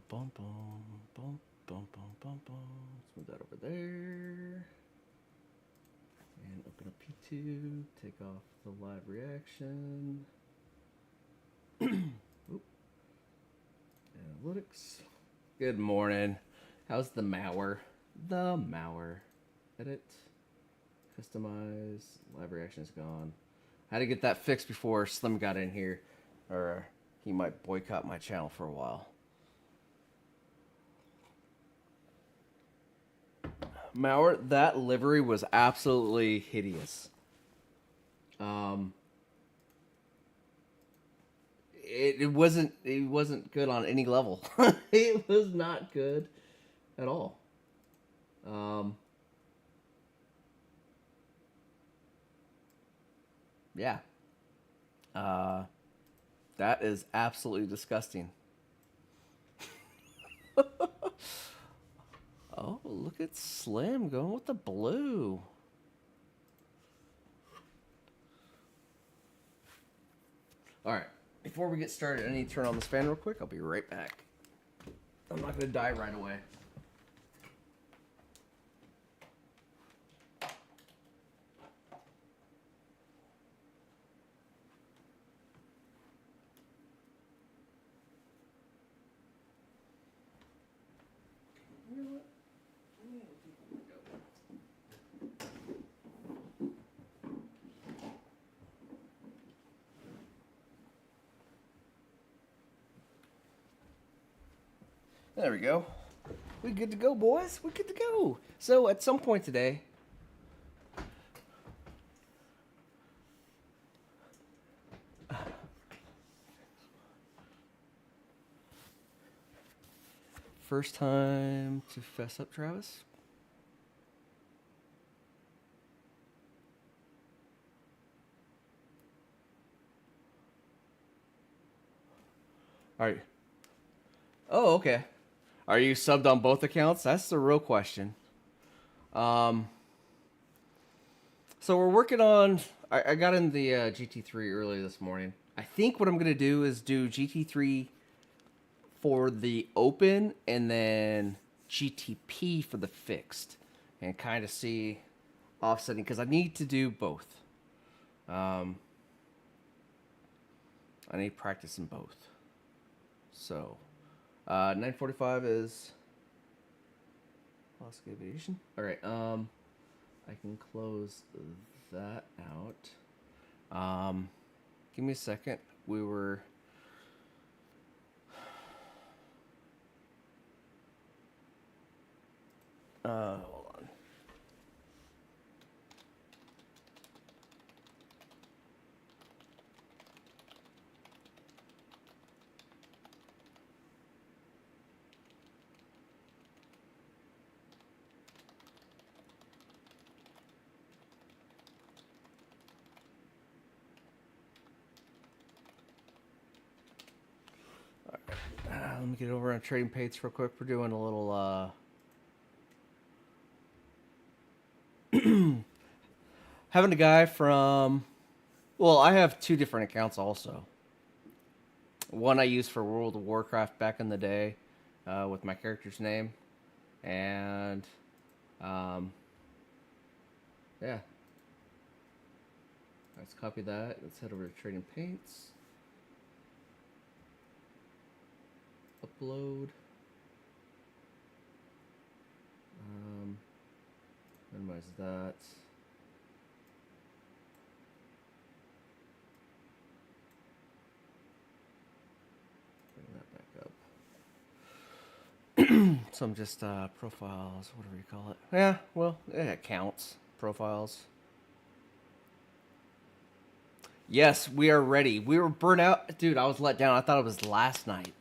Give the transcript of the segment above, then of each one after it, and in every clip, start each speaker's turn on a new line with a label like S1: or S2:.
S1: Boom, boom, boom, boom, boom, boom, boom. Let's move that over there. And open up P2. Take off the live reaction. Analytics. Good morning. How's the malware? The malware. Edit. Customize. Live reaction is gone. Had to get that fixed before Slim got in here, or he might boycott my channel for a while. Malware, that livery was absolutely hideous. It wasn't good on any level. It was not good at all. Yeah. That is absolutely disgusting. Oh, look at Slim going with the blue. All right. Before we get started, I need to turn on this fan real quick. I'll be right back. I'm not going to die right away. You know what? There we go. We good to go, boys. We good to go. So at some point today, first time to fess up, Travis. All right. Oh, okay. Are you subbed on both accounts? That's the real question. So we're working on... I got in the GT3 early this morning. I think what I'm going to do is do GT3 for the open and then GTP for the fixed. And kind of see offsetting, because I need to do both. I need practice in both. So... 9:45 is lost aviation. All right. I can close that out. Give me a second. We were. Hold on. Let me get over on trading pates real quick. We're doing a little having a guy from, well, I have two different accounts also. One I used for World of Warcraft back in the day with my character's name, and yeah. Let's copy that. Let's head over to trading paints. Upload. Minimize that. Bring that back up. Some just profiles, whatever you call it. Yeah, well, it counts. Profiles. Yes, we are ready. We were burnt out. Dude, I was let down. I thought it was last night.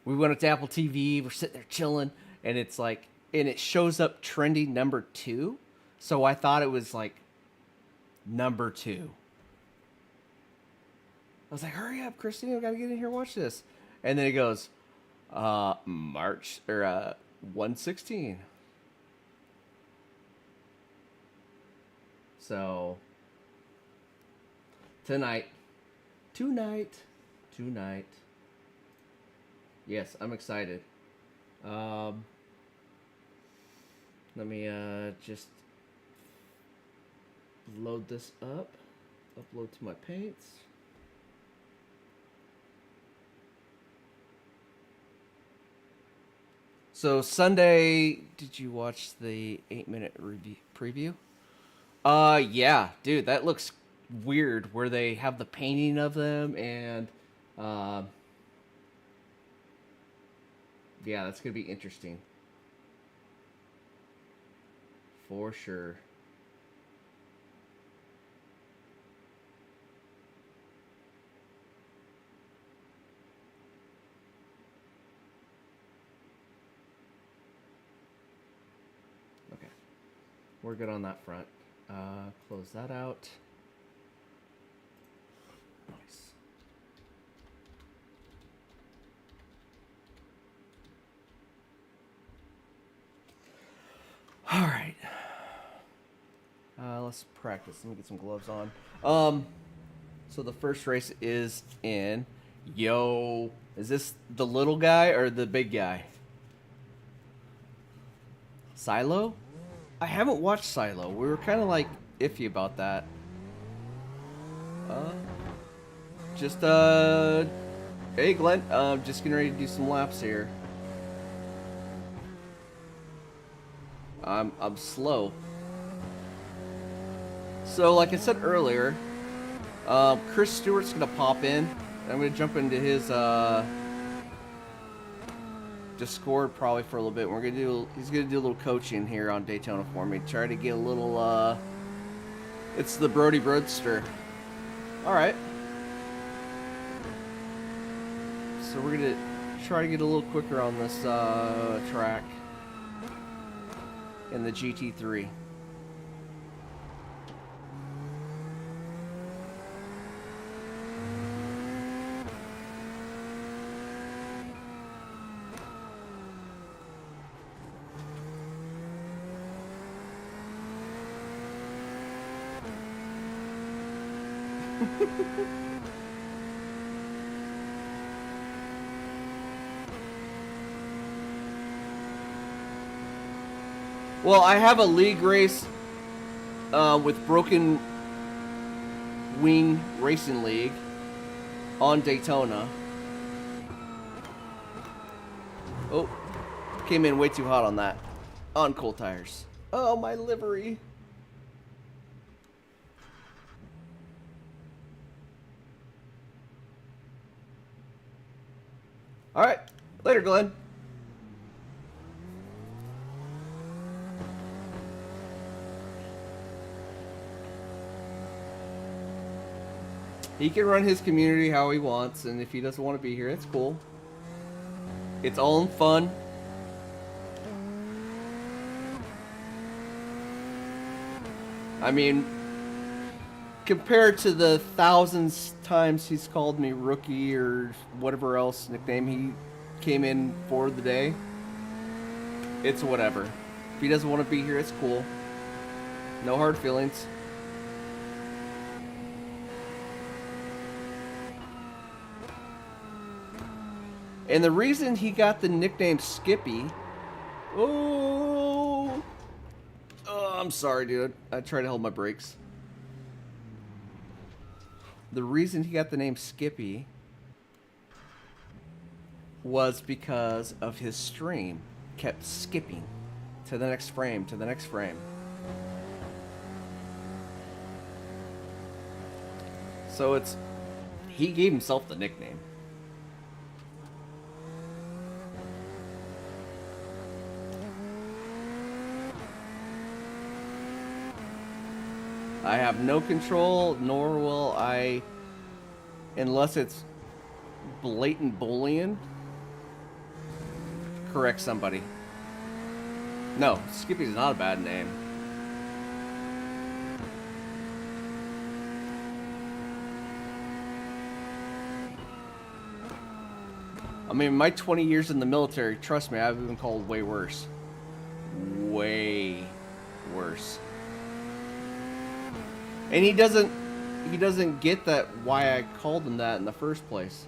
S1: We went up to Apple TV. We're sitting there chilling. And it's like, and it shows up trending number 2. So I thought it was like number 2. I was like, hurry up, Christine. We got to get in here and watch this. And then it goes, March, or 1/16. So, tonight. Yes, I'm excited. Um, Let me just load this up. Upload to my paints. So Sunday, did you watch the 8-minute review preview? Yeah, dude, that looks weird where they have the painting of them and yeah, that's gonna be interesting. For sure. Okay. We're good on that front. Close that out. Nice. All right. Let's practice. Let me get some gloves on. So the first race is in. Yo, is this the little guy or the big guy? Silo? I haven't watched Silo. We were kind of like iffy about that. Hey Glenn, just getting ready to do some laps here. I'm slow. So like I said earlier, Chris Stewart's gonna pop in. I'm gonna jump into his Discord probably for a little bit. He's gonna do a little coaching here on Daytona for me. Try to get a little it's the Brody Broadster. Alright. So we're gonna try to get a little quicker on this track in the GT3. Well, I have a league race with Broken Wing Racing League on Daytona. Oh, came in way too hot on that. On cold tires. Oh, my livery. All right, later, Glenn. He can run his community how he wants, and if he doesn't want to be here, it's cool. It's all in fun. I mean, compared to the thousands times he's called me rookie or whatever else nickname he came in for the day, it's whatever. If he doesn't want to be here, it's cool. No hard feelings. And the reason he got the nickname Skippy... Oh, I'm sorry, dude. I try to hold my brakes. The reason he got the name Skippy was because of his stream. Kept skipping to the next frame, to the next frame. So it's... He gave himself the nickname. I have no control, nor will I, unless it's blatant bullying, correct somebody. No, Skippy's not a bad name. I mean, my 20 years in the military, trust me, I've been called way worse. Way worse. And he doesn't get that why I called him that in the first place.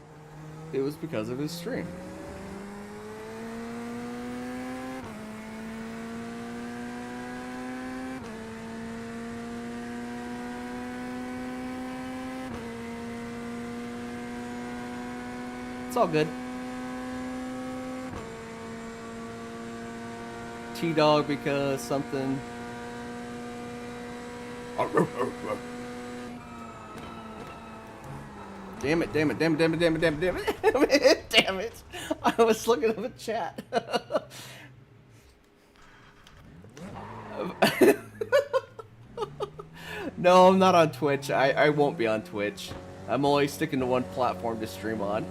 S1: It was because of his stream. It's all good. T-Dog because something... Damn it, damn it, damn it, damn it, damn it, damn it, damn it, damn it, damn it. I was looking at the chat. No, I'm not on Twitch. I won't be on Twitch. I'm only sticking to one platform to stream on.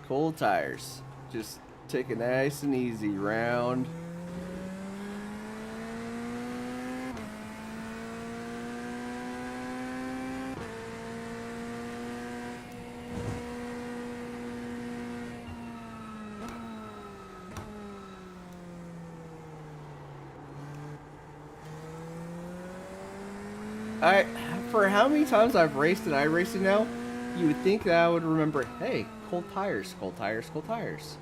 S1: Cold tires. Just take it nice and easy round. For how many times I've raced in iRacing now, you would think that I would remember, hey, cold tires, cold tires, cold tires.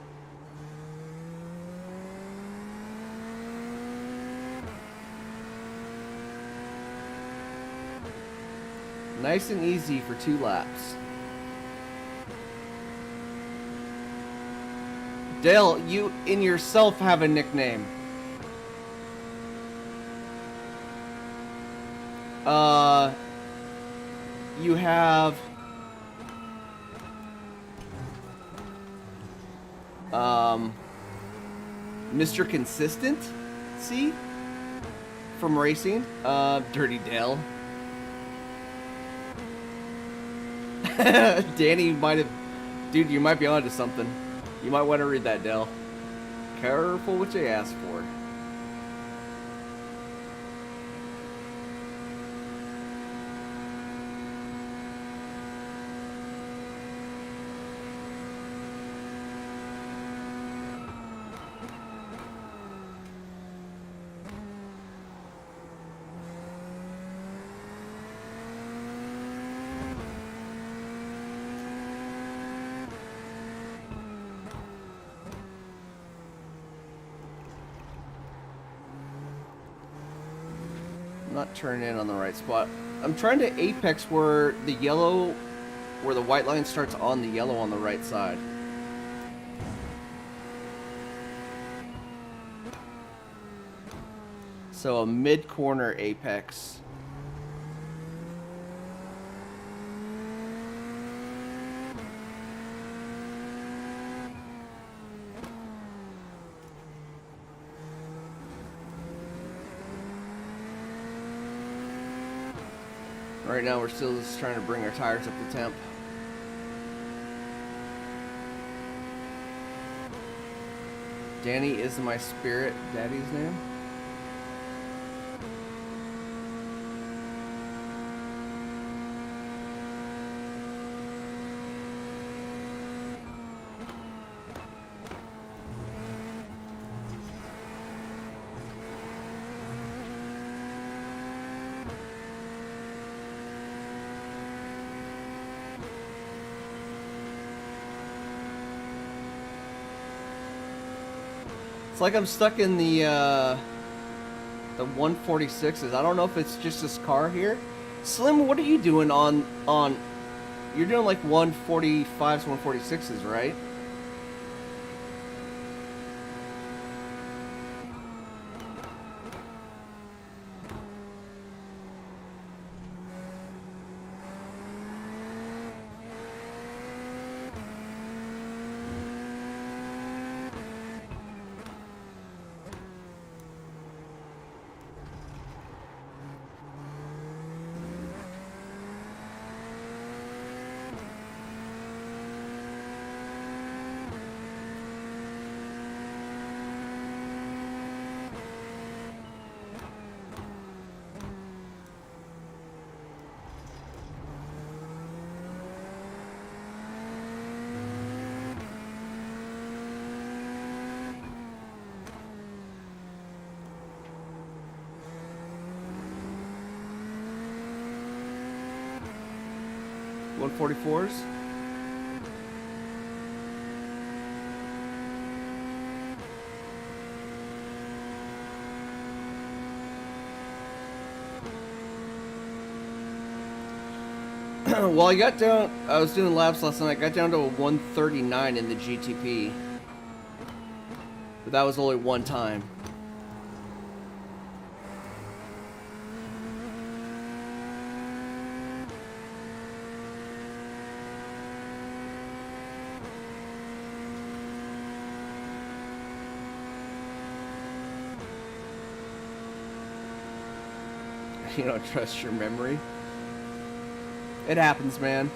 S1: Nice and easy for 2 laps. Dale, you in yourself have a nickname. You have Mr. Consistent, see? From racing. Dirty Dale. Danny might have... Dude, you might be onto something. You might want to read that, Dale. Careful what you ask for. Not turning in on the right spot. I'm trying to apex where the yellow, where the white line starts on the yellow on the right side. So a mid-corner apex. Right now we're still just trying to bring our tires up to temp. Danny is my spirit daddy's name. It's like I'm stuck in the 146s. I don't know if it's just this car here. Slim, what are you doing on you're doing like 145s, 146s, right? 144s. Well, I got down, I was doing laps last night, I got down to a 139 in the GTP. But that was only one time. You don't trust your memory? It happens, man.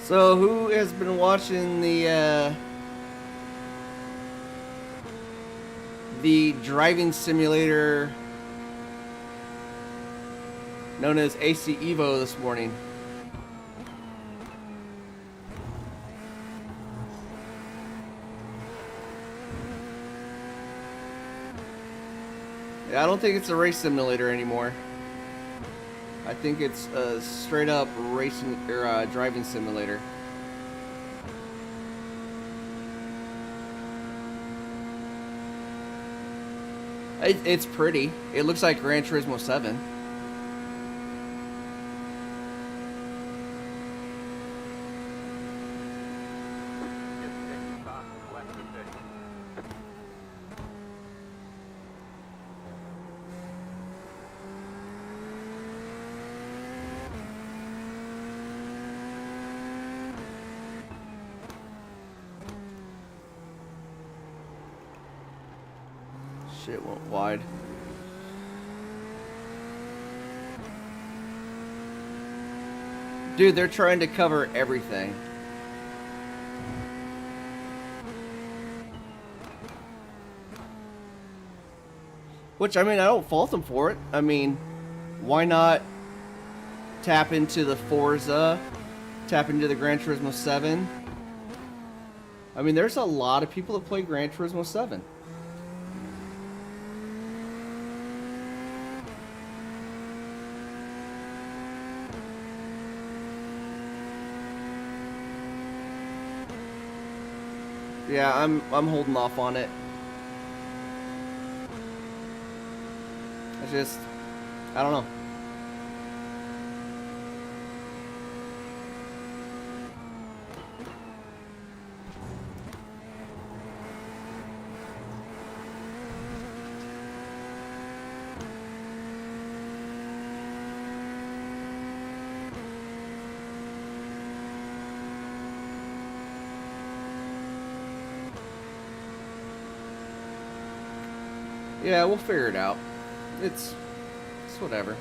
S1: So, who has been watching the driving simulator known as AC Evo this morning? Yeah, I don't think it's a race simulator anymore. I think it's a straight up racing or driving simulator. It's pretty. It looks like Gran Turismo 7. Shit went wide. Dude, they're trying to cover everything. Which, I mean, I don't fault them for it. I mean, why not tap into the Forza, tap into the Gran Turismo 7? I mean, there's a lot of people that play Gran Turismo 7. Yeah, I'm holding off on it. I don't know. Yeah, we'll figure it out. It's whatever.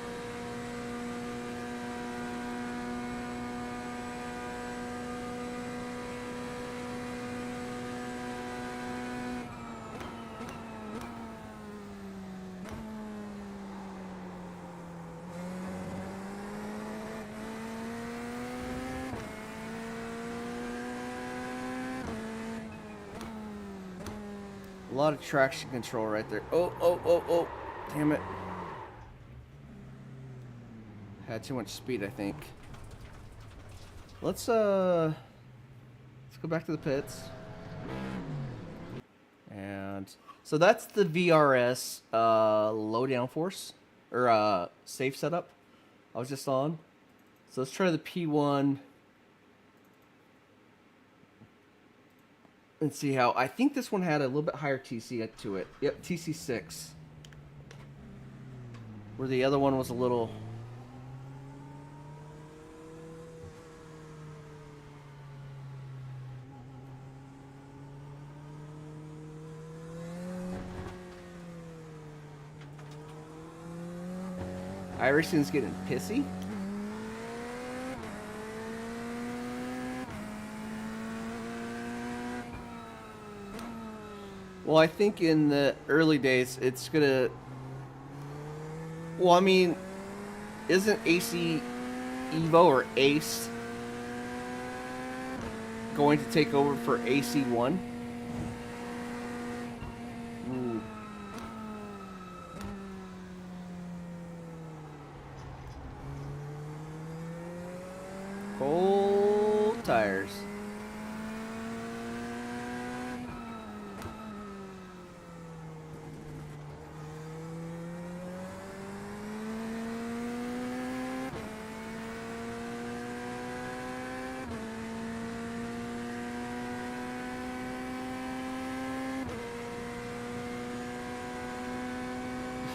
S1: A lot of traction control right there. Oh. Damn it. Had too much speed, I think. Let's go back to the pits. And times. So that's the VRS low downforce or safe setup I was just on. So let's try the P1 and see how. I think this one had a little bit higher TC to it. Yep, TC6. Where the other one was a little. iRacing's getting pissy. Well, I think in the early days, it's gonna. Well, I mean, isn't AC Evo or Ace going to take over for AC1? Ooh. Cold tires.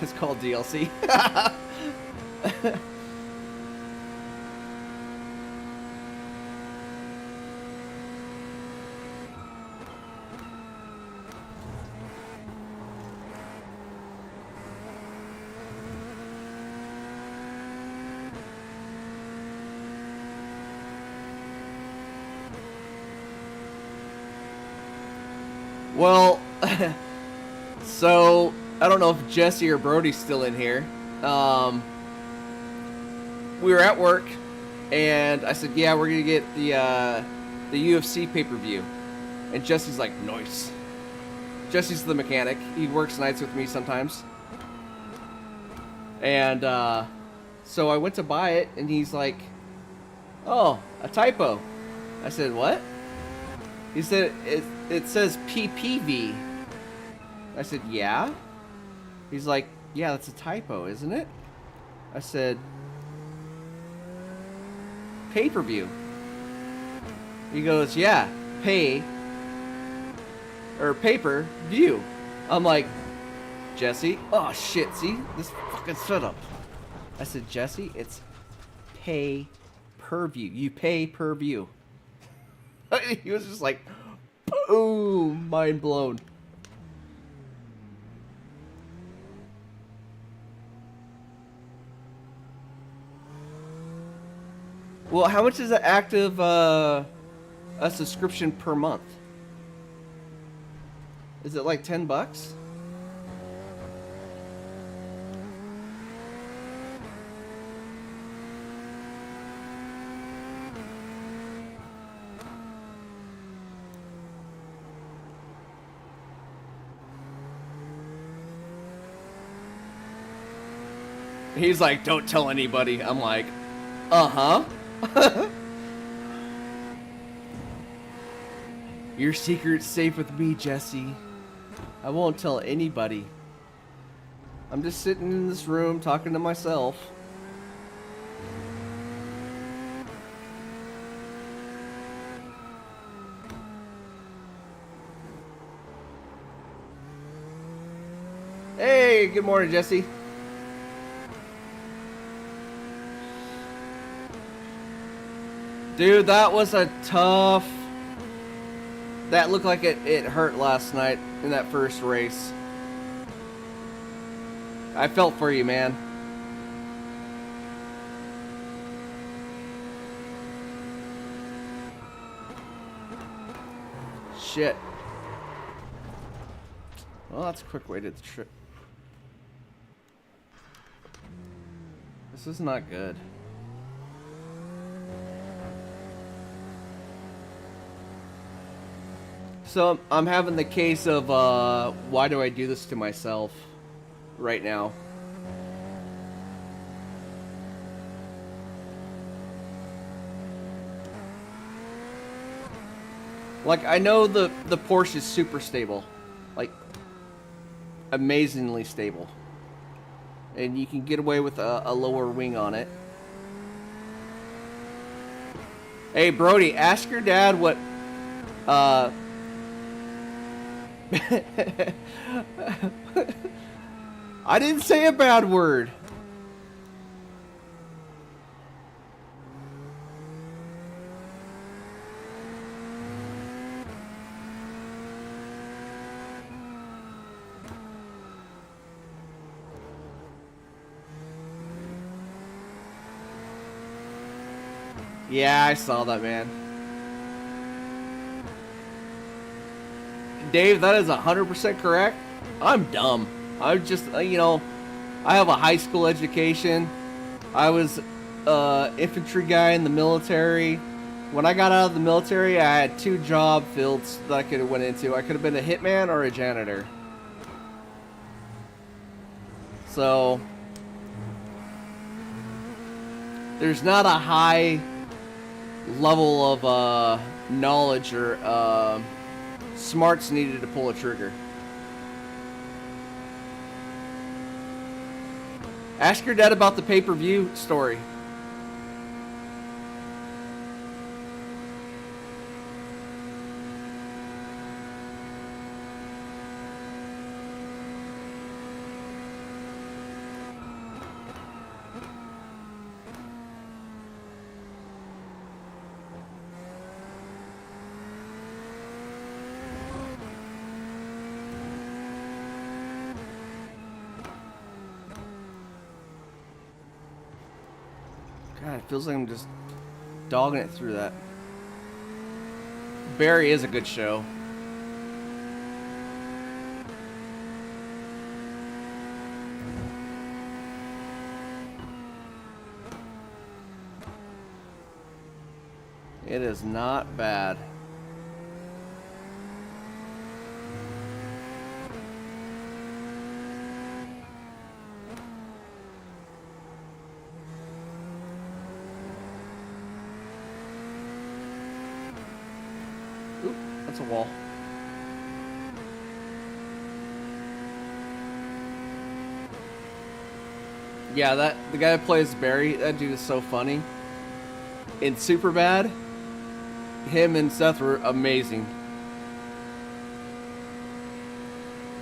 S1: It's called DLC. Well, so I don't know if Jesse or Brody's still in here. We were at work, and I said, "Yeah, we're gonna get the UFC pay-per-view," and Jesse's like, "Nice." Jesse's the mechanic. He works nights with me sometimes, and so I went to buy it, and he's like, "Oh, a typo." I said, "What?" He said, "It says PPV." I said, "Yeah." He's like, "Yeah, that's a typo, isn't it?" I said, "Pay-per-view." He goes, "Yeah, pay-per-view." I'm like, "Jesse, oh shit, see? This fucking setup." I said, "Jesse, it's pay-per-view. You pay per view." He was just like, boom, mind blown. Well, how much is an active a subscription per month? Is it like $10? He's like, "Don't tell anybody." I'm like, "Uh-huh." Your secret's safe with me, Jesse. I won't tell anybody. I'm just sitting in this room talking to myself. Hey, good morning, Jesse. Dude, that was a tough... That looked like it hurt last night in that first race. I felt for you, man. Shit. Well, that's a quick way to the trip. This is not good. So I'm having the case of why do I do this to myself right now? Like, I know the Porsche is super stable. Like, amazingly stable. And you can get away with a lower wing on it. Hey, Brody, ask your dad what... I didn't say a bad word. Yeah, I saw that, man. Dave, that is 100% correct. I'm dumb. I'm just, you know, I have a high school education. I was infantry guy in the military. When I got out of the military, I had 2 job fields that I could have went into. I could have been a hitman or a janitor. So there's not a high level of knowledge or smarts needed to pull a trigger. Ask your dad about the pay-per-view story. God, it feels like I'm just dogging it through that. Barry is a good show. It is not bad. Oop, that's a wall. Yeah, the guy that plays Barry, that dude is so funny. In Superbad, him and Seth were amazing.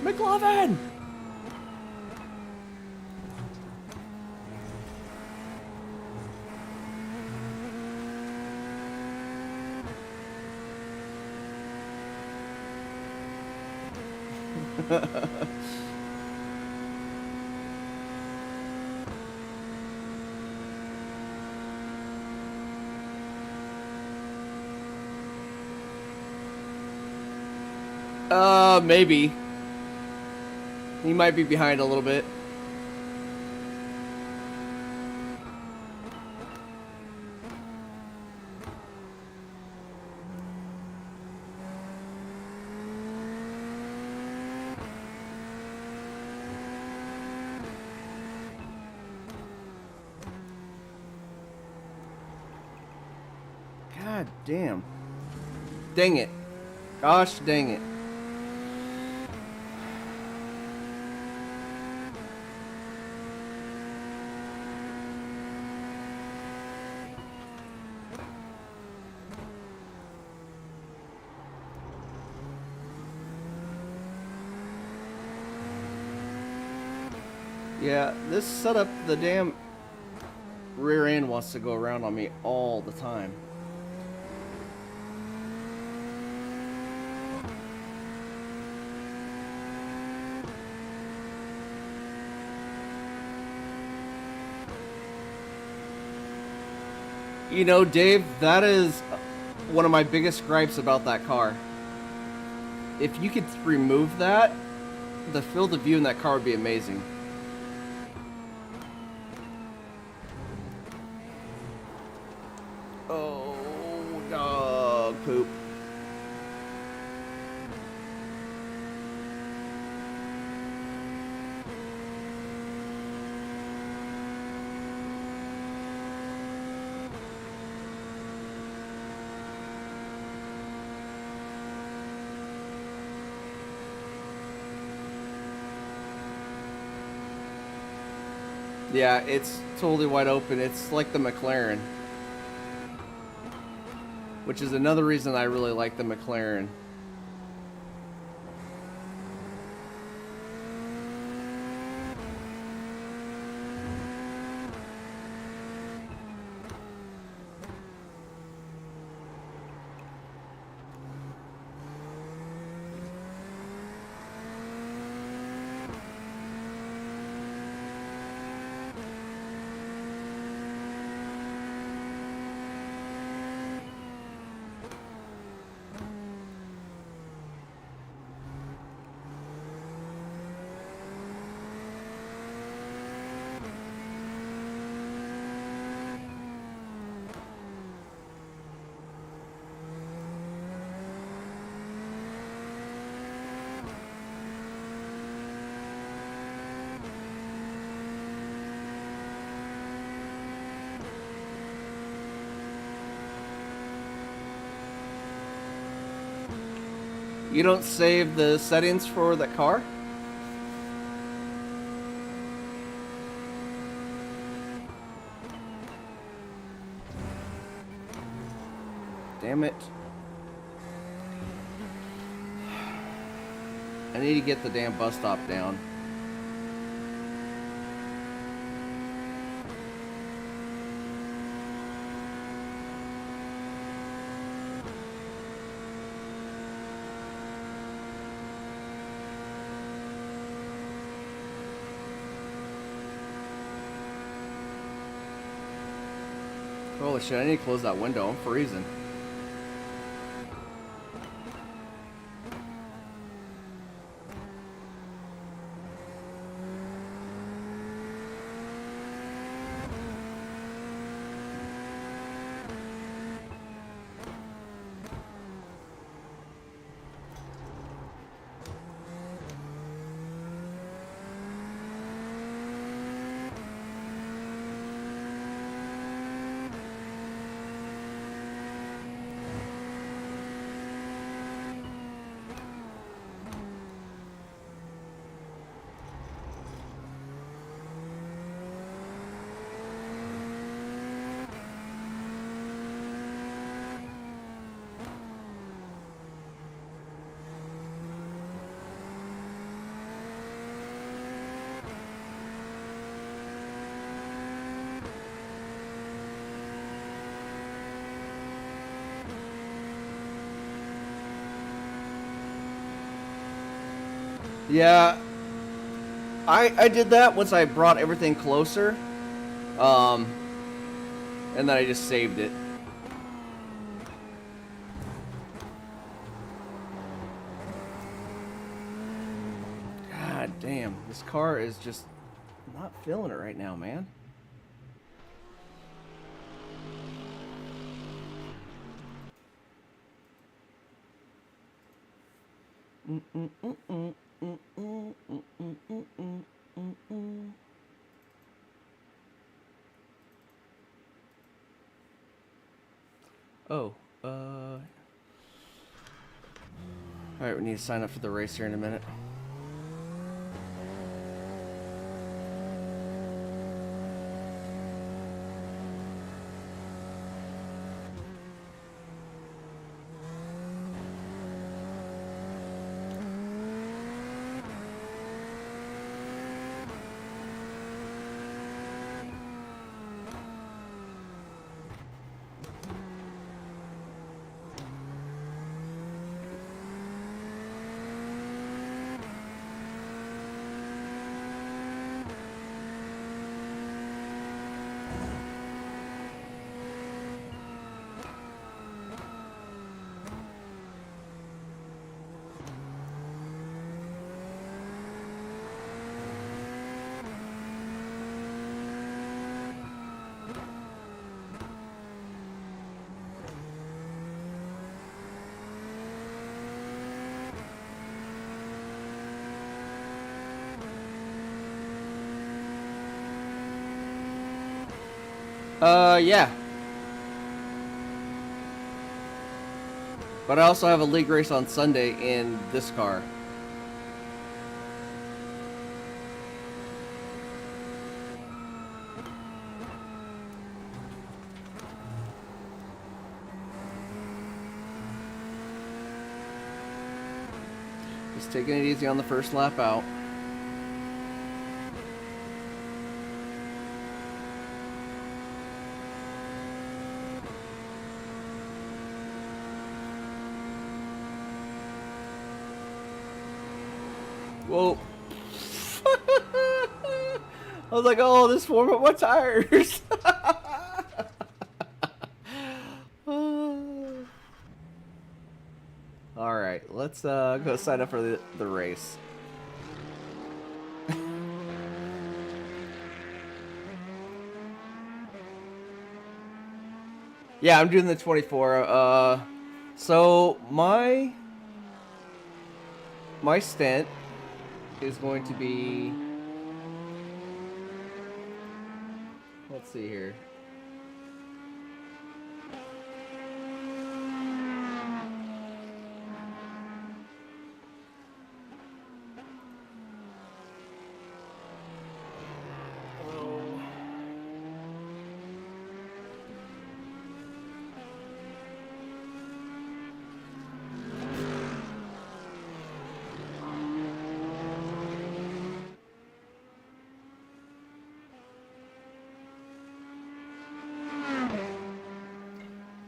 S1: McLovin! Maybe. He might be behind a little bit. God damn. Dang it. Gosh dang it. Yeah, this setup, the damn rear end wants to go around on me all the time. You know, Dave, that is one of my biggest gripes about that car. If you could remove that, the field of view in that car would be amazing. Oh, dog poop. Yeah, it's totally wide open. It's like the McLaren, which is another reason I really like the McLaren. You don't save the settings for the car? Damn it. I need to get the damn bus stop down. Holy shit, I need to close that window. I'm freezing. Yeah, I did that once I brought everything closer, and then I just saved it. God damn, this car is just not feeling it right now, man. Oh, alright, we need to sign up for the race here in a minute. Yeah. But I also have a league race on Sunday in this car. Just taking it easy on the first lap out. Whoa. I was like, oh, this warm up my tires. All right, let's go sign up for the race. Yeah, I'm doing the 24. So my stint is going to be, let's see here.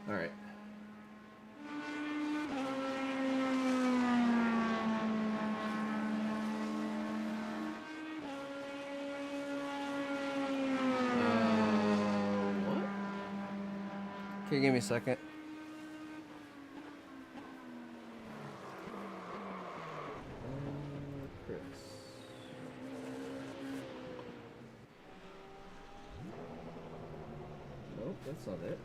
S1: All right. What? Can you give me a second? Chris. Nope, that's not it.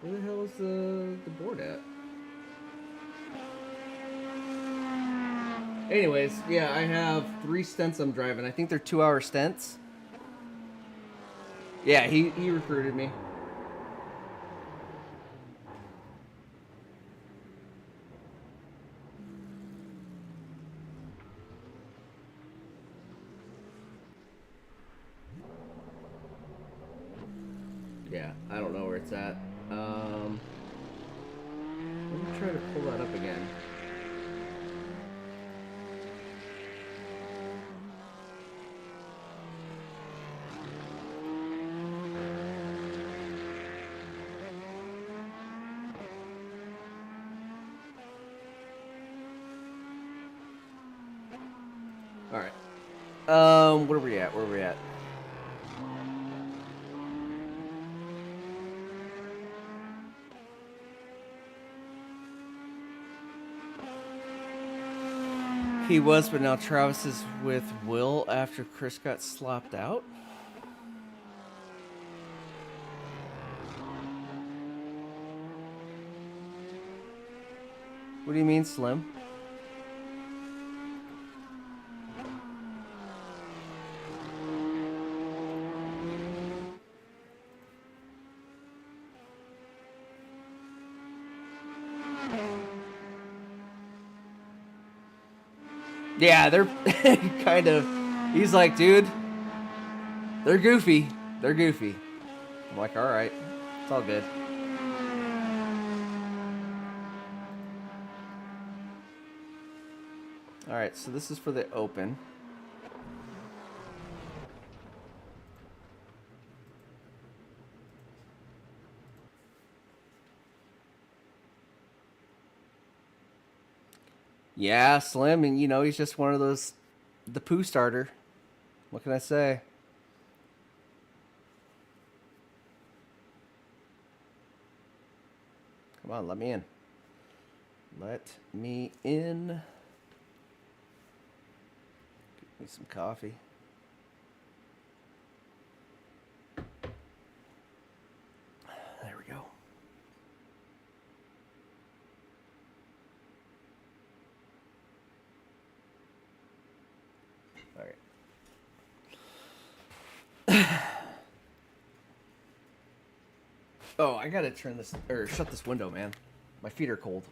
S1: Where the hell is the board at? Anyways, yeah, I have 3 stints I'm driving. I think they're 2-hour stints. Yeah, he recruited me. Yeah, I don't know where it's at. Let me try to pull that up again. All right. Where are we at? Where are we at? He was, but now Travis is with Will after Chris got slopped out. What do you mean, Slim? Yeah, they're kind of. He's like, dude, they're goofy. They're goofy. I'm like, all right, it's all good. All right, so this is for the open. Yeah, Slim, and you know, he's just one of those, the poo starter. What can I say? Come on, let me in. Let me in. Get me some coffee. There we go. Alright. Oh, I gotta turn this, or shut this window, man. My feet are cold.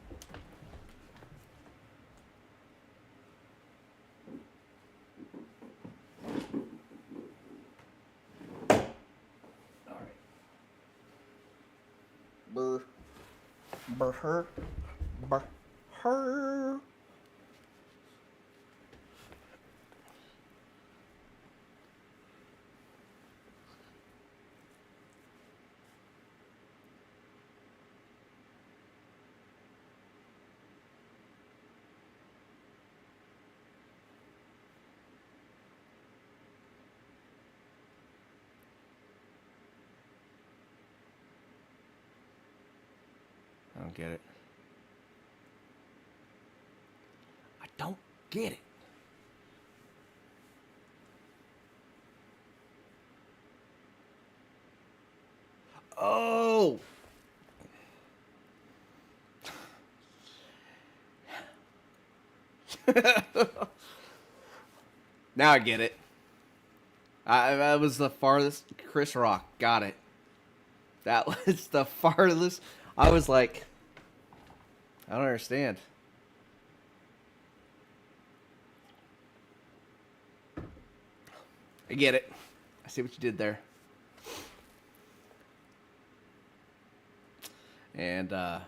S1: Alright. Burr. Burr. Burr. Burr. I don't get it. I don't get it. Oh! Now I get it. That was the farthest. Chris Rock got it. That was the farthest. I was like, I don't understand. I get it. I see what you did there. And by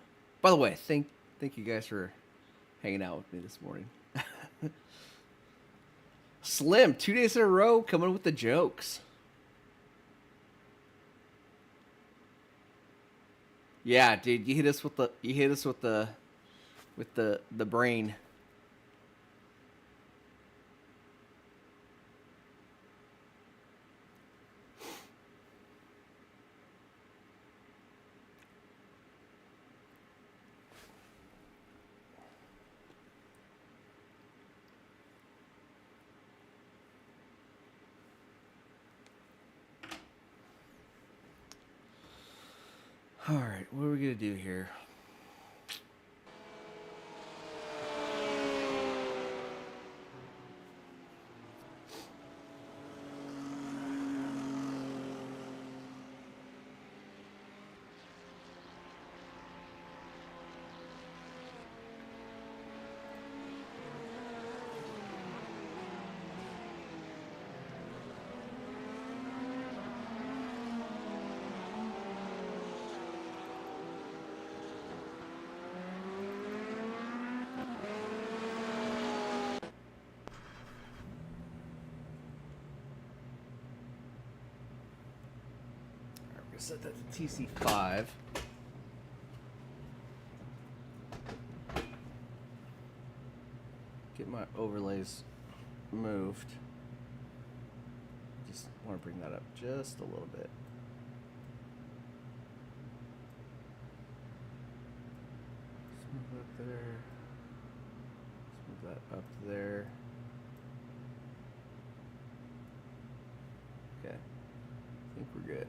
S1: the way, thank you guys for hanging out with me this morning. Slim, 2 days in a row, coming with the jokes. Yeah, dude, you hit us with the brain. All right, what are we gonna do here? Set that to TC5. Get my overlays moved. Just want to bring that up just a little bit. Smooth up there. Smooth that up there. Okay. I think we're good.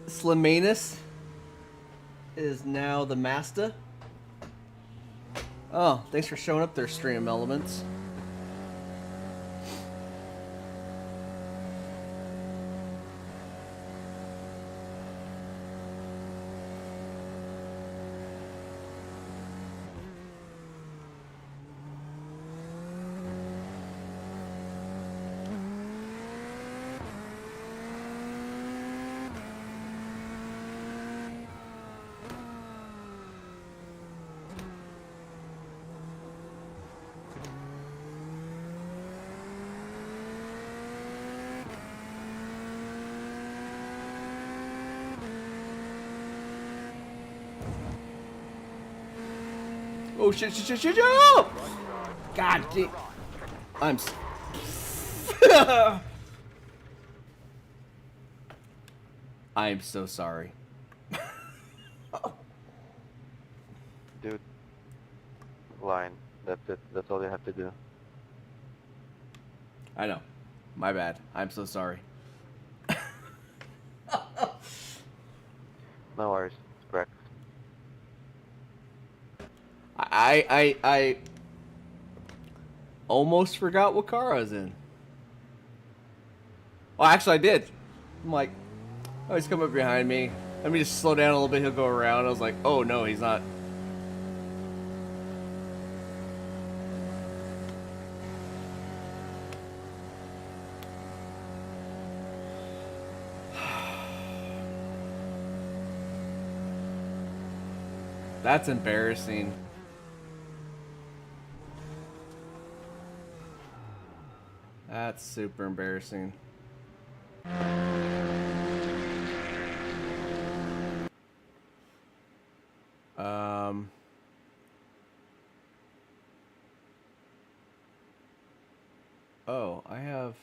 S1: Slimanus is now the master. Oh, thanks for showing up there, Stream Elements. Oh shit! Oh! God damn! I'm so sorry.
S2: Dude, line. That's it. That's all you have to do.
S1: I know. My bad. I'm so sorry.
S2: No worries.
S1: I almost forgot what car I was in. Well, actually, I did. I'm like, oh, he's coming up behind me. Let me just slow down a little bit. He'll go around. I was like, oh no, he's not. That's embarrassing. That's super embarrassing. Oh, I have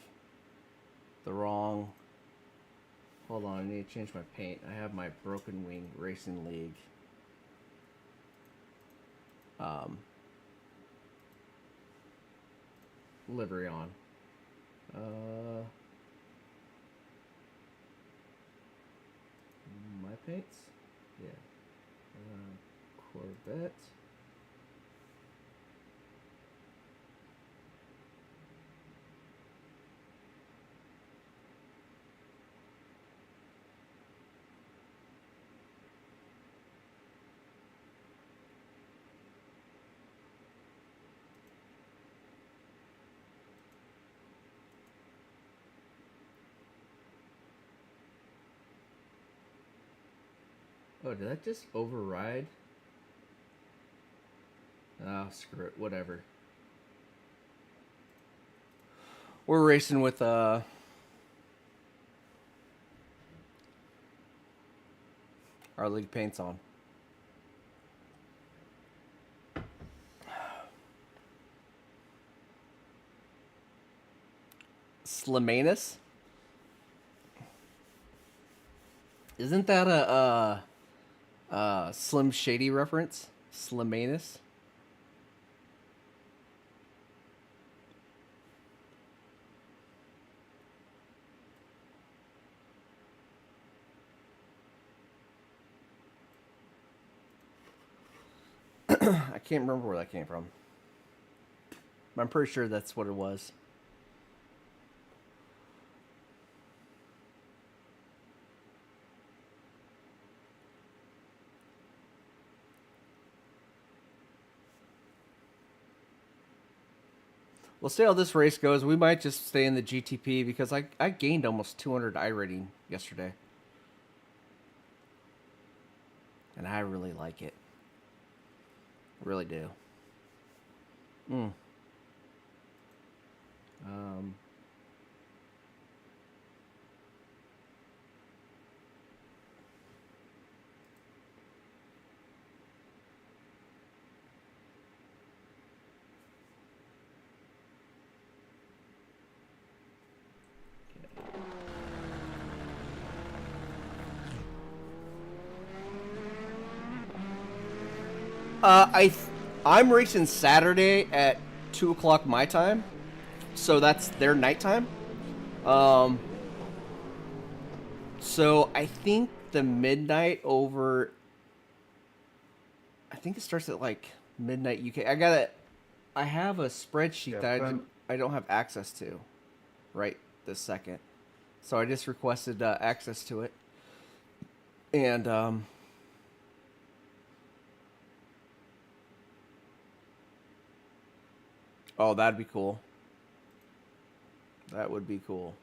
S1: the wrong... Hold on, I need to change my paint. I have my Broken Wing Racing League. Livery on. My paints? Yeah. Corvette. Oh, did that just override? Oh, screw it. Whatever. We're racing with our league paints on. Slimanus? Isn't that a Slim Shady reference? Slimanus? I can't remember where that came from. I'm pretty sure that's what it was. We'll see how this race goes. We might just stay in the GTP because I gained almost 200 I rating yesterday. And I really like it. Really do. I'm racing Saturday at 2 o'clock my time, so that's their nighttime. So I think the midnight over. I think it starts at like midnight UK. I have a spreadsheet that I don't have access to, right this second. So I just requested access to it, and oh, that'd be cool. That would be cool.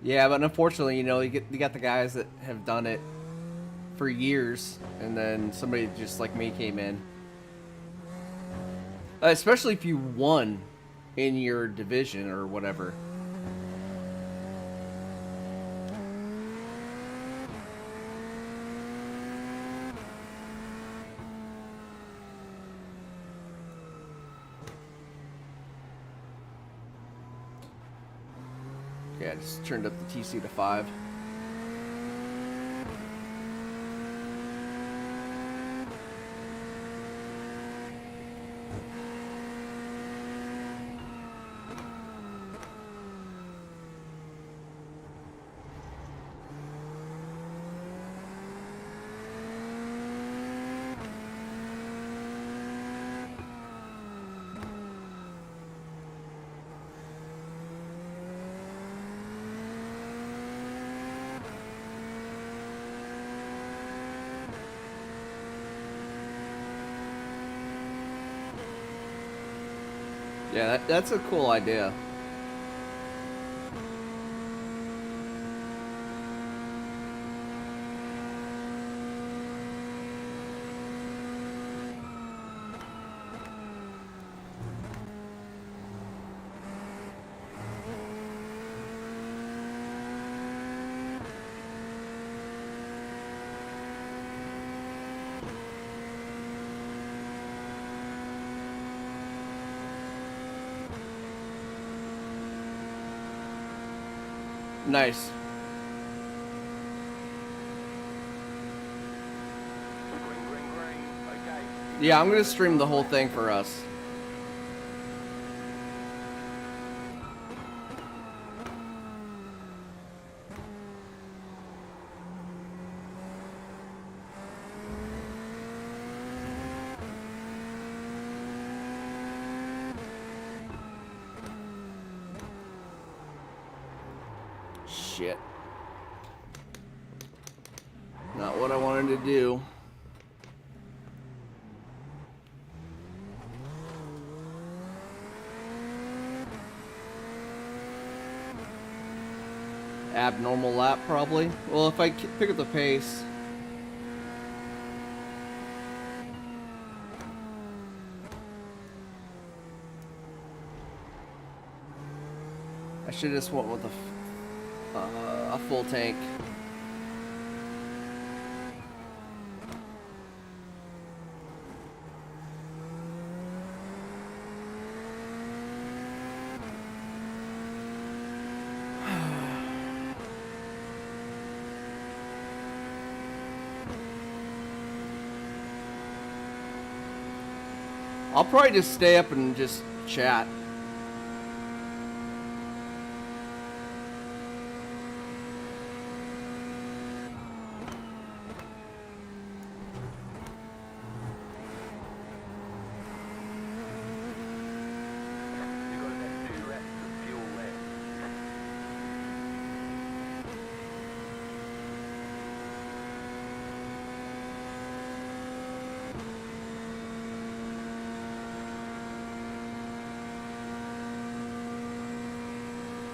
S1: Yeah, but unfortunately, you know, you got the guys that have done it for years, and then somebody just like me came in. Especially if you won in your division or whatever. Yeah, I just turned up the TC to 5. Yeah, that's a cool idea. Nice.
S3: Okay.
S1: Yeah, I'm gonna stream the whole thing for us. Shit. Not what I wanted to do. Abnormal lap, probably. Well, if I pick up the pace. I should just went with a full tank. I'll probably just stay up and just chat.
S3: You got about 2 laps of fuel left.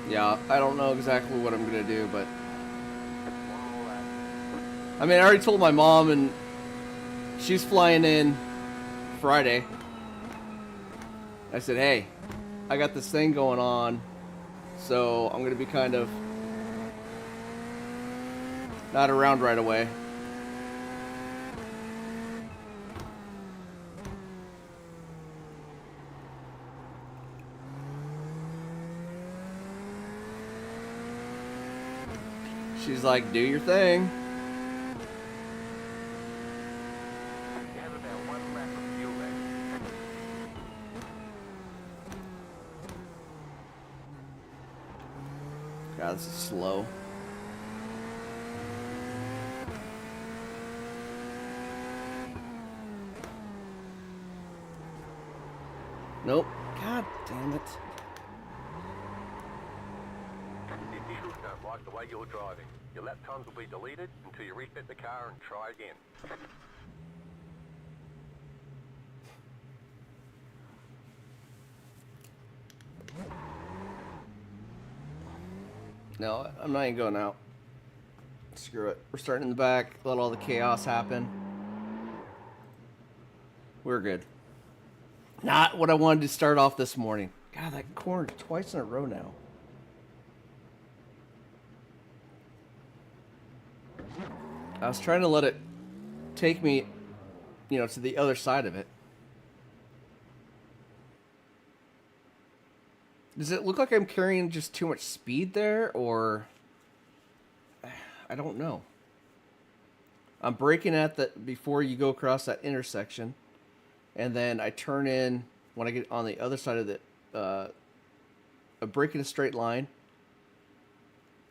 S1: Yeah, I don't know exactly what I'm gonna do, but
S3: One more lap.
S1: I mean, I already told my mom, and she's flying in Friday. I said, hey, I got this thing going on, so I'm gonna be kind of not around right away. She's like, do your thing.
S3: You have about 1 lap of fuel left.
S1: God, this is slow. Nope. God damn it.
S3: The officials don't like the way you're driving. Your lap times will be deleted until you reset the car and try again.
S1: No, I'm not even going out. Screw it. We're starting in the back. Let all the chaos happen. We're good. Not what I wanted to start off this morning. God, that corner twice in a row now. I was trying to let it take me, to the other side of it. Does it look like I'm carrying just too much speed there, or I don't know. I'm braking at the before you go across that intersection, and then I turn in when I get on the other side of the. I brake in a straight line,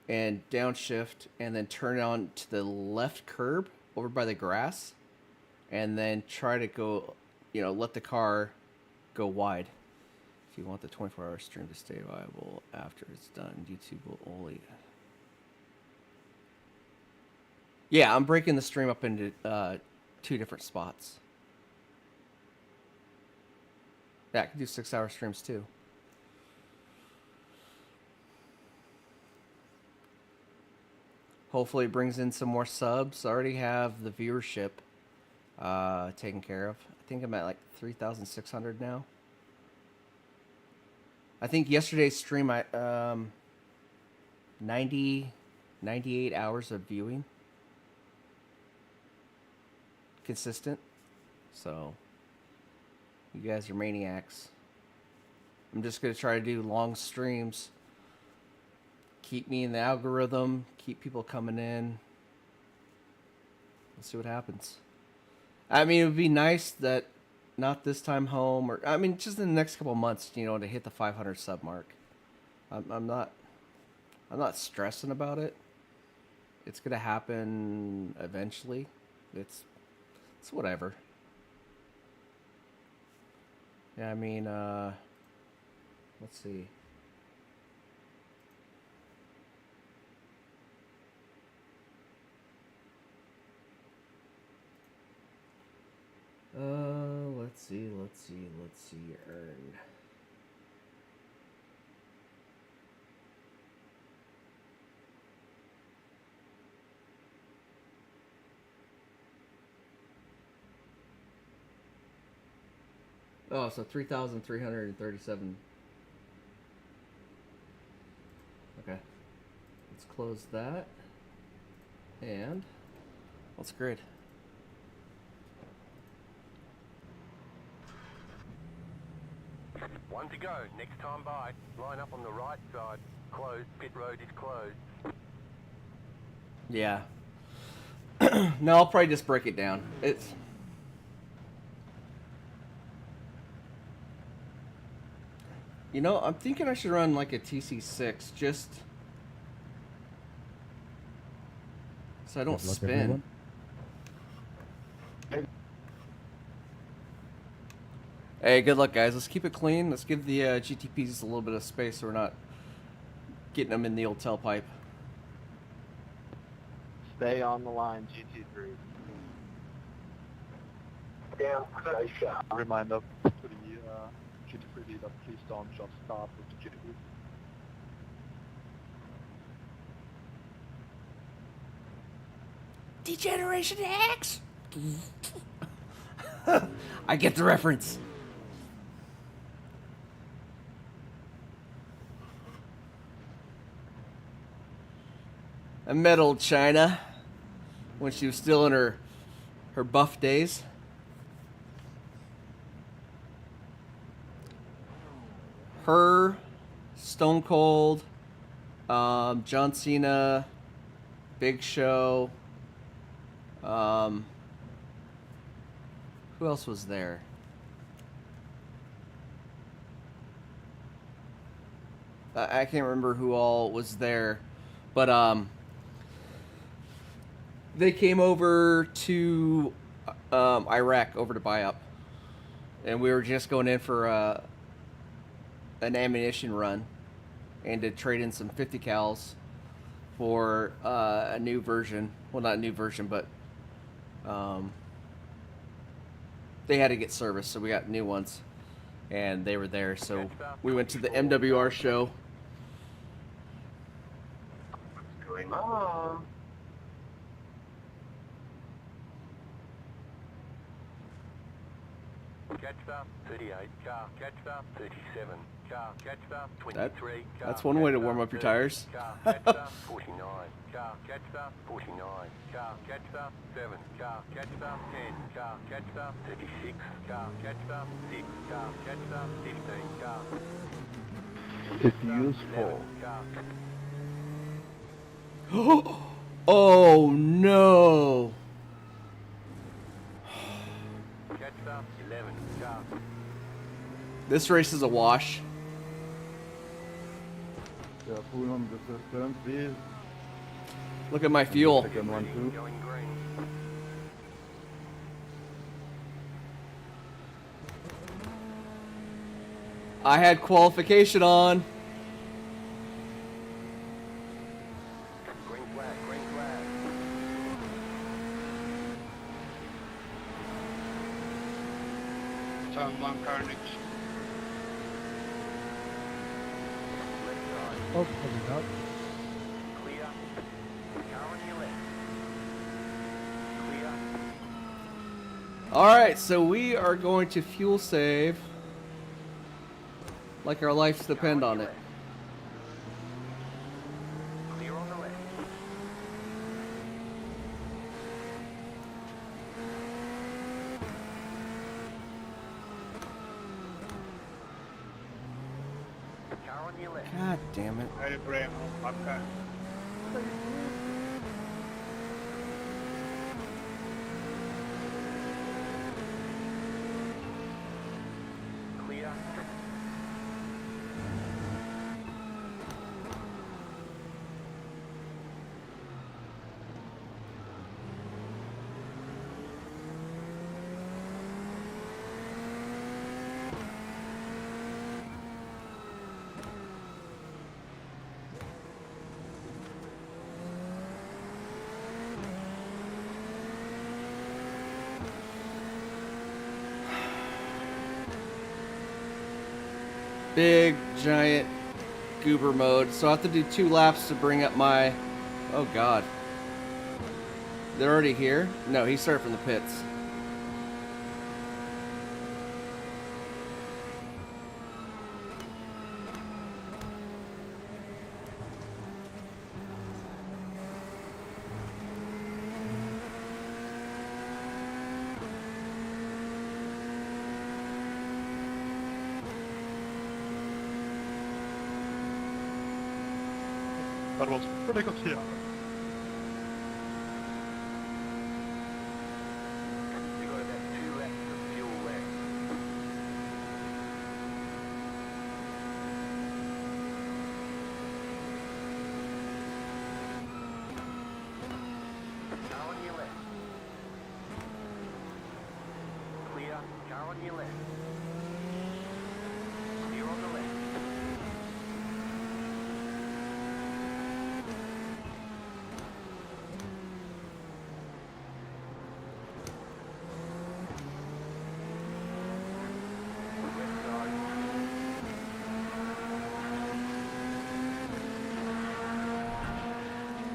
S1: and downshift, and then turn on to the left curb over by the grass, and then try to go, let the car go wide. If you want the 24-hour stream to stay viable after it's done, YouTube will only... Yeah, I'm breaking the stream up into 2 different spots. Yeah, I can do 6-hour streams too. Hopefully it brings in some more subs. I already have the viewership taken care of. I think I'm at like 3,600 now. I think yesterday's stream, 98 hours of viewing. Consistent. So, you guys are maniacs. I'm just going to try to do long streams. Keep me in the algorithm. Keep people coming in. Let's see what happens. I mean, it would be nice that not this time home, or I mean, just in the next couple of months, you know, to hit the 500 sub mark. I'm not stressing about it. It's gonna happen eventually. It's whatever. Yeah, I mean, let's see. Let's see, earn. Oh, so 3,337. Okay. Let's close that. And let's grid.
S3: One to go. Next time by. Line up on the right side. Closed. Pit road is closed.
S1: Yeah. No, I'll probably just break it down. You know, I'm thinking I should run like a TC6 just so I don't spin. Hey, good luck, guys. Let's keep it clean. Let's give the GTPs a little bit of space so we're not getting them in the old tailpipe.
S2: Stay on the line, GT3.
S3: Down. Nice shot.
S2: Reminder to the GT3 leader, please don't just start with the GT3.
S1: Degeneration X! I get the reference. I met old China when she was still in her buff days. Her, Stone Cold, John Cena, Big Show. Who else was there? I can't remember who all was there, but they came over to Iraq, over to buy up, and we were just going in for an ammunition run, and to trade in some 50 cals for a new version. Well, not a new version, but they had to get serviced, so we got new ones, and they were there. So we went to the MWR show.
S3: What's going on? Catch up 38, car, catch up 37, car, catch up 23,
S1: That's one way to warm up your tires.
S3: Car, catch up 49, car, catch up 49, car, catch up 7, car, catch up 10, car, catch up 36, car, catch up 6, car, catch up 15, car.
S2: It's useful.
S1: Oh no!
S3: Catch up 11, car.
S1: This race is a wash.
S4: Yeah, pull on the system, please.
S1: Look at my fuel.
S4: Second one too.
S3: Going green.
S1: I had qualification on.
S3: Green flag, green flag.
S5: Turn 1 carnage.
S3: Left side.
S4: Oh, probably not.
S3: Clear. Car on the
S1: All right, so we are going to fuel save like our lives depend on it.
S3: Clear on the left. Car on your left.
S1: God damn it.
S5: Ready, Bram. Okay.
S3: Clear.
S1: Big, giant goober mode. So I have to do 2 laps to bring up my... Oh, God. They're already here? No, he started from the pits.
S5: That was pretty good here.
S3: We got about 2 laps of fuel left. Car on your left. Clear. Car on your left. Clear on the left. Left side.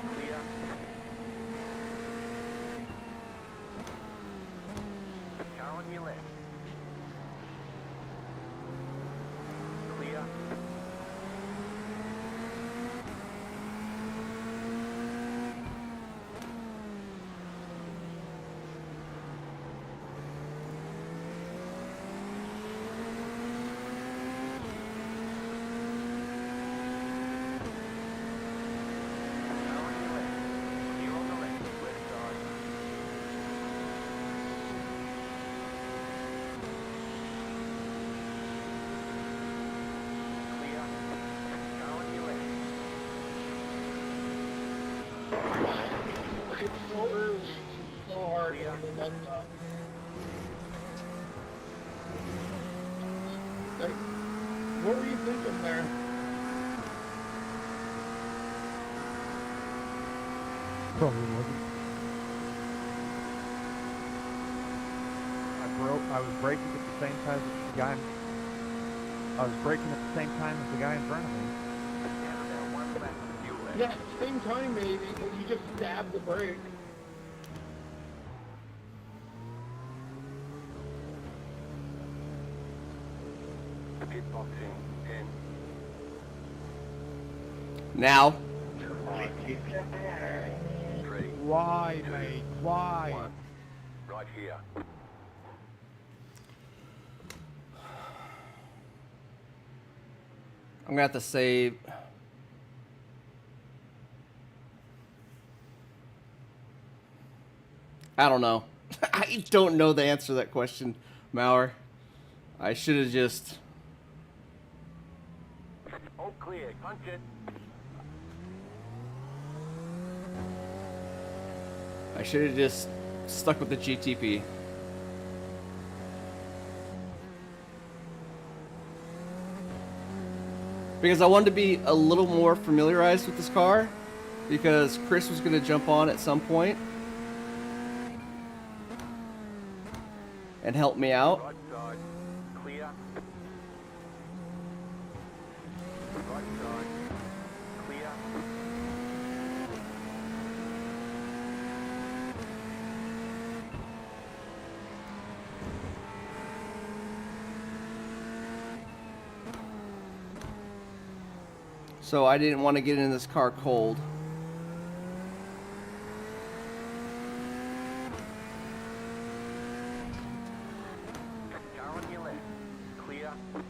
S3: Clear. Car on your left. Clear. Car on your left. Clear on the left. Left side. Clear. Car on your left.
S6: It's so early, so hard to get that done. Like, what were you thinking there?
S5: Probably wasn't. I was braking at the same time as the guy. I was braking at the same time as the guy in front of me.
S3: Down about 1 lap of fuel left.
S6: Yeah, same time maybe, but you just stabbed the brake.
S3: Pit boxing. 10.
S1: Now.
S3: 3.
S5: Why, mate? Why?
S3: 1. Right here.
S1: I'm going to have to save... I don't know. I don't know the answer to that question, Mauer. I should have just...
S3: All clear. Punch it.
S1: I should have just stuck with the GTP. Because I wanted to be a little more familiarized with this car. Because Chris was going to jump on at some point and help me out.
S3: Right side. Clear. Right side. Clear.
S1: So I didn't want to get in this car cold.
S3: Car on your left. Clear. Left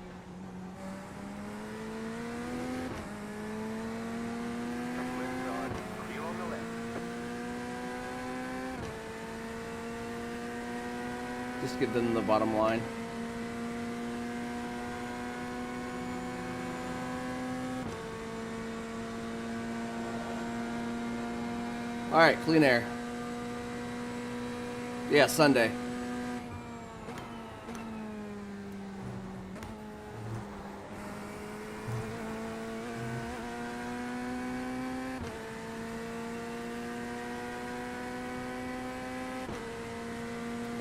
S3: side. Clear on the left.
S1: Just get them the bottom line. All right, clean air. Yeah, Sunday.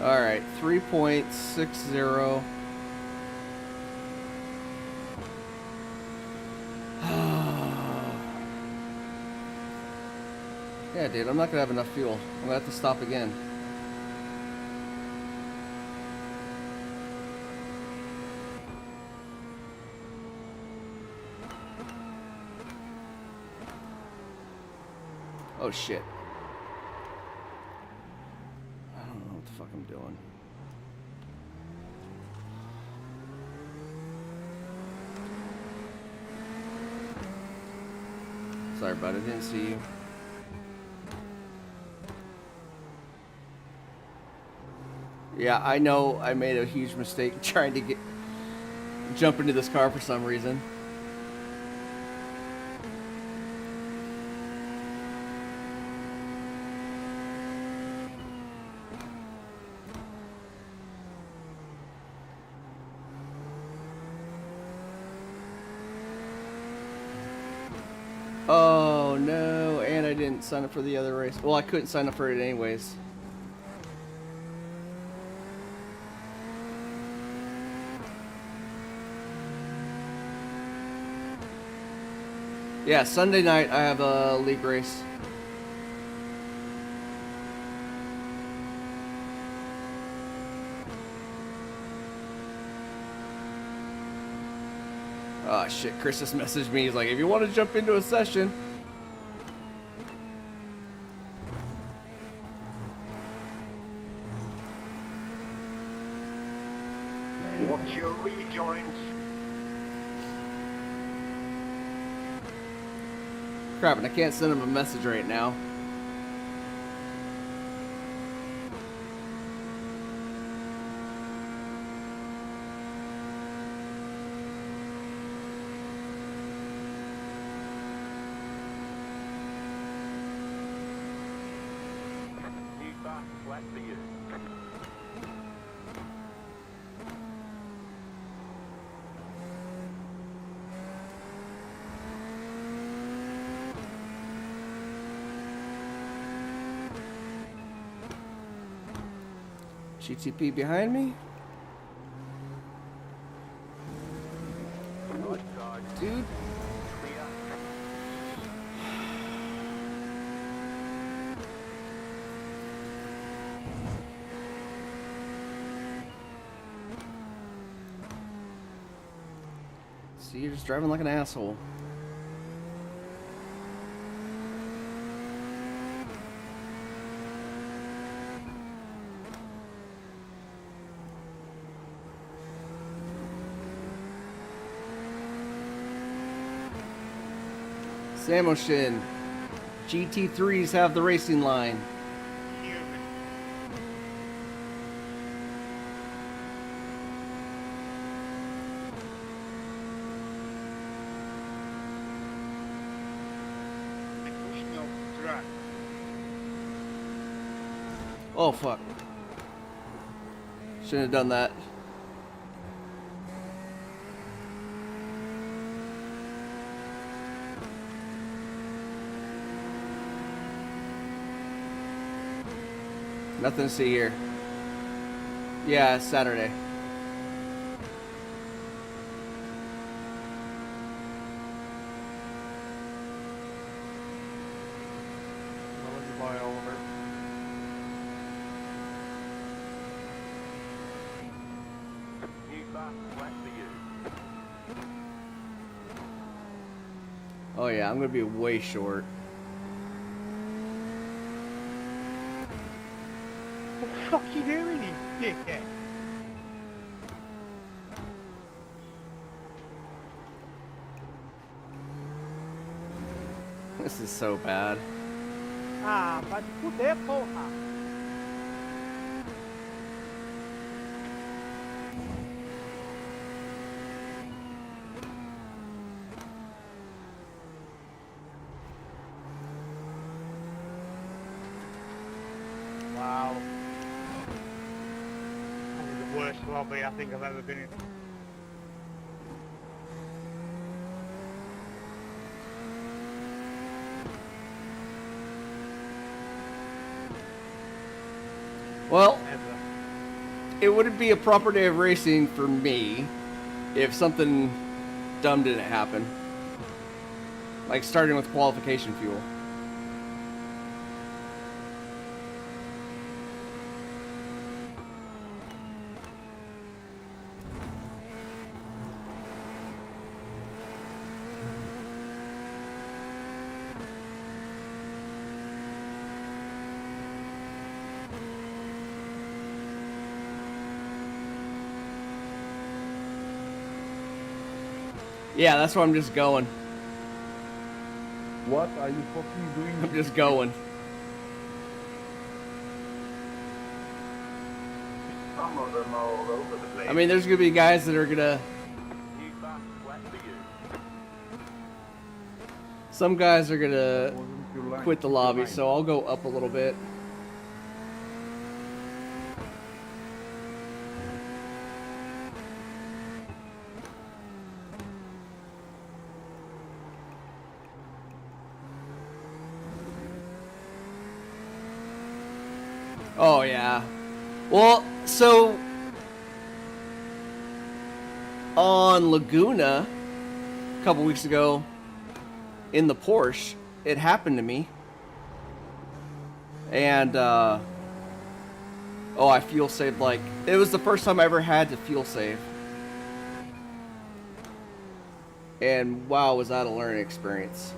S1: All right, 3.60. Yeah, dude, I'm not gonna have enough fuel. I'm gonna have to stop again. Oh shit. I don't know what the fuck I'm doing. Sorry, bud, I didn't see you. Yeah, I know I made a huge mistake trying to jump into this car for some reason. Oh no, and I didn't sign up for the other race. Well, I couldn't sign up for it anyways. Yeah, Sunday night I have a league race. Oh shit, Chris just messaged me. He's like, if you want to jump into a session.
S3: Watch your rejoins.
S1: Crap, and I can't send him a message right now.
S3: New fast flat for you.
S1: GTP behind me.
S3: Right side.
S1: Dude.
S3: Clear.
S1: See, you're just driving like an asshole. Samoshin. GT3s have the racing line. Oh fuck. Shouldn't have done that. Nothing to see here. Yeah, it's Saturday.
S5: I'll let you buy Oliver.
S3: New fast flat for you.
S1: Oh yeah, I'm gonna be way short.
S5: What the fuck are you doing, you dickhead?
S1: This is so bad.
S5: Ah, vai te fuder, porra. Wow. That was the worst lobby I think I've ever been in.
S1: Well,
S5: Ever.
S1: it wouldn't be a proper day of racing for me if something dumb didn't happen. Like starting with qualification fuel. Yeah, that's why I'm just going.
S4: What are you fucking doing?
S1: I'm just going.
S6: Some of them are all over the place.
S1: I mean, there's gonna be guys that are gonna.
S3: New fast flat for you.
S1: Some guys are gonna
S4: Wasn't your line?
S1: quit the
S4: Your
S1: lobby,
S4: line.
S1: so I'll go up a little bit. Oh yeah. Well, so on Laguna a couple weeks ago in the Porsche, it happened to me. And oh, I fuel saved like it was the first time I ever had to fuel save. And wow, was that a learning experience.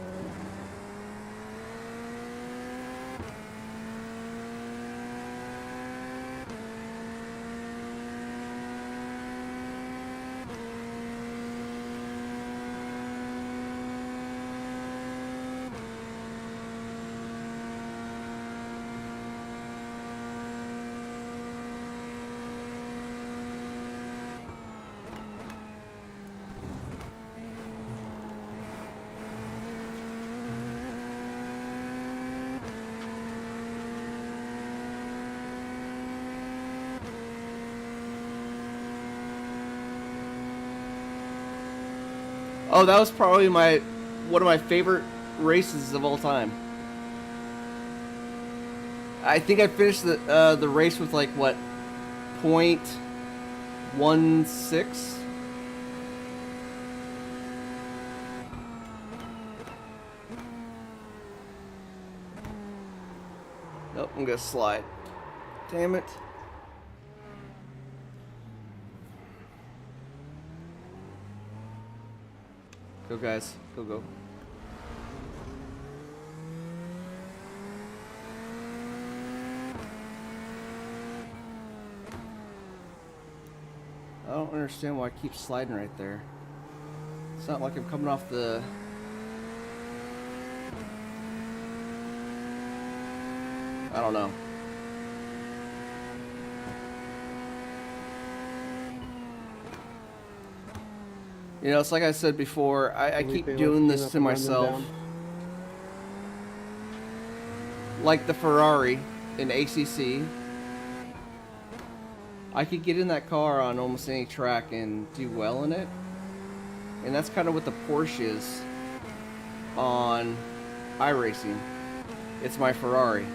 S1: Oh, that was probably one of my favorite races of all time. I think I finished the race with like what, .16. Nope, I'm gonna slide. Damn it. Go guys, go go. I don't understand why I keep sliding right there. It's not like I'm coming off the... I don't know. You know, it's like I said before, I keep doing this to myself. Like the Ferrari in ACC. I could get in that car on almost any track and do well in it. And that's kind of what the Porsche is on iRacing. It's my Ferrari.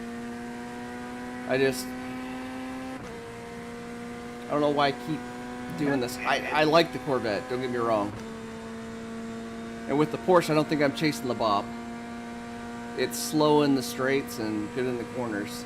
S1: I don't know why I keep doing this. I like the Corvette, don't get me wrong. And with the Porsche, I don't think I'm chasing the Bob. It's slow in the straights and good in the corners.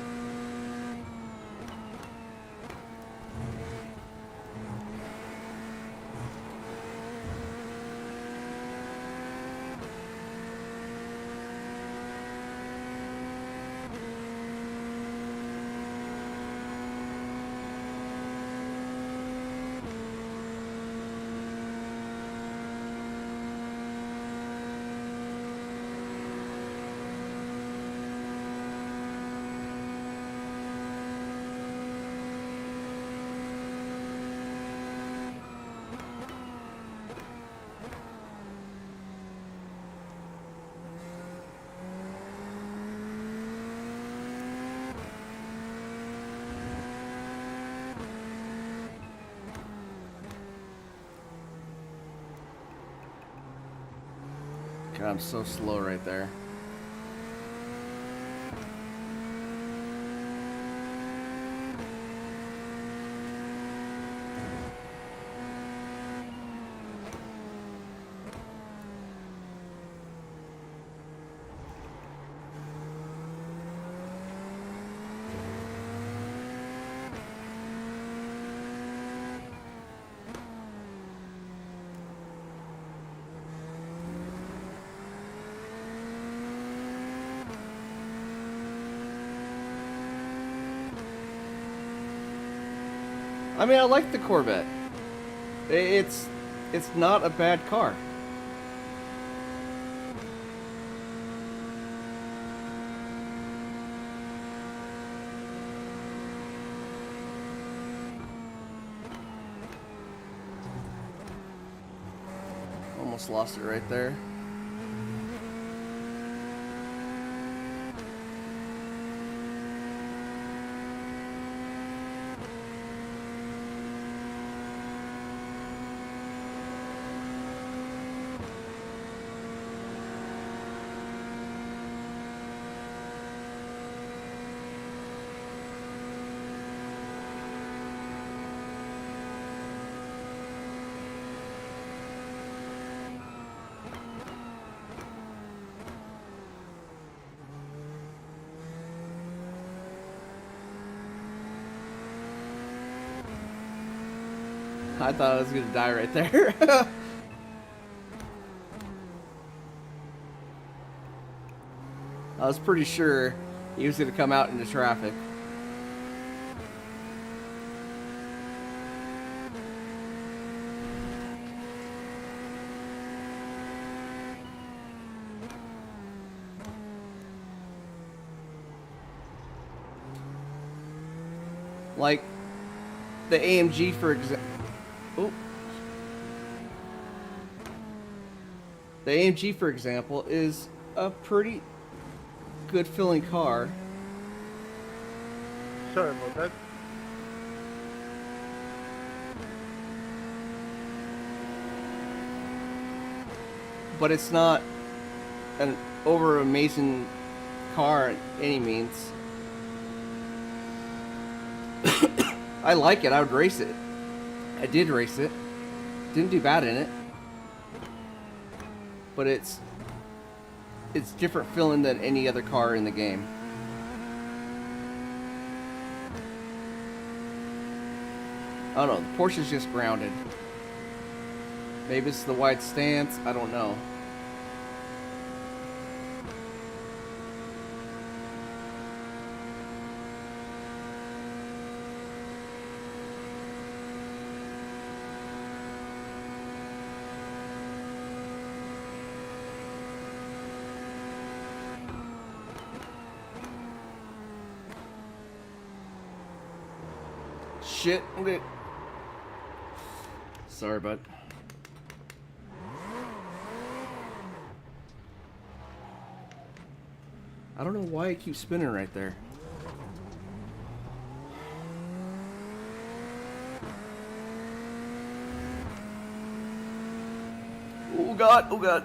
S1: God, I'm so slow right there. I mean, I like the Corvette. It's not a bad car. Almost lost it right there. I thought I was gonna die right there. I was pretty sure he was gonna come out into traffic. Like the AMG, for example. The AMG, for example, is a pretty good feeling car.
S5: Sorry about that.
S1: But it's not an over amazing car in any means. I like it. I would race it. I did race it. Didn't do bad in it. But it's different feeling than any other car in the game. I don't know. The Porsche's just grounded. Maybe it's the wide stance. I don't know. Shit. Okay. Sorry, bud. I don't know why it keeps spinning right there. Oh God, oh God.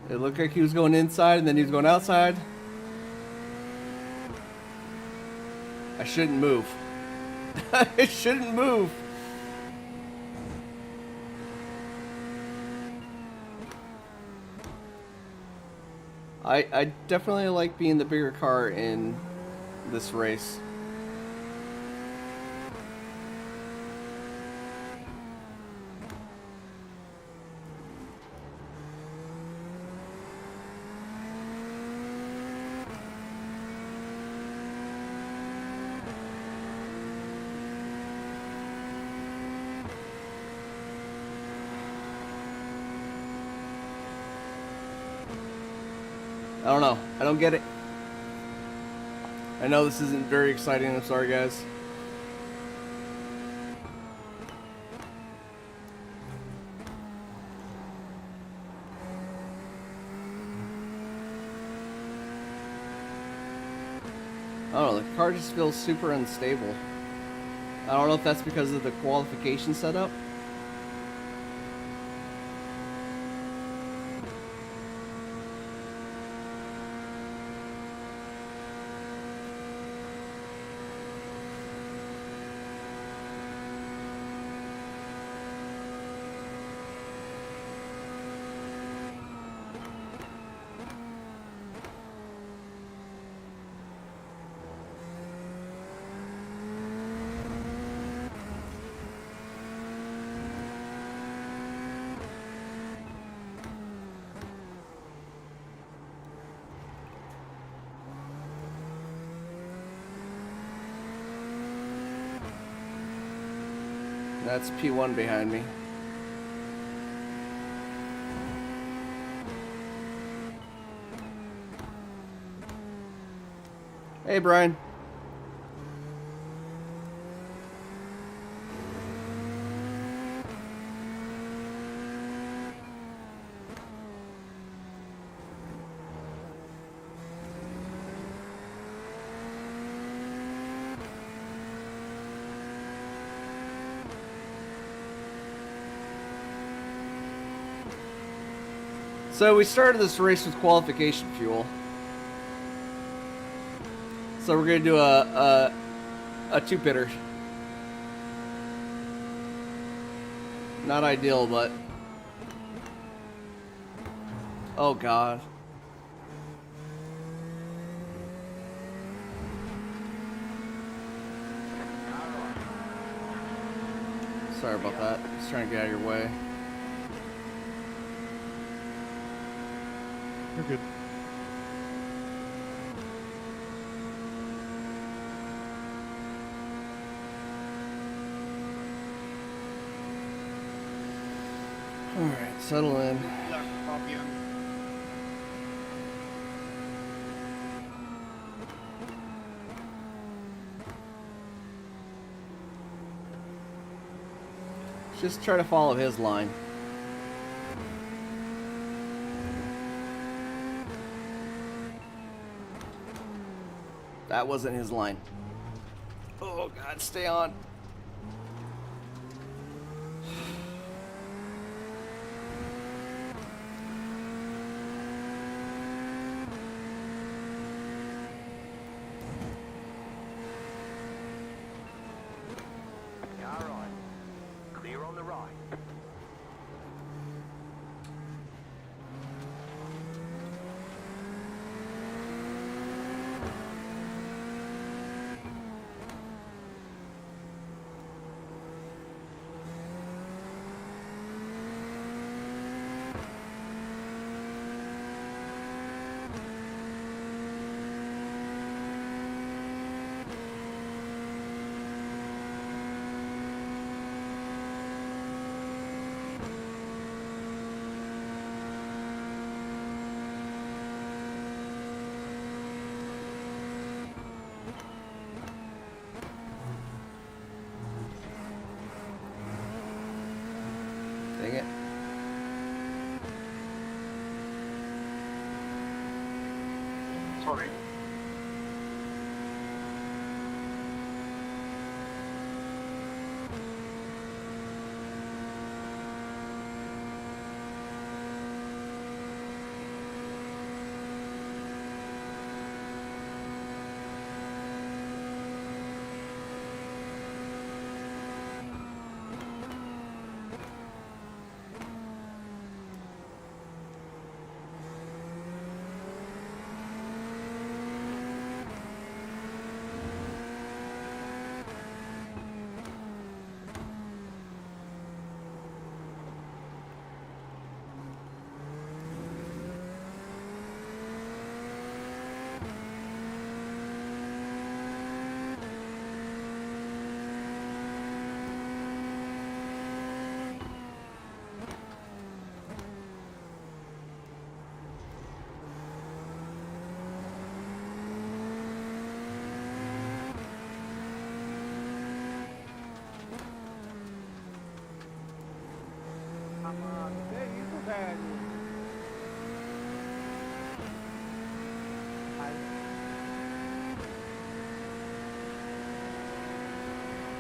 S1: It looked like he was going inside and then he was going outside. I shouldn't move. I shouldn't move. I definitely like being the bigger car in this race. I don't know. I don't get it. I know this isn't very exciting. I'm sorry, guys. I don't know. The car just feels super unstable. I don't know if that's because of the qualification setup. That's P1 behind me. Hey, Brian. So we started this race with qualification fuel. So we're gonna do a two-pitter. Not ideal, but oh god. Sorry about that. Just trying to get out of your way.
S5: You're good.
S1: Alright, settle in. Just try to follow his line. That wasn't his line. Oh god, stay on.
S3: Car right. Clear on the right.
S1: Dang it.
S6: Sorry.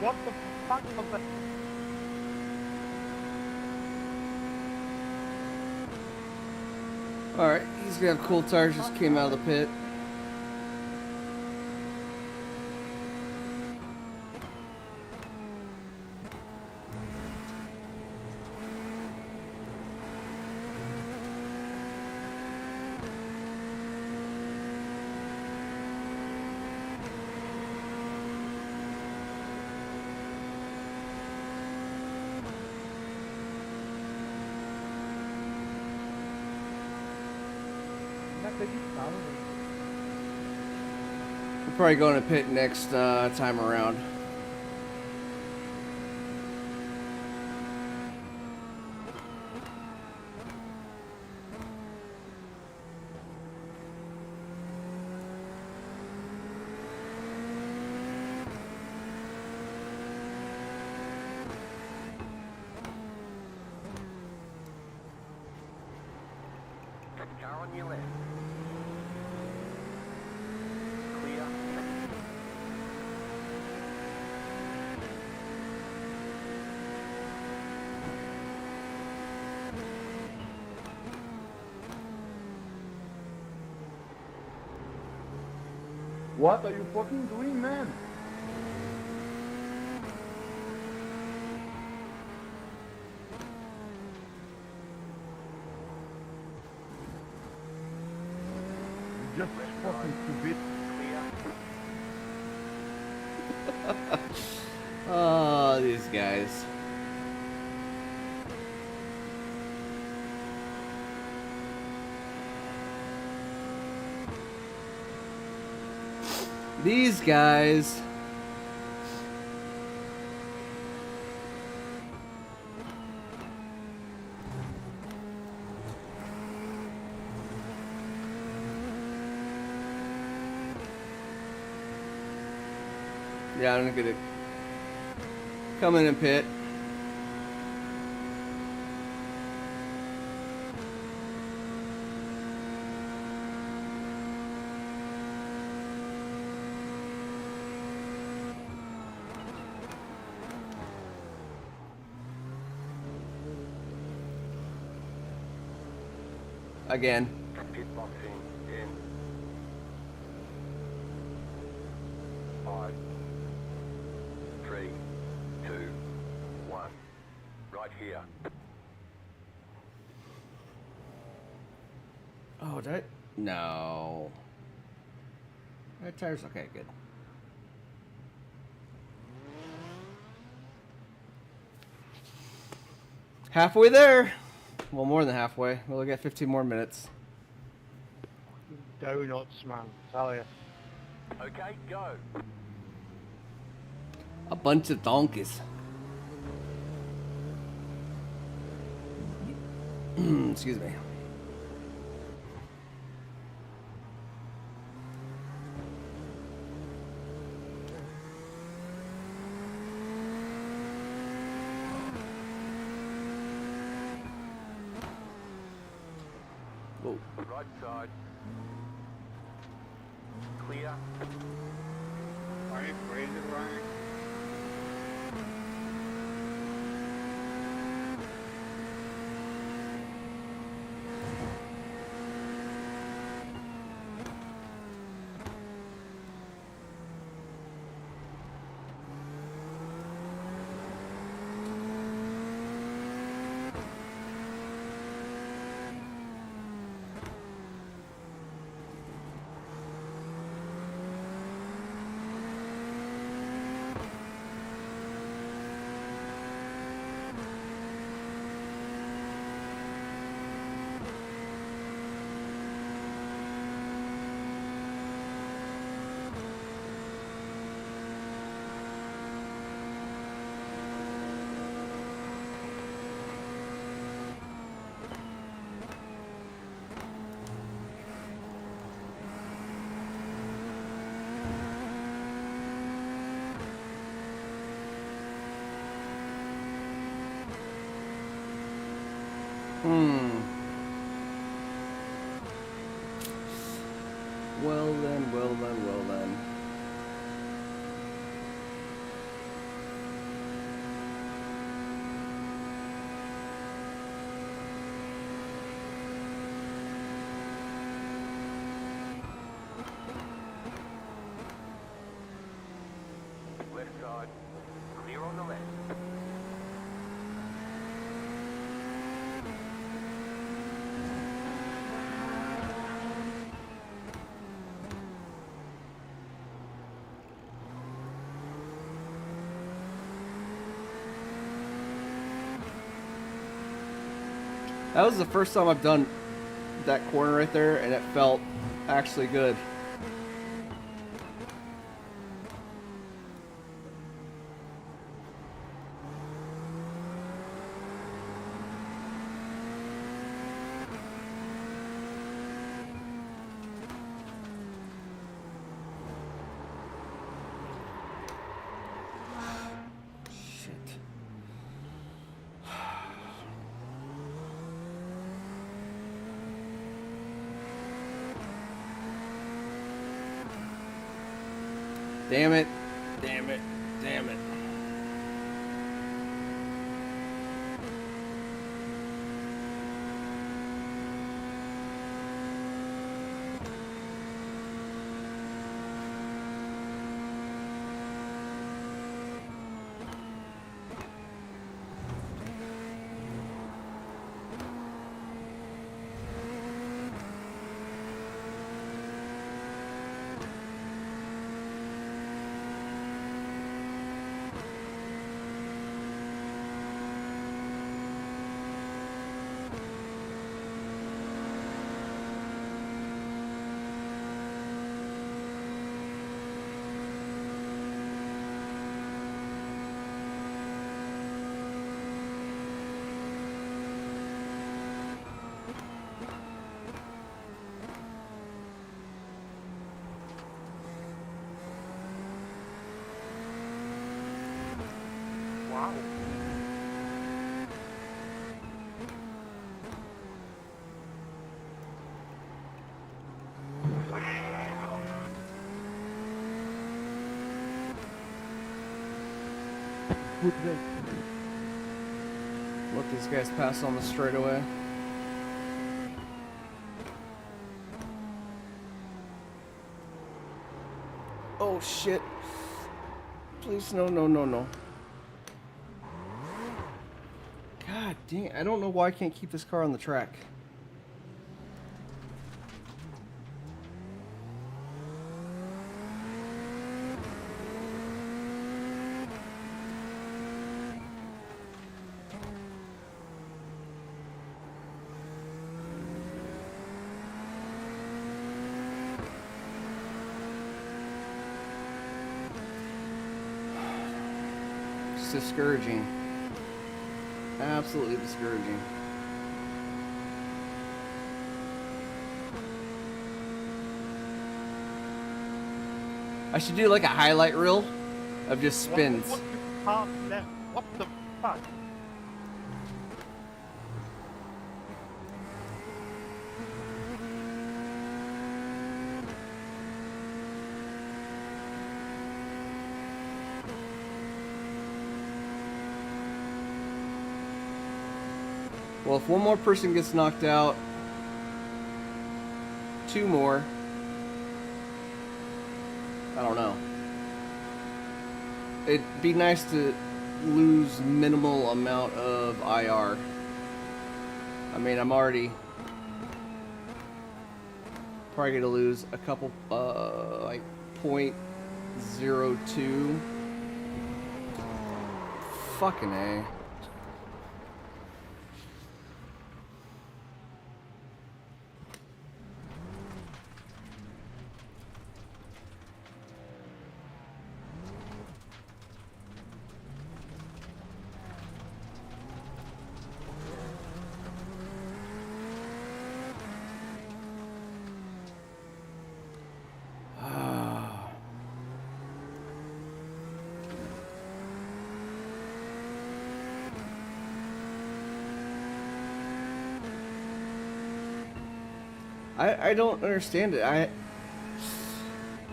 S5: What the fuck was that?
S1: Alright, he's gonna have cool tires, just came out of the pit. We're probably going to pit next time around.
S3: Car on your left. Clear.
S4: What are you fucking doing, man? You're just fucking stupid.
S3: Clear.
S1: Oh, these guys. These guys. Yeah, I'm gonna come in and pit. Again.
S3: Pit boxing in 5, 3, 2, 1. Right here.
S1: Oh, did I? No. Right tires? Okay, good. Halfway there. Well, more than halfway. We'll get 15 more minutes.
S5: Donuts, man, tell you.
S3: Okay, go.
S1: A bunch of donkeys. Excuse me. Whoa.
S3: Right side. Clear.
S4: Are you crazy, Ryan?
S1: Well then, well then, well then.
S3: Left side. Clear on the left.
S1: That was the first time I've done that corner right there, and it felt actually good. Shit. Damn it. Damn it. Damn it.
S5: Wow. Good day.
S1: Let these guys pass on the straightaway. Oh shit. Please, no, no, no, no. God dang, I don't know why I can't keep this car on the track. It's discouraging. Absolutely discouraging. I should do like a highlight reel of just spins.
S5: What the car left? What the fuck?
S1: Well, if one more person gets knocked out, two more, I don't know. It'd be nice to lose minimal amount of IR. I mean, I'm already probably gonna lose a couple, like 0.02. Fucking A. I don't understand it.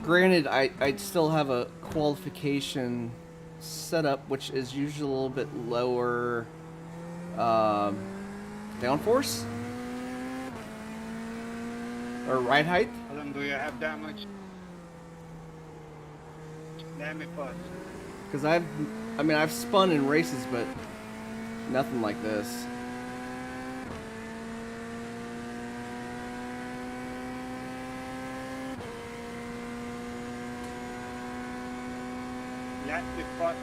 S1: Granted, I still have a qualification setup, which is usually a little bit lower downforce or ride height.
S4: Alan, do you have damage? Let me pause.
S1: Because I've spun in races, but nothing like this.
S4: Let me pause.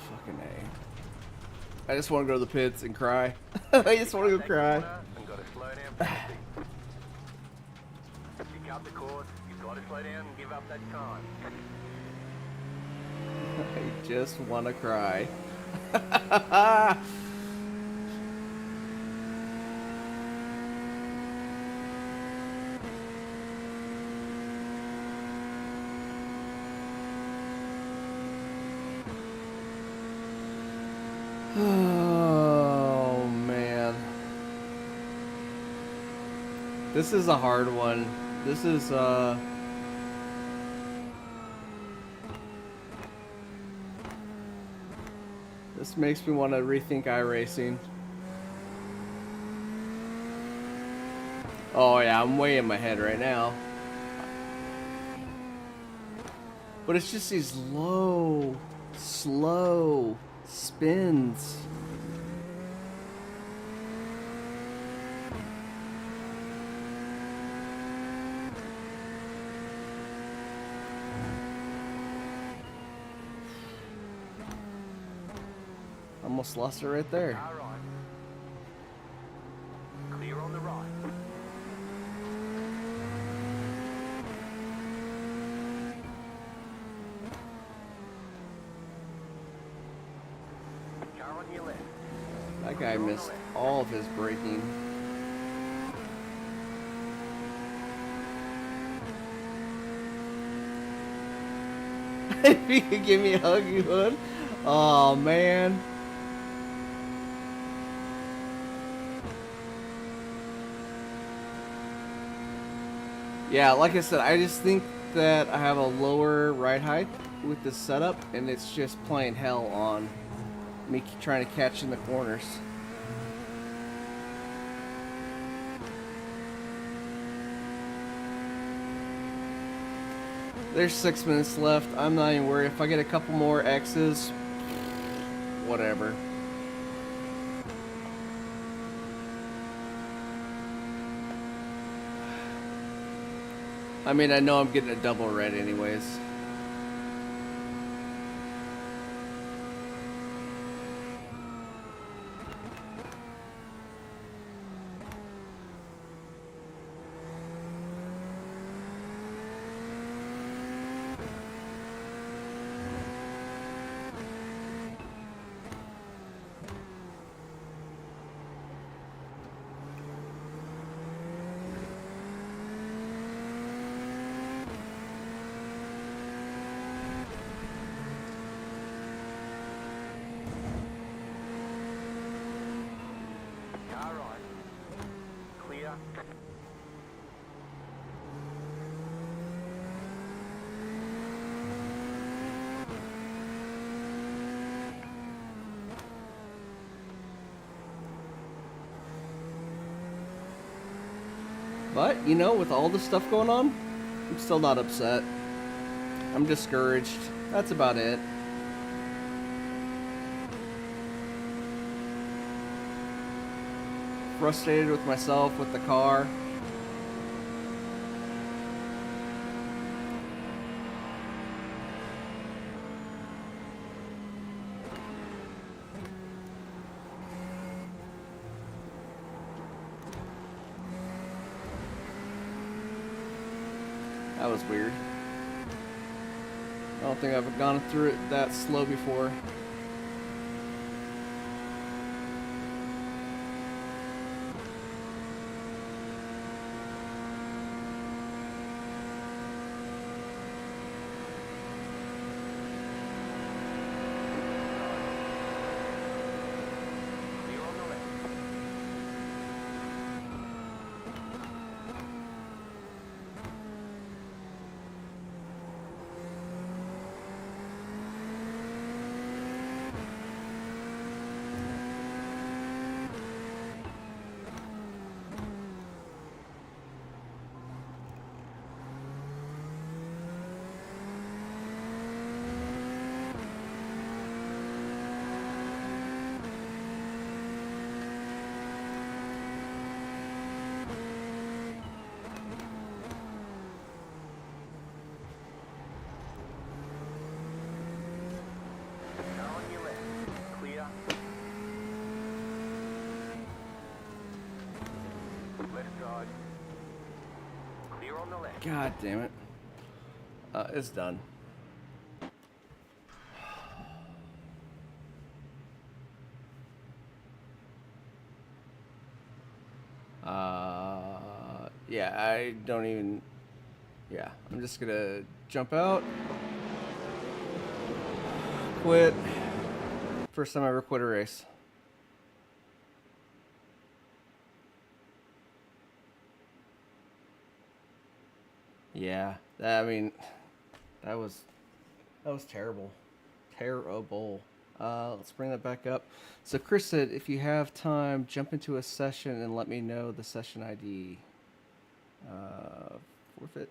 S1: Fucking A. I just want to go to the pits and cry. I just want to go cry.
S3: And got to slow down properly. Pick up the course, you've got to slow down and give up that time.
S1: I just want to cry. This is a hard one. This is this makes me want to rethink iRacing. Oh yeah, I'm way in my head right now. But it's just these low, slow spins. Almost lost it right there.
S3: Car right. Clear on the right. Car on your left.
S1: That guy missed all of his braking. If you could give me a hug, you would. Oh man. Yeah, like I said, I just think that I have a lower ride height with this setup, and it's just plain hell on me trying to catch in the corners. There's 6 minutes left. I'm not even worried. If I get a couple more X's, whatever. I mean, I know I'm getting a double red anyways.
S3: Car right. Clear.
S1: But, you know, with all the stuff going on, I'm still not upset. I'm discouraged. That's about it. Frustrated with myself, with the car. That was weird. I don't think I've gone through it that slow before.
S3: Clear on the left. Car on your left. Clear. Left side. Clear on the left.
S1: God damn it. It's done. Yeah, I don't even... Yeah, I'm just gonna jump out. Quit. First time I ever quit a race. Yeah, I mean, that was terrible, terrible. Let's bring that back up. So Chris said, if you have time, jump into a session and let me know the session ID. Forfeit.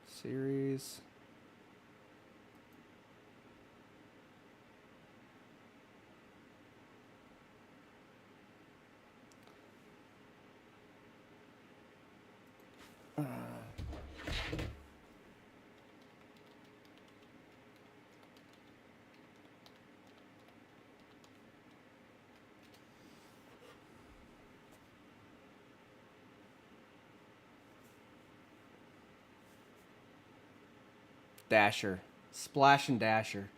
S1: Series. Dasher. Splash and Dasher.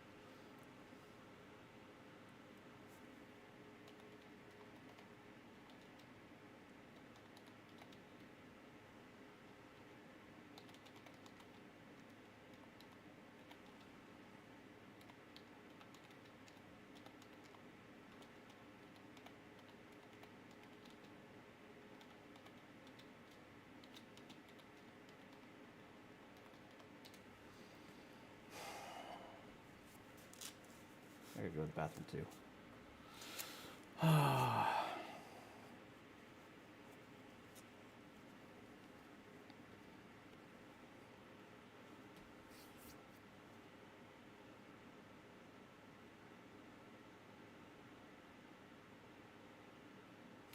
S1: I gotta go to the bathroom too.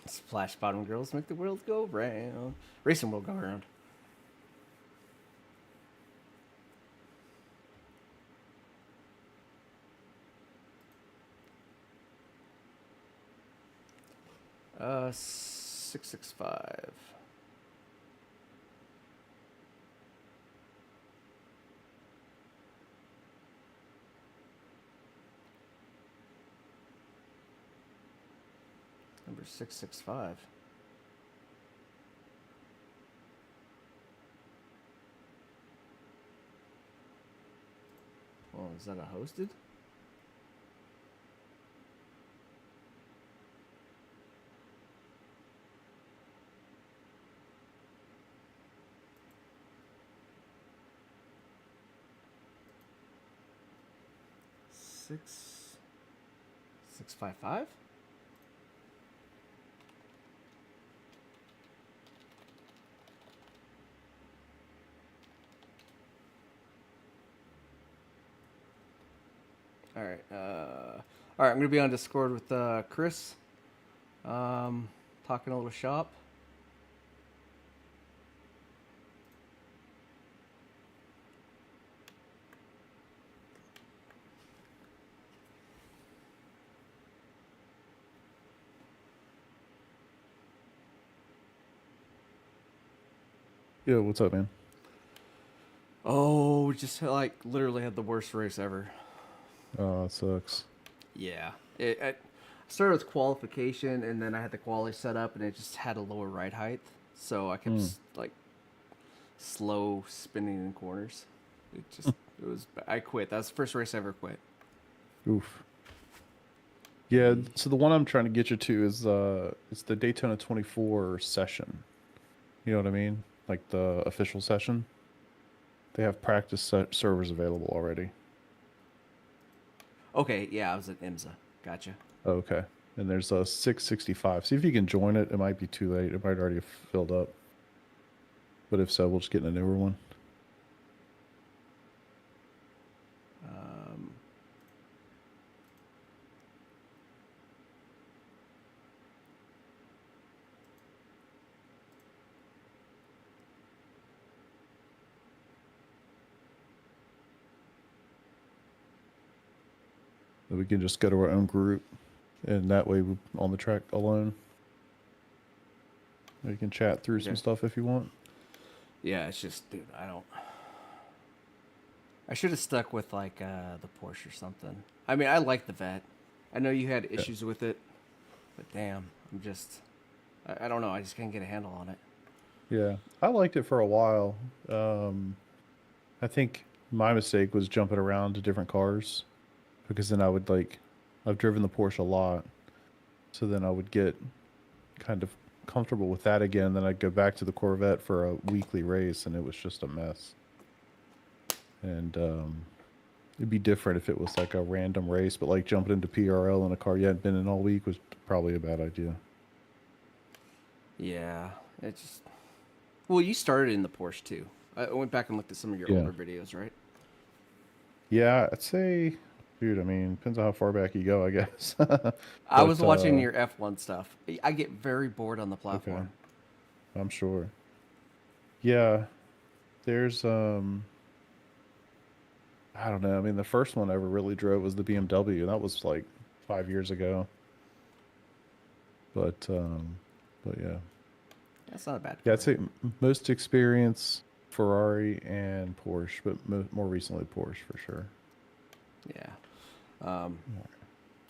S1: Splash bottom girls make the world go round. Racing world go around. Uh, 665. Number 665. Well, is that a hosted? Six 655? All right. All right. I'm gonna be on Discord with Chris. Talking a little shop.
S7: Yeah, what's up, man?
S1: Oh, just like literally had the worst race ever.
S7: Oh, it sucks.
S1: Yeah. I started with qualification, and then I had the quali set up, and it just had a lower ride height, so I kept like slow spinning in corners. It just it was. I quit. That was the first race I ever quit.
S7: Oof. Yeah, so the one I'm trying to get you to is it's the Daytona 24 session. You know what I mean? Like the official session. They have practice servers available already.
S1: Okay, yeah, I was at IMSA. Gotcha.
S7: Oh, okay. And there's a 665. See if you can join it. It might be too late. It might already have filled up. But if so, we'll just get in a newer one. We can just go to our own group, and that way we're on the track alone. You can chat through some stuff if you want.
S1: Yeah, it's just, dude, I should have stuck with like the Porsche or something. I mean, I like the Vet. I know you had issues with it, but damn, I don't know. I just can't get a handle on it.
S7: Yeah, I liked it for a while. I think my mistake was jumping around to different cars. Because then I would I've driven the Porsche a lot, so then I would get kind of comfortable with that again. Then I'd go back to the Corvette for a weekly race, and it was just a mess. And it'd be different if it was like a random race, but like jumping into PRL in a car you hadn't been in all week was probably a bad idea.
S1: Yeah, it just. Well, you started in the Porsche too. I went back and looked at some of your
S7: Yeah.
S1: older videos, right?
S7: Yeah, I'd say, dude, I mean, depends on how far back you go, I guess.
S1: I was
S7: But,
S1: watching your F1 stuff. I get very bored on the platform.
S7: I'm sure. Yeah, there's I don't know. I mean, the first one I ever really drove was the BMW. That was like 5 years ago. But yeah.
S1: That's not a bad.
S7: Yeah, I'd
S1: car.
S7: say most experience Ferrari and Porsche, but more recently Porsche for sure.
S1: Yeah. All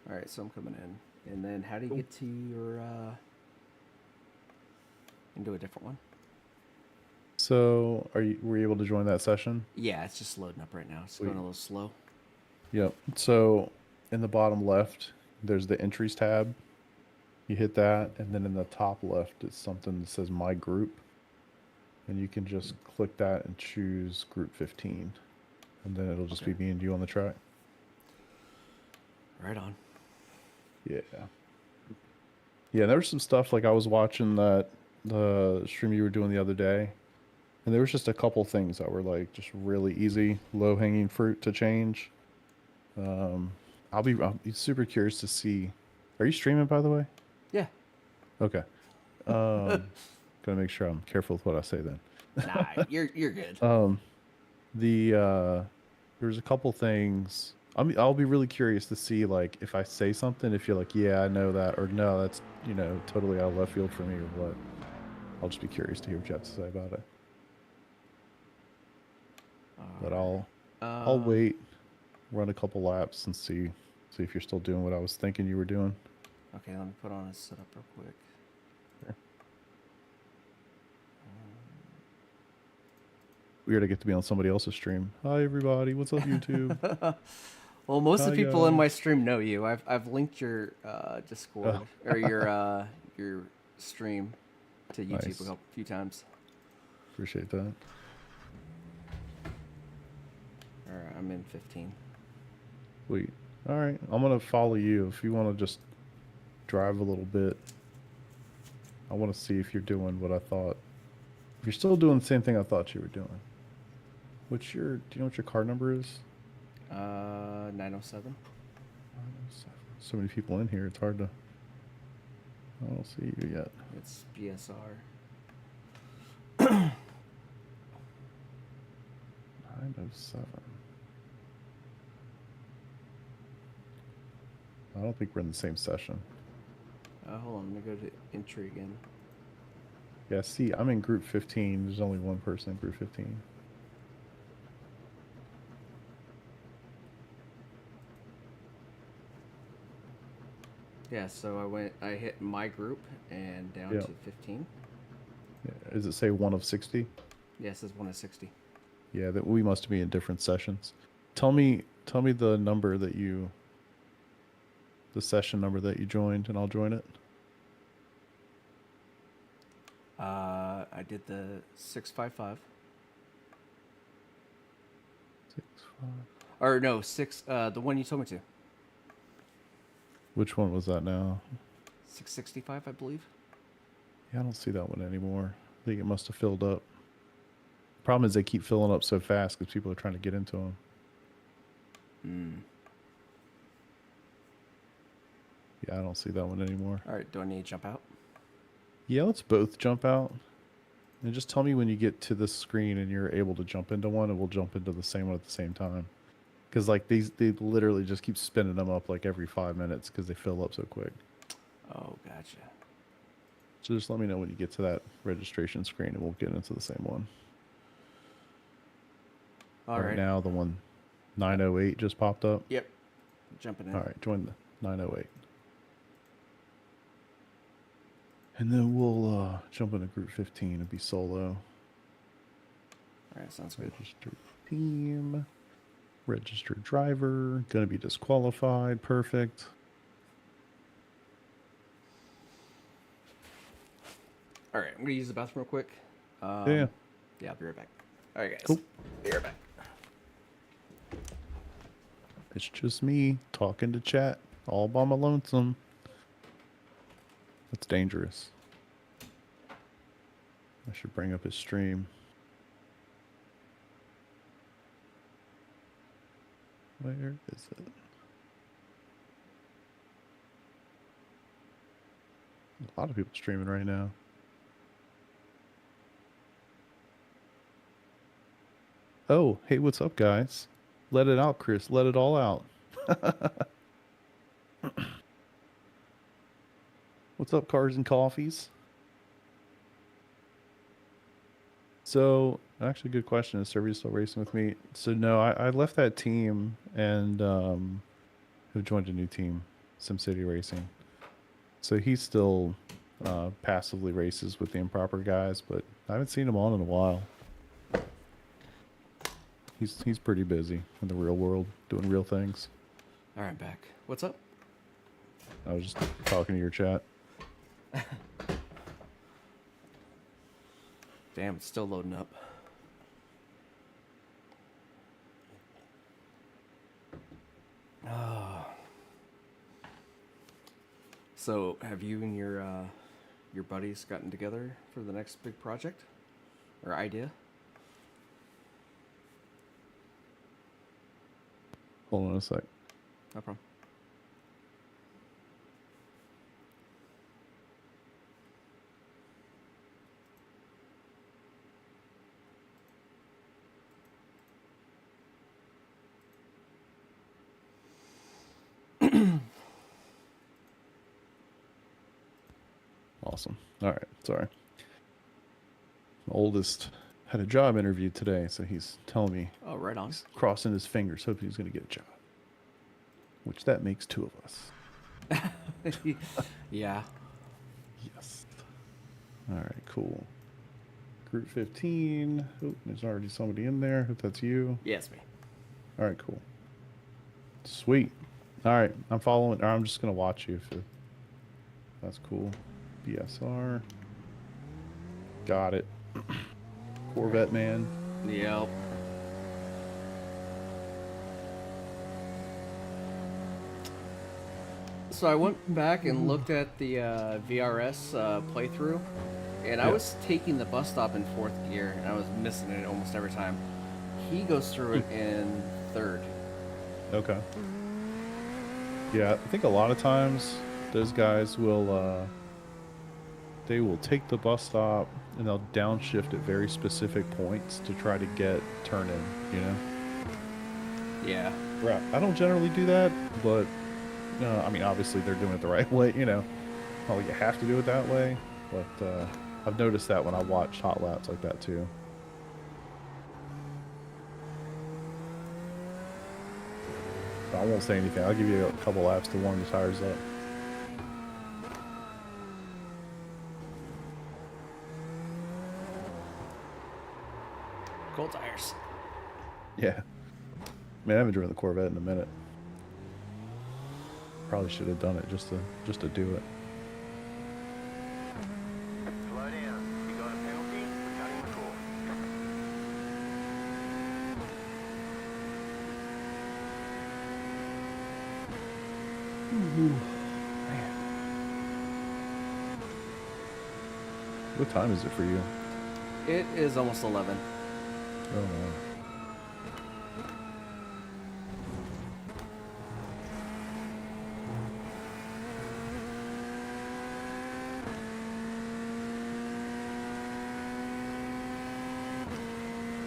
S1: right, so I'm coming in, and then how do you get to your into a different one?
S7: So, were you able to join that session?
S1: Yeah, it's just loading up right now. It's
S7: Sweet.
S1: going a little slow.
S7: Yep. So, in the bottom left, there's the entries tab. You hit that, and then in the top left, it's something that says My Group. And you can just click that and choose Group 15. And then it'll just be me and you on the track.
S1: Right on.
S7: Yeah. Yeah, there was some stuff like I was watching the stream you were doing the other day. And there was just a couple things that were like just really easy, low-hanging fruit to change. I'll be super curious to see. Are you streaming, by the way?
S1: Yeah.
S7: Okay. Gotta make sure I'm careful with what I say then.
S1: Nah, you're good.
S7: There's a couple things. I'll be really curious to see like if I say something, if you're like, yeah, I know that, or no, that's totally out of left field for me, or what. I'll just be curious to hear what you have to say about it. But I'll wait, run a couple laps, and see if you're still doing what I was thinking you were doing.
S1: Okay, let me put on a setup real quick.
S7: Weird, I get to be on somebody else's stream. Hi everybody, what's up YouTube?
S1: Well, most of
S7: Hi,
S1: the people in
S7: guys.
S1: my stream know you. I've linked your Discord or your stream to YouTube
S7: Nice.
S1: a few times.
S7: Appreciate that.
S1: All right, I'm in 15.
S7: Sweet. All right, I'm gonna follow you. If you want to just drive a little bit, I want to see if you're doing what I thought. If you're still doing the same thing I thought you were doing. Do you know what your car number is?
S1: 907.
S7: So many people in here, it's hard to. I don't see you yet.
S1: It's BSR.
S7: 907. I don't think we're in the same session.
S1: Hold on, let me go to entry again.
S7: Yeah, see, I'm in group 15. There's only one person in group 15.
S1: Yeah, so I hit my group and down
S7: Yep.
S1: to 15.
S7: Yeah, does it say 1 of 60?
S1: Yeah, it says 1 of 60.
S7: Yeah, that we must be in different sessions. Tell me the number that the session number that you joined, and I'll join it.
S1: I did the 655.
S7: 6-5.
S1: Or no, 6. The one you told me to.
S7: Which one was that now?
S1: 665, I believe.
S7: Yeah, I don't see that one anymore. I think it must have filled up. Problem is they keep filling up so fast because people are trying to get into them. Yeah, I don't see that one anymore.
S1: All right, do I need to jump out?
S7: Yeah, let's both jump out. And just tell me when you get to this screen and you're able to jump into one, and we'll jump into the same one at the same time. Because like they literally just keep spinning them up like every 5 minutes because they fill up so quick.
S1: Oh, gotcha.
S7: So just let me know when you get to that registration screen, and we'll get into the same one.
S1: All right.
S7: Now the one 908 just popped up.
S1: Yep. Jumping in.
S7: All right, join the 908. And then we'll jump into group 15 and be solo.
S1: All right, sounds good.
S7: Registered team. Registered driver. Gonna be disqualified. Perfect.
S1: All right, I'm gonna use the bathroom real quick.
S7: Yeah.
S1: Yeah, I'll be right back. All right, guys.
S7: Cool.
S1: Be right back.
S7: It's just me talking to chat all by my lonesome. That's dangerous. I should bring up his stream. Where is it? A lot of people streaming right now. Oh, hey, what's up, guys? Let it out, Chris. Let it all out. What's up, Cars and Coffees? So, actually, good question. Is Serby still racing with me? So, no, I left that team and have joined a new team, SimCity Racing. So, he still passively races with the Improper guys, but I haven't seen him on in a while. He's pretty busy in the real world, doing real things.
S1: All right, back. What's up?
S7: I was just talking to your chat.
S1: Damn, it's still loading up. Oh. So, have you and your buddies gotten together for the next big project or idea?
S7: Hold on a sec.
S1: No problem.
S7: Awesome. All right. Sorry. My oldest had a job interview today, so he's telling me,
S1: Oh, right on.
S7: he's crossing his fingers, hoping he's going to get a job. Which that makes two of us.
S1: Yeah.
S7: Yes. All right. Cool. Group 15. Oh, there's already somebody in there. Hope that's you.
S1: Yeah, it's me.
S7: All right. Cool. Sweet. All right. I'm following. Or I'm just going to watch you. That's cool. BSR. Got it. Corvette man.
S1: Yep. So I went back and looked at the VRS playthrough, and I
S7: Yeah.
S1: was taking the bus stop in 4th gear, and I was missing it almost every time. He goes through it in 3rd.
S7: Okay. Yeah, I think a lot of times those guys will they will take the bus stop and they'll downshift at very specific points to try to get turn in, you know?
S1: Yeah.
S7: Right. I don't generally do that, but I mean, obviously they're doing it the right way, you know. Not like you have to do it that way, but I've noticed that when I watch hot laps like that too. I won't say anything. I'll give you a couple laps to warm the tires up.
S1: Cold tires.
S7: Yeah. Man, I haven't driven the Corvette in a minute. Probably should have done it just to do it.
S3: Slow down. You got a penalty for cutting the course.
S7: What time is it for you?
S1: It is almost 11.
S7: Oh no.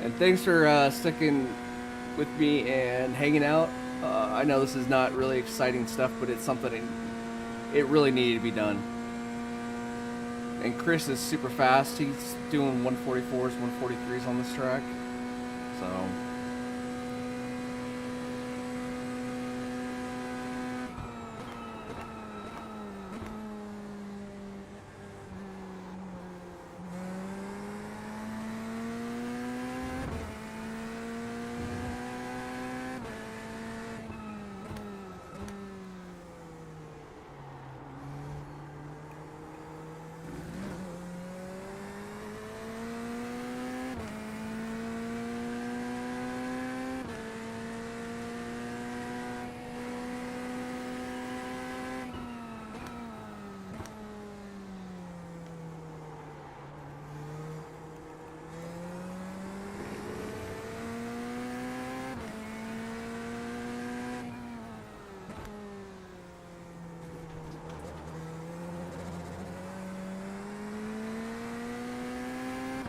S1: And thanks for sticking with me and hanging out. I know this is not really exciting stuff, but it's something it really needed to be done. And Chris is super fast. He's doing 144s, 143s on this track. So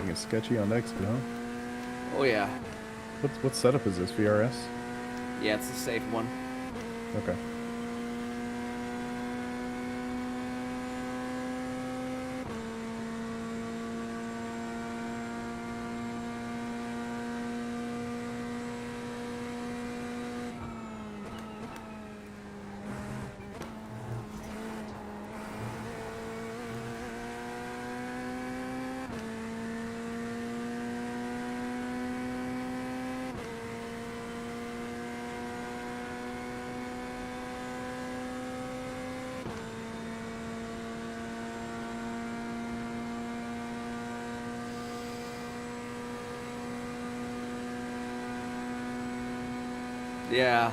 S7: Everything is sketchy on exit, huh?
S1: Oh yeah.
S7: What setup is this? VRS?
S1: Yeah, it's the safe one.
S7: Okay.
S1: Yeah.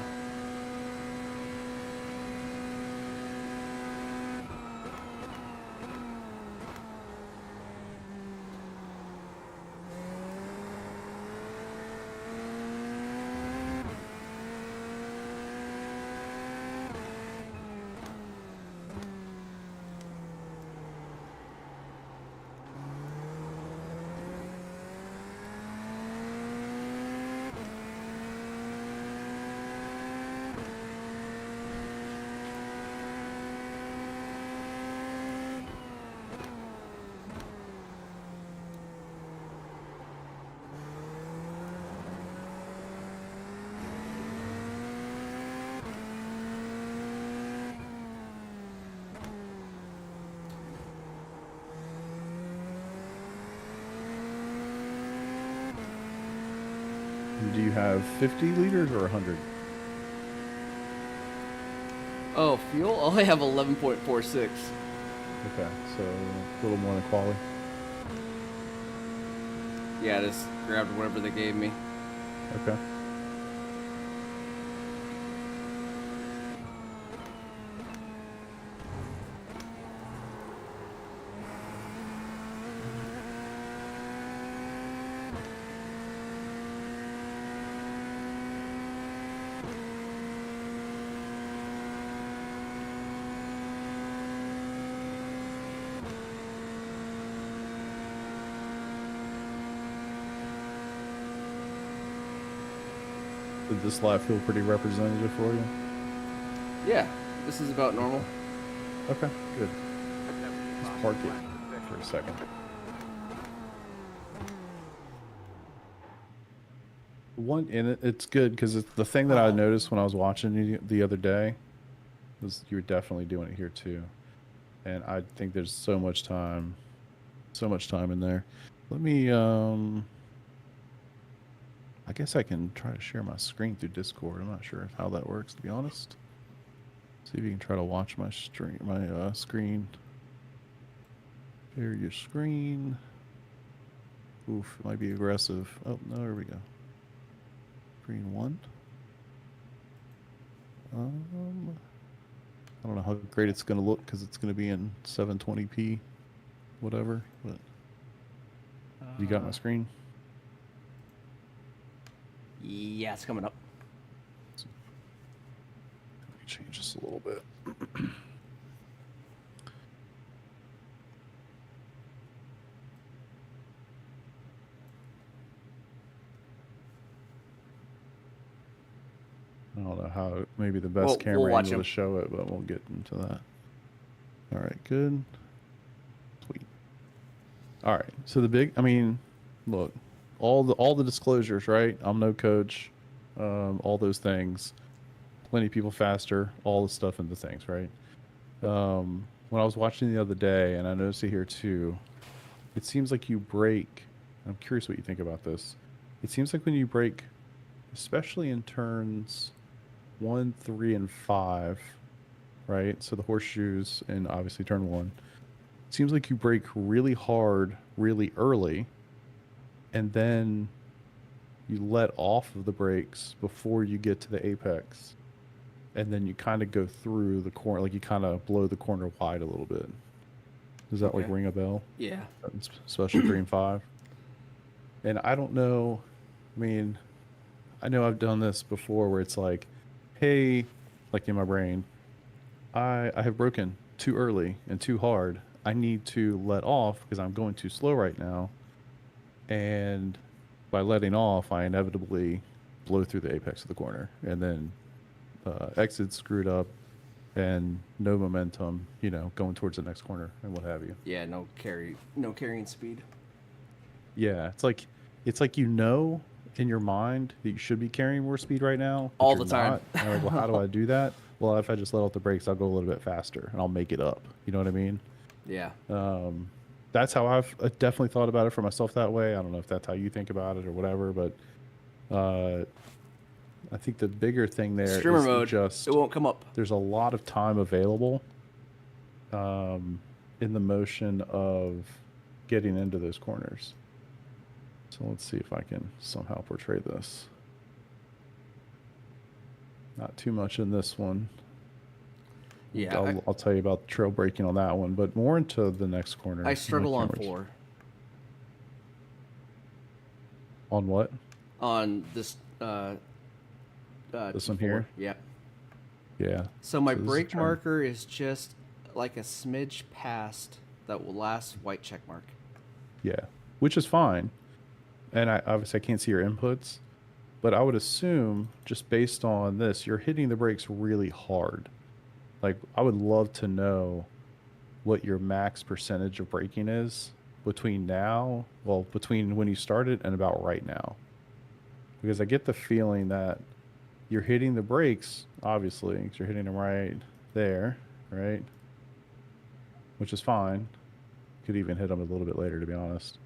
S7: Do you have 50 liters or 100?
S1: Oh, fuel? Oh, I have 11.46.
S7: Okay, so a little more than quality.
S1: Yeah, I just grabbed whatever they gave me.
S7: Okay. Did this lap feel pretty representative for you?
S1: Yeah, this is about normal.
S7: Okay, good. Let's park it for a second. It's good because it's the thing that I noticed when I was watching you the other day was you were definitely doing it here too, and I think there's so much time in there. Let me I guess I can try to share my screen through Discord. I'm not sure how that works, to be honest. See if you can try to watch my screen. Share your screen. Oof, it might be aggressive. Oh, no, there we go. Screen 1. I don't know how great it's going to look because it's going to be in 720p, whatever. But you got my screen?
S1: Yeah, it's coming up.
S7: Let me change this a little bit. I don't know how, maybe the best
S1: We'll
S7: camera
S1: watch
S7: angle
S1: him.
S7: to show it, but we'll get into that. All right, good. Sweet. All right, so look, all the disclosures, right? I'm no coach, all those things. Plenty of people faster, all the stuff into things, right? When I was watching the other day, and I noticed it here too, it seems like you brake. I'm curious what you think about this. It seems like when you brake, especially in turns 1, 3, and 5, right? So the horseshoes and obviously turn 1. It seems like you brake really hard, really early, and then you let off of the brakes before you get to the apex. And then you kind of go through the corner, like you kind of blow the corner wide a little bit. Does that like
S1: Okay.
S7: ring a bell?
S1: Yeah.
S7: Especially 3 and 5. And I don't know. I mean, I know I've done this before where it's like, hey, like in my brain, I have broken too early and too hard. I need to let off because I'm going too slow right now. and by letting off, I inevitably blow through the apex of the corner, and then exit screwed up, and no momentum, you know, going towards the next corner and what have you.
S1: Yeah, no carrying speed.
S7: Yeah, it's like you know in your mind that you should be carrying more speed right now. But
S1: All
S7: you're
S1: the time.
S7: not. And I'm like, well, how do I do that? Well, if I just let off the brakes, I'll go a little bit faster and I'll make it up. You know what I mean?
S1: Yeah.
S7: That's how I've definitely thought about it for myself that way. I don't know if that's how you think about it or whatever, but I think the bigger thing there
S1: Streamer
S7: is
S1: mode.
S7: just
S1: It won't come up.
S7: there's a lot of time available in the motion of getting into those corners. So let's see if I can somehow portray this. Not too much in this one.
S1: Yeah.
S7: I'll tell you about trail braking on that one, but more into the next corner.
S1: I struggle on
S7: cameras.
S1: 4.
S7: On what?
S1: On this.
S7: This one
S1: T4.
S7: here?
S1: Yeah.
S7: Yeah.
S1: So my
S7: So this is
S1: brake
S7: turn-
S1: marker is just like a smidge past that last white check mark.
S7: Yeah, which is fine. And I obviously I can't see your inputs, but I would assume just based on this, you're hitting the brakes really hard. Like I would love to know what your max percentage of braking is between when you started and about right now. Because I get the feeling that you're hitting the brakes, obviously, 'cause you're hitting them right there, right? Which is fine. Could even hit them a little bit later, to be honest.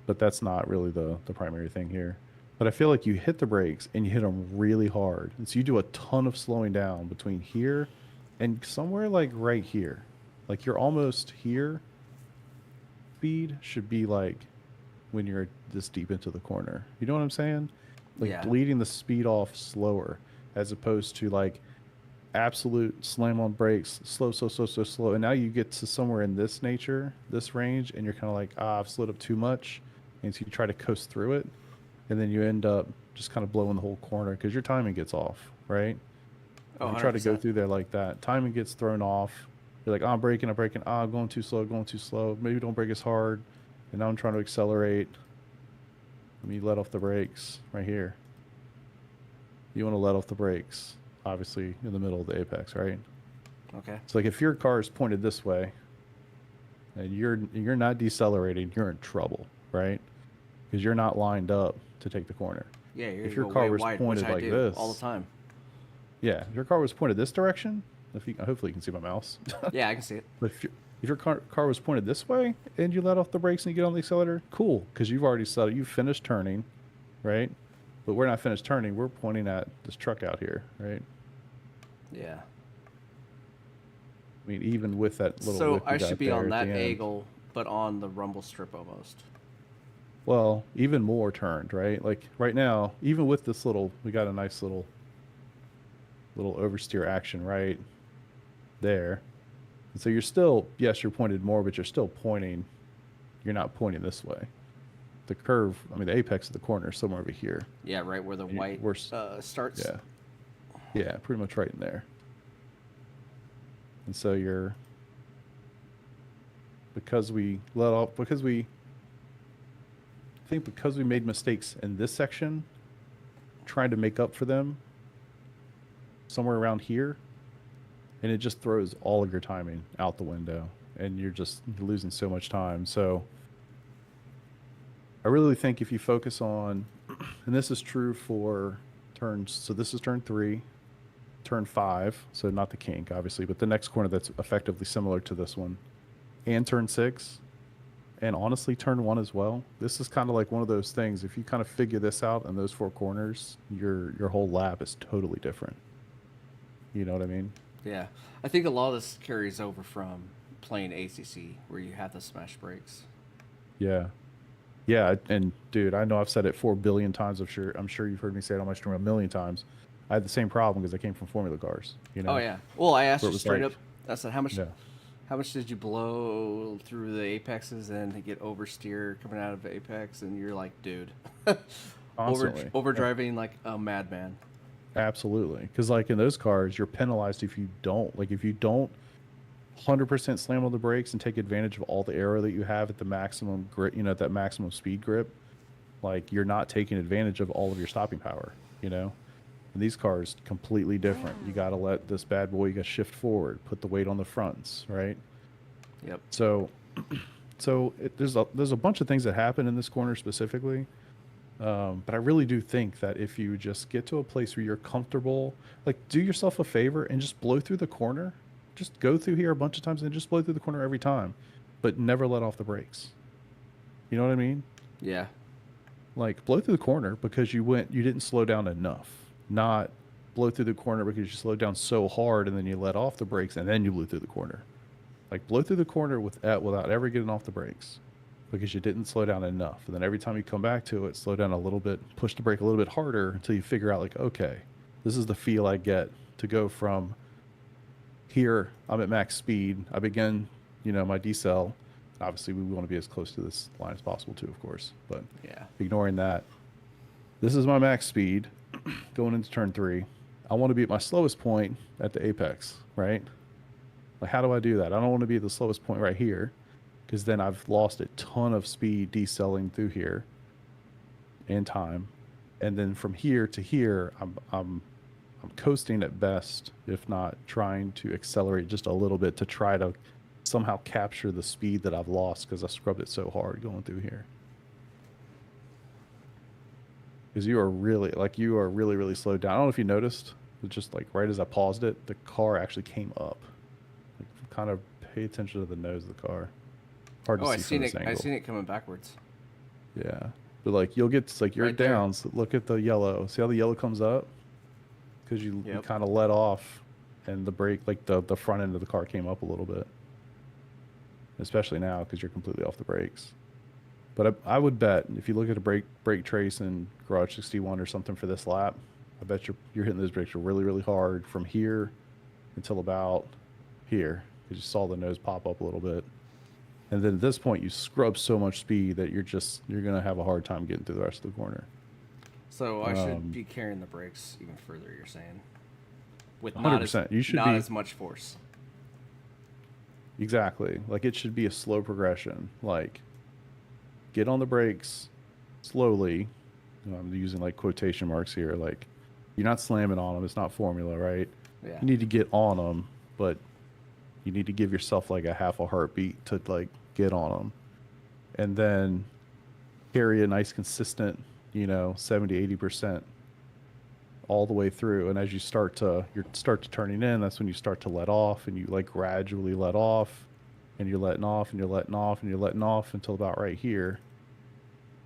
S7: But that's not really the primary thing here. But I feel like you hit the brakes and you hit them really hard. And so you do a ton of slowing down between here and somewhere like right here. Like you're almost here. Speed should be like when you're this deep into the corner. You know what I'm saying? Like
S1: Yeah.
S7: bleeding the speed off slower as opposed to like absolute slam on brakes, slow, slow. And now you get to somewhere in this nature, this range, and you're kind of like, I've slowed up too much. And so you try to coast through it. And then you end up just kind of blowing the whole corner because your timing gets off, right?
S1: Oh,
S7: You try to go
S1: 100%.
S7: through there like that. Timing gets thrown off. You're like, I'm braking. I'm going too slow. Maybe don't brake as hard. And now I'm trying to accelerate. Let me let off the brakes right here. You want to let off the brakes, obviously, in the middle of the apex, right?
S1: Okay.
S7: So like if your car is pointed this way and you're not decelerating, you're in trouble, right? Because you're not lined up to take the corner.
S1: Yeah, you're
S7: If
S1: gonna
S7: your
S1: go
S7: car
S1: way
S7: was
S1: wide,
S7: pointed
S1: which I
S7: like
S1: do
S7: this,
S1: all the time.
S7: Yeah, if your car was pointed this direction, hopefully you can see my mouse.
S1: Yeah, I can see it.
S7: But if your car was pointed this way and you let off the brakes and you get on the accelerator, cool, because you've already said you've finished turning, right? But we're not finished turning. We're pointing at this truck out here, right?
S1: Yeah.
S7: I mean, even with that little.
S1: So
S7: whip you
S1: I
S7: got
S1: should be
S7: there
S1: on
S7: at
S1: that
S7: the end.
S1: angle, but on the rumble strip almost.
S7: Well, even more turned, right? Like right now, even with this we got a nice little oversteer action right there. And so you're still, yes, you're pointed more, but you're still pointing. You're not pointing this way. The curve, I mean, the apex of the corner is somewhere over here.
S1: Yeah, right where the
S7: You-
S1: white
S7: we're
S1: starts.
S7: Yeah. Yeah, pretty much right in there. And so because we made mistakes in this section, trying to make up for them somewhere around here, and it just throws all of your timing out the window, and you're just losing so much time. So I really think if you focus on, and this is true for turns, so this is turn 3, turn 5, so not the kink, obviously, but the next corner that's effectively similar to this one, and turn 6, and honestly, turn 1 as well. This is kind of like one of those things, if you kind of figure this out in those 4 corners, your whole lap is totally different. You know what I mean?
S1: Yeah. I think a lot of this carries over from playing ACC, where you have the smash brakes.
S7: Yeah. Yeah, and dude, I know I've said it 4 billion times. I'm sure you've heard me say it on my stream a million times. I had the same problem because I came from Formula cars. You know?
S1: Oh yeah. Well, I asked
S7: Where it
S1: you
S7: was
S1: straight
S7: like-
S1: up. I said, how much?
S7: Yeah.
S1: How much did you blow through the apexes and to get oversteer coming out of the apex? And you're like, dude,
S7: Constantly.
S1: overdriving like a madman.
S7: Absolutely, because like in those cars, you're penalized if you don't. Like if you don't 100% slam on the brakes and take advantage of all the aero that you have at the maximum grip, you know, at that maximum speed grip, like you're not taking advantage of all of your stopping power, you know? And these cars completely different. You got to let this bad boy, you got to shift forward, put the weight on the fronts, right?
S1: Yep.
S7: So, there's a bunch of things that happen in this corner specifically. But I really do think that if you just get to a place where you're comfortable, like do yourself a favor and just blow through the corner. Just go through here a bunch of times and just blow through the corner every time, but never let off the brakes. You know what I mean?
S1: Yeah.
S7: Like blow through the corner because you didn't slow down enough. Not blow through the corner because you slowed down so hard and then you let off the brakes and then you blew through the corner. Like blow through the corner without ever getting off the brakes because you didn't slow down enough. And then every time you come back to it, slow down a little bit, push the brake a little bit harder until you figure out like, okay, this is the feel I get to go from here. I'm at max speed. I begin, you know, my decel. Obviously, we want to be as close to this line as possible too, of course. But
S1: Yeah.
S7: ignoring that, this is my max speed going into turn 3. I want to be at my slowest point at the apex, right? Like, how do I do that? I don't want to be at the slowest point right here because then I've lost a ton of speed decelling through here and time. And then from here to here, I'm coasting at best, if not trying to accelerate just a little bit to try to somehow capture the speed that I've lost because I scrubbed it so hard going through here. Because you are really really slowed down. I don't know if you noticed, but just like right as I paused it, the car actually came up. Like, kind of pay attention to the nose of the car. Hard to see from this angle.
S1: I seen it coming backwards.
S7: Yeah, but like you'll get like you're
S1: Right there.
S7: down. So look at the yellow. See how the yellow comes up? Because you
S1: Yep.
S7: kind of let off, and the brake, like the front end of the car came up a little bit. Especially now because you're completely off the brakes. But I would bet if you look at a brake trace in Garage 61 or something for this lap, I bet you're hitting those brakes really really hard from here until about here because you saw the nose pop up a little bit. And then at this point, you scrub so much speed that you're gonna have a hard time getting through the rest of the corner.
S1: So I should be carrying the brakes even further. You're saying, with
S7: 100%. You should
S1: not
S7: be
S1: as much force.
S7: exactly like it should be a slow progression. Like get on the brakes slowly. I'm using like quotation marks here. Like you're not slamming on them. It's not formula, right?
S1: Yeah.
S7: You need to get on them, but you need to give yourself like a half a heartbeat to like get on them, and then carry a nice consistent, 70-80% all the way through. And as you start to turning in, that's when you start to let off, and you like gradually let off, and you're letting off, and you're letting off, and you're letting off until about right here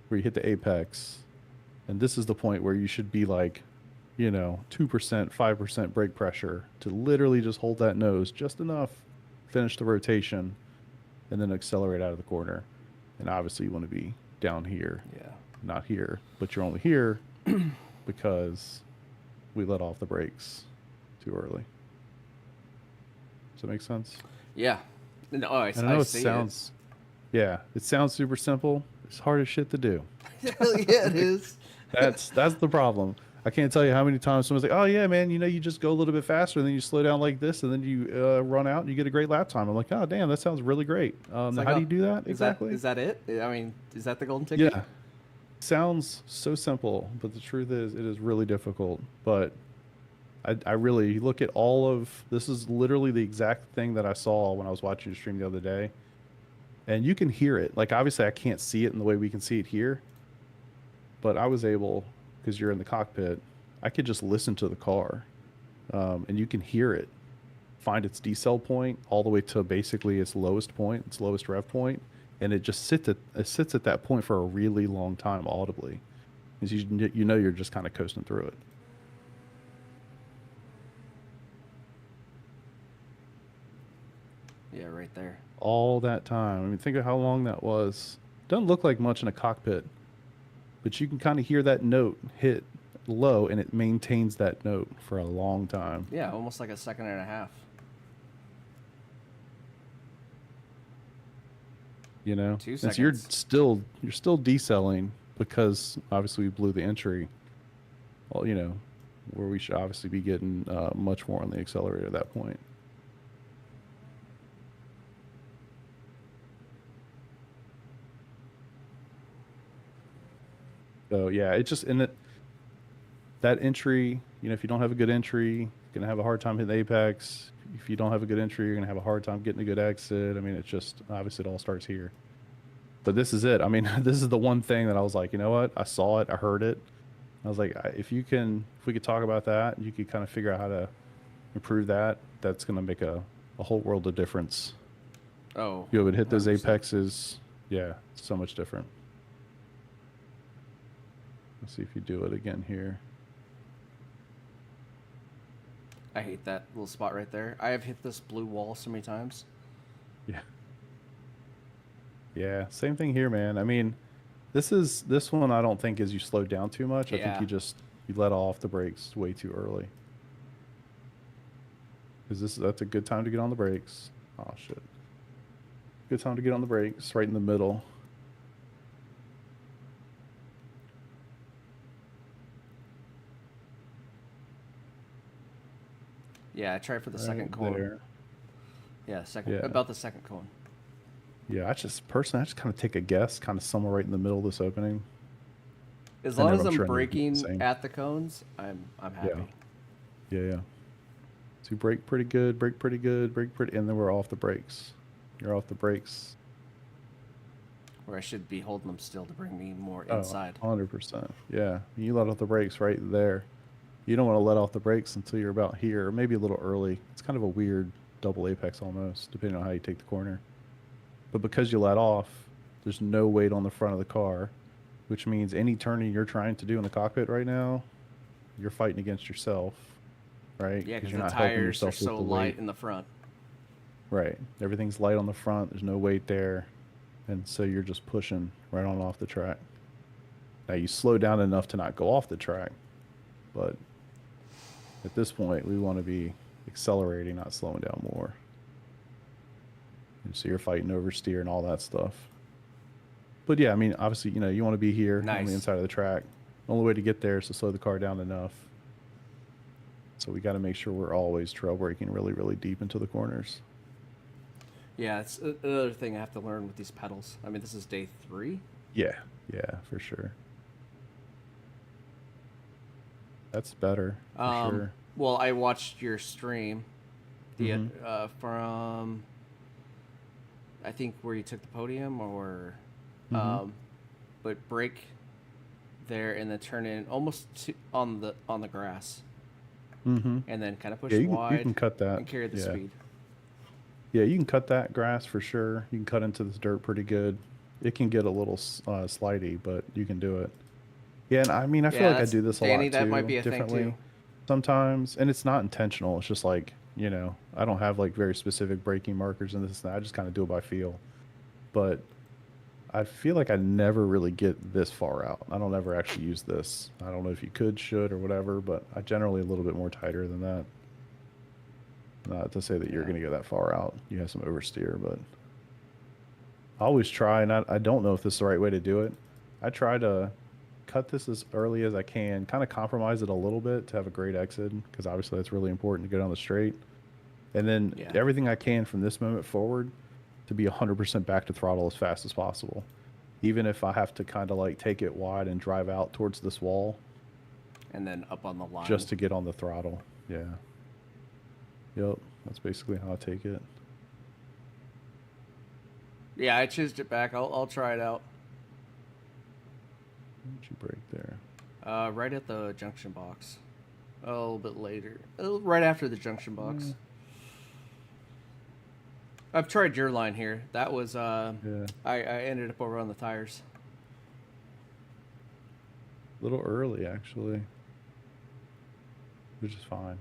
S7: where you hit the apex. And this is the point where you should be like 2%, 5% brake pressure to literally just hold that nose just enough, finish the rotation, and then accelerate out of the corner. And obviously you want to be down here,
S1: Yeah.
S7: not here, but you're only here because we let off the brakes too early. Does that make sense?
S1: Yeah. No, I
S7: And I know it
S1: see
S7: sounds, yeah, it sounds super simple. It's hard as shit to do.
S1: Hell yeah, it is.
S7: That's the problem. I can't tell you how many times someone's like, "Oh yeah, man, you just go a little bit faster, and then you slow down like this, and then you run out, and you get a great lap time." I'm like, "Oh damn, that sounds really great."
S1: It's like,
S7: how
S1: oh,
S7: do you do that
S1: Is
S7: exactly?
S1: that it? I mean, is that the golden ticket?
S7: Yeah, sounds so simple, but the truth is, it is really difficult. But I really look at all of this is literally the exact thing that I saw when I was watching your stream the other day, and you can hear it. Like obviously, I can't see it in the way we can see it here, but I was able. Because you're in the cockpit, I could just listen to the car, and you can hear it find its decel point all the way to basically its lowest point, its lowest rev point, and it just sits at that point for a really long time audibly, because you're just kind of coasting through it.
S1: Yeah, right there.
S7: All that time. I mean, think of how long that was. Doesn't look like much in a cockpit, but you can kind of hear that note hit low, and it maintains that note for a long time.
S1: Yeah, almost like a second and a half.
S7: You know,
S1: 2
S7: and so you're
S1: seconds.
S7: still decelling because obviously we blew the entry. Well, where we should obviously be getting much more on the accelerator at that point. So yeah, it just that entry, you know, if you don't have a good entry, you're gonna have a hard time hitting the apex. If you don't have a good entry, you're gonna have a hard time getting a good exit. I mean, it's just obviously it all starts here. But this is it. I mean, this is the one thing that I was like, you know what? I saw it, I heard it. I was like, if we could talk about that, you could kind of figure out how to improve that. That's gonna make a whole world of difference.
S1: Oh,
S7: You would hit those
S1: 100%.
S7: apexes. Yeah, so much different. Let's see if you do it again here.
S1: I hate that little spot right there. I have hit this blue wall so many times.
S7: Yeah. Yeah, same thing here, man. I mean, this one I don't think is you slowed down too much. I
S1: Yeah.
S7: think you let off the brakes way too early. That's a good time to get on the brakes. Oh shit. Good time to get on the brakes, right in the middle.
S1: Yeah, I tried for the
S7: Right
S1: second cone.
S7: there.
S1: Yeah, second
S7: Yeah.
S1: about the second cone.
S7: Yeah, I just kind of take a guess, kind of somewhere right in the middle of this opening.
S1: As
S7: And
S1: long
S7: then
S1: as
S7: I'm
S1: I'm
S7: sure I'm gonna do the
S1: braking
S7: same.
S1: at the cones, I'm happy.
S7: Yeah. So you brake pretty good, brake pretty good, and then we're off the brakes. You're off the brakes.
S1: Where I should be holding them still to bring me more
S7: Oh,
S1: inside.
S7: 100%. Yeah, you let off the brakes right there. You don't want to let off the brakes until you're about here, or maybe a little early. It's kind of a weird double apex almost, depending on how you take the corner. But because you let off, there's no weight on the front of the car, which means any turning you're trying to do in the cockpit right now, you're fighting against yourself, right?
S1: Yeah, because
S7: you're
S1: the
S7: not helping
S1: tires are
S7: yourself with
S1: so
S7: the
S1: light
S7: weight.
S1: in the front.
S7: Right. Everything's light on the front. There's no weight there. And so you're just pushing right on off the track. Now you slow down enough to not go off the track, but at this point we want to be accelerating, not slowing down more. And so you're fighting oversteer and all that stuff. But yeah, I mean, obviously, you know, you want to be here on
S1: Nice.
S7: the inside of the track. The only way to get there is to slow the car down enough. So we got to make sure we're always trail braking really, really deep into the corners.
S1: Yeah, it's another thing I have to learn with these pedals. I mean, this is day 3.
S7: Yeah, for sure. That's better, for sure.
S1: Well, I watched your stream
S7: Mhm.
S1: from, I think, where you took the podium, or,
S7: Mhm.
S1: but brake there and then turn in almost on the grass,
S7: Mm-hmm.
S1: and then kind of push
S7: Yeah, you
S1: wide
S7: can cut that.
S1: and carry the
S7: Yeah.
S1: speed.
S7: Yeah, you can cut that grass for sure. You can cut into this dirt pretty good. It can get a little slidey, but you can do it. Yeah, and I mean, I feel like I do this a
S1: Danny,
S7: lot
S1: that
S7: too,
S1: might be a thing,
S7: differently.
S1: too.
S7: Sometimes, and it's not intentional. It's just like, you know, I don't have like very specific braking markers and this and that. I just kind of do it by feel. But I feel like I never really get this far out. I don't ever actually use this. I don't know if you could, should, or whatever, but I generally a little bit more tighter than that. Not to say that you're going to go that far out. You have some oversteer, but I always try, and I don't know if this is the right way to do it. I try to cut this as early as I can, kind of compromise it a little bit to have a great exit, because obviously that's really important to get on the straight. And then everything I can from this moment forward to be 100% back to throttle as fast as possible. Even if I have to kind of like take it wide and drive out towards this wall.
S1: And then up on the line.
S7: Just to get on the throttle. Yeah. Yep. That's basically how I take it.
S1: Yeah, I chiseled it back. I'll try it out.
S7: Where'd you break there?
S1: Right at the junction box. A little bit later. Right after the junction box. I've tried your line here. That was, I ended up over on the tires.
S7: A little early, actually. Which is fine.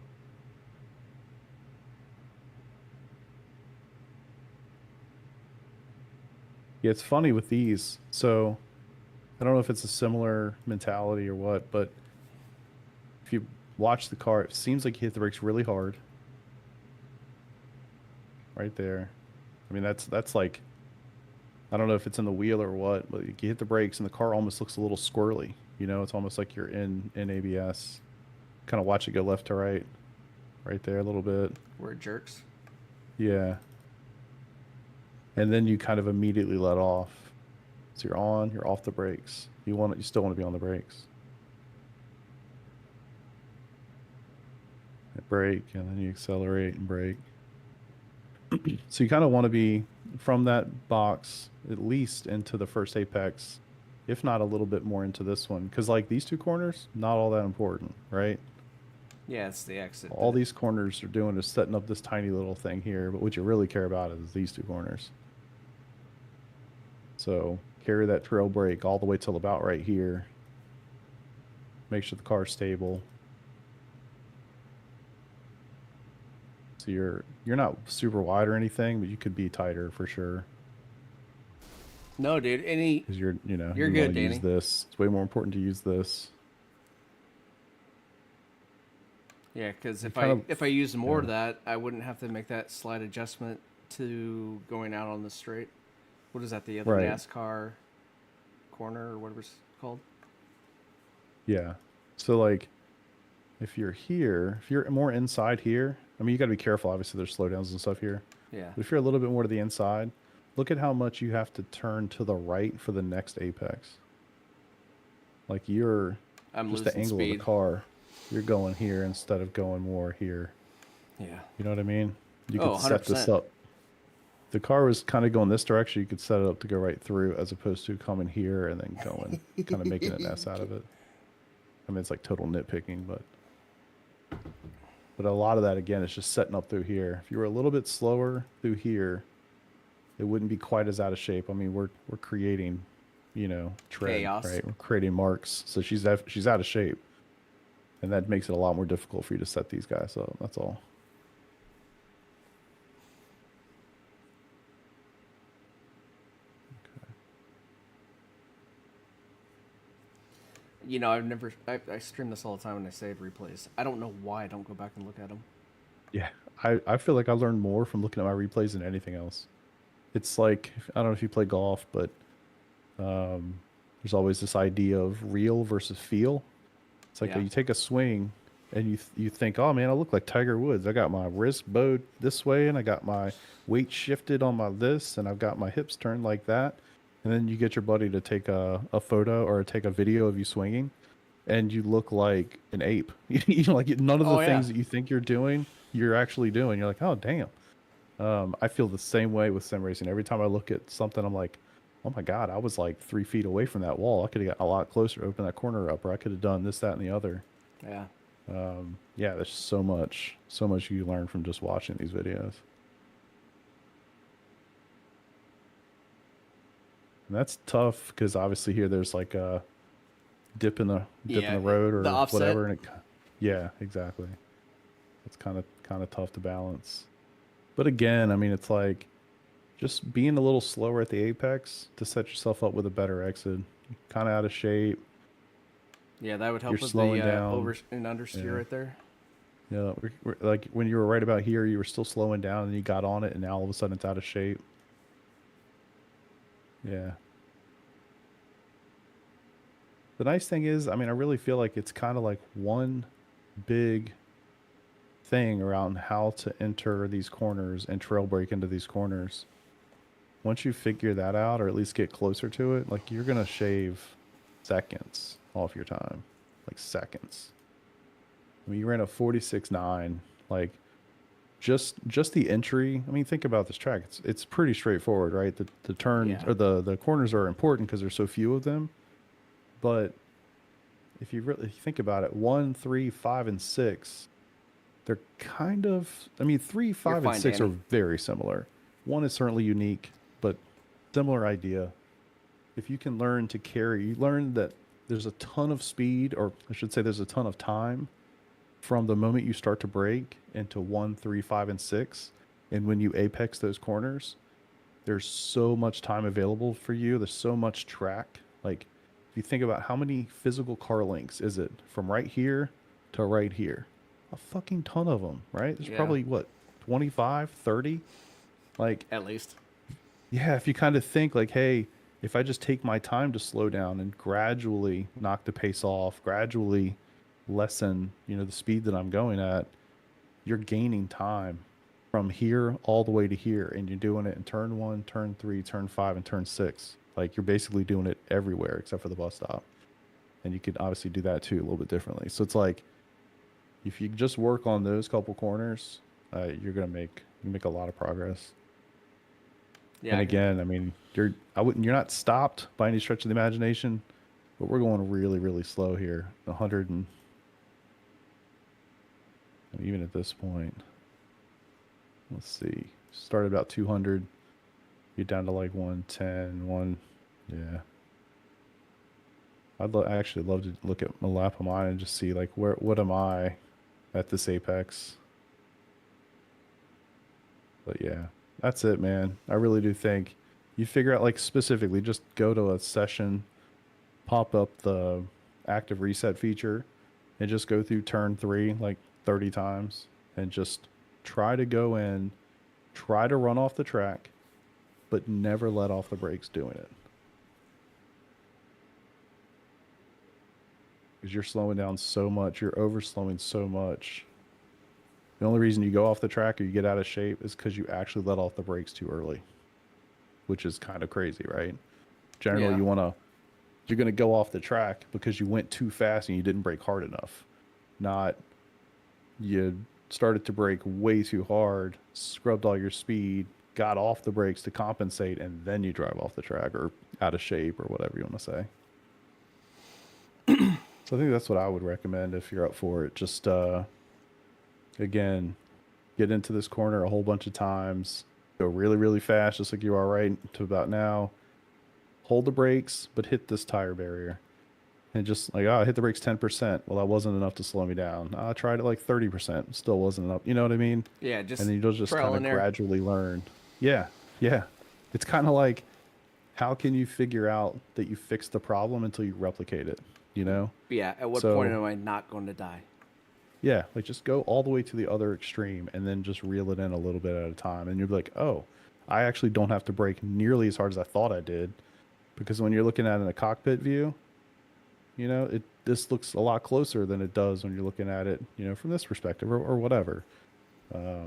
S7: Yeah, it's funny with these. So, I don't know if it's a similar mentality or what, but if you watch the car, it seems like you hit the brakes really hard. Right there. I mean, that's like, I don't know if it's in the wheel or what, but you hit the brakes and the car almost looks a little squirrely. You know, it's almost like you're in ABS. Kind of watch it go left to right. Right there a little bit.
S1: Where it jerks.
S7: Yeah. And then you kind of immediately let off. So you're off the brakes. You still want to be on the brakes. Brake, and then you accelerate and brake. So you kind of want to be from that box at least into the first apex, if not a little bit more into this one, because like these two corners, not all that important, right?
S1: Yeah, it's the exit.
S7: All these corners are doing is setting up this tiny little thing here, but what you really care about is these two corners. So carry that trail brake all the way till about right here. Make sure the car's stable. So you're not super wide or anything, but you could be tighter for sure.
S1: No, dude.
S7: Because
S1: You're
S7: you
S1: good,
S7: wanna
S1: Danny.
S7: use this. It's way more important to use this.
S1: Yeah, because if
S7: kind of-
S1: I use more of
S7: yeah.
S1: that, I wouldn't have to make that slight adjustment to going out on the straight. What is that? The other
S7: Right.
S1: NASCAR corner or whatever it's called.
S7: Yeah. So like, if you're here, if you're more inside here, I mean, you got to be careful. Obviously, there's slowdowns and stuff here.
S1: Yeah.
S7: But if you're a little bit more to the inside, look at how much you have to turn to the right for the next apex. Like
S1: I'm
S7: just
S1: losing
S7: the angle
S1: speed.
S7: of the car. You're going here instead of going more here.
S1: Yeah.
S7: You know what I mean? You
S1: Oh,
S7: could set this
S1: 100%.
S7: up. The car was kind of going this direction. You could set it up to go right through, as opposed to coming here and then going, kind of making an S out of it. I mean, it's like total nitpicking, but a lot of that again is just setting up through here. If you were a little bit slower through here, it wouldn't be quite as out of shape. I mean, we're creating, tread,
S1: Chaos.
S7: right? We're creating marks, so she's out of shape, and that makes it a lot more difficult for you to set these guys up. That's all.
S1: I stream this all the time and I save replays. I don't know why I don't go back and look at them.
S7: Yeah, I feel like I learned more from looking at my replays than anything else. It's like, I don't know if you play golf, but there's always this idea of real versus feel. It's like
S1: Yeah.
S7: you take a swing and you think, oh man, I look like Tiger Woods. I got my wrist bowed this way and I got my weight shifted on my this and I've got my hips turned like that. And then you get your buddy to take a photo or take a video of you swinging and you look like an ape. Like none of the things that you think you're doing, you're actually doing. You're like, oh, damn. I feel the same way with sim racing. Every time I look at something, I'm like, oh my God, I was like 3 feet away from that wall. I could have got a lot closer, open that corner up, or I could have done this, that, and the other.
S1: Yeah.
S7: Yeah, there's so much you learn from just watching these videos. And that's tough because obviously here there's like a dip in the road or
S1: the offset.
S7: whatever, and yeah, exactly. It's kind of tough to balance. But again, I mean, it's like just being a little slower at the apex to set yourself up with a better exit. Kind of out of shape.
S1: Yeah, that would help
S7: You're
S1: with
S7: slowing
S1: the
S7: down.
S1: over and understeer
S7: Yeah.
S1: right there.
S7: Yeah, like when you were right about here, you were still slowing down, and you got on it, and now all of a sudden it's out of shape. Yeah. The nice thing is, I mean, I really feel like it's kind of like one big thing around how to enter these corners and trail break into these corners. Once you figure that out, or at least get closer to it, like you're gonna shave seconds off your time, like seconds. I mean, you ran a 46.9, like just the entry. I mean, think about this track. It's pretty straightforward, right? The turns
S1: Yeah.
S7: or the corners are important because there's so few of them. But if you really think about it, 1, 3, 5, and 6, they're kind of, I mean, 3, 5, and
S1: fine,
S7: 6
S1: Danny.
S7: are very similar. 1 is certainly unique, but similar idea. If you can learn to carry, you learn that there's a ton of speed, or I should say there's a ton of time from the moment you start to brake into 1, 3, 5, and 6. And when you apex those corners, there's so much time available for you. There's so much track. Like, if you think about how many physical car lengths is it from right here to right here? A fucking ton of them, right? There's
S1: Yeah.
S7: probably, what, 25, 30? Like,
S1: At least.
S7: yeah, if you kind of think like, hey, if I just take my time to slow down and gradually knock the pace off, gradually lessen, the speed that I'm going at, you're gaining time. from here all the way to here, and you're doing it in turn 1, turn 3, turn 5, and turn 6. Like, you're basically doing it everywhere except for the bus stop. And you could obviously do that too a little bit differently. So it's like, if you just work on those couple corners, you're gonna make a lot of progress.
S1: Yeah.
S7: And again, I mean, you're not stopped by any stretch of the imagination, but we're going really, really slow here. 100 and even at this point, let's see, started about 200, you're down to like 110, yeah. I actually love to look at my lap of mine and just see like what am I at this apex. But yeah, that's it, man. I really do think you figure out, like, specifically, just go to a session, pop up the active reset feature, and just go through turn 3 like 30 times and just try to go in, try to run off the track, but never let off the brakes doing it. Because you're slowing down so much, you're overslowing so much. The only reason you go off the track or you get out of shape is because you actually let off the brakes too early, which is kind of crazy, right? Generally,
S1: Yeah.
S7: you're going to go off the track because you went too fast and you didn't brake hard enough. Not you started to brake way too hard, scrubbed all your speed, got off the brakes to compensate, and then you drive off the track or out of shape or whatever you want to say. So I think that's what I would recommend if you're up for it. Just, again, get into this corner a whole bunch of times, go really, really fast, just like you are right to about now. Hold the brakes, but hit this tire barrier. And just like, I hit the brakes 10%. Well, that wasn't enough to slow me down. I tried it like 30%. Still wasn't enough. You know what I mean?
S1: Yeah, just
S7: and then you'll just
S1: trial
S7: kind
S1: and
S7: of
S1: error.
S7: gradually learn. Yeah, yeah. It's kind of like, how can you figure out that you fixed the problem until you replicate it? You know?
S1: Yeah, at what
S7: So-
S1: point am I not going to die?
S7: Yeah, like just go all the way to the other extreme and then just reel it in a little bit at a time. And you'll be like, oh, I actually don't have to brake nearly as hard as I thought I did. Because when you're looking at it in a cockpit view, you know, this looks a lot closer than it does when you're looking at it, you know, from this perspective or whatever.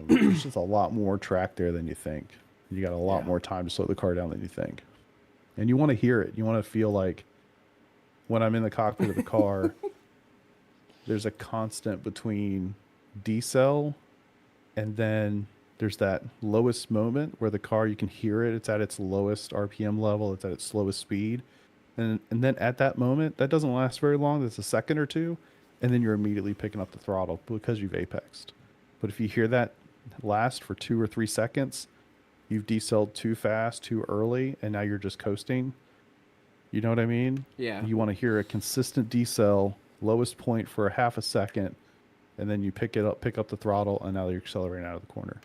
S7: There's just a lot more track there than you think. You got a lot
S1: Yeah.
S7: more time to slow the car down than you think. And you want to hear it. You want to feel like when I'm in the cockpit of the car, there's a constant between decel and then there's that lowest moment where the car, you can hear it. It's at its lowest RPM level. It's at its slowest speed. And then at that moment, that doesn't last very long. That's a second or two. And then you're immediately picking up the throttle because you've apexed. But if you hear that last for 2 or 3 seconds, you've decel'd too fast, too early, and now you're just coasting. You know what I mean?
S1: Yeah.
S7: You want to hear a consistent decel, lowest point for a half a second, and then you pick up the throttle, and now you're accelerating out of the corner.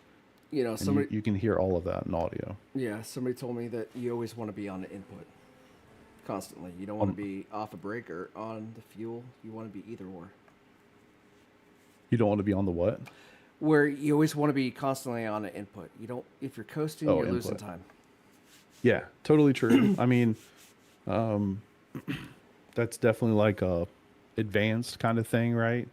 S1: You know,
S7: And
S1: somebody.
S7: you can hear all of that in audio.
S1: Yeah, somebody told me that you always want to be on the input constantly. You don't want to be off a brake or on the fuel. You want to be either or.
S7: You don't want to be on the what?
S1: Where you always want to be constantly on the input. You don't. If you're coasting,
S7: Oh,
S1: you're losing
S7: input.
S1: time.
S7: Yeah, totally true. I mean, that's definitely like a advanced kind of thing, right?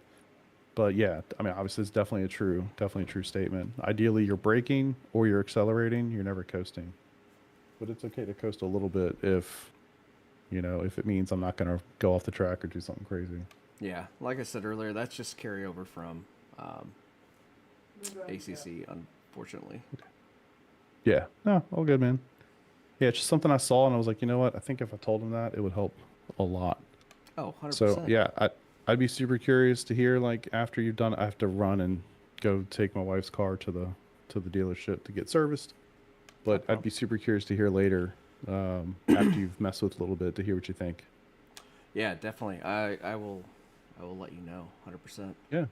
S7: But yeah, I mean, obviously it's definitely a true statement. Ideally, you're braking or you're accelerating. You're never coasting. But it's okay to coast a little bit if, you know, if it means I'm not going to go off the track or do something crazy.
S1: Yeah, like I said earlier, that's just carryover from ACC, unfortunately.
S7: Yeah, no, all good, man. Yeah, it's just something I saw and I was like, you know what? I think if I told him that, it would help a lot.
S1: Oh, 100%.
S7: So yeah, I'd be super curious to hear, like, after you've done it. I have to run and go take my wife's car to the dealership to get serviced. But I'd be super curious to hear later, after you've messed with it a little bit, to hear what you think.
S1: Yeah, definitely. I will let you know, 100%.
S7: Yeah,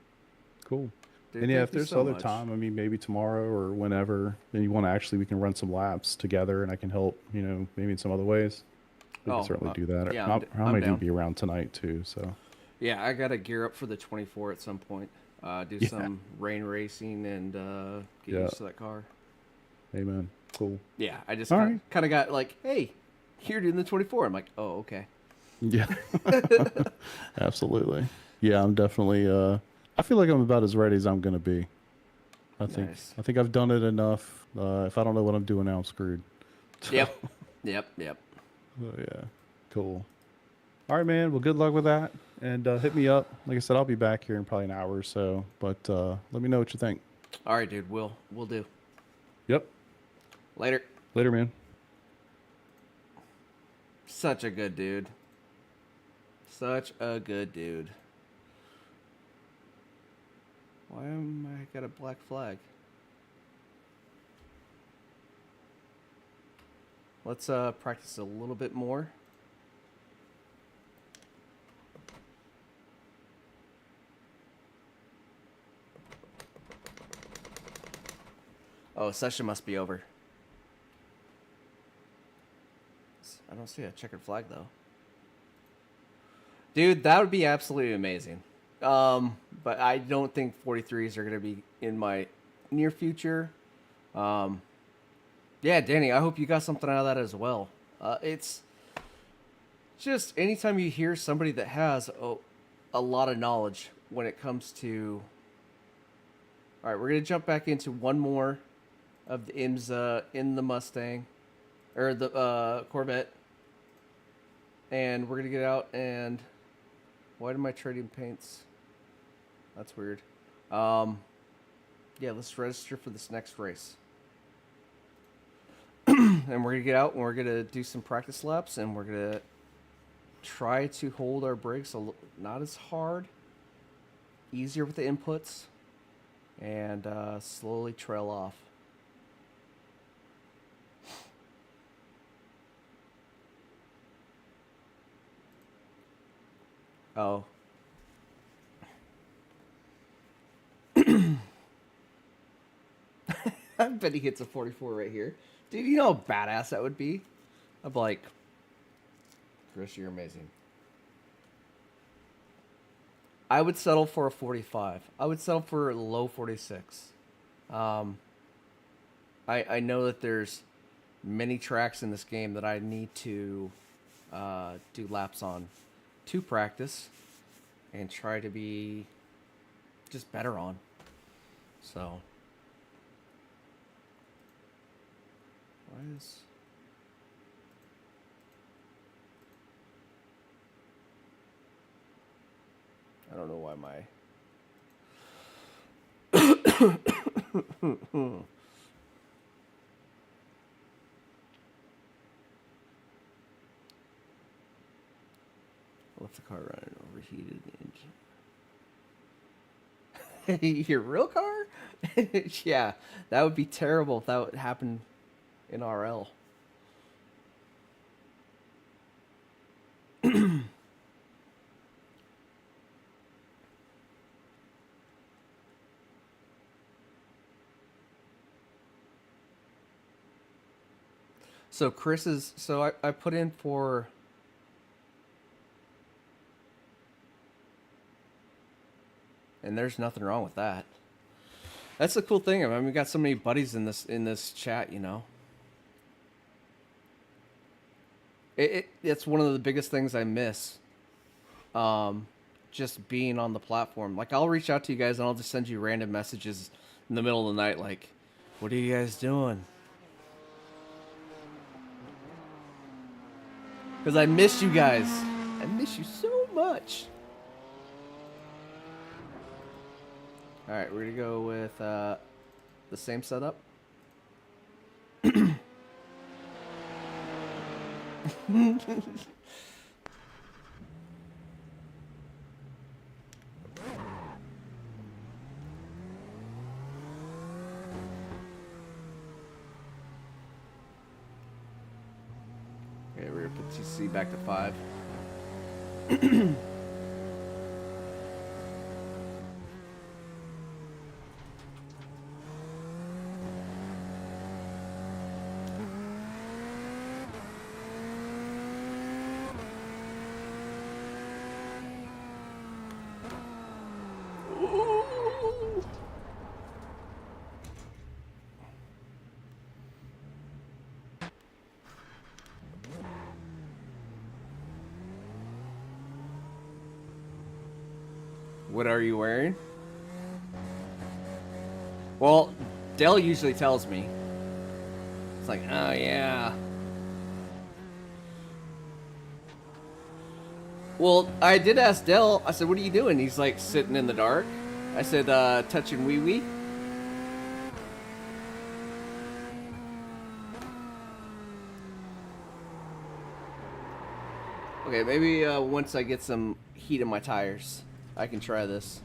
S7: cool.
S1: Dude,
S7: And yeah,
S1: thank
S7: if
S1: you
S7: there's
S1: so
S7: other
S1: much.
S7: time, I mean, maybe tomorrow or whenever, then you want to actually, we can run some laps together and I can help, you know, maybe in some other ways. We
S1: Oh,
S7: can certainly do that.
S1: yeah,
S7: I
S1: I'm
S7: might
S1: down.
S7: be around tonight too, so.
S1: Yeah, I got to gear up for the 24 at some point. Do
S7: Yeah.
S1: some rain racing and get
S7: Yeah.
S1: used to that car.
S7: Amen. Cool.
S1: Yeah, I just
S7: All
S1: kind
S7: right.
S1: of got like, hey, you're doing the 24. I'm like, oh, okay.
S7: Yeah. Absolutely. Yeah, I'm definitely, I feel like I'm about as ready as I'm going to be.
S1: Nice.
S7: I think I've done it enough. If I don't know what I'm doing now, I'm screwed.
S1: Yep. Yep.
S7: Oh, yeah. Cool. All right, man. Well, good luck with that. And hit me up. Like I said, I'll be back here in probably an hour or so. But let me know what you think.
S1: All right, dude. We'll do.
S7: Yep.
S1: Later.
S7: Later, man.
S1: Such a good dude. Such a good dude. Why am I got a black flag? Let's practice a little bit more. Oh, session must be over. I don't see a checkered flag though. Dude, that would be absolutely amazing. But I don't think 43s are going to be in my near future. Yeah, Danny, I hope you got something out of that as well. It's just anytime you hear somebody that has a lot of knowledge when it comes to... All right, we're going to jump back into one more of the IMSA in the Mustang, or the Corvette. And we're going to get out and... Why am I trading paints? That's weird. Yeah, let's register for this next race. And we're going to get out and we're going to do some practice laps and we're going to try to hold our brakes not as hard, easier with the inputs, and slowly trail off. Oh. I bet he hits a 44 right here. Dude, you know how badass that would be? I'm like, Chris, you're amazing. I would settle for a 45. I would settle for a low 46. I know that there's many tracks in this game that I need to do laps on to practice and try to be just better on. So why is I don't know why my left the car running overheated engine. Your real car? Yeah, that would be terrible if that would happen in RL. So Chris's, so I put in for, and there's nothing wrong with that. That's the cool thing. I mean, we got so many buddies in this chat, you know. It's one of the biggest things I miss. Just being on the platform. Like, I'll reach out to you guys and I'll just send you random messages in the middle of the night, like, "What are you guys doing?" Because I miss you guys. I miss you so much. Alright, we're going to go with the same setup. Okay, we're going to put TC back to 5. What are you wearing? Well, Dell usually tells me. It's like, oh yeah. Well, I did ask Dell. I said, what are you doing? He's like sitting in the dark. I said, touching wee wee. Okay, maybe once I get some heat in my tires, I can try this.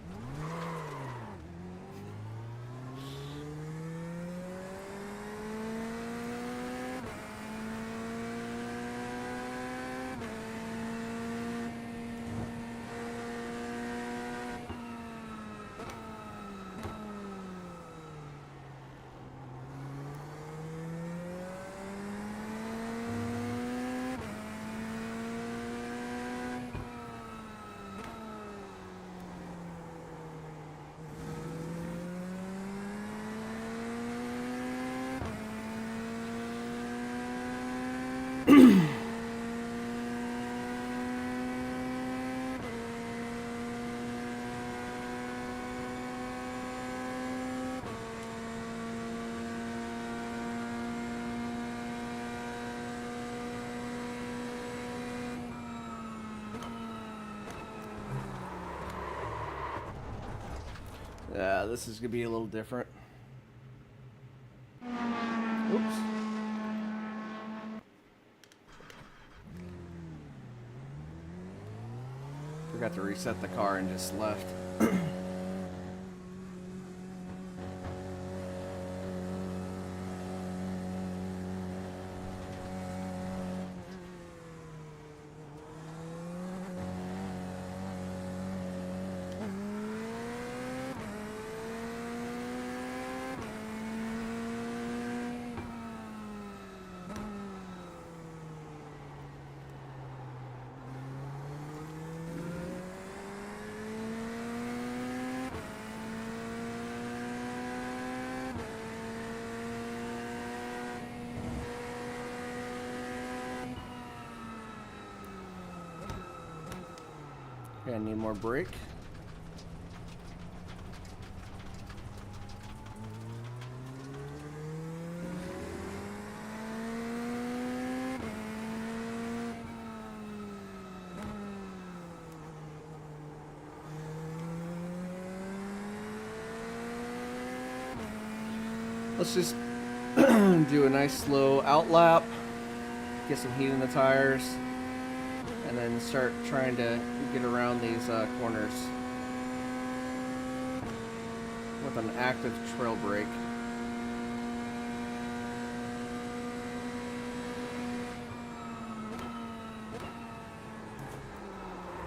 S1: This is gonna be a little different. Oops. Forgot to reset the car and just left. Okay, I need more brake. Let's just do a nice slow out lap, get some heat in the tires, and then start trying to get around these corners with an active trail brake.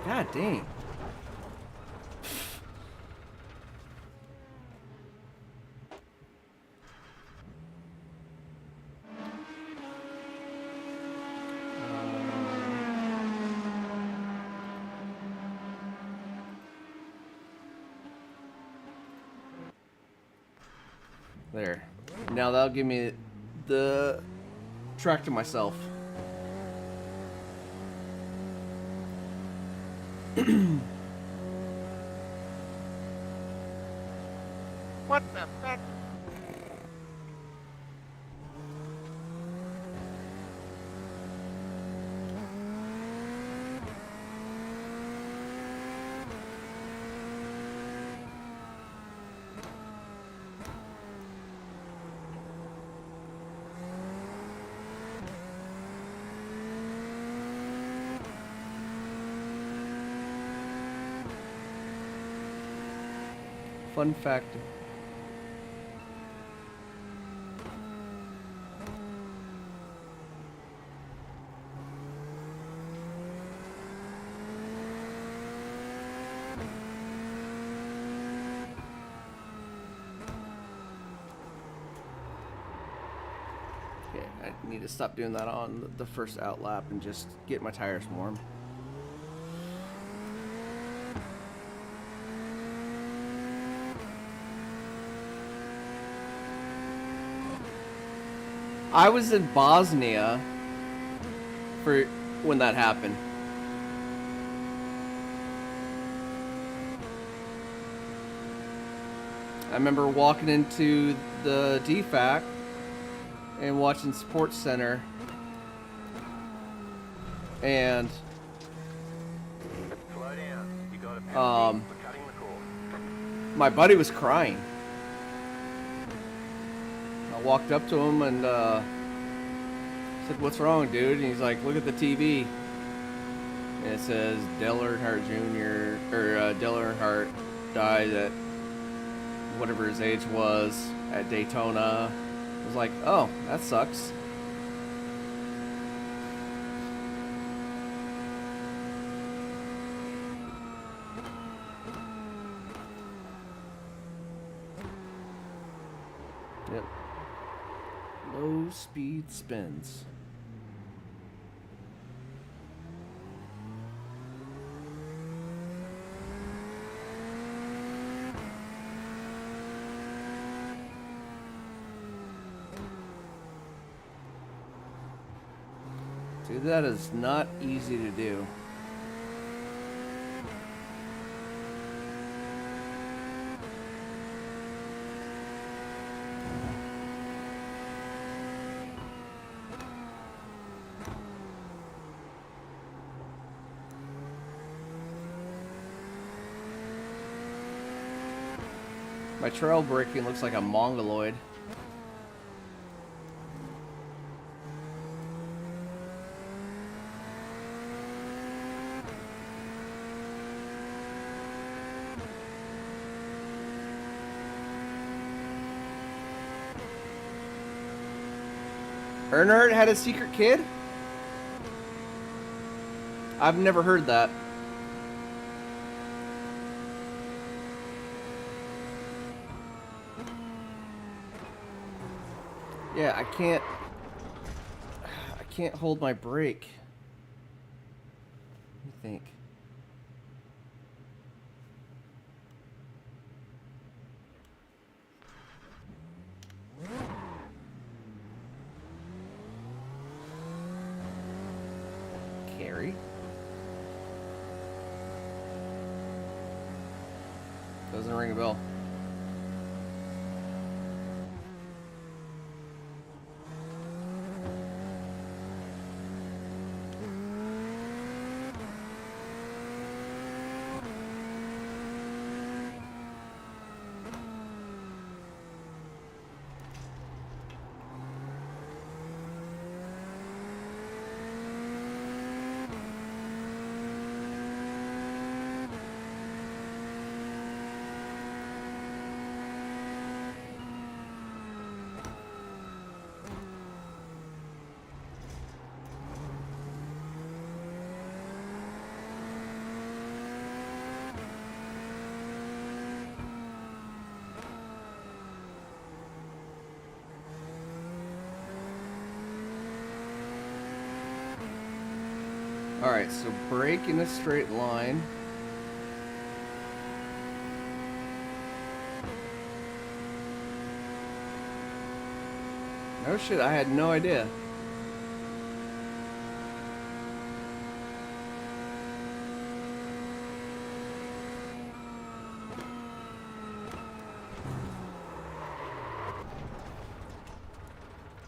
S1: God dang. There. Now that'll give me the track to myself.
S2: What the fuck?
S1: Fun fact. Okay, I need to stop doing that on the first out lap and just get my tires warm. I was in Bosnia for when that happened. I remember walking into the DFAC and watching Sports Center, and
S3: Slow down. You got a penalty for cutting the course.
S1: my buddy was crying. I walked up to him and said, "What's wrong, dude?" And he's like, "Look at the TV." And it says Dale Earnhardt Jr. or Dale Earnhardt died at whatever his age was at Daytona. I was like, "Oh, that sucks." Yep. Low speed spins. Dude, that is not easy to do. My trail braking looks like a mongoloid. Earnhardt had a secret kid? I've never heard that. Yeah, I can't hold my brake. Let me think. Carry. Doesn't ring a bell. Alright, so brake in a straight line. No shit, I had no idea.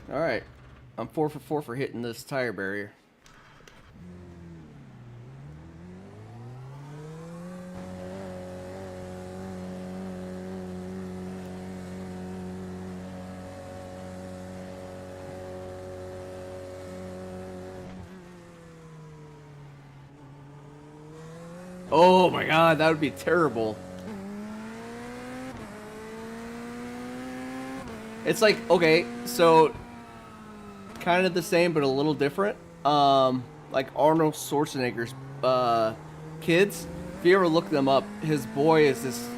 S1: Alright, I'm 4 for 4 for hitting this tire barrier. Oh my god, that would be terrible. It's like, okay, so kind of the same but a little different. Like Arnold Schwarzenegger's kids. If you ever look them up, his boy is this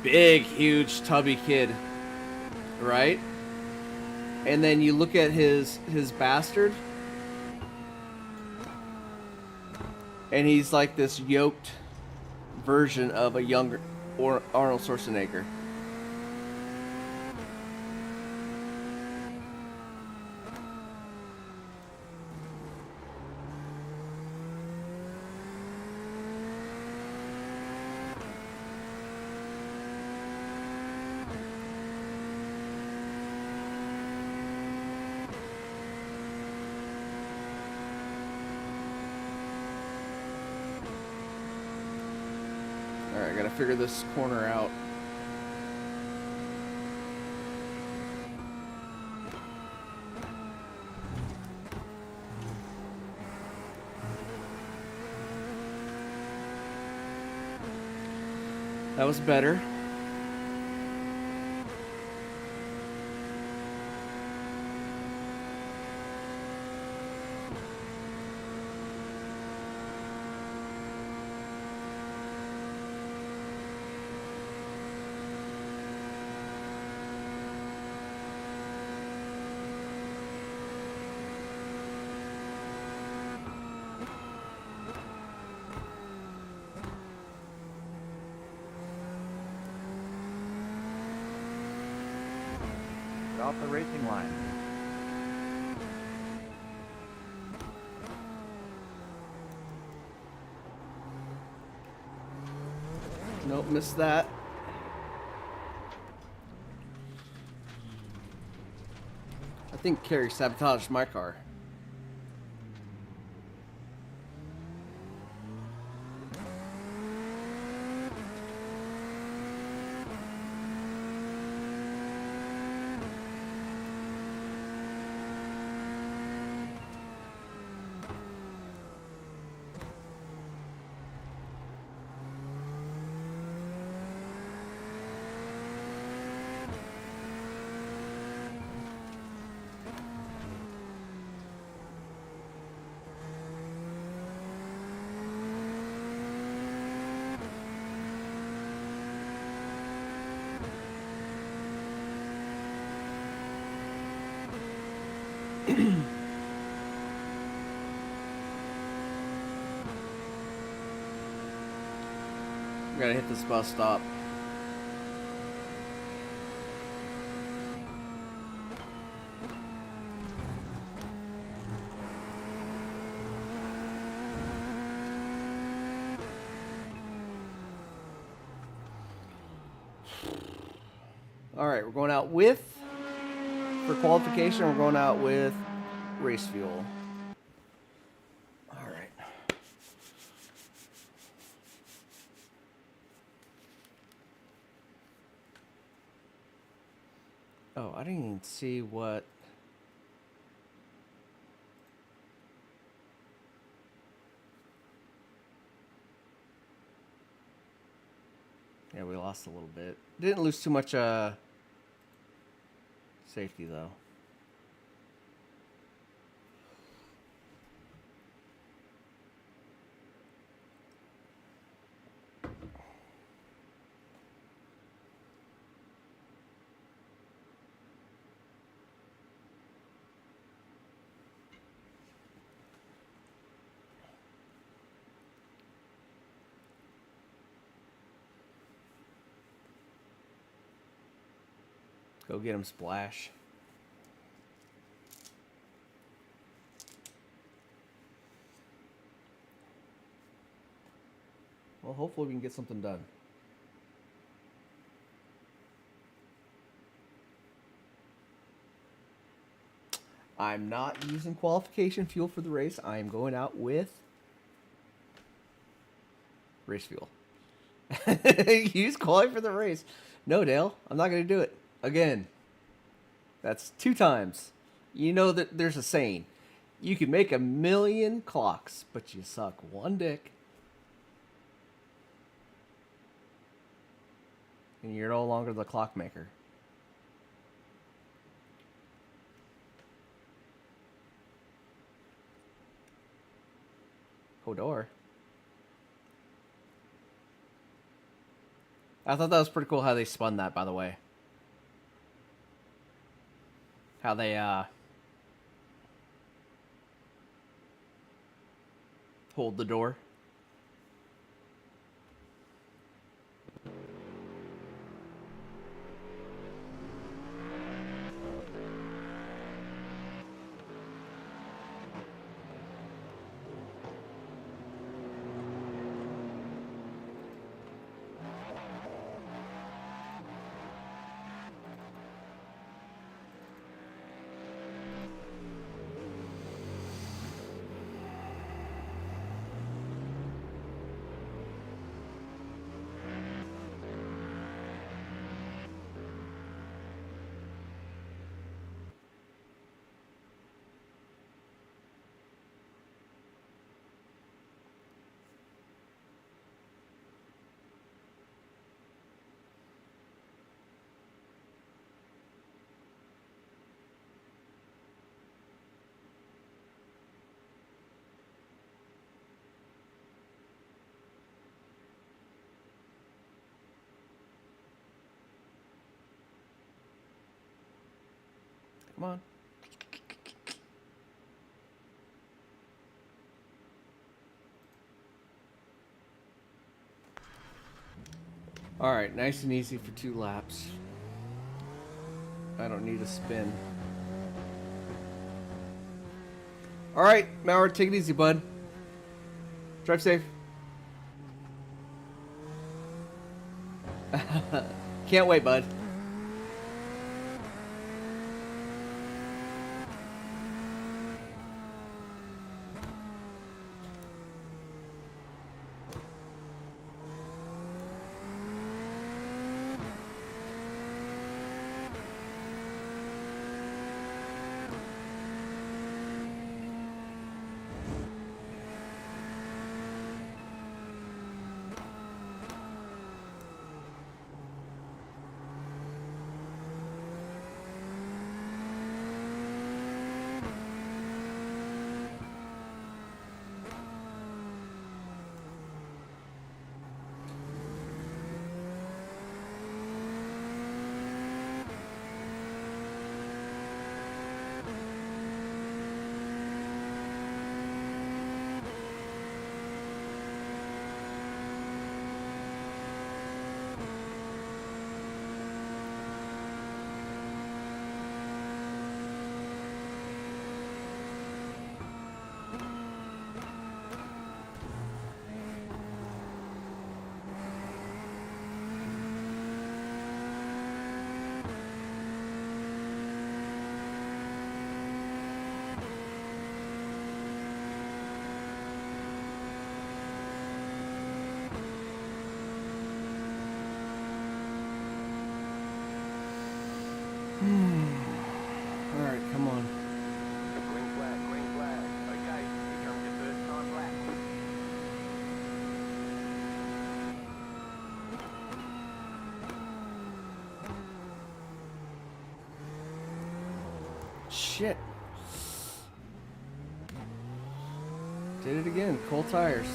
S1: big, huge, tubby kid, right? And then you look at his bastard, and he's like this yoked version of a younger Arnold Schwarzenegger. gotta figure this corner out. That was better.
S5: Off the racing line.
S1: Nope, missed that. I think Carrie sabotaged my car. Gotta hit this bus stop. Alright, we're going out with, for qualification, we're going out with race fuel. Alright. Oh, I didn't even see what... Yeah, we lost a little bit. Didn't lose too much safety, though. Go get him, Splash. Well, hopefully we can get something done. I'm not using qualification fuel for the race. I am going out with race fuel. Use quality for the race. No, Dale, I'm not going to do it. Again, that's 2 times. You know that there's a saying. You can make 1,000,000 clocks, but you suck 1 dick. And you're no longer the clockmaker. Hodor. I thought that was pretty cool how they spun that, by the way. How they, hold the door. Come on. All right, nice and easy for 2 laps. I don't need a spin. All right, Mauer, take it easy, bud. Drive safe. Can't wait, bud. All right, come on.
S3: Green flag, green flag. Okay, here comes your first time lap.
S1: Shit. Did it again. Cold tires.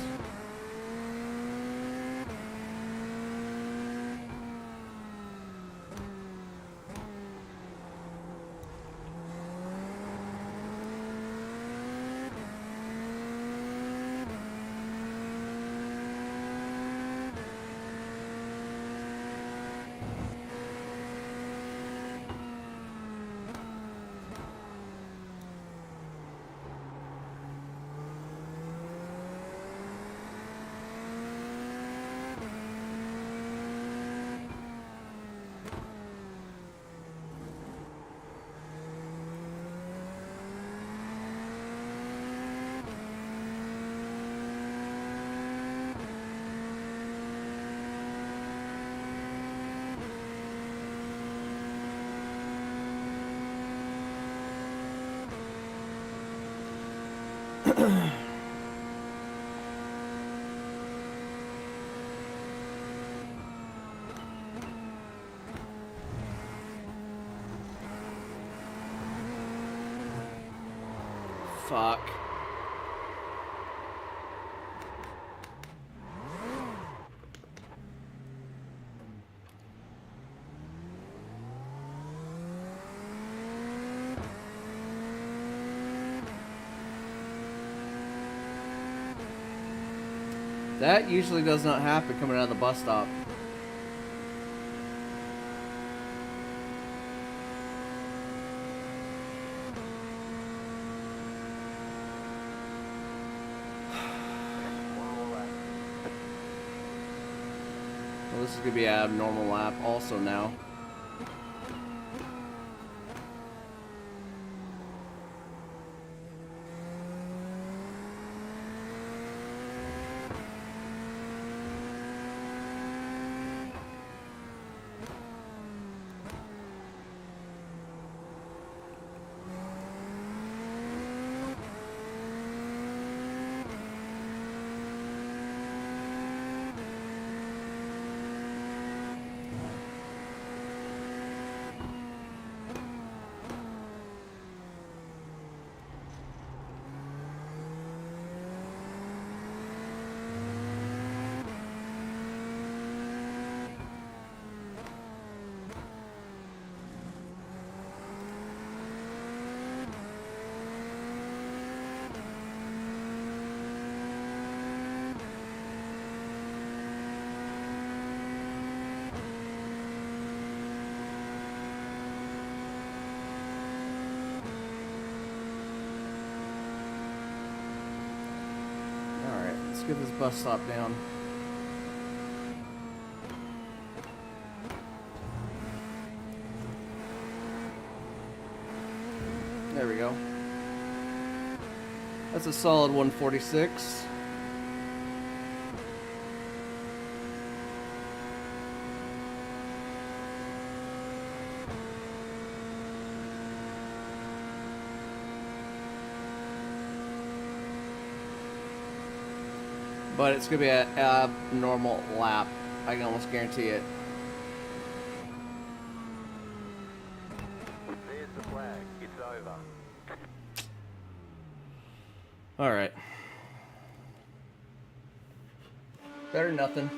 S1: Fuck. That usually does not happen coming out of the bus stop. Well, this is going to be an abnormal lap also now. get this bus stop down. There we go. That's a solid 146. But it's gonna be an abnormal lap. I can almost guarantee it.
S3: There's the flag. It's over.
S1: All right. Better than nothing.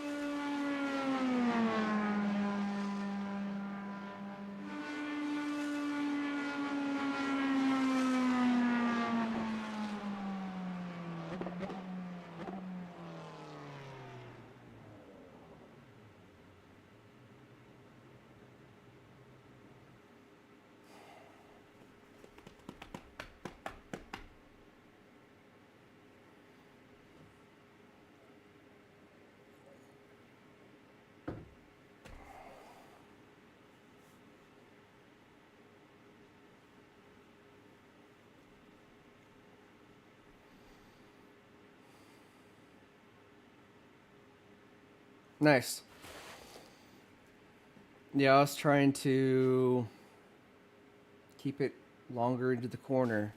S1: Nice. Yeah, I was trying to keep it longer into the corner.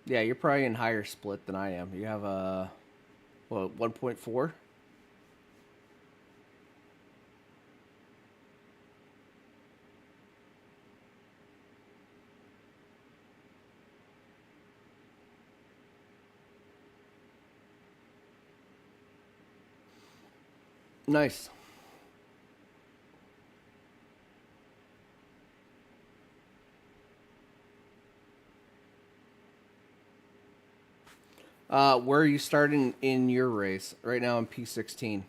S1: Yeah, you're probably in higher split than I am. You have a, what, 1.4? Nice. Where are you starting in your race? Right now I'm P16.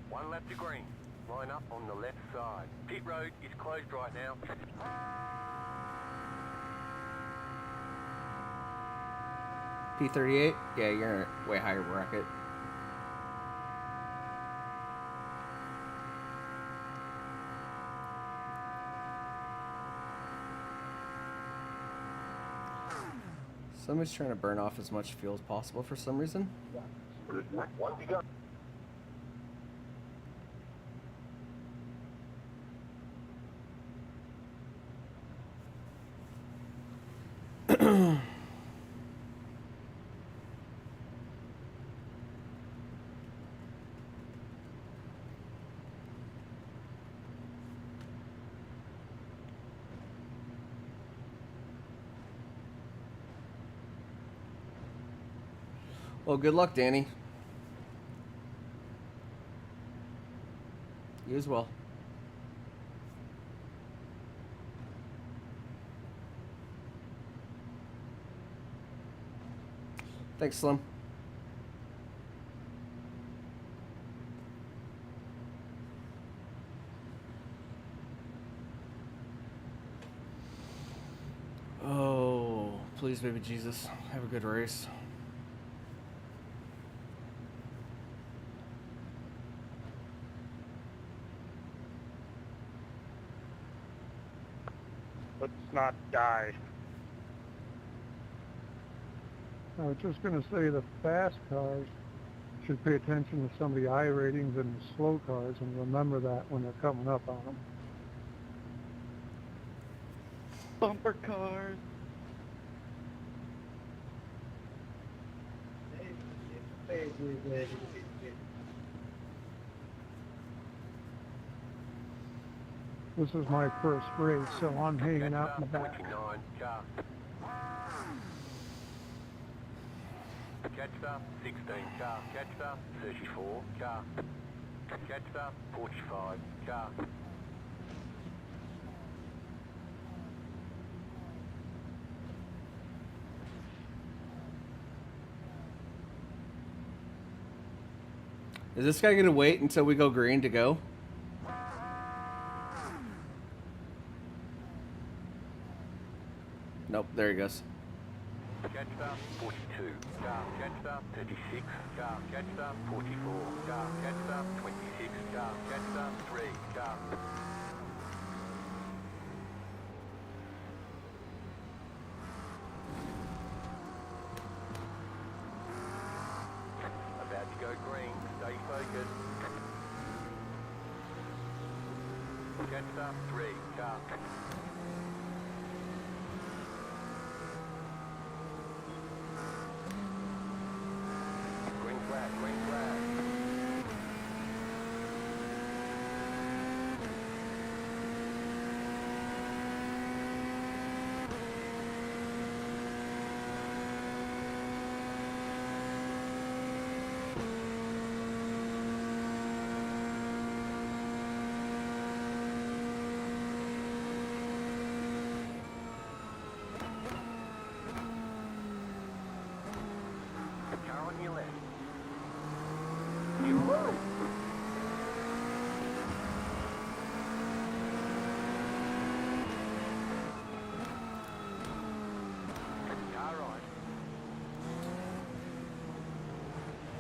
S3: One lap to green. Line up on the left side. Pit road is closed right now.
S1: P38? Yeah, you're in a way higher bracket. Somebody's trying to burn off as much fuel as possible for some reason.
S3: One to go.
S1: Well, good luck, Danny. You as well. Thanks, Slim. Oh, please, baby Jesus, have a good race.
S4: Let's not die.
S5: I was just going to say the fast cars should pay attention to some of the I ratings and the slow cars and remember that when they're coming up on them.
S8: Bumper cars.
S5: This is my first race, so I'm hanging out in the back.
S3: 29, car. catcher, 16, car catcher, 34, car catcher, 45, car.
S1: Is this guy gonna wait until we go green to go? Nope, there he goes.
S3: Catcher, 42, car catcher, 36, car catcher, 44, car catcher, 26, car catcher, 3, car. About to go green, stay focused. Catcher, 3, car. Green flag, green flag. Car on your left. You're right. Car right.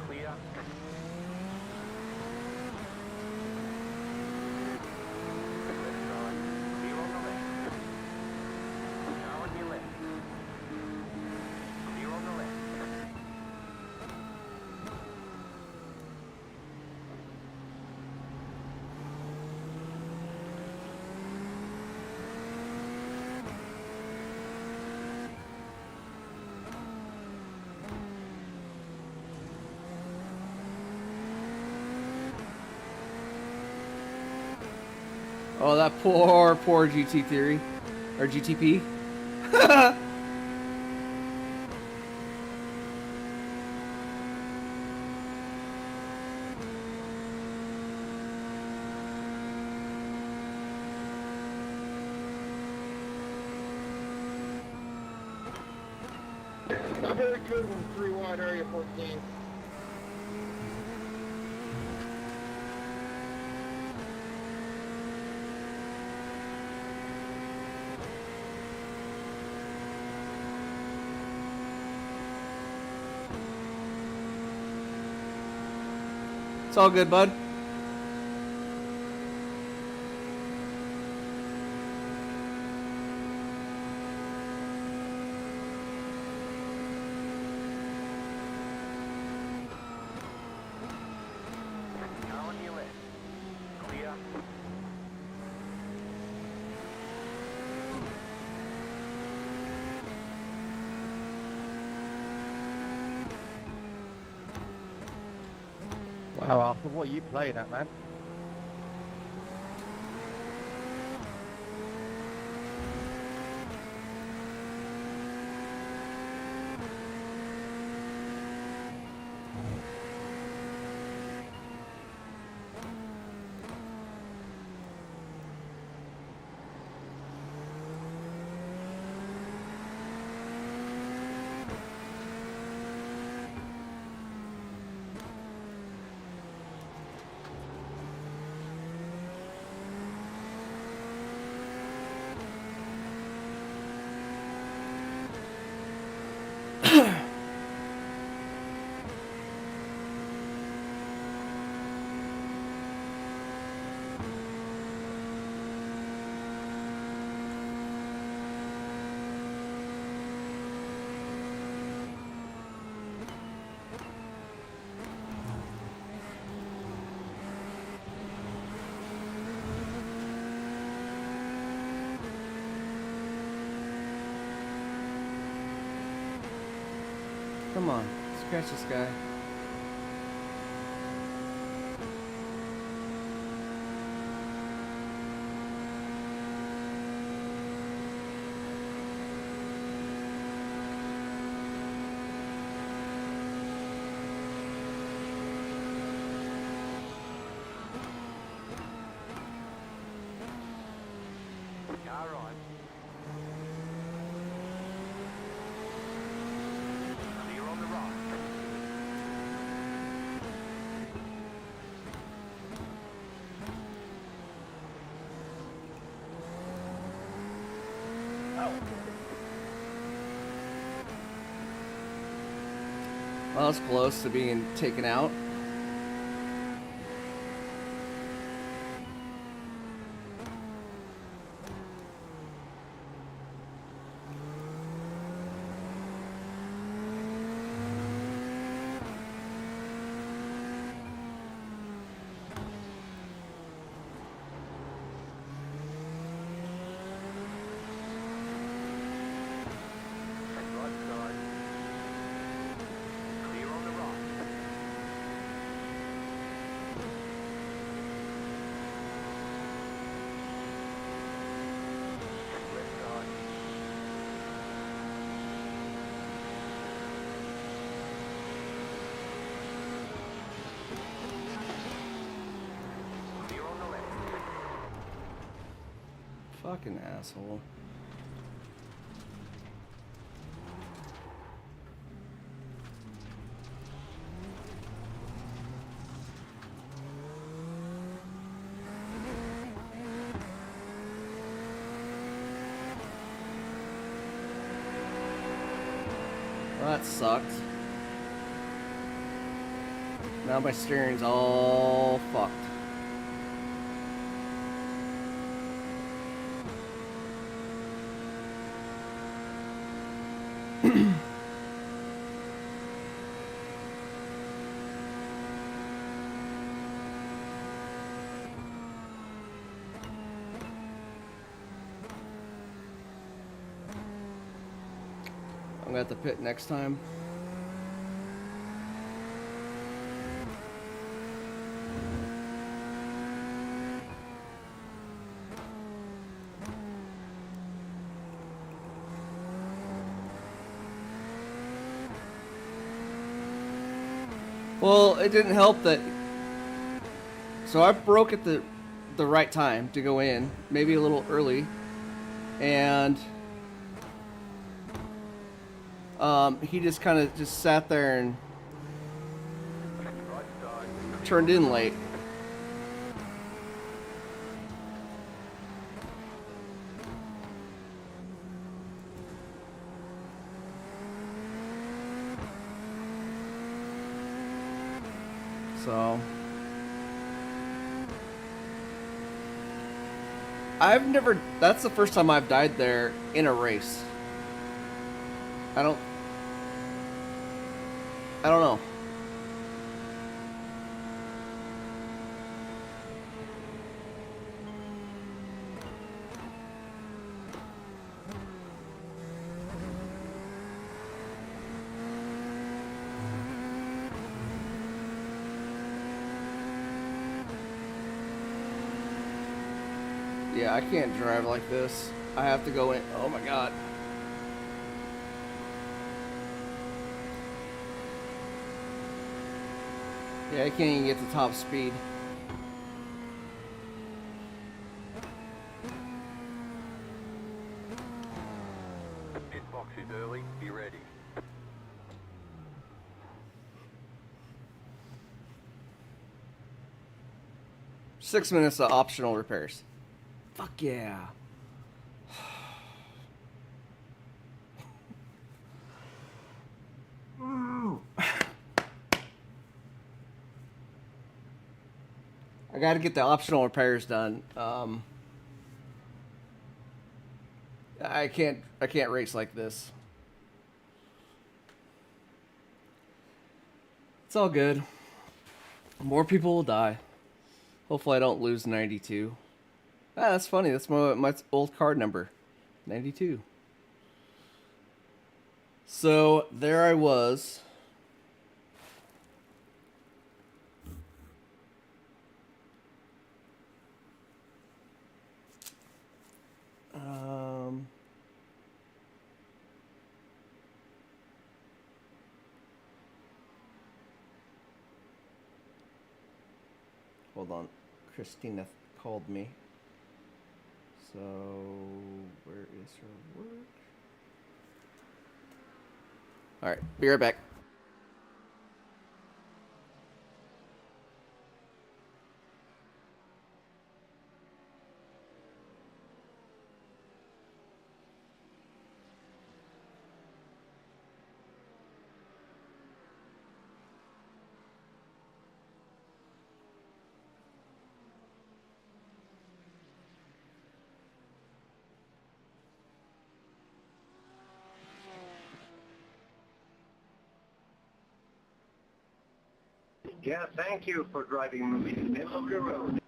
S3: Clear. Left side. Clear on the left. Car on your left. Clear on the left.
S1: Oh, that poor GT3 or GTP.
S6: A very good one, 3 wide area 14.
S1: It's all good, bud.
S3: Car on your left. Clear.
S2: Wow, Arthur, what are you playing at, man?
S1: Come on, scratch this guy. Well, I was close to being taken out.
S3: Right side. Clear on the right. Left side. Clear on the left.
S1: Fucking asshole. Well, that sucked. Now my steering's all fucked. I'm gonna have to pit next time. Well, it didn't help that. So I broke at the right time to go in, maybe a little early, and he just kind of just sat there and
S3: Right side.
S1: turned in late. So I've never, that's the first time I've died there in a race. I don't know. Yeah, I can't drive like this. I have to go in. Oh my god. Yeah, I can't even get to top speed.
S3: Pit box is early. Be ready.
S1: Six minutes of optional repairs. Fuck yeah. I got to get the optional repairs done. I can't race like this. It's all good. More people will die. Hopefully I don't lose 92. Ah, that's funny. That's my old card number. 92. So there I was. Hold on. Christina called me. So, where is her work? Alright, be right back.
S3: Yeah, thank you for driving me in the middle of the road.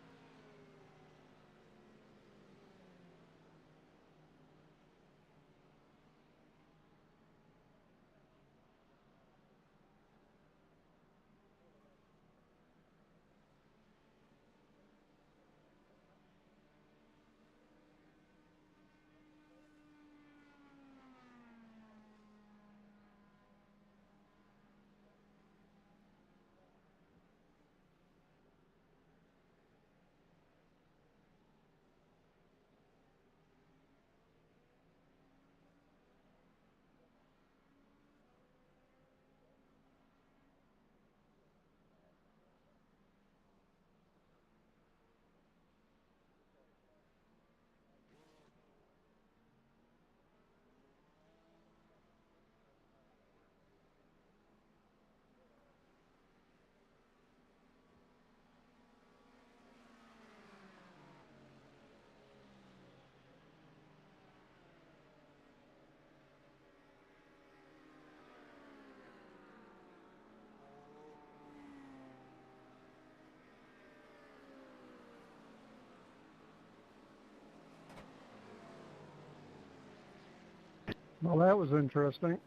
S5: Well, that was interesting.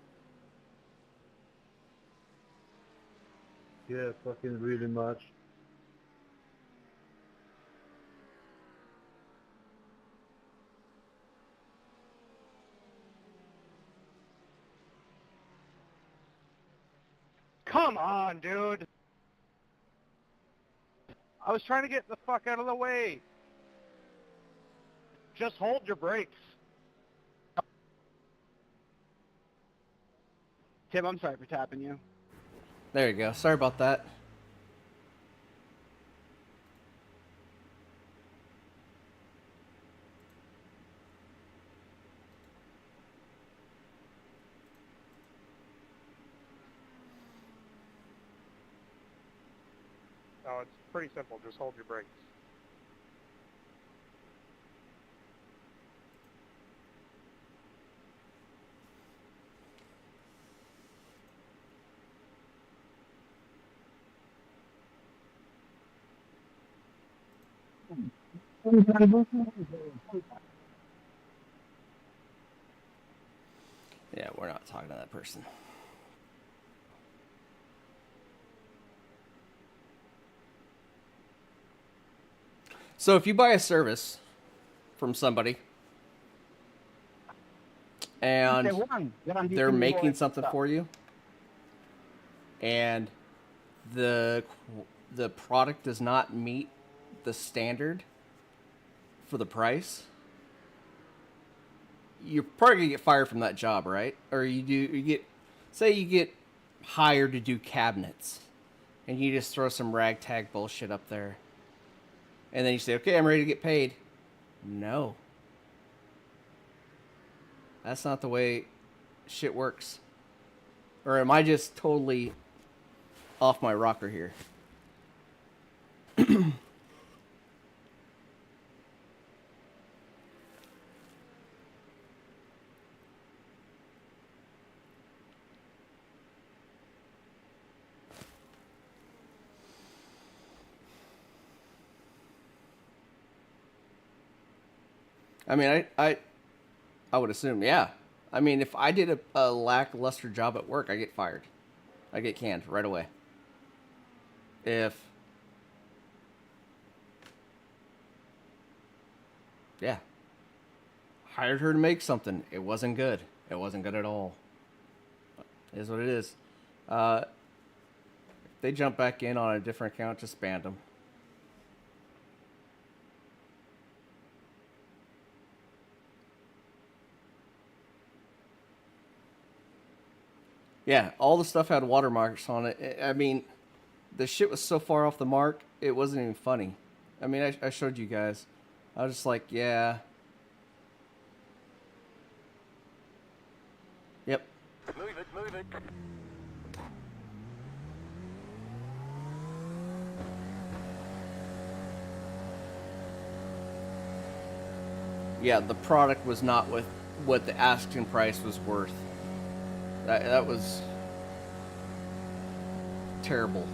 S9: Yeah, fucking really much.
S4: Come on, dude. I was trying to get the fuck out of the way. Just hold your brakes. Tim, I'm sorry for tapping you.
S1: There you go. Sorry about that.
S4: No, it's pretty simple. Just hold your brakes.
S1: Yeah, we're not talking to that person. So if you buy a service from somebody and they're making something for you and the product does not meet the standard for the price, you're probably gonna get fired from that job, right? Or you get hired to do cabinets and you just throw some ragtag bullshit up there. And then you say, okay, I'm ready to get paid. No. That's not the way shit works. Or am I just totally off my rocker here? I mean, I would assume, yeah. I mean, if I did a lackluster job at work, I get fired. I get canned right away. Yeah. Hired her to make something. It wasn't good. It wasn't good at all. It is what it is. If they jump back in on a different account, just ban them. Yeah, all the stuff had watermarks on it. I mean, the shit was so far off the mark, it wasn't even funny. I mean, I showed you guys. I was just like, yeah. Yep.
S3: Move it, move it.
S1: Yeah, the product was not what the asking price was worth. That was terrible.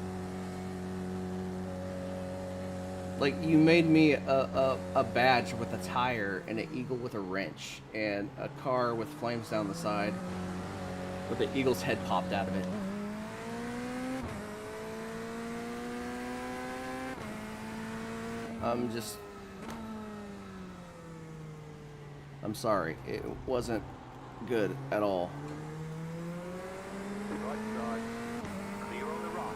S1: Like, you made me a badge with a tire and an eagle with a wrench and a car with flames down the side with the eagle's head popped out of it. I'm sorry. It wasn't good at all.
S3: Right side. Clear on the right.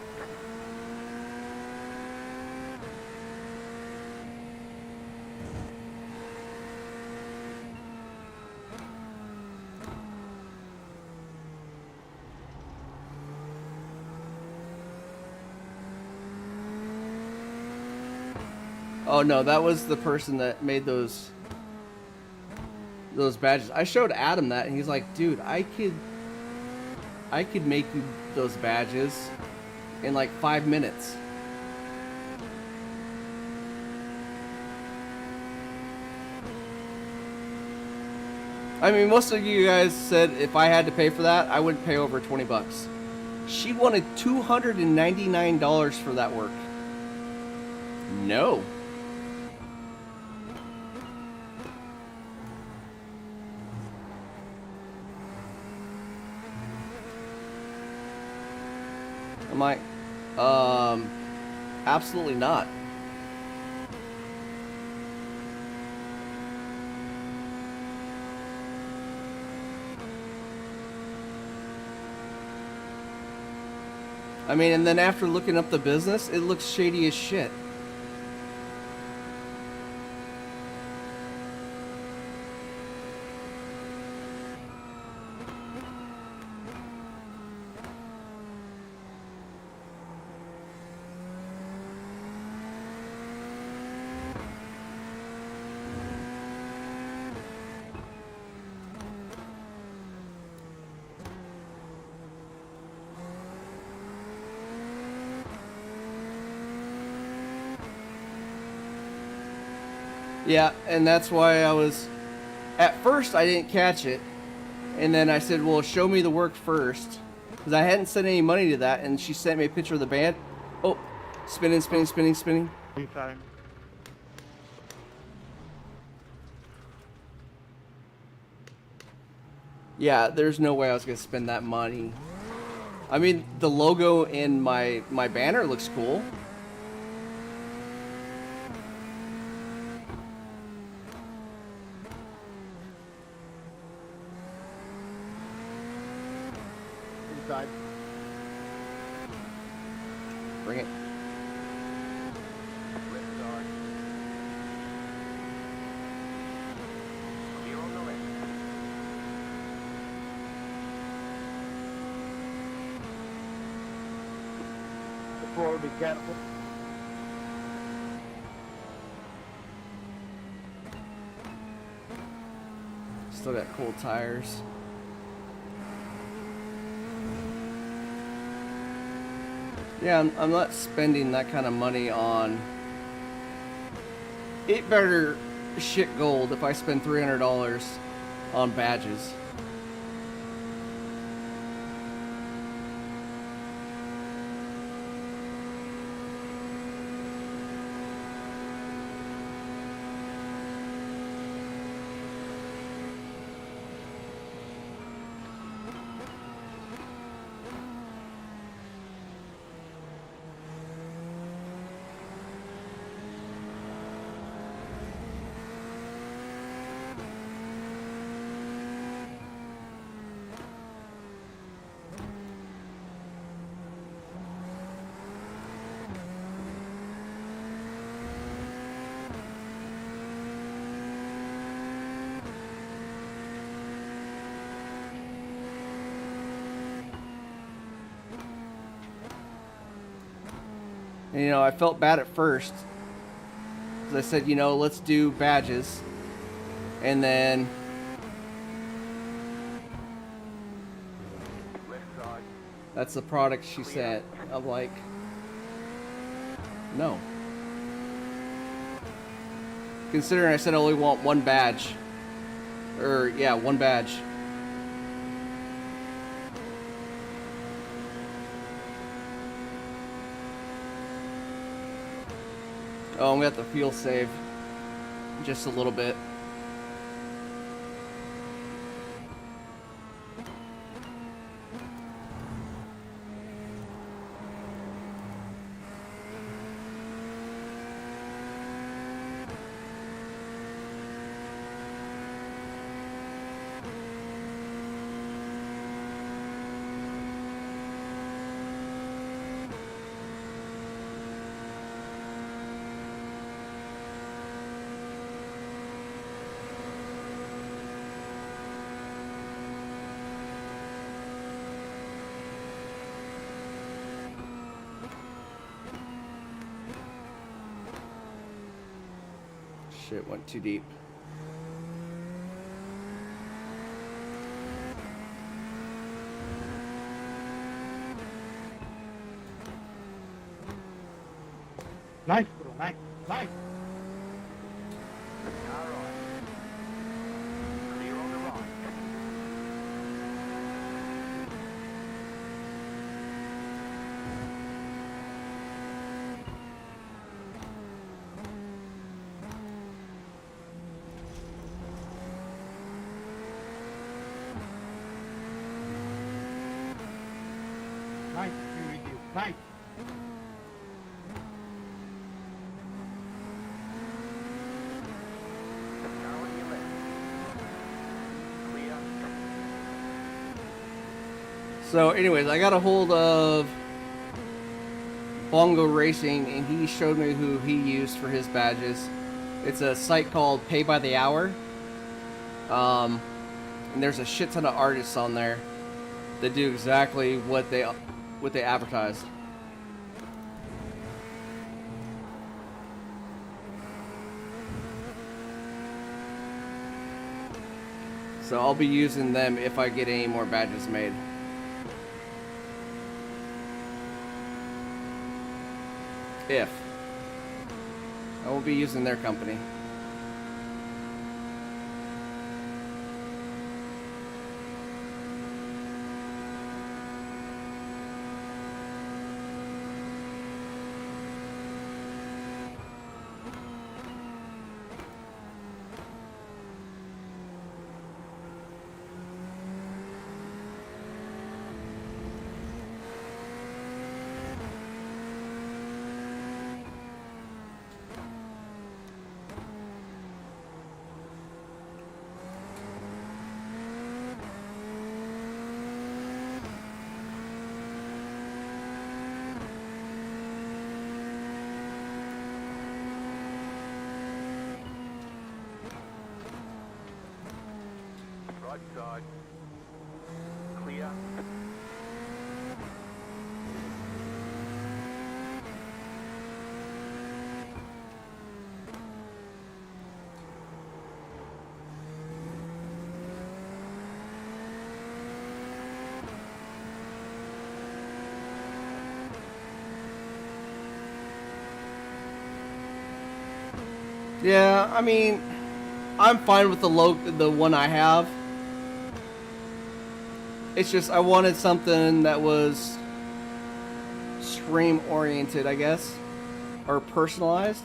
S1: Oh no, that was the person that made those badges. I showed Adam that and he's like, dude, I could make you those badges in like 5 minutes. I mean, most of you guys said if I had to pay for that, I wouldn't pay over 20 bucks. She wanted $299 for that work. No. I'm like, absolutely not. I mean, and then after looking up the business, it looks shady as shit. Yeah, and that's why I was... At first, I didn't catch it. And then I said, well, show me the work first. Because I hadn't sent any money to that, and she sent me a picture of the band. Oh, spinning, spinning, spinning, spinning.
S4: Anytime.
S1: Yeah, there's no way I was going to spend that money. I mean, the logo in my banner looks cool.
S4: Inside.
S1: Bring it.
S3: Left side. Clear on the left.
S4: Before we get...
S1: Still got cool tires. Yeah, I'm not spending that kind of money on... It better shit gold if I spend $300 on badges. And, you know, I felt bad at first. Because I said, you know, let's do badges. And then...
S3: Left side.
S1: That's the product she sent. I'm like... No. Considering I said I only want one badge. Or, yeah, one badge. Oh, I'm gonna have to fuel save just a little bit. Shit, went too deep.
S4: Nice, bro. Nice. Nice.
S3: Car right. Clear on the right.
S4: Nice. You with you. Nice.
S3: Car on your left. Clear.
S1: So, anyways, I got a hold of Bongo Racing, and he showed me who he used for his badges. It's a site called Pay by the Hour. And there's a shit ton of artists on there that do exactly what they advertise. So I'll be using them if I get any more badges made. If. I will be using their company.
S3: Right side. Clear.
S1: Yeah, I mean, I'm fine with the one I have. It's just I wanted something that was stream oriented, I guess, or personalized.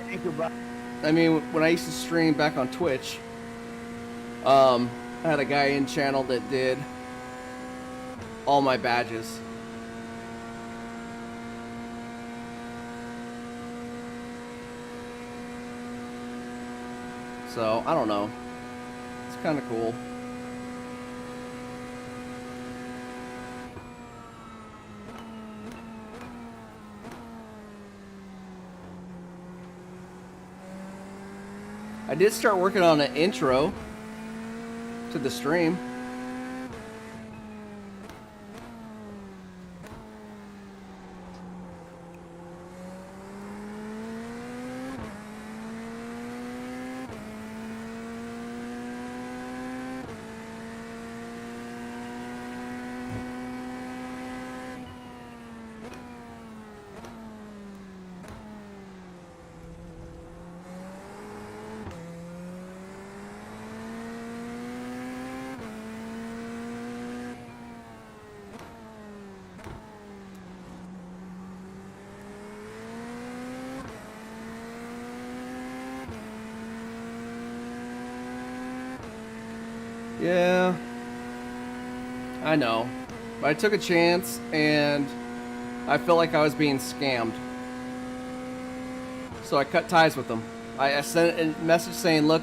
S4: Thank you, bro.
S1: I mean, when I used to stream back on Twitch, I had a guy in channel that did all my badges. So, I don't know. It's kind of cool. I did start working on an intro to the stream. Yeah, I know. But I took a chance, and I felt like I was being scammed. So I cut ties with them. I sent a message saying, look,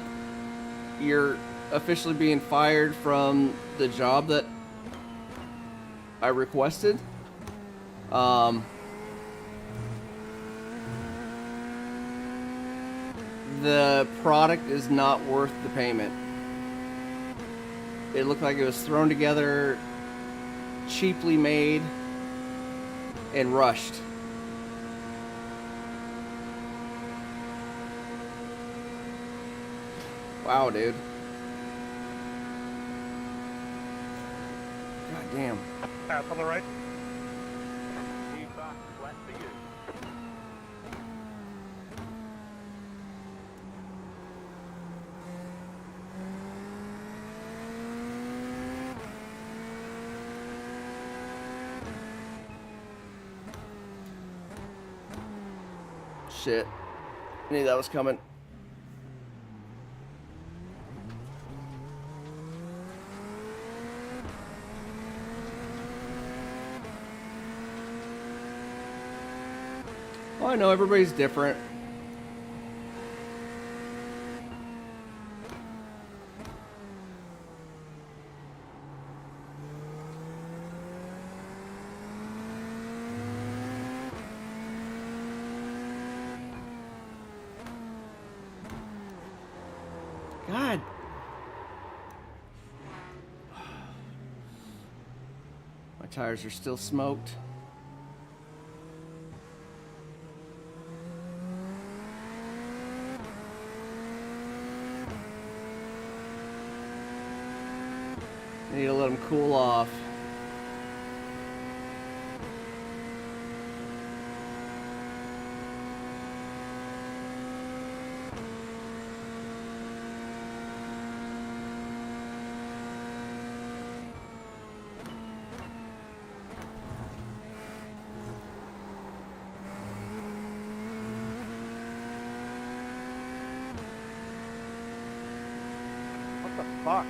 S1: you're officially being fired from the job that I requested. The product is not worth the payment. It looked like it was thrown together, cheaply made, and rushed. Wow, dude. God damn.
S4: Pass on the right.
S3: Keep flat for you.
S1: Shit. I knew that was coming. Well, I know everybody's different. God. My tires are still smoked. I need to let them cool off.
S4: What the fuck?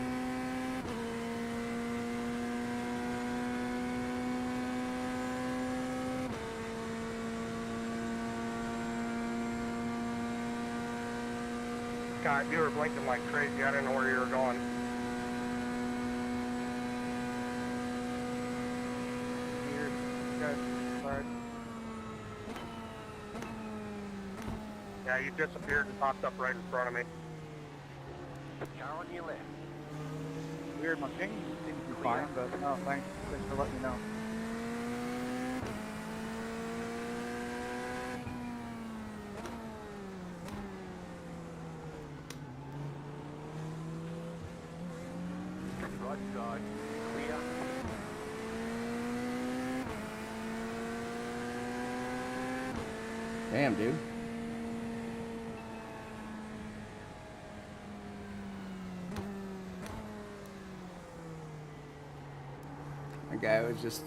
S4: God, you were blinking like crazy. I didn't know where you were going. Weird. Good. Sorry. Yeah, you disappeared and popped up right in front of me.
S3: Car on your left.
S4: Weird, my ping seems to be fine, but no, thanks for letting me know.
S3: Right side. Clear.
S1: Damn, dude. That guy was just...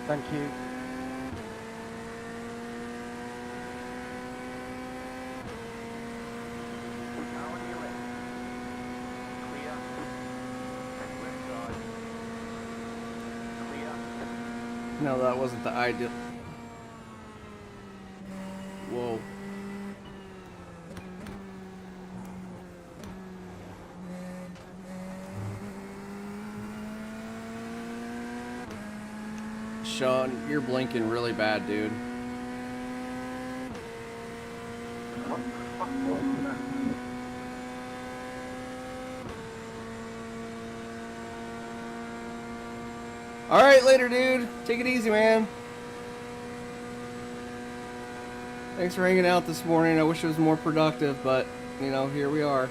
S2: Thank you.
S3: Car on your left. Clear. Take left side. Clear.
S1: No, that wasn't the ideal. Whoa. Sean, you're blinking really bad, dude. All right, later, dude. Take it easy, man. Thanks for hanging out this morning. I wish it was more productive, but, you know, here we are.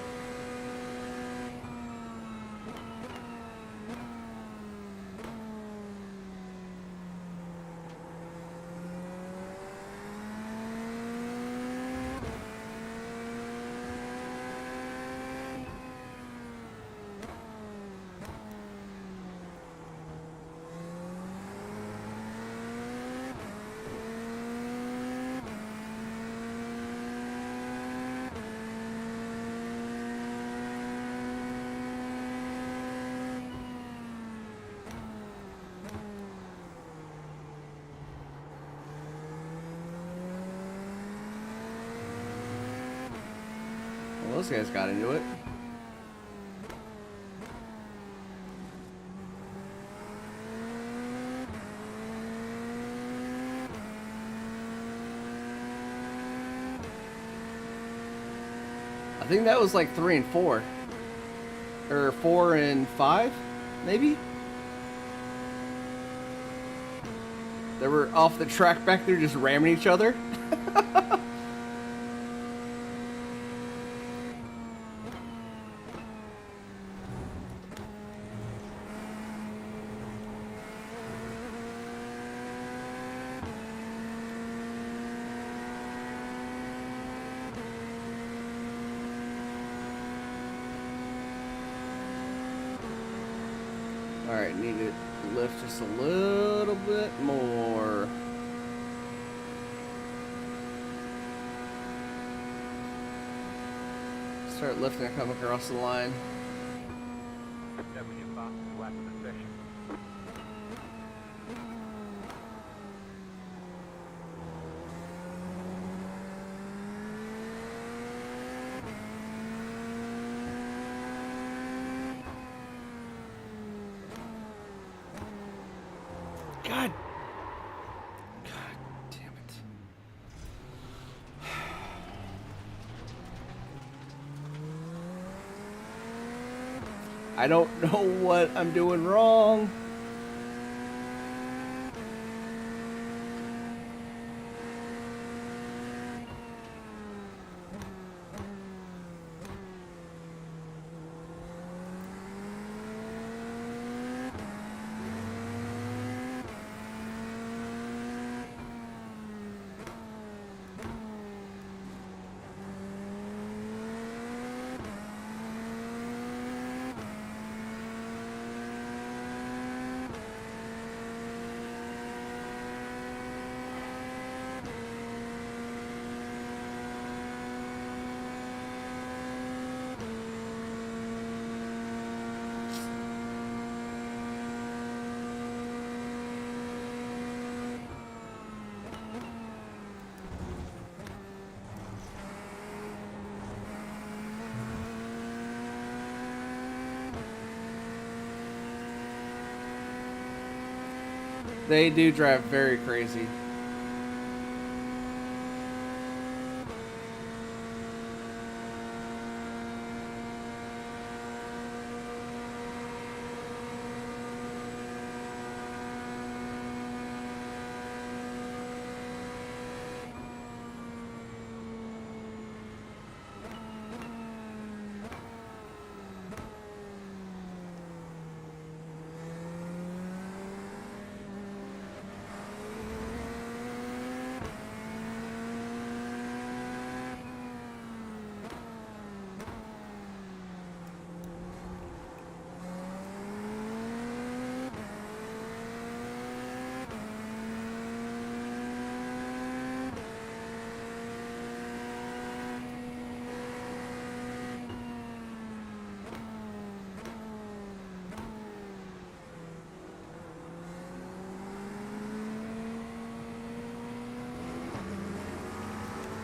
S1: Well, those guys got into it. I think that was like 3 and 4. Or 4 and 5, maybe? They were off the track back there just ramming each other. Alright, need to lift just a little bit more. Start lifting and come across the line.
S3: That was your fastest lap of the session.
S1: God. God damn it. I don't know what I'm doing wrong. They do drive very crazy.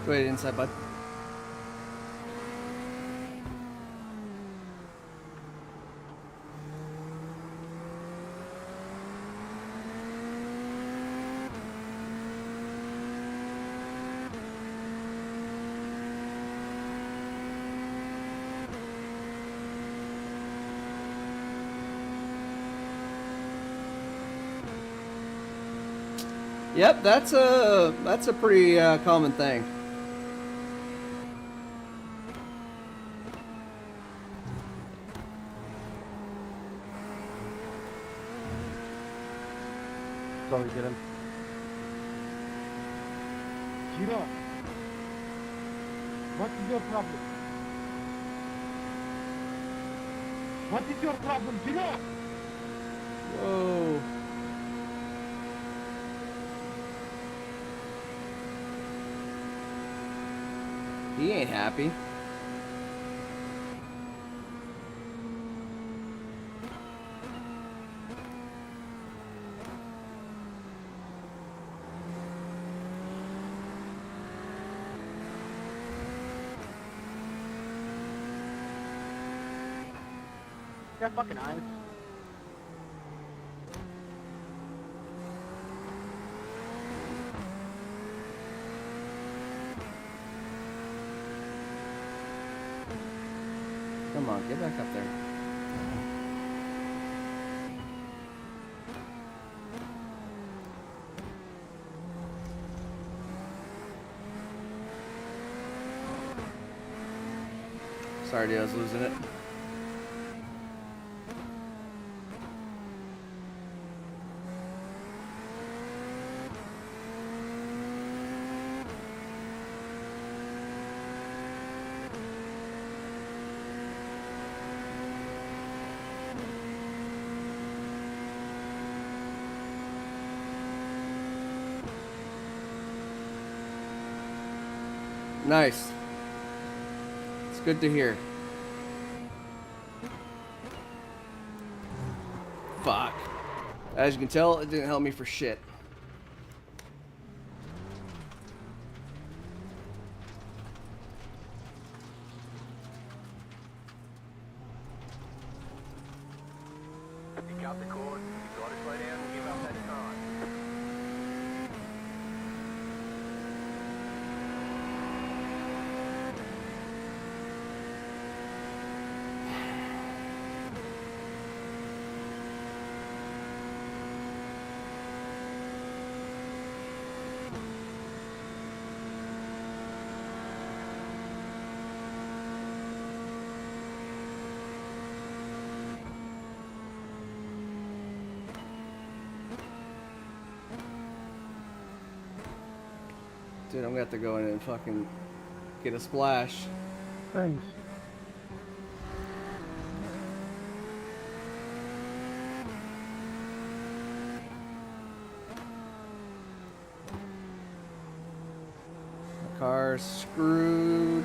S1: Go ahead inside, bud. Yep, that's a pretty common thing.
S2: Sorry, Dylan.
S9: Giro, what is your problem? What is your problem, Giro?
S1: Whoa. He ain't happy.
S9: Yeah, fucking eyes.
S1: Come on, get back up there. Sorry, dude, I was losing it. Nice. It's good to hear. Fuck. As you can tell, it didn't help me for shit.
S3: You cut the cord, you've got to slow down and give up that time.
S1: Dude, I'm gonna have to go in and fucking get a splash.
S5: Thanks.
S1: My car's screwed.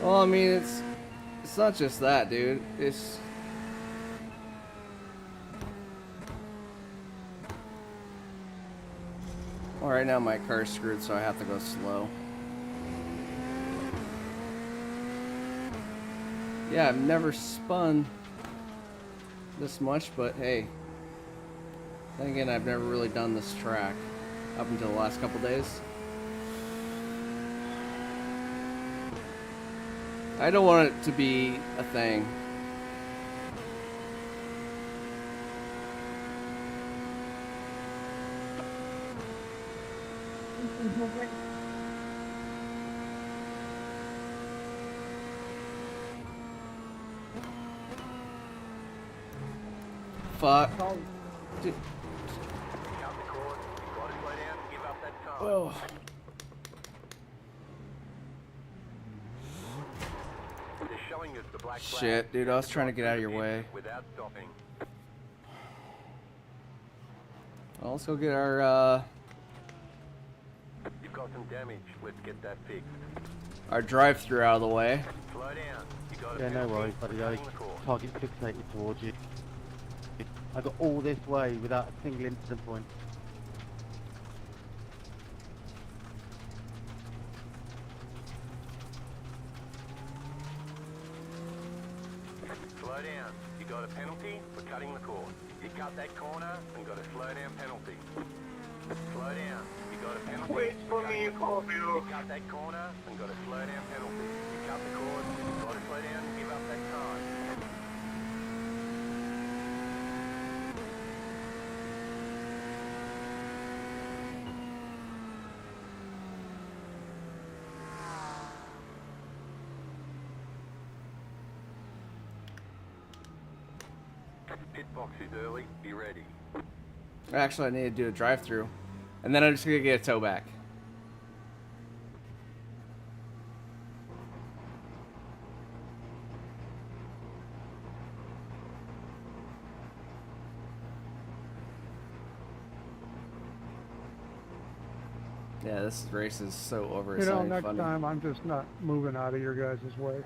S1: Well, I mean, it's not just that, dude. It's well, right now my car's screwed, so I have to go slow. Yeah, I've never spun this much, but hey. Then again, I've never really done this track up until the last couple days. I don't want it to be a thing. Fuck. Dude.
S3: Cut the cord, you've got to slow down and give up that time.
S1: Oh.
S3: They're showing us the black flag.
S1: Shit, dude, I was trying to get out of your way.
S3: Without stopping.
S1: Well, let's go get our
S3: You've got some damage. Let's get that fixed.
S1: drive-through out of the way.
S3: Slow down. You got to
S8: Yeah, no worries, buddy. I target fixated towards you. I got all this way without a single incident point.
S3: Slow down. You got a penalty for cutting the cord. You cut that corner and got a slow down penalty. Slow down. You got a penalty. Wait for me, you cut that corner and got a slow down penalty. You cut the cord, you got to slow down and give up that time. Pit box is early. Be ready.
S1: Actually, I need to do a drive-through. And then I'm just gonna get a tow back. Yeah, this race is so over.
S5: You
S1: It's
S5: know,
S1: not even
S5: next
S1: funny.
S5: time I'm just not moving out of your guys' way.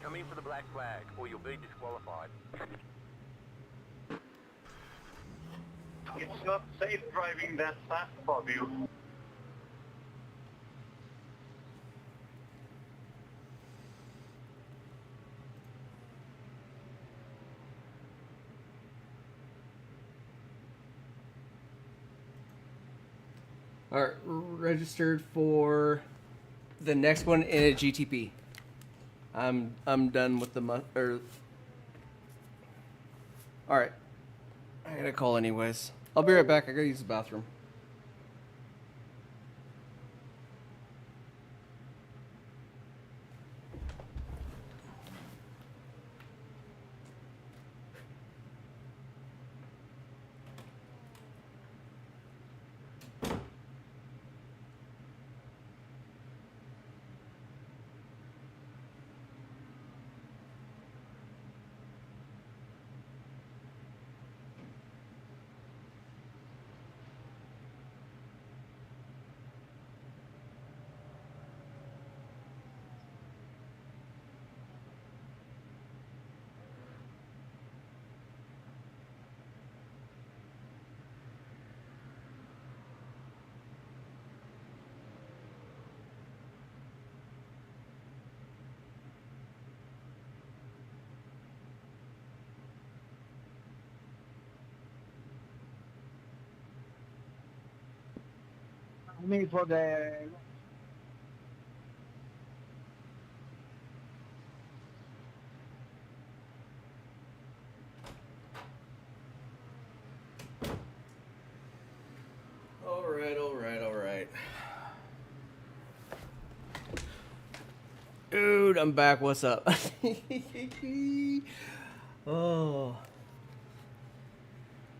S3: come in for the black flag, or you'll be disqualified.
S4: It's not safe driving that fast, Fabio.
S1: All right, registered for the next one in a GTP. I'm done with the month. All right, I gotta call anyways. I'll be right back. I gotta use the bathroom.
S9: Me for the
S1: All right. Dude, I'm back. What's up? Oh.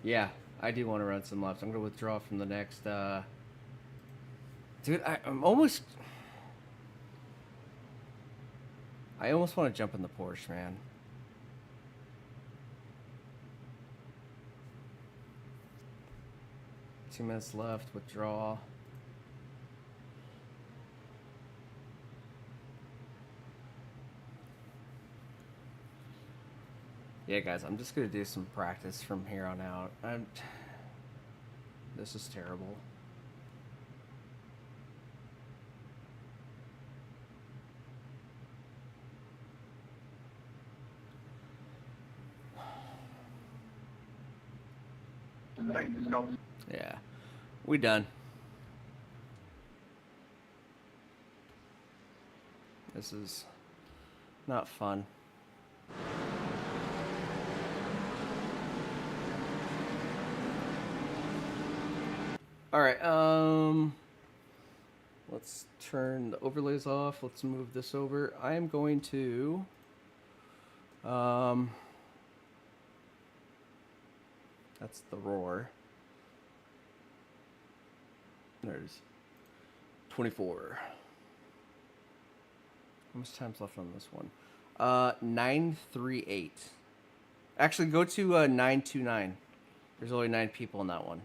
S1: Yeah, I do want to run some laps. I'm going to withdraw from the next, Dude, I almost want to jump in the Porsche, man. Two minutes left. Withdraw. Yeah, guys, I'm just gonna do some practice from here on out. This is terrible.
S4: Thank you, Scott.
S1: Yeah, we done. This is not fun. All right, let's turn the overlays off. Let's move this over. I am going to, that's the roar. There's 24. How much time's left on this one? 938. Actually, go to 929. There's only 9 people in that one.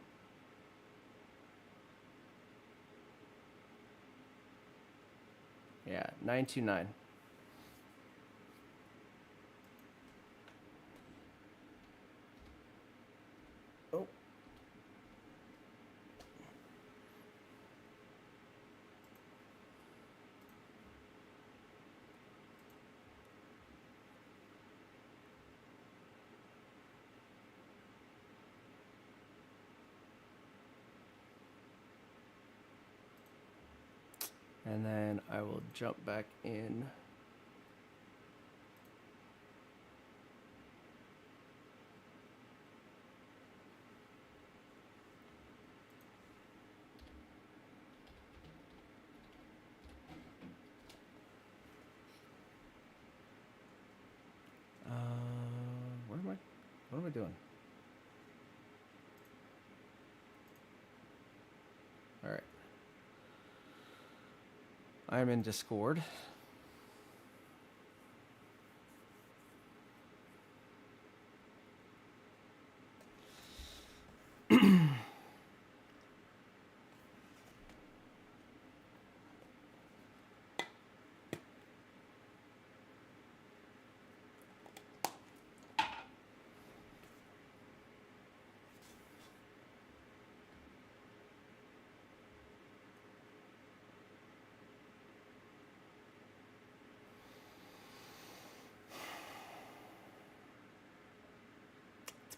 S1: Yeah, 929. Oh. And then I will jump back in. What am I doing? All right. I'm in Discord.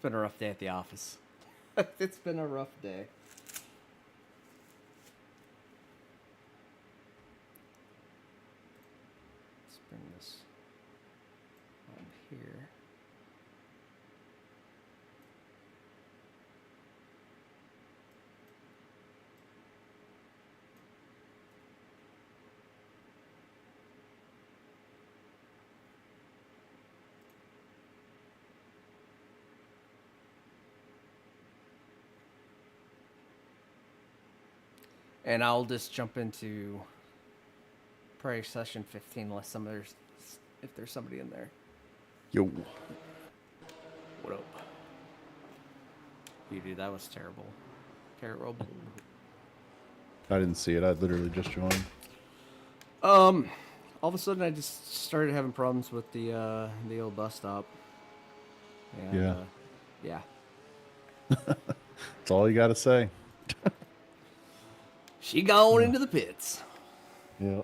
S1: been a rough day at the office. It's been a rough day. Let's bring this on here. And I'll just jump into probably session 15 unless if there's somebody in there.
S7: Yo.
S1: What up? You dude, that was terrible. Terrible.
S7: I didn't see it. I literally just joined.
S1: All of a sudden I just started having problems with the old bus stop. And,
S7: Yeah.
S1: Yeah.
S7: That's all you got to say.
S1: She gone into the pits.
S7: Yeah.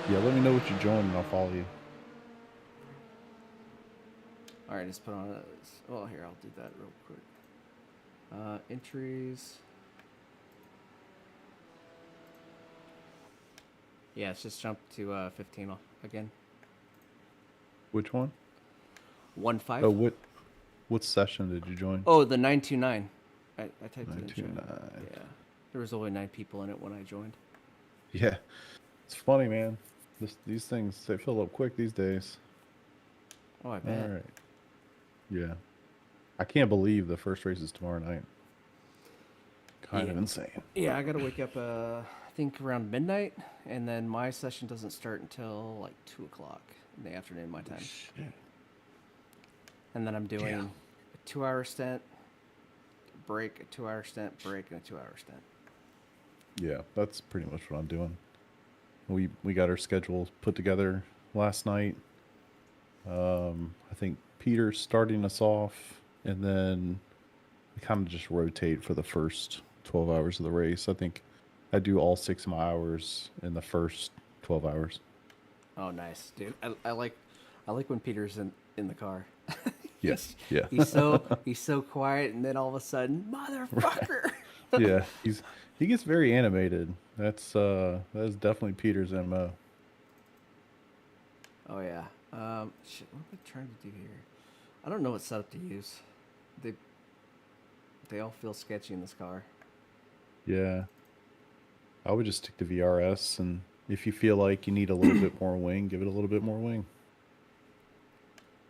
S7: Yeah, let me know what you joined and I'll follow you.
S1: All right, just put on this. Oh, here, I'll do that real quick. Entries. Yeah, it's just jumped to 15 again.
S7: Which one?
S1: 1-5.
S7: Oh, what session did you join?
S1: Oh, the 929. I typed it in.
S7: 929.
S1: Yeah. There was only 9 people in it when I joined.
S7: Yeah. It's funny, man. These things, they fill up quick these days.
S1: Oh, I bet.
S7: All right. Yeah. I can't believe the first race is tomorrow night. Kind of insane.
S1: Yeah, I got to wake up, I think, around midnight, and then my session doesn't start until like 2 o'clock in the afternoon, my time.
S7: Shit.
S1: And then I'm doing a 2-hour stint, break, a 2-hour stint, break, and a 2-hour stint.
S7: Yeah, that's pretty much what I'm doing. We got our schedule put together last night. I think Peter's starting us off, and then we kind of just rotate for the first 12 hours of the race. I think I do all 6 of my hours in the first 12 hours.
S1: Oh, nice, dude. I like when Peter's in the car.
S7: Yes, yeah.
S1: He's so quiet, and then all of a sudden, motherfucker.
S7: Yeah, he gets very animated. That is definitely Peter's MO.
S1: Oh yeah. Shit, what am I trying to do here? I don't know what setup to use. They all feel sketchy in this car.
S7: Yeah. I would just stick to VRS, and if you feel like you need a little bit more wing, give it a little bit more wing.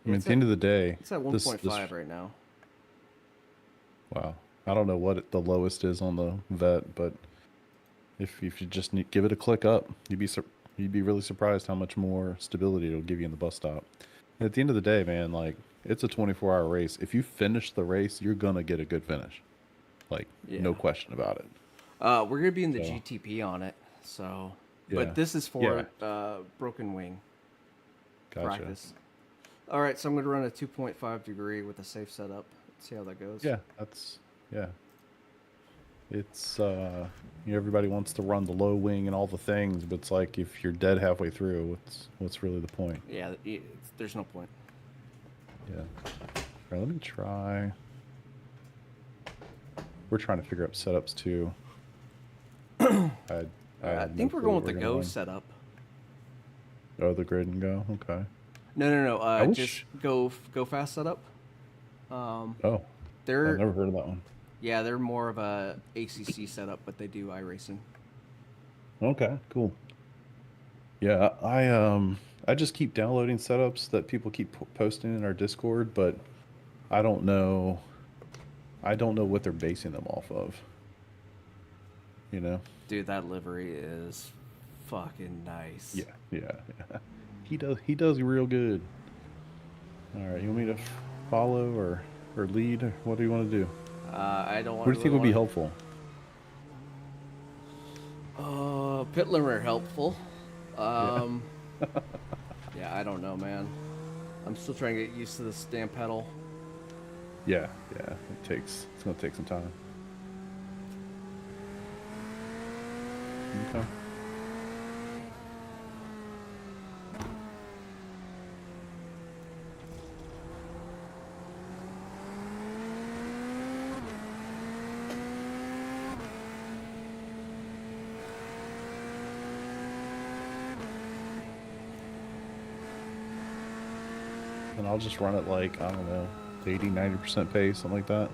S7: I mean, at the end of the day,
S1: it's at 1.5 right now.
S7: Wow. I don't know what the lowest is on the vet, but if you just give it a click up, you'd be really surprised how much more stability it'll give you in the bus stop. And at the end of the day, man, like, it's a 24-hour race. If you finish the race, you're gonna get a good finish. Like, no question about it.
S1: We're gonna be in the GTP on it, so.
S7: Yeah.
S1: But this is for broken wing practice. All right, so I'm gonna run a 2.5 degree with a safe setup. See how that goes.
S7: Yeah, it's everybody wants to run the low wing and all the things, but it's like if you're dead halfway through, what's really the point?
S1: Yeah, there's no point.
S7: Yeah. All right, let me try. We're trying to figure out setups too. I
S1: think we're going with the Go setup.
S7: Oh, the grid and go. Okay.
S1: No. Just go fast setup.
S7: Oh.
S1: I've
S7: never heard of that one.
S1: Yeah, they're more of a ACC setup, but they do iRacing.
S7: Okay, cool. Yeah, I just keep downloading setups that people keep posting in our Discord, but I don't know what they're basing them off of. You know?
S1: Dude, that livery is fucking nice.
S7: Yeah. He does real good. All right, you want me to follow or lead? Or what do you want to do?
S1: I don't want.
S7: What do you think would be helpful?
S1: Pit limiter helpful. Yeah, I don't know, man. I'm still trying to get used to this damn pedal.
S7: Yeah. It's gonna take some time. Okay. I'll just run it like, I don't know, 80-90% pace, something like that.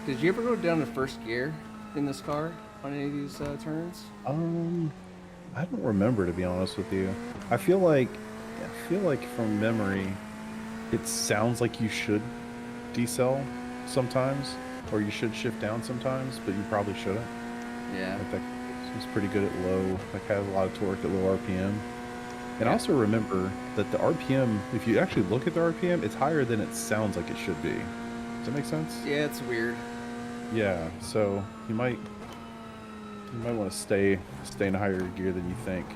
S1: Did you ever go down to first gear in this car on any of these turns?
S7: I don't remember, to be honest with you. I feel like from memory, it sounds like you should decel sometimes, or you should shift down sometimes, but you probably shouldn't.
S1: Yeah.
S7: Like that it's pretty good at low, like has a lot of torque at low RPM. And I also remember that the RPM, if you actually look at the RPM, it's higher than it sounds like it should be. Does that make sense?
S1: Yeah, it's weird.
S7: Yeah, so you might want to stay in a higher gear than you think.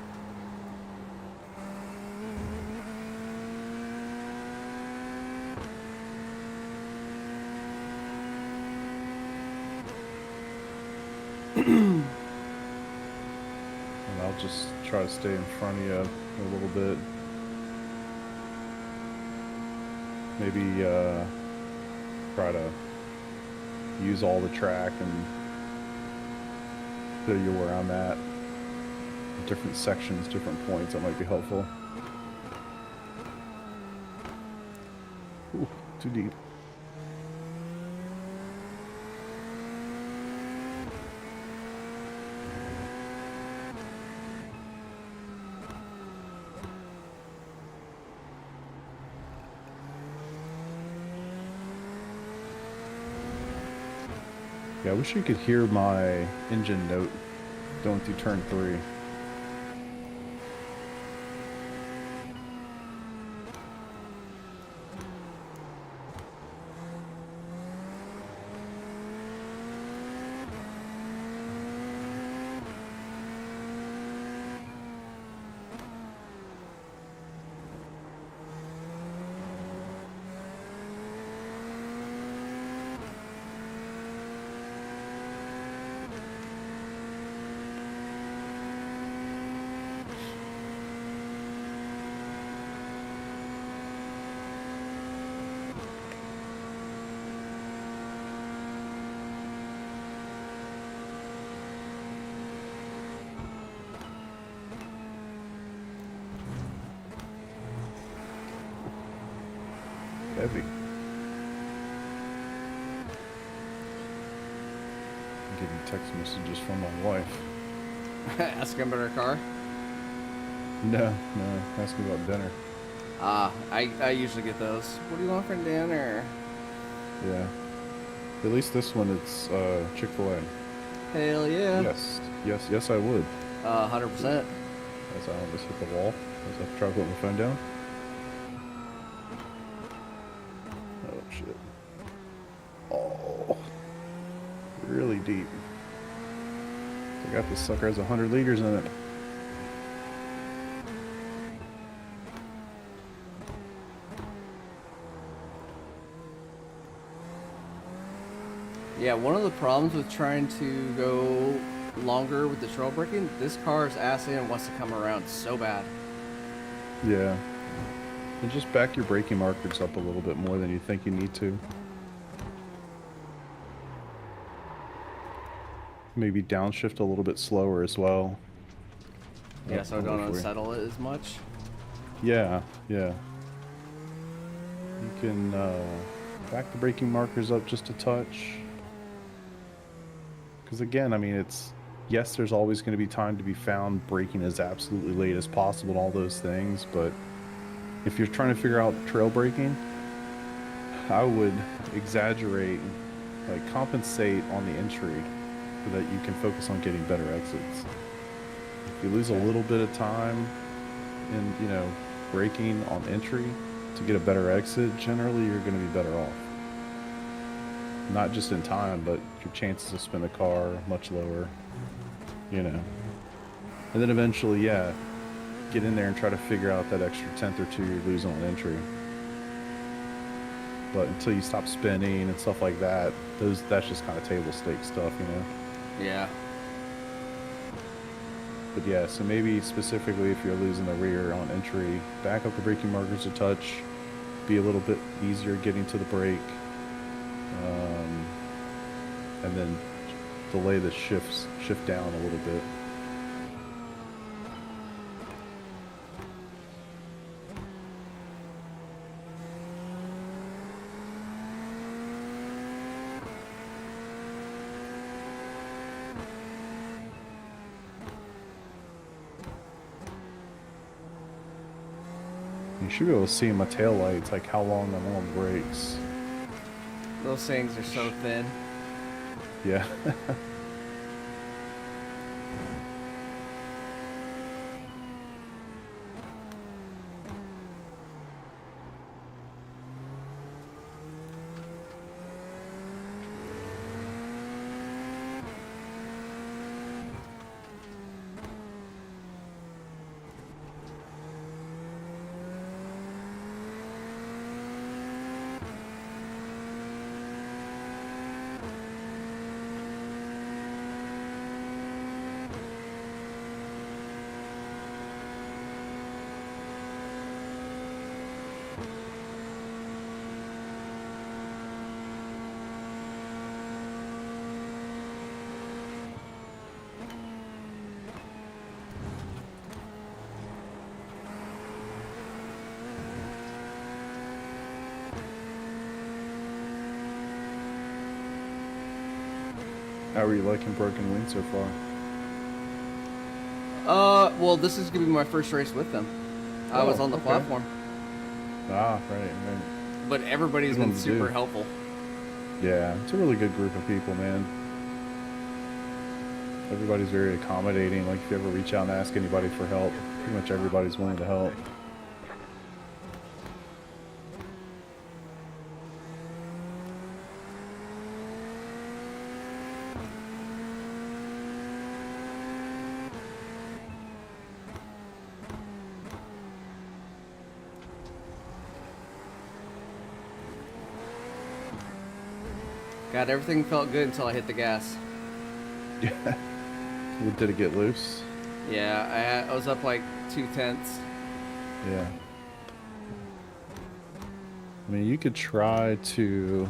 S7: And I'll just try to stay in front of you a little bit. Maybe try to use all the track and show you where I'm at. Different sections, different points, that might be helpful. Ooh, too deep. Yeah, I wish you could hear my engine note going through turn 3. Heavy. I'm getting text messages from my wife.
S1: Asking about our car?
S7: No, asking about dinner.
S1: I usually get those. What do you want for dinner?
S7: Yeah. At least this one, it's Chick-fil-A.
S1: Hell yeah.
S7: Yes, I would.
S1: 100%.
S7: As I almost hit the wall, as I try to put my phone down. Oh, shit. Oh. Really deep. I got this sucker has 100 liters in it.
S1: Yeah, one of the problems with trying to go longer with the trail braking, this car's ass in wants to come around so bad.
S7: Yeah. And just back your braking markers up a little bit more than you think you need to. Maybe downshift a little bit slower as well.
S1: Yeah, so I don't
S7: hopefully.
S1: unsettle it as much.
S7: Yeah. You can back the braking markers up just a touch. Because again, I mean, yes, there's always going to be time to be found braking as absolutely late as possible and all those things, but if you're trying to figure out trail braking, I would exaggerate, like compensate on the entry so that you can focus on getting better exits. If you lose a little bit of time in, braking on entry to get a better exit, generally you're going to be better off. Not just in time, but your chances to spin the car much lower, And then eventually, yeah, get in there and try to figure out that extra 10th or 2 you're losing on entry. But until you stop spinning and stuff like that, that's just kind of table stakes stuff,
S1: Yeah.
S7: But yeah, so maybe specifically if you're losing the rear on entry, back up the braking markers a touch, be a little bit easier getting to the brake, and then delay the shift down a little bit. You should be able to see in my tail lights like how long I'm on the brakes.
S1: Those things are so thin.
S7: Yeah. How are you liking Broken Wing so far?
S1: Well, this is gonna be my first race with them. I was on the
S7: okay.
S1: platform,
S7: Ah, right.
S1: but everybody's
S7: Good one
S1: been
S7: to
S1: super
S7: do.
S1: helpful.
S7: Yeah, it's a really good group of people, man. Everybody's very accommodating. Like, if you ever reach out and ask anybody for help, pretty much everybody's willing to help.
S1: God, everything felt good until I hit the gas.
S7: Yeah. Did it get loose?
S1: Yeah, I was up like 2/10.
S7: Yeah. I mean, you could try to...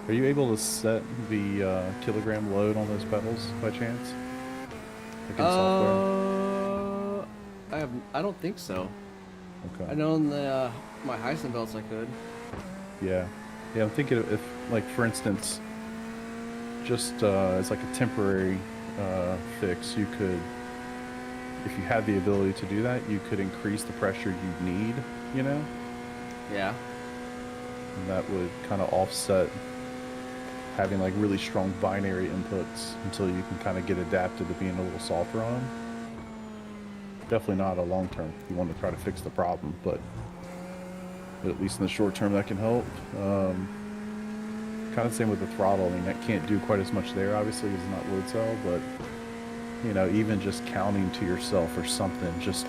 S7: Are you able to set the kilogram load on those pedals by chance? Like in software?
S1: I don't think so.
S7: Okay.
S1: I know in the my Heisen belts I could.
S7: Yeah. Yeah, I'm thinking if, like, for instance, just as like a temporary fix, you could, if you had the ability to do that, you could increase the pressure you need, you know?
S1: Yeah.
S7: And that would kind of offset having like really strong binary inputs until you can kind of get adapted to being a little softer on them. Definitely not a long term if you want to try to fix the problem, but at least in the short term that can help. Kind of same with the throttle. I mean, that can't do quite as much there, obviously, it's not load cell, but you know, even just counting to yourself or something, just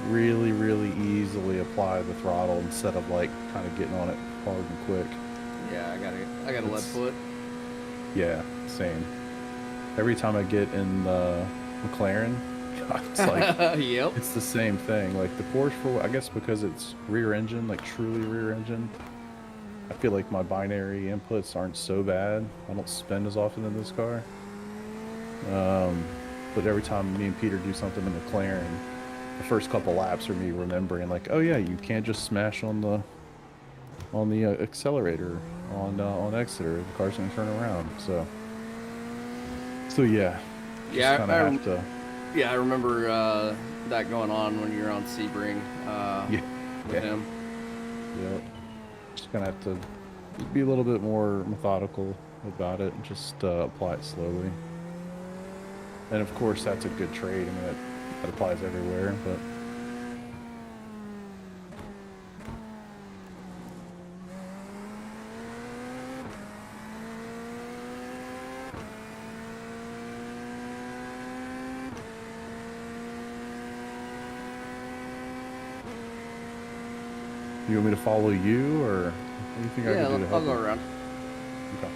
S7: really, really easily apply the throttle instead of like kind of getting on it hard and quick.
S1: Yeah, I got a lead foot.
S7: Yeah, same. Every time I get in the McLaren, it's like,
S1: Yep.
S7: it's the same thing. Like the Porsche, for I guess because it's rear engine, like truly rear engine, I feel like my binary inputs aren't so bad. I don't spin as often in this car. But every time me and Peter do something in McLaren, the first couple laps are me remembering like, oh yeah, you can't just smash on the accelerator on Exeter. The car's gonna turn around. So yeah,
S1: Yeah,
S7: kind of have to.
S1: Yeah, I remember that going on when you were on Sebring with him.
S7: Yep. Just gonna have to be a little bit more methodical about it and just apply it slowly. And of course, that's a good trade. I mean, that applies everywhere, but. You want me to follow you, or what do you think I can do to help?
S1: I'll go
S7: you?
S1: around.
S7: Okay.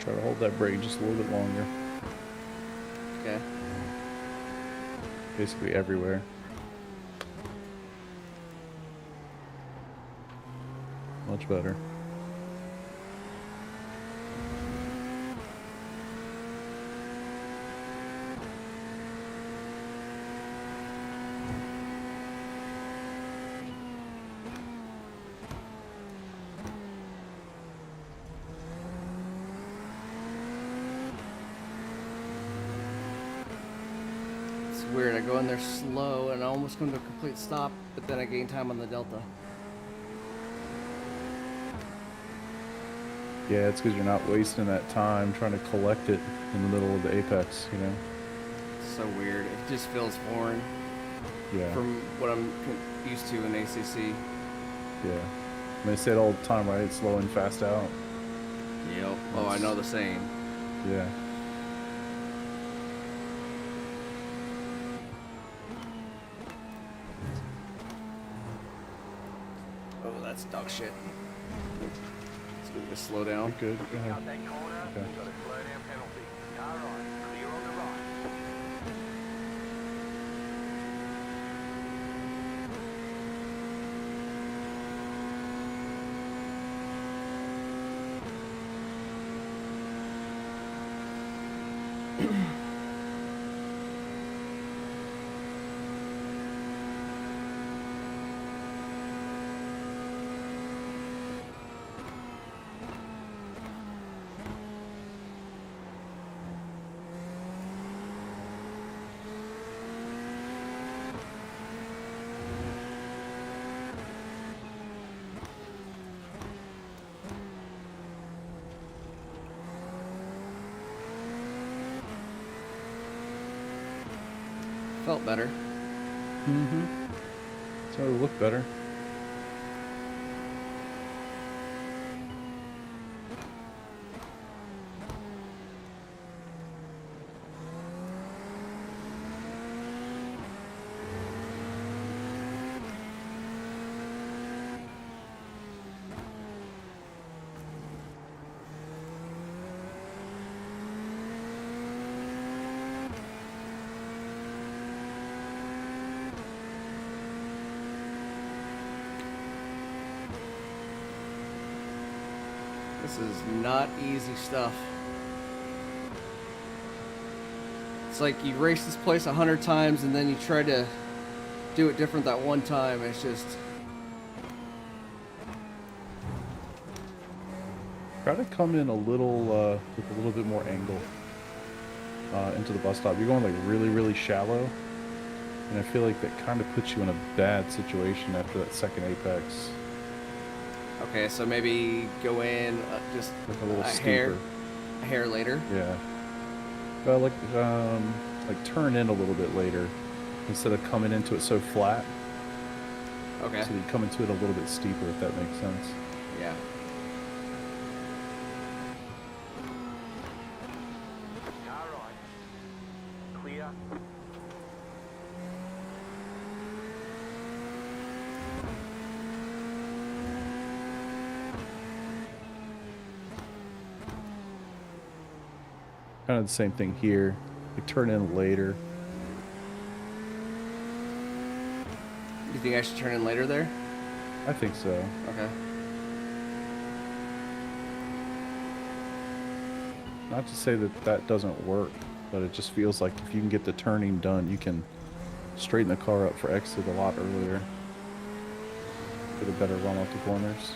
S7: Try to hold that brake just a little bit longer.
S1: Okay.
S7: Basically everywhere. Much better.
S1: It's weird. I go in there slow and I almost come to a complete stop, but then I gain time on the Delta.
S7: Yeah, it's because you're not wasting that time trying to collect it in the middle of the apex, you know?
S1: It's so weird. It just feels foreign
S7: Yeah.
S1: from what I'm used to in ACC.
S7: Yeah. I mean, they say it all the time, right? Slow in, fast out.
S1: Yep. Oh, I know the saying.
S7: Yeah.
S1: Oh, that's dog shit. Let's move this slow down.
S7: Good. Go ahead.
S3: Out that corner,
S7: Okay.
S3: you've got a slow down penalty. Car right, clear on the right.
S1: Felt better.
S7: Mm-hmm. So it'll look better.
S1: This is not easy stuff. It's like you race this place 100 times and then you try to do it different that one time. It's just...
S7: Try to come in a little, with a little bit more angle into the bus stop. You're going like really, really shallow. And I feel like that kind of puts you in a bad situation after that second apex.
S1: Okay, so maybe go in just
S7: Like a little
S1: hair,
S7: steeper.
S1: a hair later.
S7: Yeah. Well, like turn in a little bit later instead of coming into it so flat.
S1: Okay.
S7: So you come into it a little bit steeper, if that makes sense.
S1: Yeah.
S3: Car right, clear.
S7: Kind of the same thing here. You turn in later.
S1: You think I should turn in later there?
S7: I think so.
S1: Okay.
S7: Not to say that that doesn't work, but it just feels like if you can get the turning done, you can straighten the car up for exit a lot earlier. Get a better run off the corners.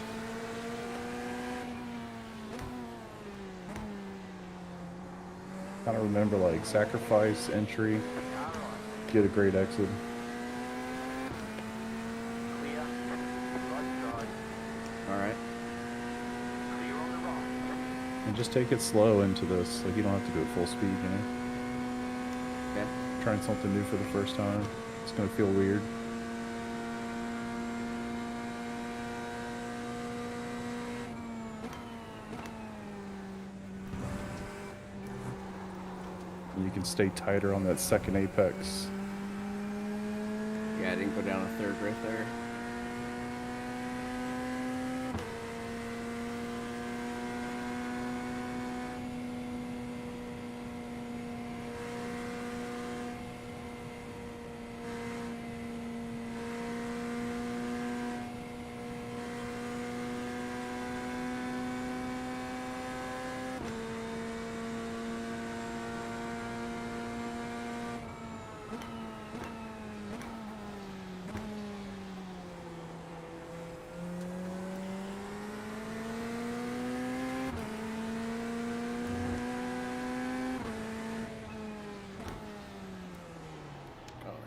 S7: Kind of remember like sacrifice, entry, get a great exit.
S3: Clear. Right side.
S1: All right.
S3: Clear on the right.
S7: And just take it slow into this. Like you don't have to do it full speed, you know?
S1: Okay.
S7: Trying something new for the first time. It's gonna feel weird. And you can stay tighter on that second apex.
S1: Yeah, I didn't go down a third right there.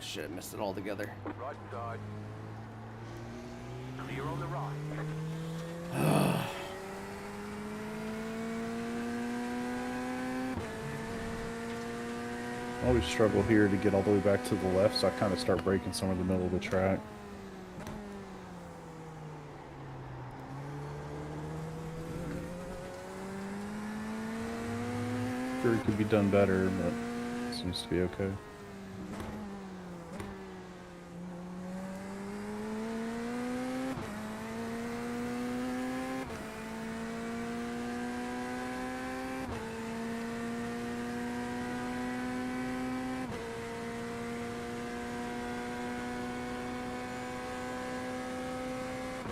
S1: shit, I missed it altogether.
S3: Right side. Clear on the right.
S7: I always struggle here to get all the way back to the left, so I kind of start braking somewhere in the middle of the track. Sure, it could be done better, but it seems to be okay.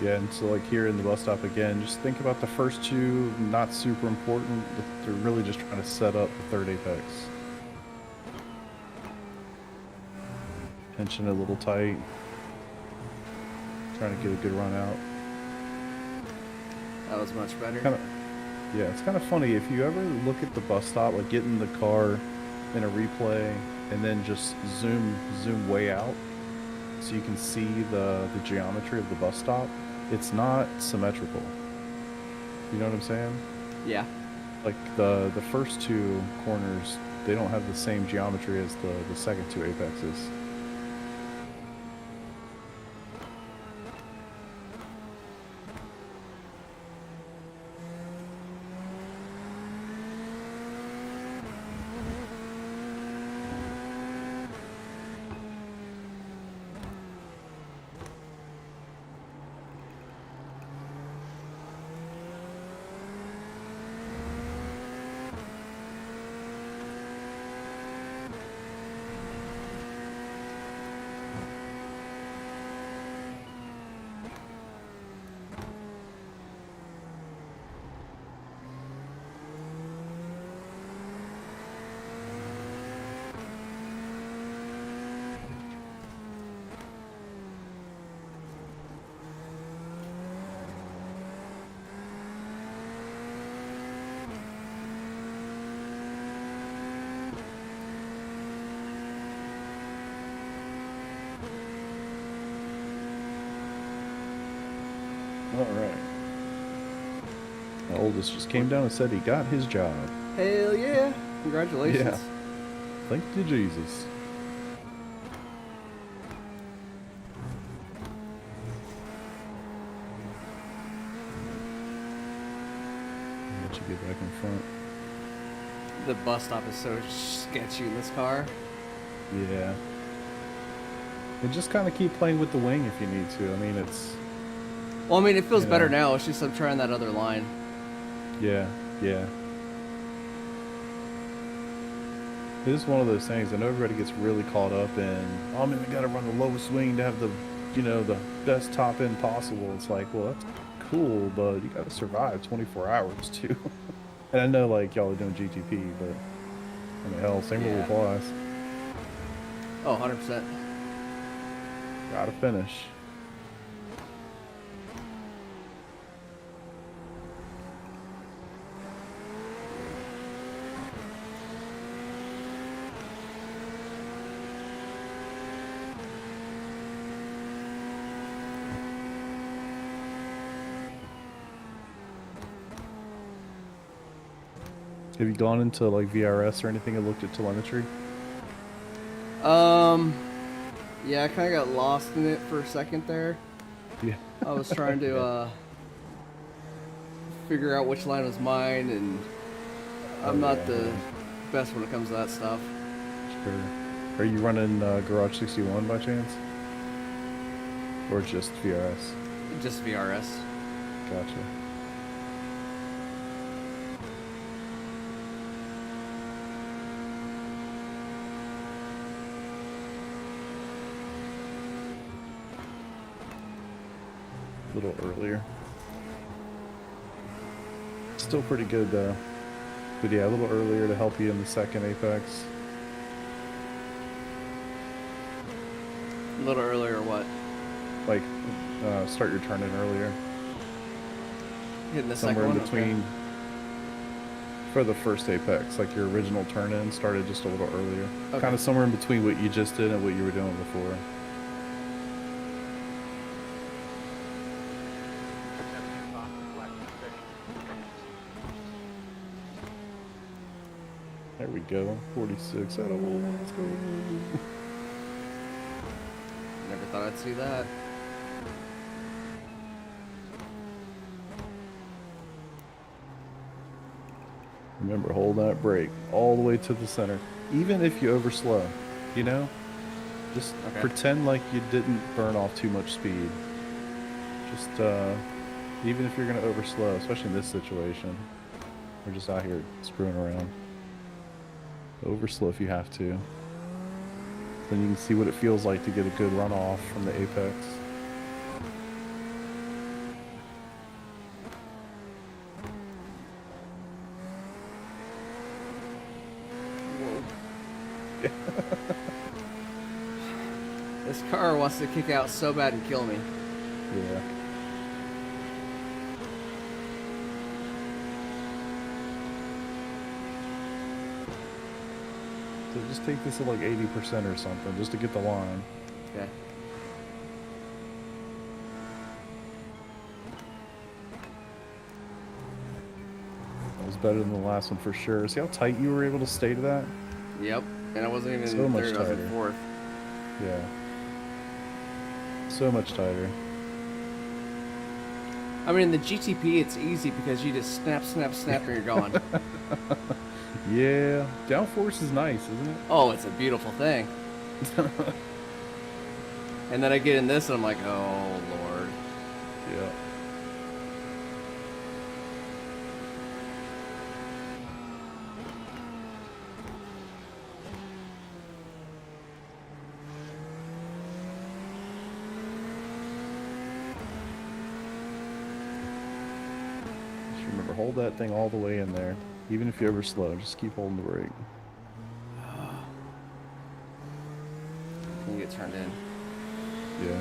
S7: Yeah, and so like here in the bus stop again, just think about the first two, not super important. They're really just trying to set up the third apex. Tension a little tight. Trying to get a good run out.
S1: That was much better.
S7: Yeah, it's kind of funny if you ever look at the bus stop, like get in the car in a replay, and then just zoom way out, so you can see the geometry of the bus stop. It's not symmetrical. You know what I'm saying?
S1: Yeah.
S7: Like the first two corners, they don't have the same geometry as the second two apexes. Alright. My oldest just came down and said he got his job.
S1: Hell yeah. Congratulations.
S7: Yeah. Thank you, Jesus. Let you get back in front.
S1: The bus stop is so sketchy in this car.
S7: Yeah. And just kind of keep playing with the wing if you need to. I mean, it's...
S1: Well, I mean, it feels
S7: Yeah.
S1: better now. It's just I'm trying that other line.
S7: Yeah, yeah. It is one of those things. I know everybody gets really caught up in, oh man, we got to run the lowest wing to have the, you know, the best top end possible. It's like, well, that's cool, but you got to survive 24 hours too. And I know like y'all are doing GTP, but I mean, hell, same rule applies.
S1: Oh, 100%.
S7: Gotta finish. Have you gone into like VRS or anything and looked at telemetry?
S1: Yeah, I kind of got lost in it for a second there.
S7: Yeah.
S1: I was trying to figure out which line was mine, and I'm not the best when it comes to that stuff.
S7: Sure. Are you running Garage 61 by chance? Or just VRS?
S1: Just VRS.
S7: Gotcha. A little earlier. Still pretty good though. But yeah, a little earlier to help you in the second apex.
S1: A little earlier, what?
S7: Like, start your turn in earlier.
S1: Hitting the
S7: Somewhere
S1: second
S7: in
S1: one?
S7: between. For the first Apex, like your original turn-in started just a little earlier.
S1: Okay.
S7: Kind of somewhere in between what you just did and what you were doing before. There we go. 46 out of 1. Let's go.
S1: Never thought I'd see that.
S7: Remember, hold that brake all the way to the center. Even if you overslow, you know? Just pretend like you didn't burn off too much speed. Just, even if you're going to overslow, especially in this situation. We're just out here screwing around. Overslow if you have to. Then you can see what it feels like to get a good runoff from the Apex.
S1: This car wants to kick out so bad and kill me.
S7: Yeah. So just take this at like 80% or something, just to get the line.
S1: Okay.
S7: That was better than the last one for sure. See how tight you were able to stay to that?
S1: Yep. And I wasn't even
S7: So much
S1: third, I was in
S7: tighter.
S1: fourth.
S7: Yeah. So much tighter.
S1: I mean, in the GTP, it's easy because you just snap, snap, snap, and you're gone.
S7: Yeah. Downforce is nice, isn't it?
S1: Oh, it's a beautiful thing. And then I get in this, and I'm like, oh, Lord.
S7: Yeah. Just remember, hold that thing all the way in there. Even if you ever slow, just keep holding the brake.
S1: Can you get turned in?
S7: Yeah.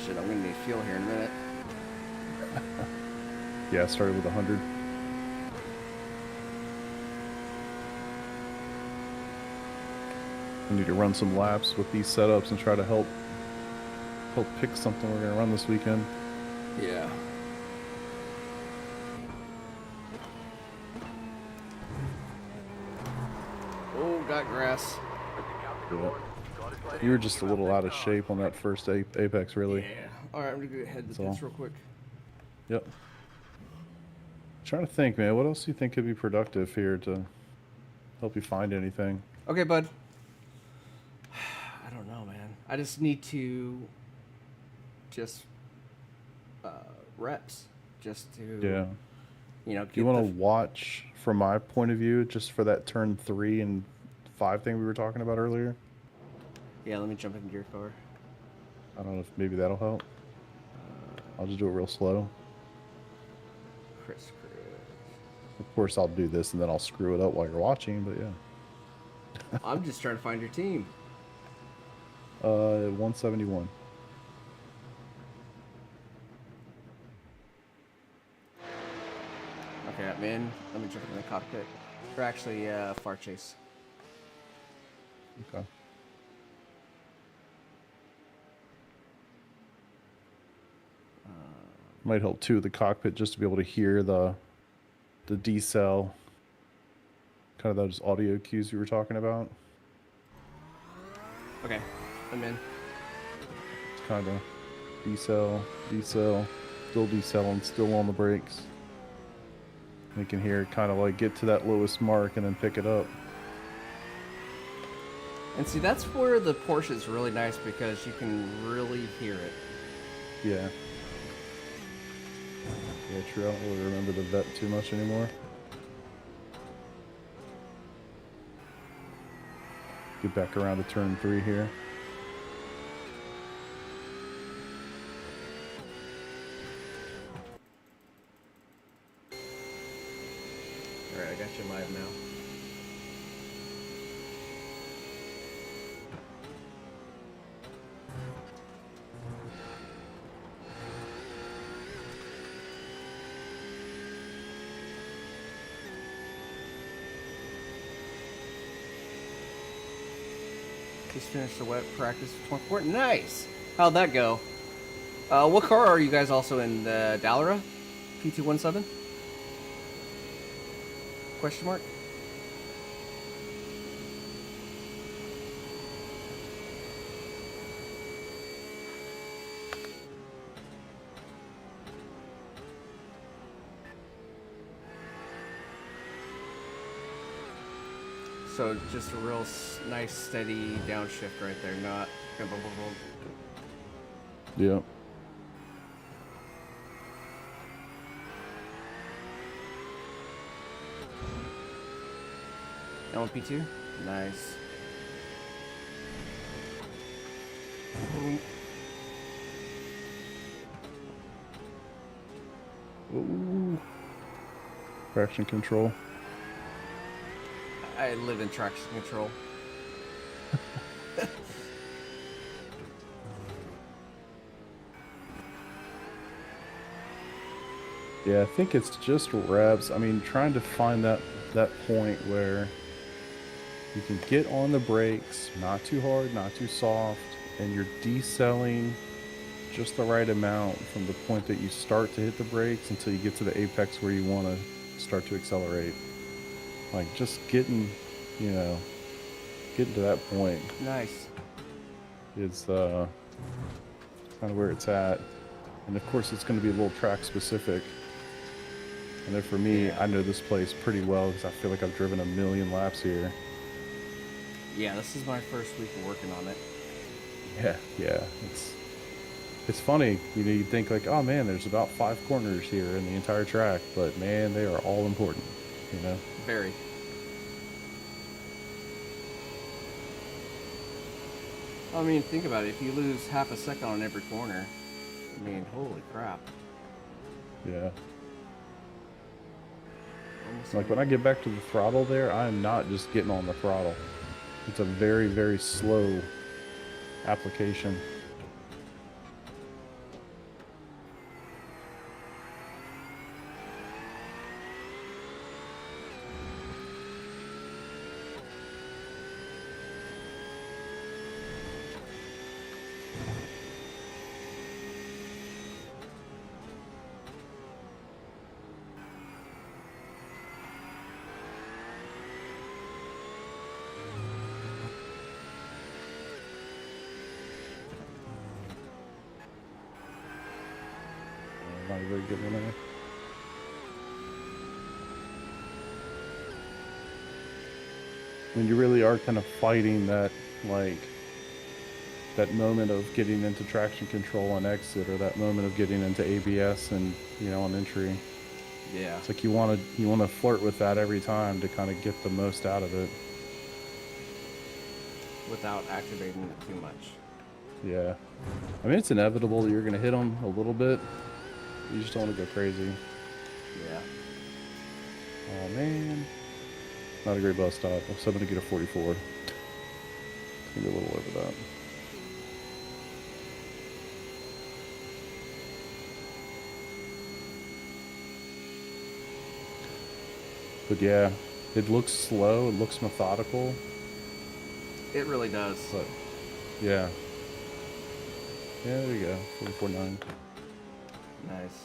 S1: Shit, I'm gonna need fuel here in a minute.
S7: Yeah, I started with 100. I need to run some laps with these setups and try to help pick something we're gonna run this weekend.
S1: Yeah. Oh, got grass.
S7: Yeah. You were just a little out of shape on that first Apex, really.
S1: Yeah. All right, I'm gonna go head to the
S7: That's
S1: pits
S7: all.
S1: real quick.
S7: Yep. Trying to think, man. What else do you think could be productive here to help you find anything?
S1: Okay, bud. I don't know, man. I just need to reps, just to
S7: Yeah.
S1: you know.
S7: Do you want to watch, from my point of view, just for that turn 3 and 5 thing we were talking about earlier?
S1: Yeah, let me jump into your car.
S7: I don't know if maybe that'll help. I'll just do it real slow.
S1: Chris.
S7: Of course, I'll do this and then I'll screw it up while you're watching, but yeah.
S1: I'm just trying to find your team.
S7: 171.
S1: Okay, I'm in. Let me jump in the cockpit. Or actually, far chase.
S7: Okay. Might help too, the cockpit, just to be able to hear the decel, kind of those audio cues you were talking about.
S1: Okay, I'm in.
S7: It's kind of decel, still decelling, still on the brakes. You can hear it kind of like get to that lowest mark and then pick it up.
S1: And see, that's where the Porsche is really nice because you can really hear it.
S7: Yeah. Yeah, true. I don't really remember the Vet too much anymore. get back around to turn 3 here.
S1: Alright, I got you live now. Just finished the wet practice for 24. Nice! How'd that go? What car are you guys also in? The Dallara? P217? Question mark? So just a real nice steady downshift right there, not boom, boom, boom, boom.
S7: Yep.
S1: L1P2? Nice. Boom.
S7: Ooh. Traction control.
S1: I live in traction control.
S7: Yeah, I think it's just revs. I mean, trying to find that point where you can get on the brakes, not too hard, not too soft, and you're decelling just the right amount from the point that you start to hit the brakes until you get to the apex where you want to start to accelerate. Like just getting, you know, getting to that point
S1: Nice.
S7: is kind of where it's at. And of course, it's going to be a little track specific. And then for me,
S1: Yeah.
S7: I know this place pretty well because I feel like I've driven a million laps here.
S1: Yeah, this is my first week of working on it.
S7: Yeah. It's funny, you know, you think like, oh man, there's about 5 corners here in the entire track, but man, they are all important, you know?
S1: Very. I mean, think about it. If you lose half a second on every corner, I mean, holy crap.
S7: Yeah.
S1: Almost
S7: Like when I get back to the throttle there, I am not just getting on the throttle. It's a very, very slow application. Not a very good one there. I mean, you really are kind of fighting that, like, that moment of getting into traction control on exit, or that moment of getting into ABS and, you know, on entry.
S1: Yeah.
S7: It's like you want to flirt with that every time to kind of get the most out of it.
S1: Without activating it too much.
S7: Yeah. I mean, it's inevitable that you're going to hit them a little bit. You just don't want to go crazy.
S1: Yeah.
S7: Oh, man. Not a great bus stop. So I'm going to get a 44. It's going to be a little over that. But yeah, it looks slow. It looks methodical.
S1: It really does.
S7: But yeah. Yeah, there you go. 44.9.
S1: Nice.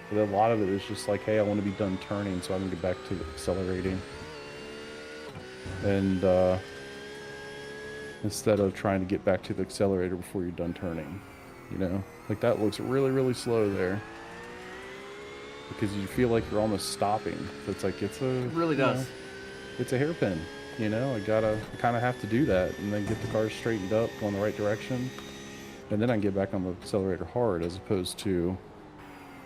S7: But a lot of it is just like, hey, I want to be done turning so I can get back to accelerating. And instead of trying to get back to the accelerator before you're done turning, you know? Like that looks really, really slow there. Because you feel like you're almost stopping. It's like, it's a...
S1: It really does.
S7: know, it's a hairpin, you know? I kind of have to do that and then get the car straightened up, go in the right direction. And then I can get back on the accelerator hard, as opposed to,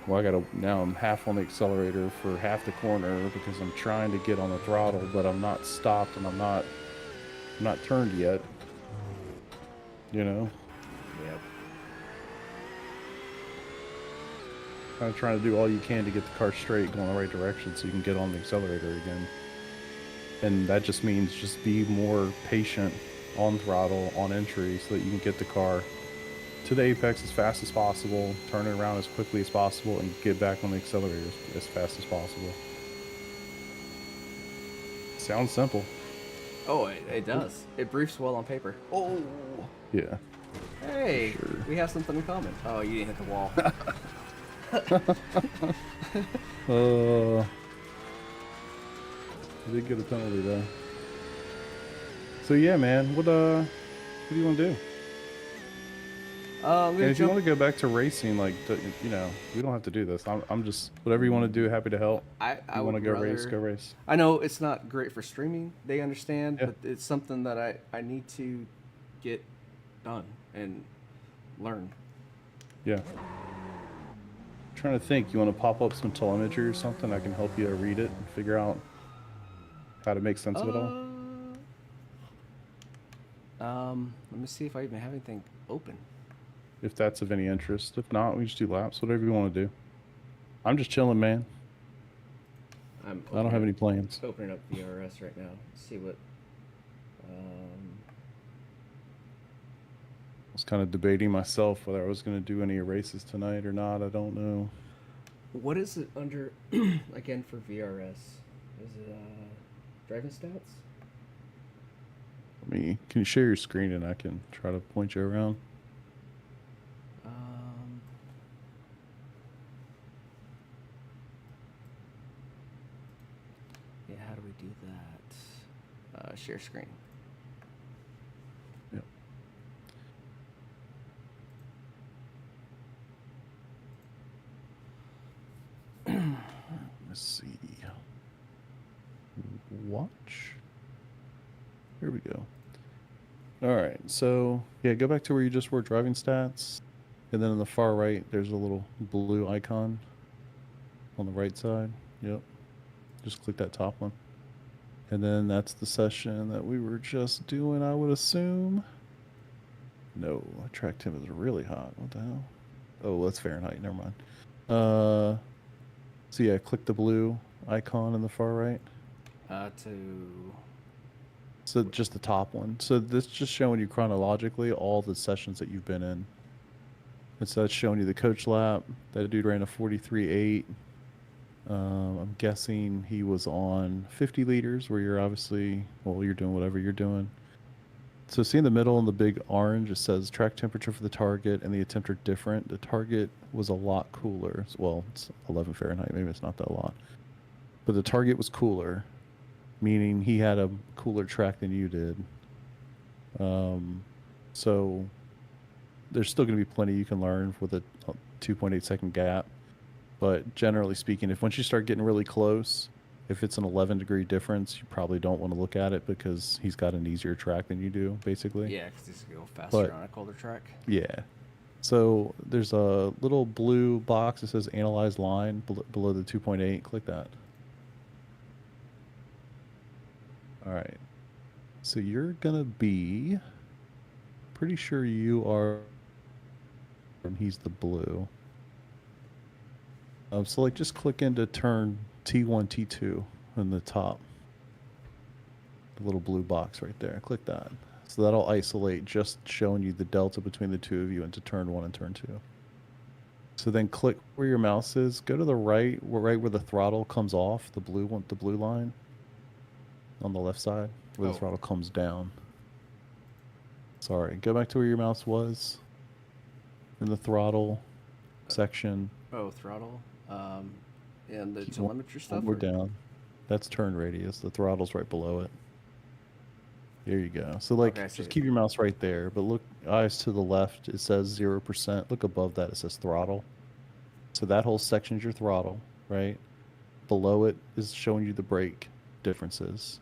S7: well, now I'm half on the accelerator for half the corner because I'm trying to get on the throttle, but I'm not stopped and I'm not turned yet. You know?
S1: Yep.
S7: Kind of trying to do all you can to get the car straight, going the right direction so you can get on the accelerator again. And that just means just be more patient on throttle, on entry, so that you can get the car to the apex as fast as possible, turn it around as quickly as possible, and get back on the accelerator as fast as possible. Sounds simple.
S1: Oh, it does. It briefs well on paper. Oh.
S7: Yeah.
S1: Hey,
S7: Sure.
S1: we have something in common. Oh, you didn't hit the wall.
S7: I did get a penalty though. So yeah, man, what do you want to do?
S1: I'm
S7: And
S1: gonna
S7: if you want to go back to racing, like, you know, we don't have to do this. I'm just whatever you want to do. Happy to help.
S1: I
S7: you want to
S1: would
S7: go
S1: rather,
S7: race? Go race.
S1: I know it's not great for streaming. They understand,
S7: Yeah.
S1: but it's something that I need to get done and learn.
S7: Yeah. Trying to think. You want to pop up some telemetry or something? I can help you read it and figure out how to make sense of it all.
S1: Let me see if I even have anything open.
S7: If that's of any interest. If not, we just do laps. Whatever you want to do. I'm just chilling, man. I don't have any plans.
S1: Opening up VRS right now. See what.
S7: I was kind of debating myself whether I was going to do any races tonight or not. I don't know.
S1: What is it under again for VRS? Is it driving stats?
S7: Can you share your screen and I can try to point you around?
S1: Yeah, how do we do that? Share screen.
S7: Yep. Let's see. Watch. Here we go. All right, so yeah, go back to where you just were, driving stats, and then on the far right, there's a little blue icon on the right side. Yep. Just click that top one. And then that's the session that we were just doing, I would assume. No, track temp is really hot. What the hell? Oh, that's Fahrenheit. Never mind. So yeah, click the blue icon in the far right. So just the top one. So this is just showing you chronologically all the sessions that you've been in. And so that's showing you the coach lap. That dude ran a 43.8. I'm guessing he was on 50 liters where you're obviously, well, you're doing whatever you're doing. So see in the middle in the big orange, it says track temperature for the target and the attempt are different. The target was a lot cooler. Well, it's 11 Fahrenheit. Maybe it's not that lot. But the target was cooler, meaning he had a cooler track than you did. So there's still going to be plenty you can learn with a 2.8 second gap. But generally speaking, once you start getting really close, if it's an 11-degree difference, you probably don't want to look at it because he's got an easier track than you do, basically.
S1: Yeah, because he's going to go faster on a colder track.
S7: Yeah. So there's a little blue box that says Analyze Line below the 2.8. Click that. All right. So you're going to be pretty sure you are, and he's the blue. So like just click into turn T1, T2 in the top. The little blue box right there. Click that. So that'll isolate, just showing you the delta between the two of you into turn 1 and turn 2. So then click where your mouse is. Go to the right where the throttle comes off, the blue one, the blue line on the left side, where the throttle comes down. Sorry. Go back to where your mouse was in the throttle section.
S1: Oh, throttle. And the telemetry stuff?
S7: We're down. That's turn radius. The throttle's right below it. There you go. So like, just keep your mouse right there, but look, eyes to the left, it says 0%. Look above that, it says throttle. So that whole section is your throttle, right? Below it is showing you the brake differences.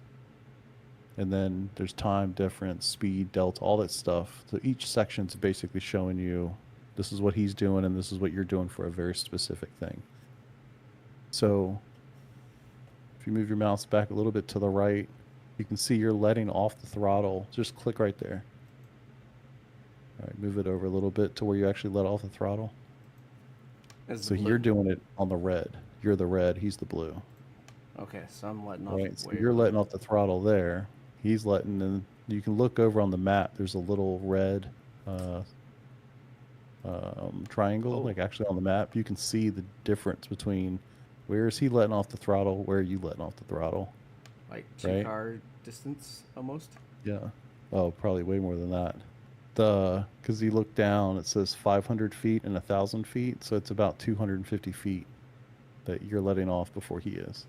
S7: And then there's time difference, speed, delta, all that stuff. So each section's basically showing you This is what he's doing, and this is what you're doing for a very specific thing. So if you move your mouse back a little bit to the right, you can see you're letting off the throttle. Just click right there. All right, move it over a little bit to where you actually let off the throttle. So you're doing it on the red. You're the red, he's the blue.
S1: Okay, so I'm letting off.
S7: Right, so you're letting off the throttle there. He's letting, and you can look over on the map. There's a little red triangle, like actually on the map. You can see the difference between where is he letting off the throttle, where are you letting off the throttle.
S1: Like two-car distance, almost?
S7: Yeah. Oh, probably way more than that. Because you look down, it says 500 feet and 1,000 feet, so it's about 250 feet that you're letting off before he is.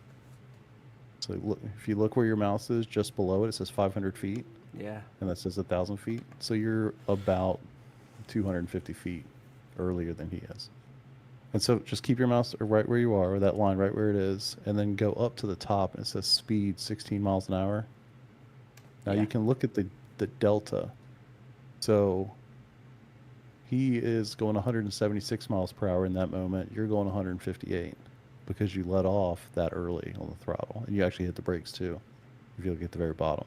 S7: So look, if you look where your mouse is, just below it, it says 500 feet.
S1: Yeah.
S7: And that says 1,000 feet. So you're about 250 feet earlier than he is. And so just keep your mouse right where you are, or that line right where it is, and then go up to the top, and it says speed 16 miles an hour. Now you can look at the delta. So he is going 176 miles per hour in that moment. You're going 158 because you let off that early on the throttle. And you actually hit the brakes too, if you look at the very bottom.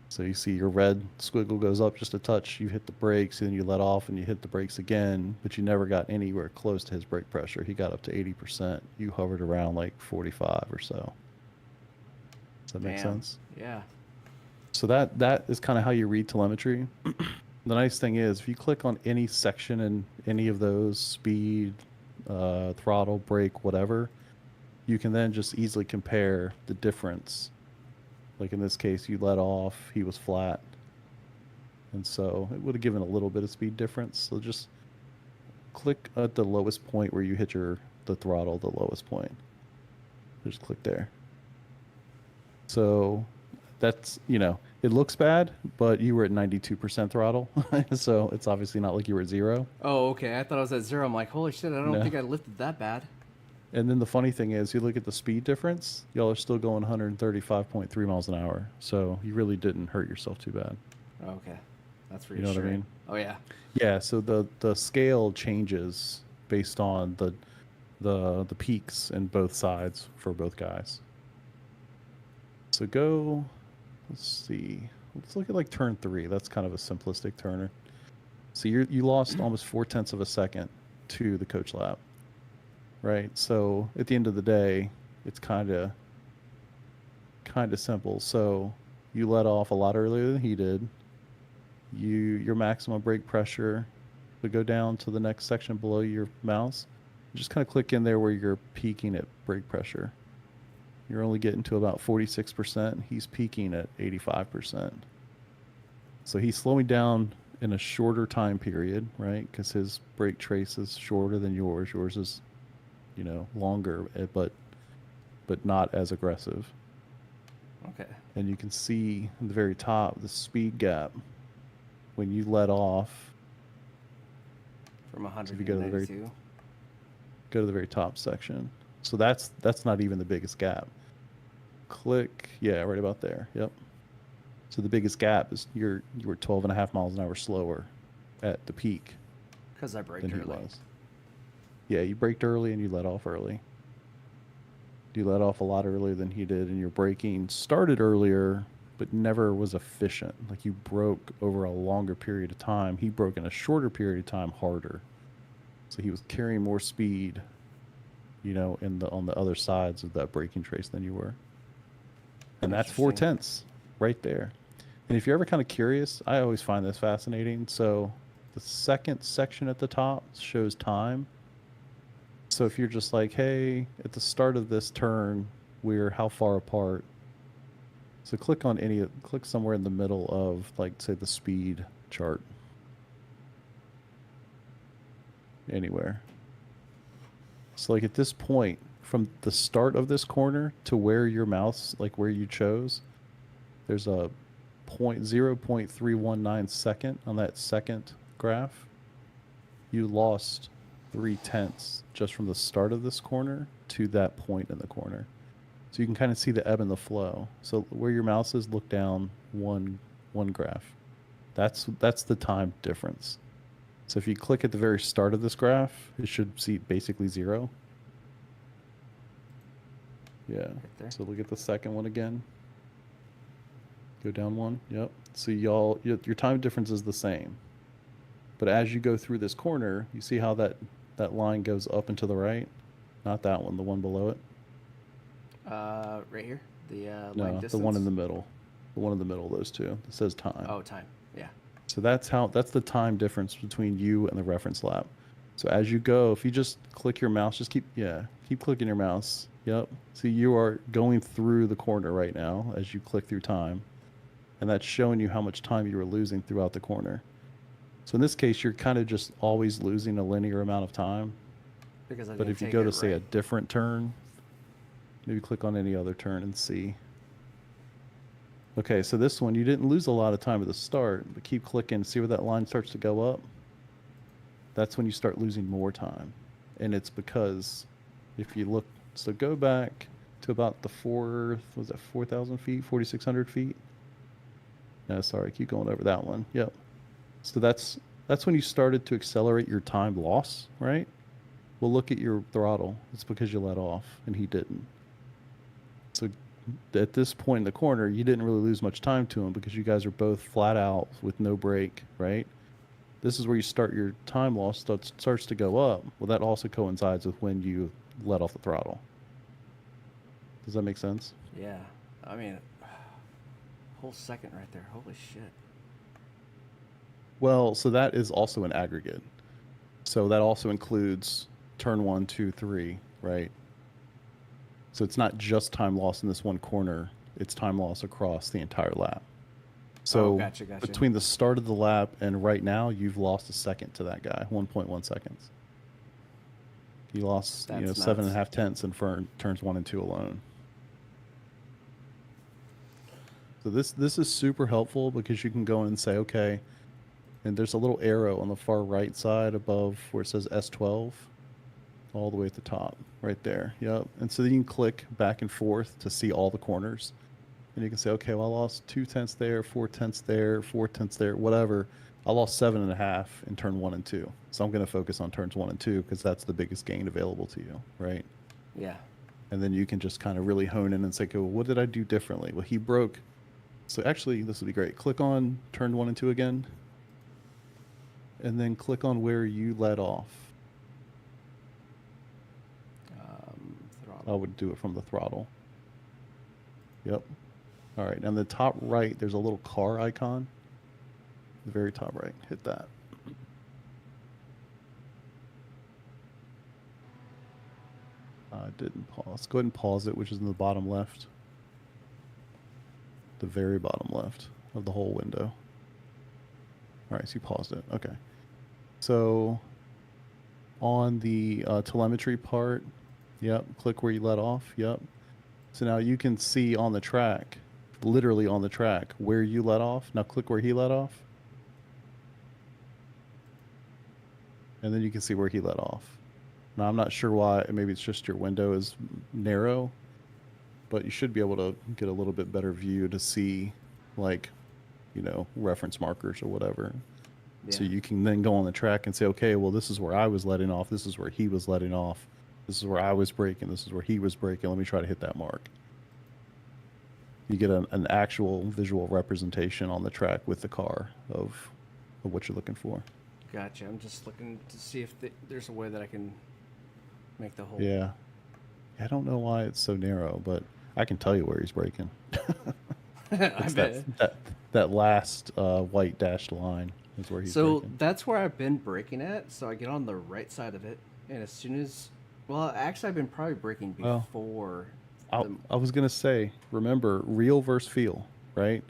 S7: So you see your red squiggle goes up just a touch, you hit the brakes, and then you let off and you hit the brakes again, but you never got anywhere close to his brake pressure. He got up to 80%. You hovered around like 45 or so. Does that make sense?
S1: Yeah.
S7: So that is kind of how you read telemetry. The nice thing is if you click on any section in any of those, speed, throttle, brake, whatever, you can then just easily compare the difference. Like in this case, you let off, he was flat. And so it would have given a little bit of speed difference. So just click at the lowest point where you hit the throttle, the lowest point. Just click there. So that's, it looks bad, but you were at 92% throttle. So it's obviously not like you were at 0.
S1: Oh, okay. I thought I was at 0. I'm like, holy shit, I don't think I lifted that bad.
S7: And then the funny thing is, you look at the speed difference, y'all are still going 135.3 miles an hour. So you really didn't hurt yourself too bad.
S1: Okay. That's
S7: reassuring. You know what I mean?
S1: Oh, yeah.
S7: Yeah, so the scale changes based on the peaks in both sides for both guys. So let's see. Let's look at like turn 3. That's kind of a simplistic turner. So you lost almost 0.4 of a second to the coach lap. Right, so at the end of the day, it's kind of simple. So you let off a lot earlier than he did. Your maximum brake pressure would go down to the next section below your mouse. Just kind of click in there where you're peaking at brake pressure. You're only getting to about 46%. He's peaking at 85%. So he's slowing down in a shorter time period, right? Because his brake trace is shorter than yours. Yours is longer, but not as aggressive.
S1: Okay.
S7: And you can see at the very top the speed gap when you let off
S1: from 100
S7: so if you go to the very top section. So that's not even the biggest gap. Click, right about there. Yep. So the biggest gap is you were 12.5 miles an hour slower at the peak.
S1: Because I braked early.
S7: Yeah, you braked early and you let off early. You let off a lot earlier than he did, and your braking started earlier, but never was efficient. Like you broke over a longer period of time. He broke in a shorter period of time harder. So he was carrying more speed, on the other sides of that braking trace than you were. And that's 0.4 right there. And if you're ever kind of curious, I always find this fascinating. So the second section at the top shows time. So if you're just like, hey, at the start of this turn, we're how far apart? So click somewhere in the middle of, like, say, the speed chart. Anywhere. So like at this point, from the start of this corner to where your mouse, like where you chose, there's a 0.319 second on that second graph. You lost 0.3 just from the start of this corner to that point in the corner. So you can kind of see the ebb and the flow. So where your mouse is, look down one graph. That's the time difference. So if you click at the very start of this graph, it should see basically 0. Yeah.
S1: there.
S7: So look at the second one again. Go down one. Yep. So y'all, your time difference is the same. But as you go through this corner, you see how that line goes up and to the right? Not that one, the one below it.
S1: Right here. The line
S7: No,
S1: distance.
S7: the one in the middle. The one in the middle of those two. It says time.
S1: Oh, time. Yeah.
S7: So that's the time difference between you and the reference lap. So as you go, if you just click your mouse, just keep clicking your mouse. Yep. So you are going through the corner right now as you click through time. And that's showing you how much time you were losing throughout the corner. So in this case, you're kind of just always losing a linear amount of time.
S1: Because
S7: but if you go to say a different turn, maybe click on any other turn and see. Okay, so this one, you didn't lose a lot of time at the start, but keep clicking, see where that line starts to go up? That's when you start losing more time. And it's because if you look, so go back to about the 4,000 feet, 4,600 feet? No, sorry, keep going over that one. Yep. So that's when you started to accelerate your time loss, right? Well, look at your throttle. It's because you let off, and he didn't. So at this point in the corner, you didn't really lose much time to him because you guys are both flat out with no brake, right? This is where you start your time loss starts to go up. Well, that also coincides with when you let off the throttle. Does that make sense?
S1: Yeah. I mean, whole second right there. Holy shit.
S7: Well, so that is also an aggregate. So that also includes turn 1, 2, 3, right? So it's not just time loss in this one corner. It's time loss across the entire lap. So
S1: gotcha.
S7: between the start of the lap and right now, you've lost a second to that guy, 1.1 seconds. You lost,
S1: That's
S7: 7.5 tenths in turns 1 and 2 alone. So this is super helpful because you can go in and say, okay, and there's a little arrow on the far right side above where it says S12, all the way at the top, right there. Yep. And so then you can click back and forth to see all the corners. And you can say, okay, well, I lost 2 tenths there, 4 tenths there, 4 tenths there, whatever. I lost 7.5 in turn 1 and 2. So I'm going to focus on turns 1 and 2 because that's the biggest gain available to you, right?
S1: Yeah.
S7: And then you can just kind of really hone in and say, okay, well, what did I do differently? Well, he broke. So actually, this would be great. Click on turn 1 and 2 again. And then click on where you let off. I would do it from the throttle. Yep. All right. On the top right, there's a little car icon. The very top right. Hit that. I didn't pause. Go ahead and pause it, which is in the bottom left. The very bottom left of the whole window. All right, so you paused it. Okay. So on the telemetry part, yep, click where you let off. Yep. So now you can see on the track, literally on the track, where you let off. Now click where he let off. And then you can see where he let off. Now I'm not sure why. Maybe it's just your window is narrow, but you should be able to get a little bit better view to see, like, reference markers or whatever. Yeah. So you can then go on the track and say, okay, well, this is where I was letting off. This is where he was letting off. This is where I was braking. This is where he was braking. Let me try to hit that mark. You get an actual visual representation on the track with the car of what you're looking for.
S1: Gotcha. I'm just looking to see if there's a way that I can make the whole...
S7: Yeah. I don't know why it's so narrow, but I can tell you where he's braking.
S1: I bet.
S7: That last white dashed line is where he's
S1: braking.
S7: So
S1: that's where I've been braking at. So I get on the right side of it, and as soon as... Well, actually, I've been probably braking before...
S7: I was going to say, remember, real versus feel, right?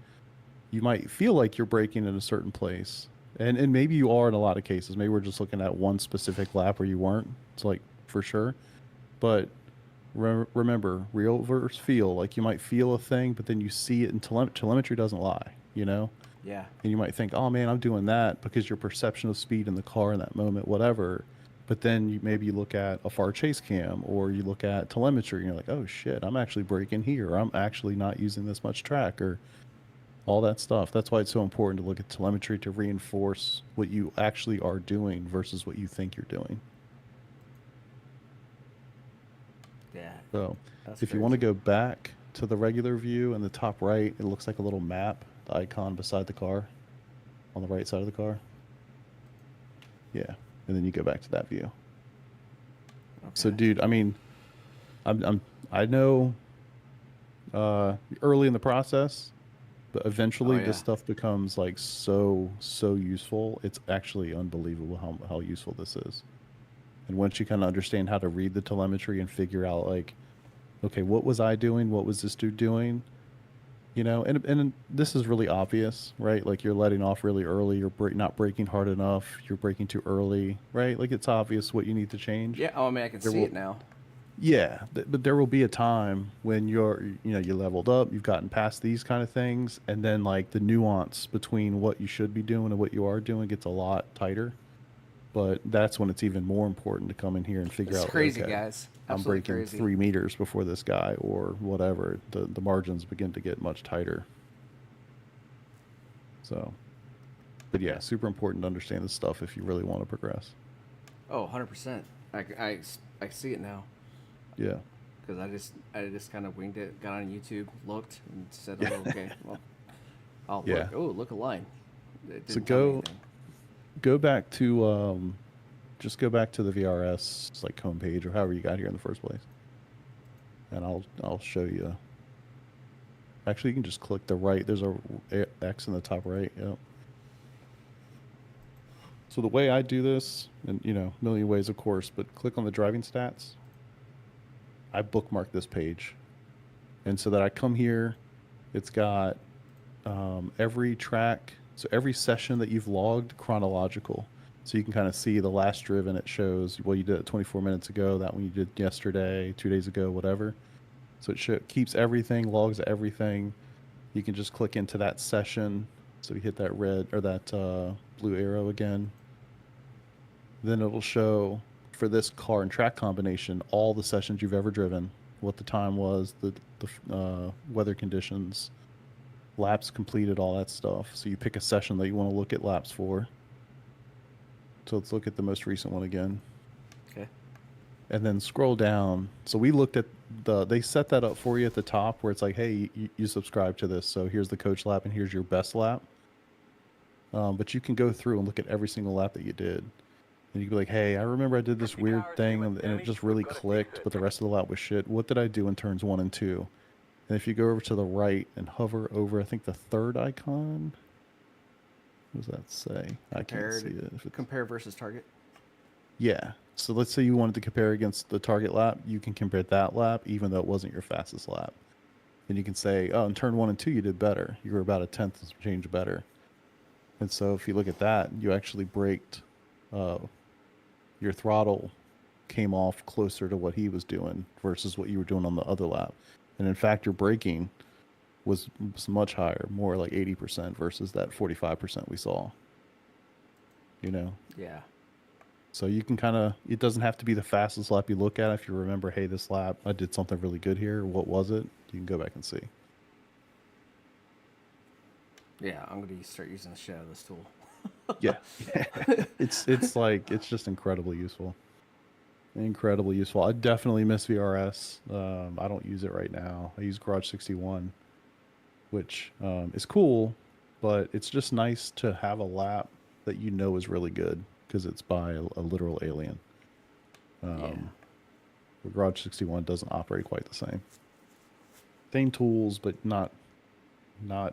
S7: You might feel like you're braking in a certain place, and maybe you are in a lot of cases. Maybe we're just looking at one specific lap where you weren't. It's like, for sure. But remember, real versus feel. Like, you might feel a thing, but then you see it, and telemetry doesn't lie, Yeah. And you might think, oh, man, I'm doing that because your perception of speed in the car in that moment, whatever. But then maybe you look at a far chase cam or you look at telemetry and you're like, oh, shit, I'm actually braking here. Or I'm actually not using this much track. Or all that stuff. That's why it's so important to look at telemetry to reinforce what you actually are doing versus what you think you're doing.
S1: Yeah.
S7: So
S1: That's
S7: if you
S1: very
S7: want to
S1: true.
S7: go back to the regular view in the top right, it looks like a little map, the icon beside the car, on the right side of the car. Yeah, and then you go back to that view. So,
S1: Okay.
S7: dude, I mean, I know early in the process, but eventually
S1: Oh,
S7: this
S1: yeah.
S7: stuff becomes like so useful. It's actually unbelievable how useful this is. And once you kind of understand how to read the telemetry and figure out like, okay, what was I doing? What was this dude doing? You know, and this is really obvious, right? Like you're letting off really early. You're not braking hard enough. You're braking too early, right? Like it's obvious what you need to change.
S1: Yeah. Oh, I mean, I can
S7: There
S1: see
S7: will,
S1: it now.
S7: yeah, but there will be a time when you leveled up, you've gotten past these kind of things, and then like the nuance between what you should be doing and what you are doing gets a lot tighter. But that's when it's even more important to come in here and figure
S1: It's
S7: out,
S1: crazy,
S7: okay,
S1: guys.
S7: I'm
S1: Absolutely
S7: breaking
S1: crazy.
S7: 3 meters before this guy or whatever. The margins begin to get much tighter. So, but yeah, super important to understand this stuff if you really want to progress.
S1: Oh, 100%. I see it now.
S7: Yeah.
S1: Because I just kind of winged it, got on YouTube, looked, and said,
S7: Yeah.
S1: oh, okay, well, I'll
S7: Yeah.
S1: look. Oh, look a line. It
S7: So
S1: didn't tell me anything.
S7: go back to just go back to the VRS like homepage or however you got here in the first place, and I'll show you. Actually, you can just click the right. There's a X in the top right. Yep. So the way I do this, and a million ways, of course, but click on the driving stats. I bookmark this page, and so that I come here, it's got every track, so every session that you've logged chronological. So you can kind of see the last driven. It shows what you did 24 minutes ago, that one you did yesterday, 2 days ago, whatever. So it keeps everything, logs everything. You can just click into that session. So you hit that red or that blue arrow again. Then it'll show for this car and track combination all the sessions you've ever driven, what the time was, the weather conditions, laps completed, all that stuff. So you pick a session that you want to look at laps for. So let's look at the most recent one again.
S1: Okay.
S7: And then scroll down. So we looked at they set that up for you at the top where it's like, hey, you subscribe to this. So here's the coach lap and here's your best lap. But you can go through and look at every single lap that you did. And you can be like, hey, I remember I did this weird thing and it just really clicked, but the rest of the lap was shit. What did I do in turns 1 and 2? And if you go over to the right and hover over, I think the third icon, what does that say? I can't see it.
S1: Compare versus target.
S7: Yeah. So let's say you wanted to compare against the target lap. You can compare that lap, even though it wasn't your fastest lap. And you can say, oh, in turn 1 and 2, you did better. You were about a tenth of change better. And so if you look at that, you actually braked, your throttle came off closer to what he was doing versus what you were doing on the other lap. And in fact, your braking was much higher, more like 80% versus that 45% we saw.
S1: Yeah.
S7: So you can kind of, it doesn't have to be the fastest lap you look at. If you remember, hey, this lap, I did something really good here. What was it? You can go back and see.
S1: Yeah, I'm going to start using the shit out of this tool.
S7: Yeah. It's like, it's just incredibly useful. Incredibly useful. I definitely miss VRS. I don't use it right now. I use Garage 61, which is cool, but it's just nice to have a lap that you know is really good because it's by a literal alien. Garage 61 doesn't operate quite the same. Same tools, but not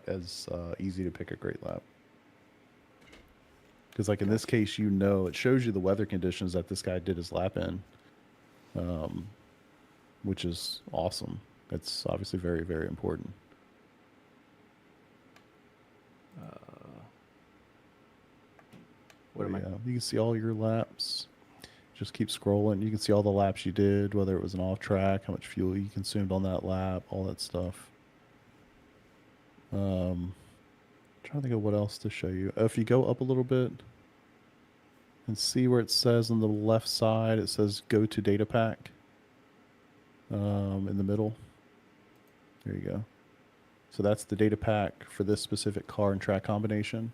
S7: as easy to pick a great lap. Because like in this case, it shows you the weather conditions that this guy did his lap in, which is awesome. It's obviously very, very important. You can see all your laps. Just keep scrolling. You can see all the laps you did, whether it was an off track, how much fuel you consumed on that lap, all that stuff. Trying to think of what else to show you. If you go up a little bit and see where it says on the left side, it says go to data pack in the middle. There you go. So that's the data pack for this specific car and track combination.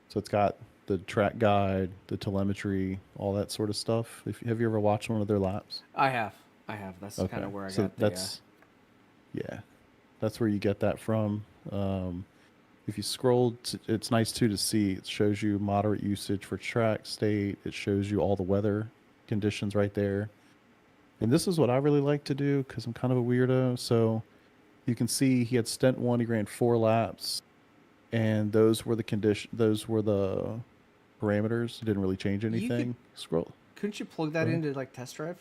S7: So it's got the track guide, the telemetry, all that sort of stuff. Have you ever watched one of their laps?
S1: I have. That's kind of where I got
S7: that's, yeah, that's where you get that from. If you scroll, it's nice too to see. It shows you moderate usage for track state. It shows you all the weather conditions right there. And this is what I really like to do because I'm kind of a weirdo. So you can see he had stint 1, he ran 4 laps, and those were the parameters. It didn't really change anything. Scroll.
S1: Couldn't you plug that into like test drive?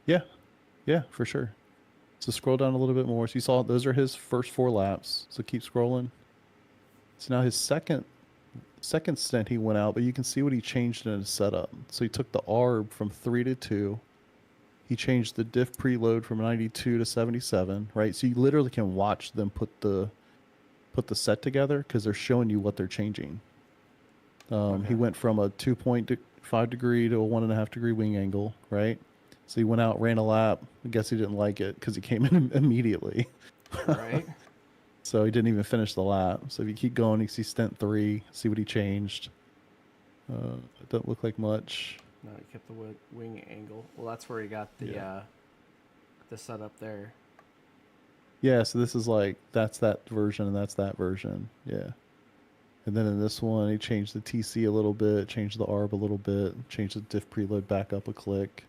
S7: Yeah, for sure. So scroll down a little bit more. So you saw those are his first 4 laps. So keep scrolling. So now his second stint he went out, but you can see what he changed in his setup. So he took the ARB from 3 to 2. He changed the diff preload from 92 to 77, right? So you literally can watch them put the set together because they're showing you what they're changing. He went from a 2.5 degree to a 1.5 degree wing angle, right? So he went out, ran a lap. I guess he didn't like it because he came in immediately.
S1: Right.
S7: So he didn't even finish the lap. So if you keep going, you see stint 3, see what he changed. It doesn't look like much.
S1: No, he kept the wing angle. Well, that's where he got the setup there.
S7: Yeah, so this is like, that's that version and that's that version. Yeah. And then in this one, he changed the TC a little bit, changed the ARB a little bit, changed the diff preload back up a click,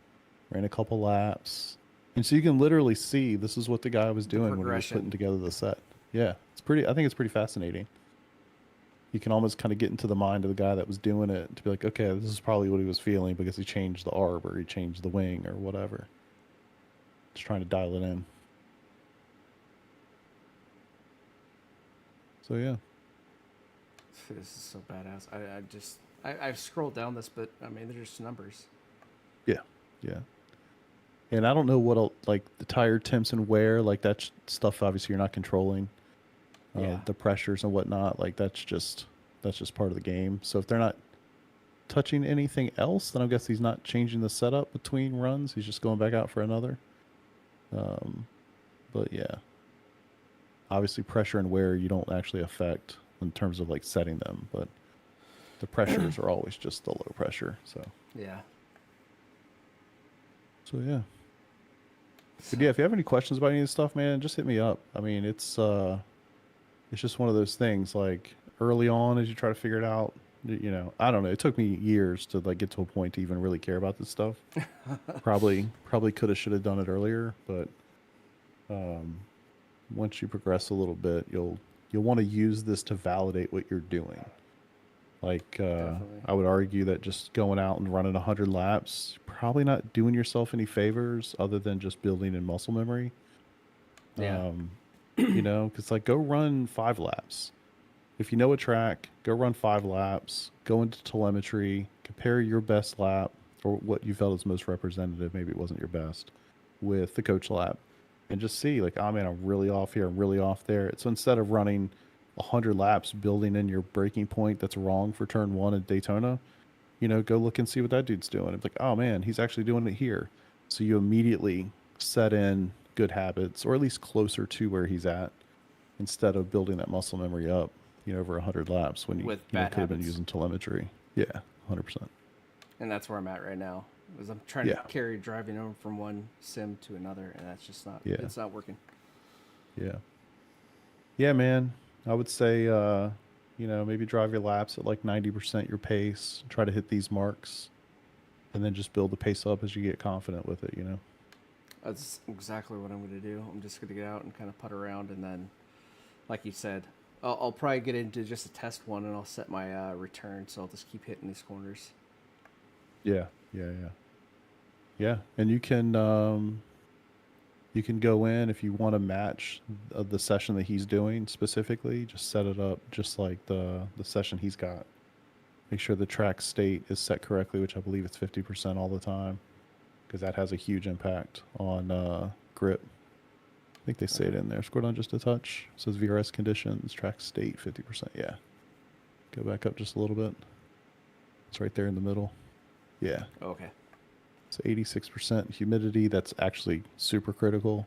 S7: ran a couple laps. And so you can literally see this is what the guy was doing when he was putting together the set. Yeah, I think it's pretty fascinating. You can almost kind of get into the mind of the guy that was doing it to be like, okay, this is probably what he was feeling because he changed the ARB or he changed the wing or whatever. Just trying to dial it in. So yeah.
S1: This is so badass. I've scrolled down this, but I mean, they're just numbers.
S7: Yeah. And I don't know what like the tire temps and wear, like that stuff obviously you're not controlling. The pressures and whatnot, like that's just part of the game. So if they're not touching anything else, then I guess he's not changing the setup between runs. He's just going back out for another. But yeah. Obviously pressure and wear you don't actually affect in terms of like setting them, but the pressures are always just the low pressure. So
S1: yeah.
S7: So yeah. But yeah, if you have any questions about any of this stuff, man, just hit me up. I mean, it's just one of those things. Like early on, as you try to figure it out, you know, I don't know. It took me years to like get to a point to even really care about this stuff. probably could have, should have done it earlier, but once you progress a little bit, you'll want to use this to validate what you're doing. Like, I would argue that just going out and running 100 laps, probably not doing yourself any favors other than just building in muscle memory.
S1: Yeah.
S7: You know, because like go run 5 laps. If you know a track, go run 5 laps, go into telemetry, compare your best lap or what you felt is most representative. Maybe it wasn't your best with the coach lap and just see like, oh man, I'm really off here. I'm really off there. So instead of running 100 laps building in your breaking point that's wrong for turn 1 at Daytona, you know, go look and see what that dude's doing. It's like, oh man, he's actually doing it here. So you immediately set in good habits, or at least closer to where he's at, instead of building that muscle memory up, you know, over 100 laps when you could have been using telemetry. Yeah, 100%.
S1: And that's where I'm at right now. Is I'm trying to carry driving over from one sim to another, and that's just not. It's not working.
S7: Yeah, man. I would say, you know, maybe drive your laps at like 90% your pace. Try to hit these marks, and then just build the pace up as you get confident with it. You know.
S1: That's exactly what I'm going to do. I'm just going to get out and kind of putt around, and then, like you said, I'll probably get into just a test one, and I'll set my return, so I'll just keep hitting these corners.
S7: Yeah. And you can go in if you want to match the session that he's doing specifically. Just set it up just like the session he's got. Make sure the track state is set correctly, which I believe it's 50% all the time, because that has a huge impact on grip. I think they say it in there. Scroll down just a touch. It says VRS conditions, track state 50%. Yeah. Go back up just a little bit. It's right there in the middle. Yeah.
S1: Okay.
S7: So 86% humidity. That's actually super critical.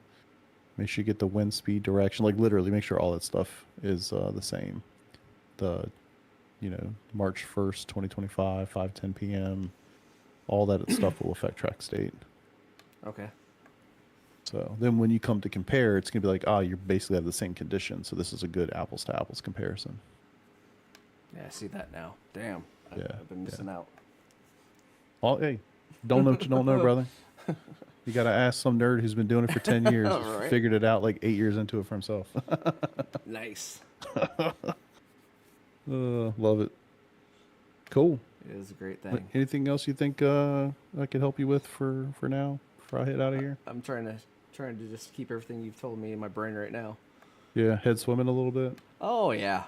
S7: Make sure you get the wind speed, direction, like literally make sure all that stuff is the same. The, March 1st, 2025, 5:10 p.m. All that stuff will affect track state.
S1: Okay.
S7: So then when you come to compare, it's going to be like, you basically have the same condition. So this is a good apples to apples comparison.
S1: Yeah, I see that now. Damn.
S7: Yeah,
S1: I've been missing out.
S7: Hey, don't know what you don't know, brother. You got to ask some nerd who's been doing it for 10 years,
S1: Right.
S7: figured it out like 8 years into it for himself.
S1: Nice.
S7: Love it. Cool.
S1: It is a great thing.
S7: Anything else you think I could help you with for now before I head out of here?
S1: I'm trying to just keep everything you've told me in my brain right now.
S7: Yeah, head swimming a little bit.
S1: Oh yeah.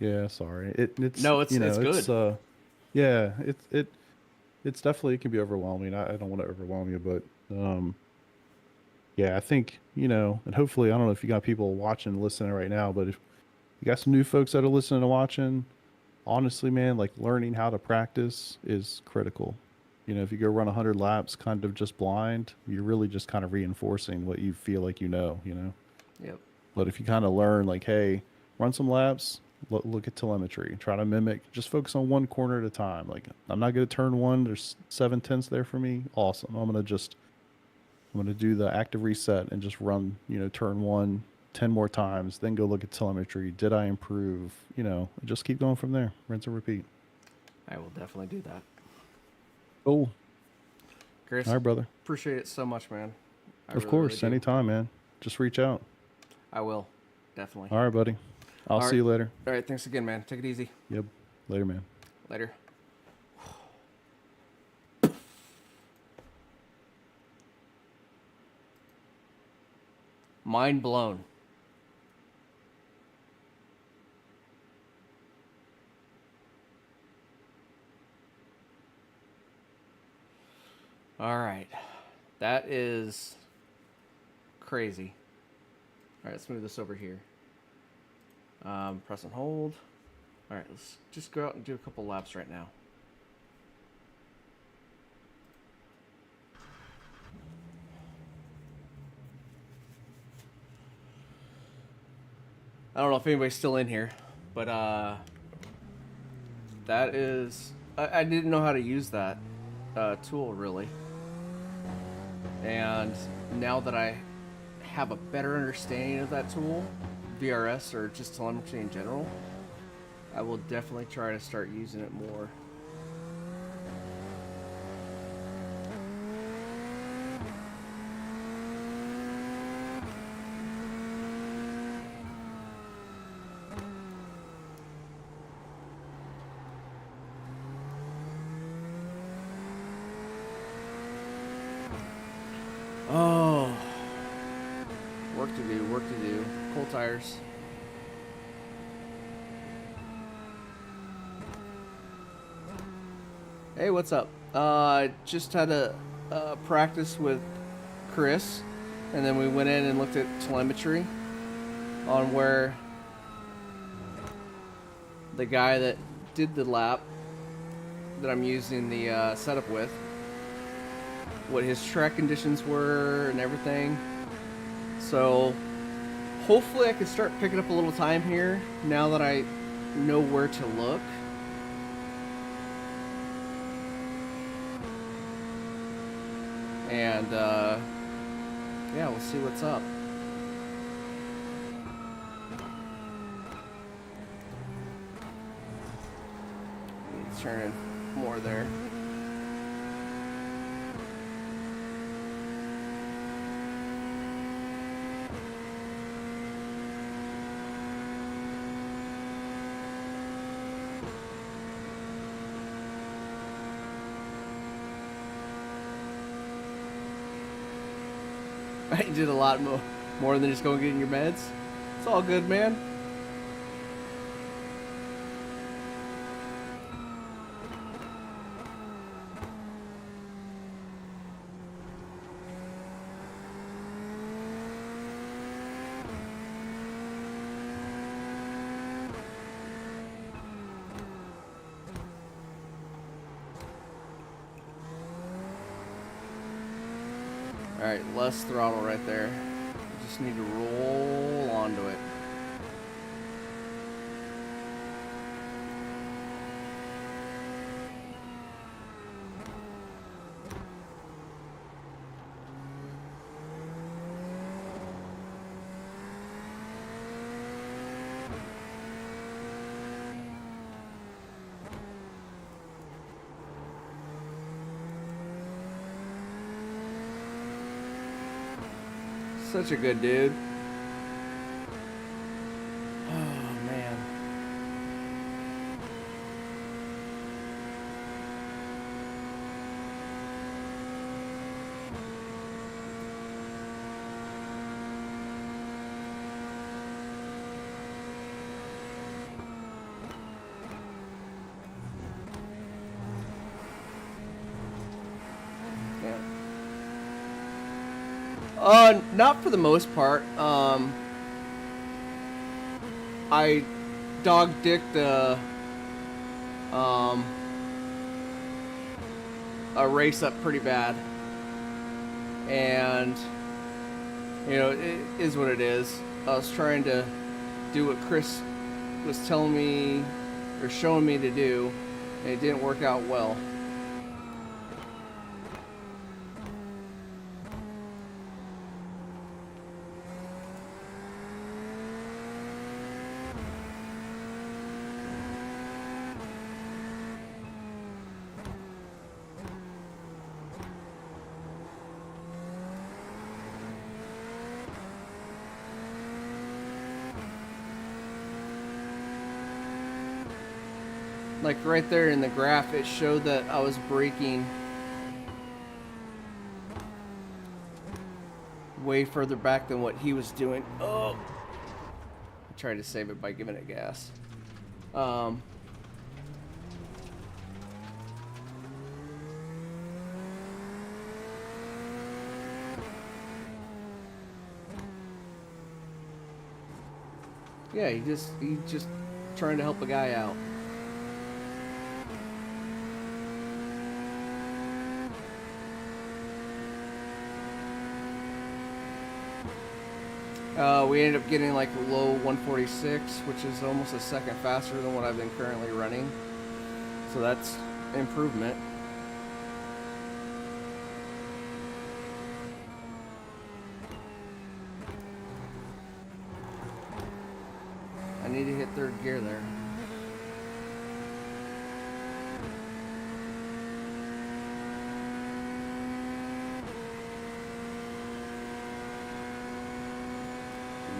S7: Yeah, sorry. It's
S1: good.
S7: Yeah, it's definitely, it can be overwhelming. I don't want to overwhelm you, but yeah, I think, and hopefully, I don't know if you got people watching, listening right now, but if you got some new folks that are listening and watching, honestly, man, like learning how to practice is critical. If you go run 100 laps kind of just blind, you're really just kind of reinforcing what you feel like Yep. But if you kind of learn, like, hey, run some laps, look at telemetry, try to mimic, just focus on one corner at a time. Like, I'm not going to turn one. There's 7/10 there for me. Awesome. I'm going to do the active reset and just run, turn one 10 more times, then go look at telemetry. Did I improve? Just keep going from there. Rinse and repeat.
S1: I will definitely do that.
S7: Cool.
S1: Chris,
S7: All right, brother.
S1: Appreciate it so much, man.
S7: Of course. Really anytime, man. Just reach out.
S1: I will. Definitely.
S7: All right, buddy. I'll see you later.
S1: All right. Thanks again, man. Take it easy.
S7: Yep. Later, man.
S1: Later. Mind blown. All right. That is crazy. All right, let's move this over here. Press and hold. All right, let's just go out and do a couple laps right now. I don't know if anybody's still in here, but that is... I didn't know how to use that tool, really. And now that I have a better understanding of that tool, VRS or just telemetry in general, I will definitely try to start using it more. Oh, work to do, work to do. Cold tires. Hey, what's up? Just had a practice with Chris, and then we went in and looked at telemetry on where the guy that did the lap that I'm using the setup with, what his track conditions were and everything. So hopefully I can start picking up a little time here now that I know where to look. And yeah, we'll see what's up. Let's turn in more there. You did a lot more than just going getting your meds. It's all good, man. Alright, less throttle right there. Just need to roll onto it. Such a good dude. Oh man. Yeah. Not for the most part. I dog-dicked a race up pretty bad, and you know, it is what it is. I was trying to do what Chris was telling me or showing me to do, and it didn't work out well. Like right there in the graph, it showed that I was braking way further back than what he was doing. Oh! I tried to save it by giving it gas. Yeah, he's just trying to help a guy out. We ended up getting like low 146, which is almost a second faster than what I've been currently running. So that's improvement. I need to hit third gear there.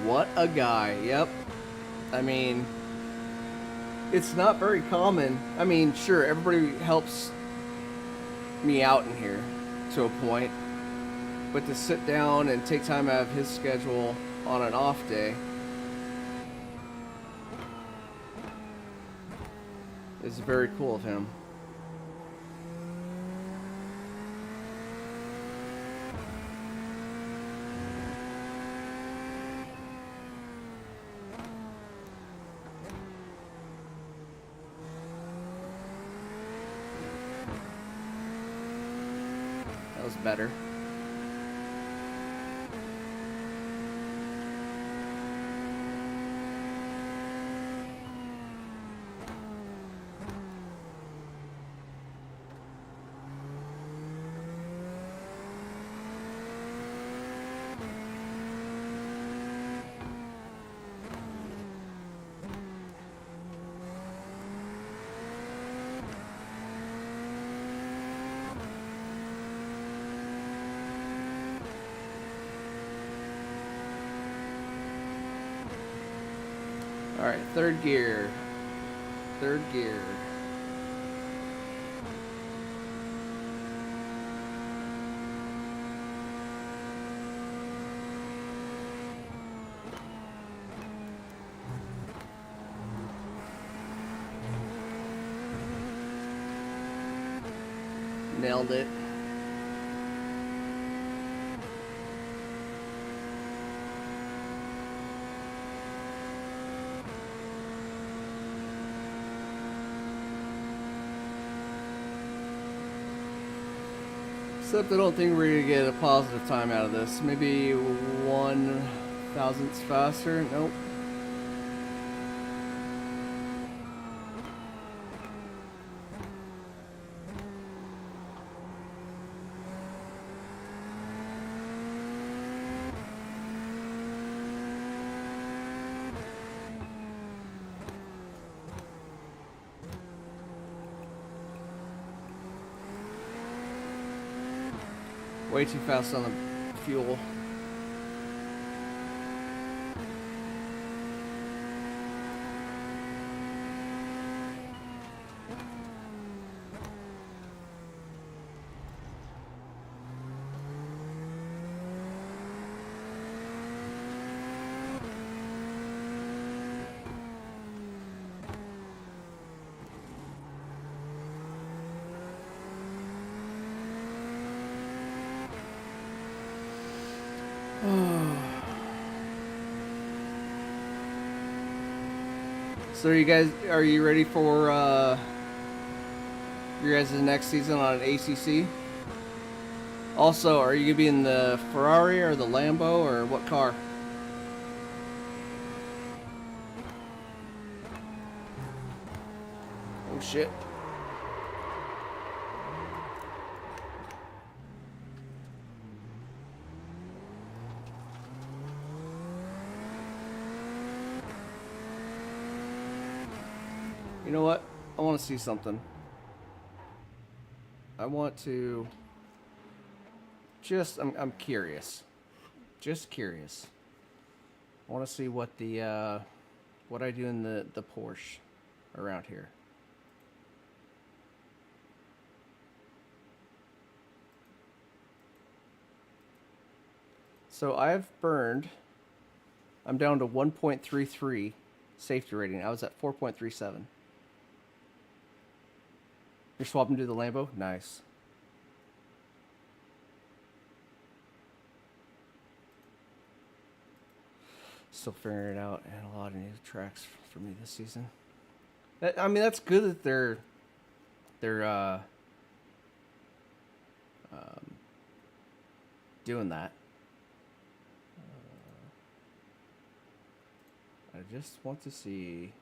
S1: What a guy. Yep. I mean, it's not very common. I mean, sure, everybody helps me out in here to a point, but to sit down and take time out of his schedule on an off day is very cool of him. That was better. All right, third gear. Third gear. Nailed it. Except I don't think we're going to get a positive time out of this. Maybe 1 Thousandths faster. Nope. Way too fast on the fuel. So you guys, are you ready for your guys' next season on ACC? Also, are you gonna be in the Ferrari or the Lambo or what car? Oh shit. You know what? I want to see something. I want to just, I'm curious. Just curious. I want to see what the, what I do in the Porsche around here. So I've burned, I'm down to 1.33 safety rating. I was at 4.37. You're swapping to the Lambo? Nice. Still figuring it out, and a lot of new tracks for me this season. I mean, that's good that they're doing that. I just want to see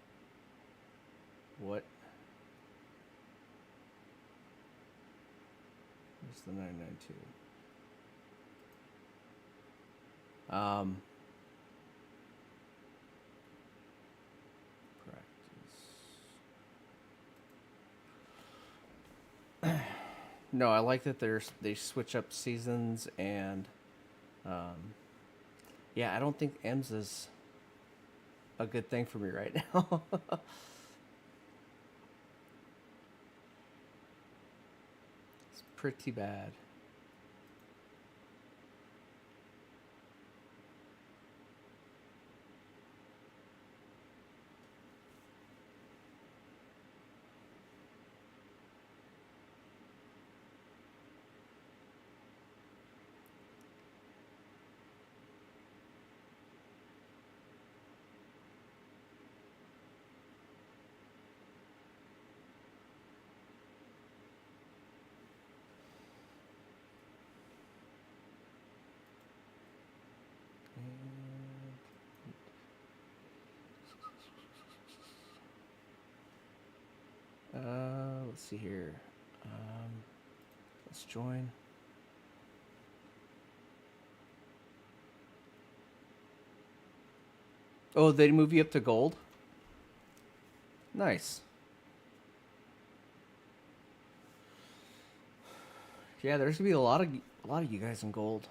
S1: what. Where's the 992? Practice. No, I like that they switch up seasons and, yeah, I don't think IMSA's a good thing for me right now. It's pretty bad. Let's see here. Let's join. Oh, they move you up to gold? Nice. Yeah, there's gonna be a lot of you guys in gold.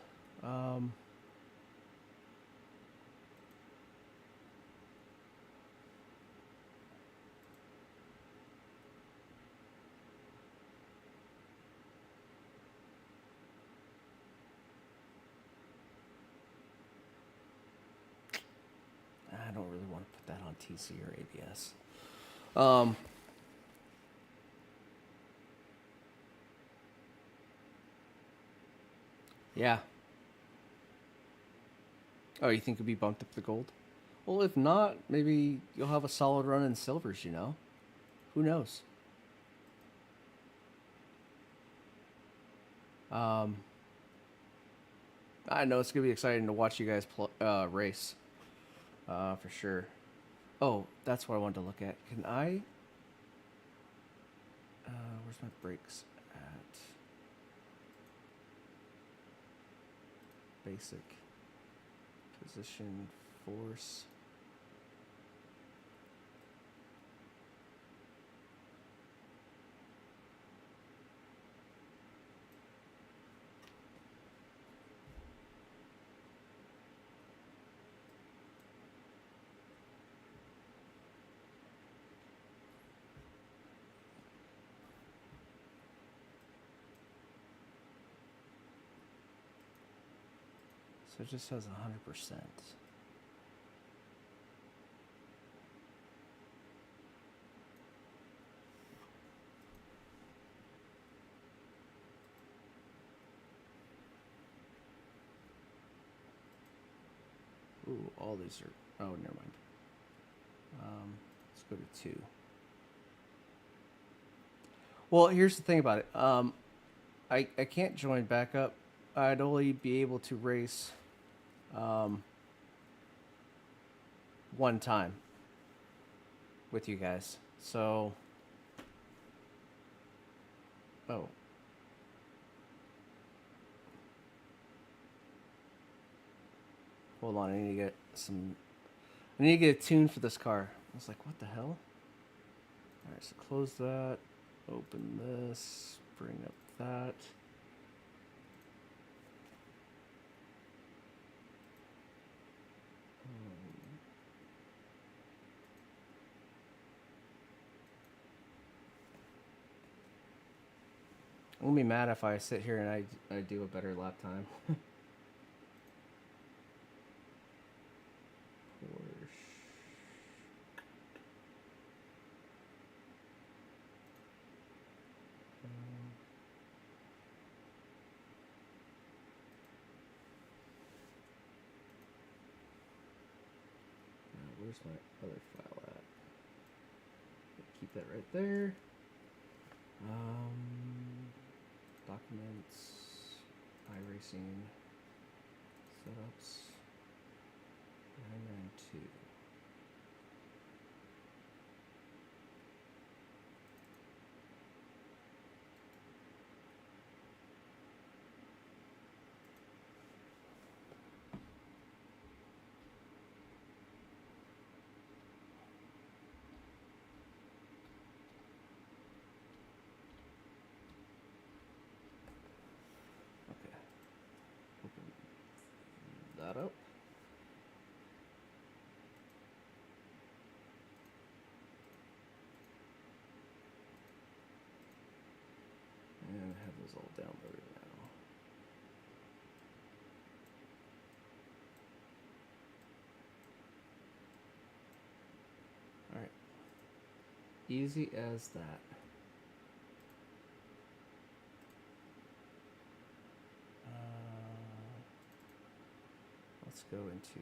S1: I don't really want to put that on TC or ABS. Yeah. Oh, you think it'll be bumped up to gold? Well, if not, maybe you'll have a solid run in silvers, you know? Who knows? I know it's gonna be exciting to watch you guys race, for sure. Oh, that's what I wanted to look at. Can I? Where's my brakes at? Basic position, force. So it just says 100%. Ooh, all these are, oh, never mind. Let's go to 2. Well, here's the thing about it. I can't join backup. I'd only be able to race one time with you guys. So, oh. Hold on, I need to get a tune for this car. I was like, what the hell? Alright, so close that, open this, bring up that. I'm gonna be mad if I sit here and I do a better lap time. Where's my other file at? Keep that right there. Documents, iRacing, setups, 992. That up. And have those all downloaded now. All right. Easy as that. Let's go into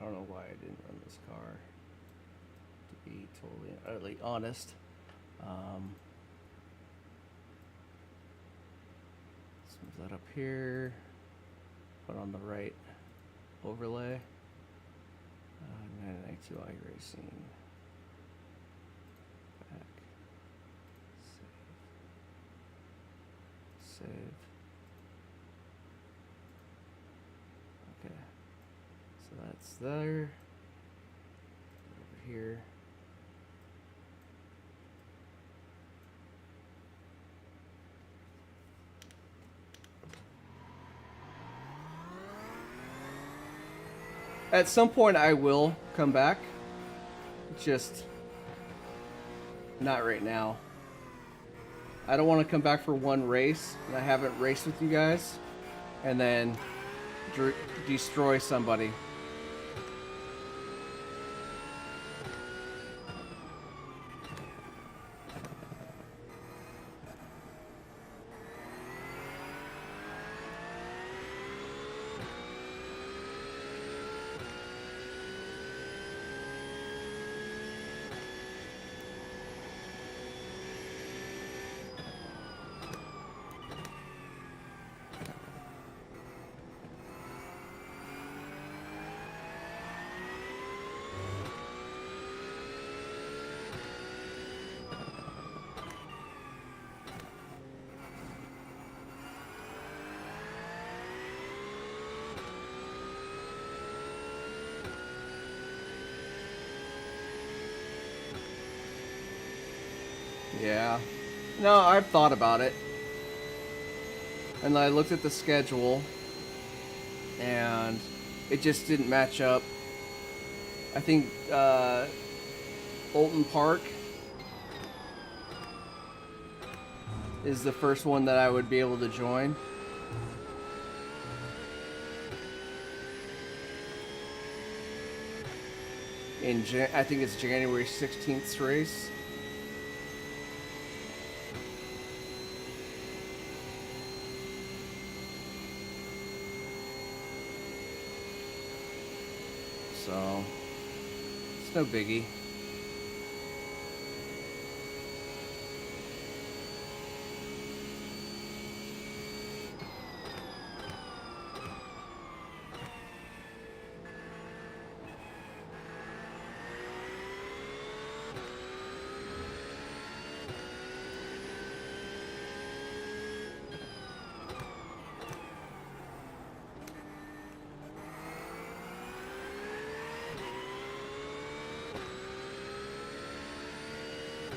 S1: I don't know why I didn't run this car, to be totally utterly honest. Let's move that up here, put on the right overlay. 992 iRacing. Back. Save. Okay. So that's there. Over here. At some point I will come back, just not right now. I don't want to come back for one race and I haven't raced with you guys and then destroy somebody. Yeah. No, I've thought about it. And I looked at the schedule, and it just didn't match up. I think Bolton Park is the first one that I would be able to join. I think it's January 16th race. So, it's no biggie.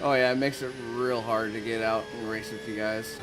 S1: Oh yeah, it makes it real hard to get out and race with you guys.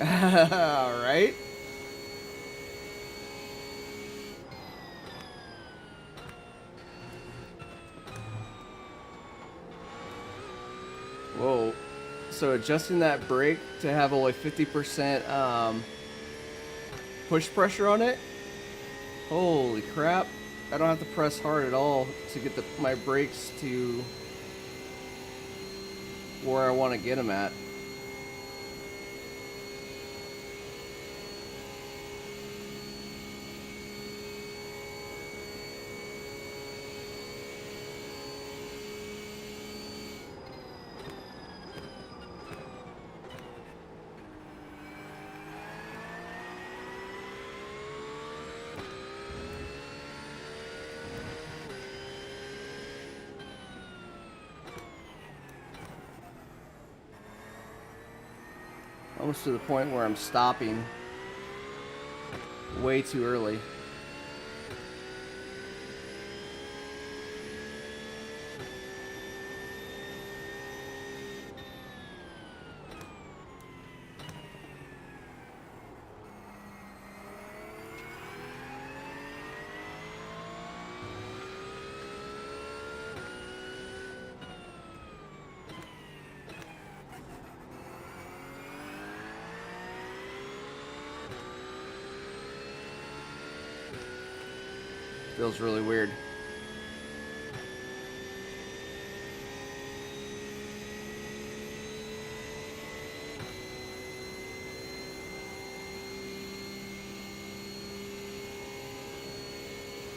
S1: All right. Whoa. So adjusting that brake to have only 50% push pressure on it. Holy crap. I don't have to press hard at all to get my brakes to where I want to get them at. Almost to the point where I'm stopping way too early. Feels really weird.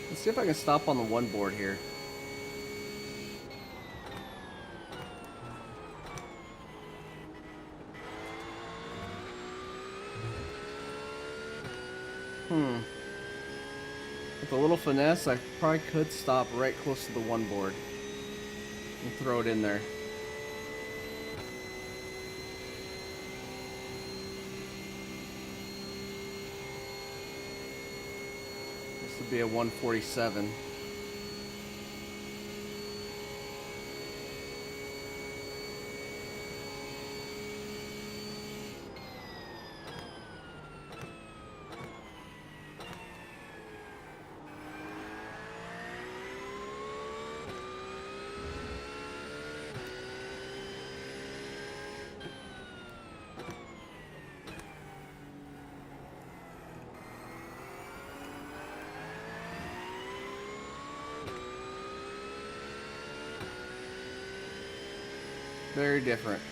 S1: Let's see if I can stop on the one board here. With a little finesse, I probably could stop right close to the one board and throw it in there. This would be a 147. Very different.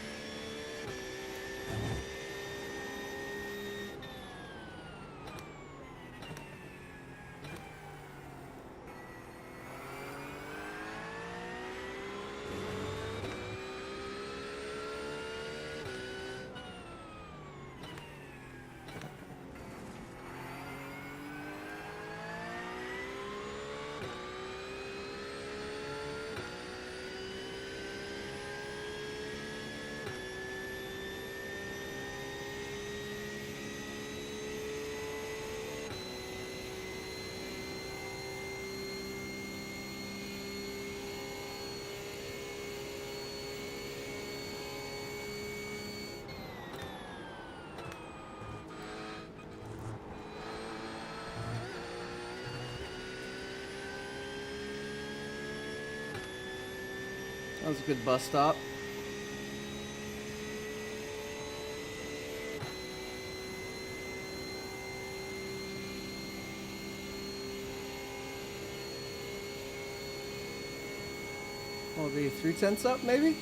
S1: That was a good bus stop. Will it be 3/10 up, maybe?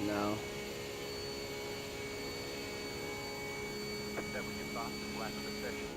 S1: No.
S3: That was your fastest lap of the session.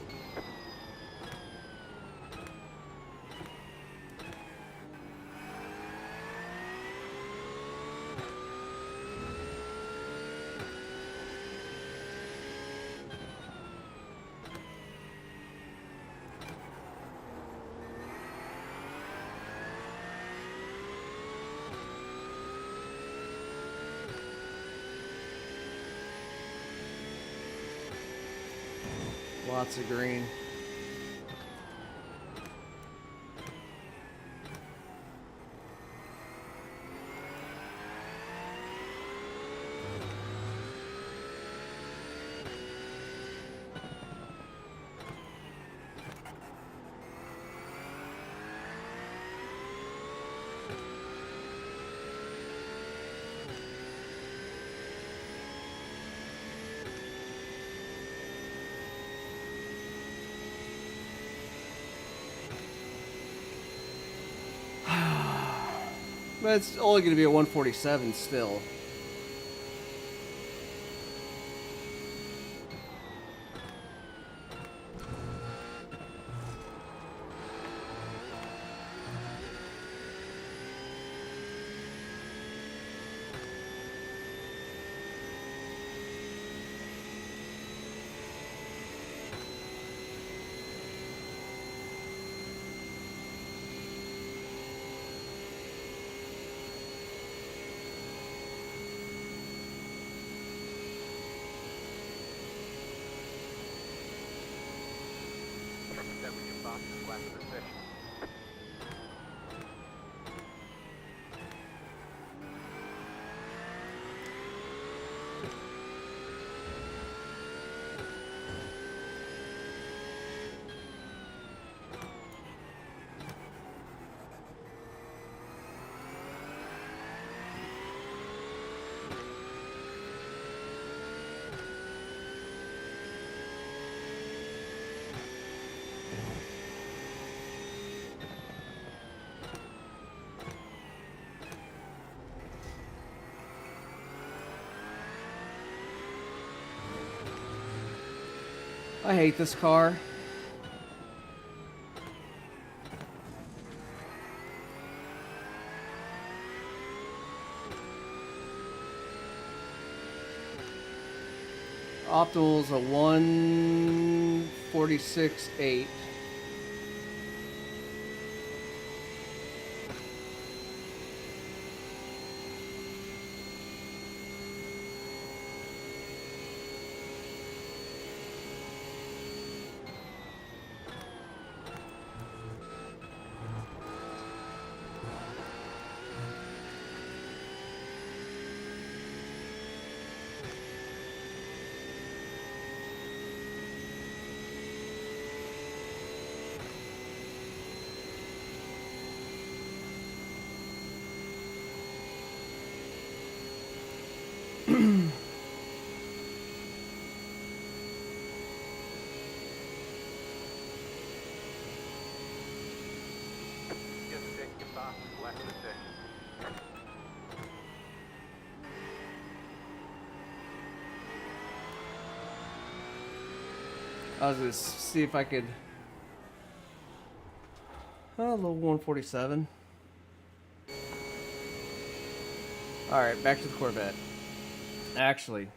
S1: Lots of green. But it's only going to be a 147 still.
S3: That was your fastest lap of the session.
S1: I hate this car. Optimal's a 146.8.
S3: Just set your fastest lap of the session.
S1: I was gonna see if I could. Oh, a little 147. All right, back to the Corvette. Actually,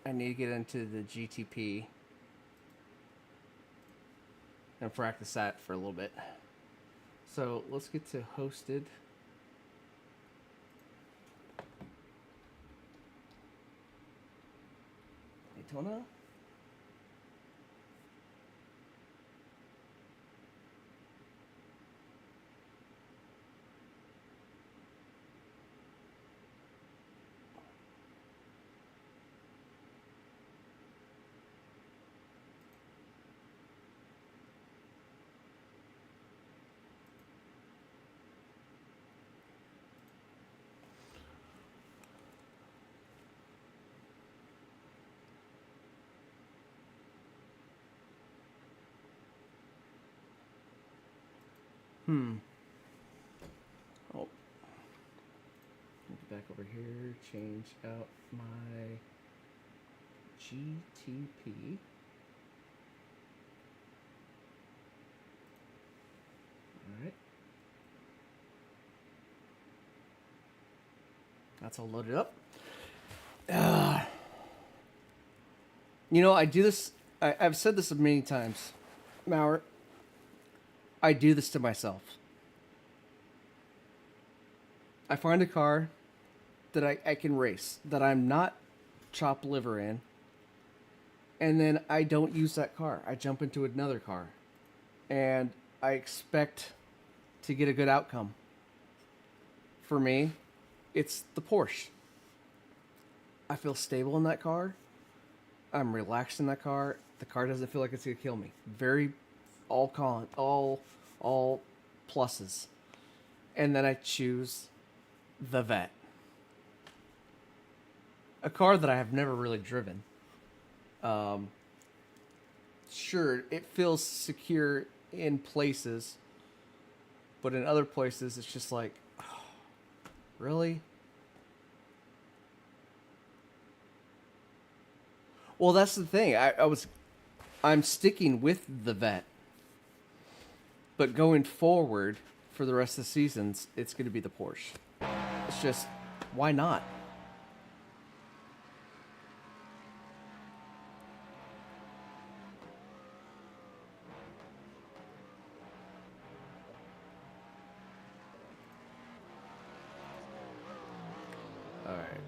S1: I need to get into the GTP and practice that for a little bit. So let's get to hosted. Daytona. Hmm. Oh. Get back over here. Change out my GTP. All right. That's all loaded up. You know, I do this. I've said this many times, Mauer. I do this to myself. I find a car that I can race, that I'm not chopped liver in, and then I don't use that car. I jump into another car, and I expect to get a good outcome. For me, it's the Porsche. I feel stable in that car. I'm relaxed in that car. The car doesn't feel like it's gonna kill me. Very all pluses. And then I choose the Vet. A car that I have never really driven. Sure, it feels secure in places, but in other places it's just like, oh, really? Well, that's the thing. I'm sticking with the Vet. But going forward for the rest of the seasons, it's going to be the Porsche. It's just, why not? All right.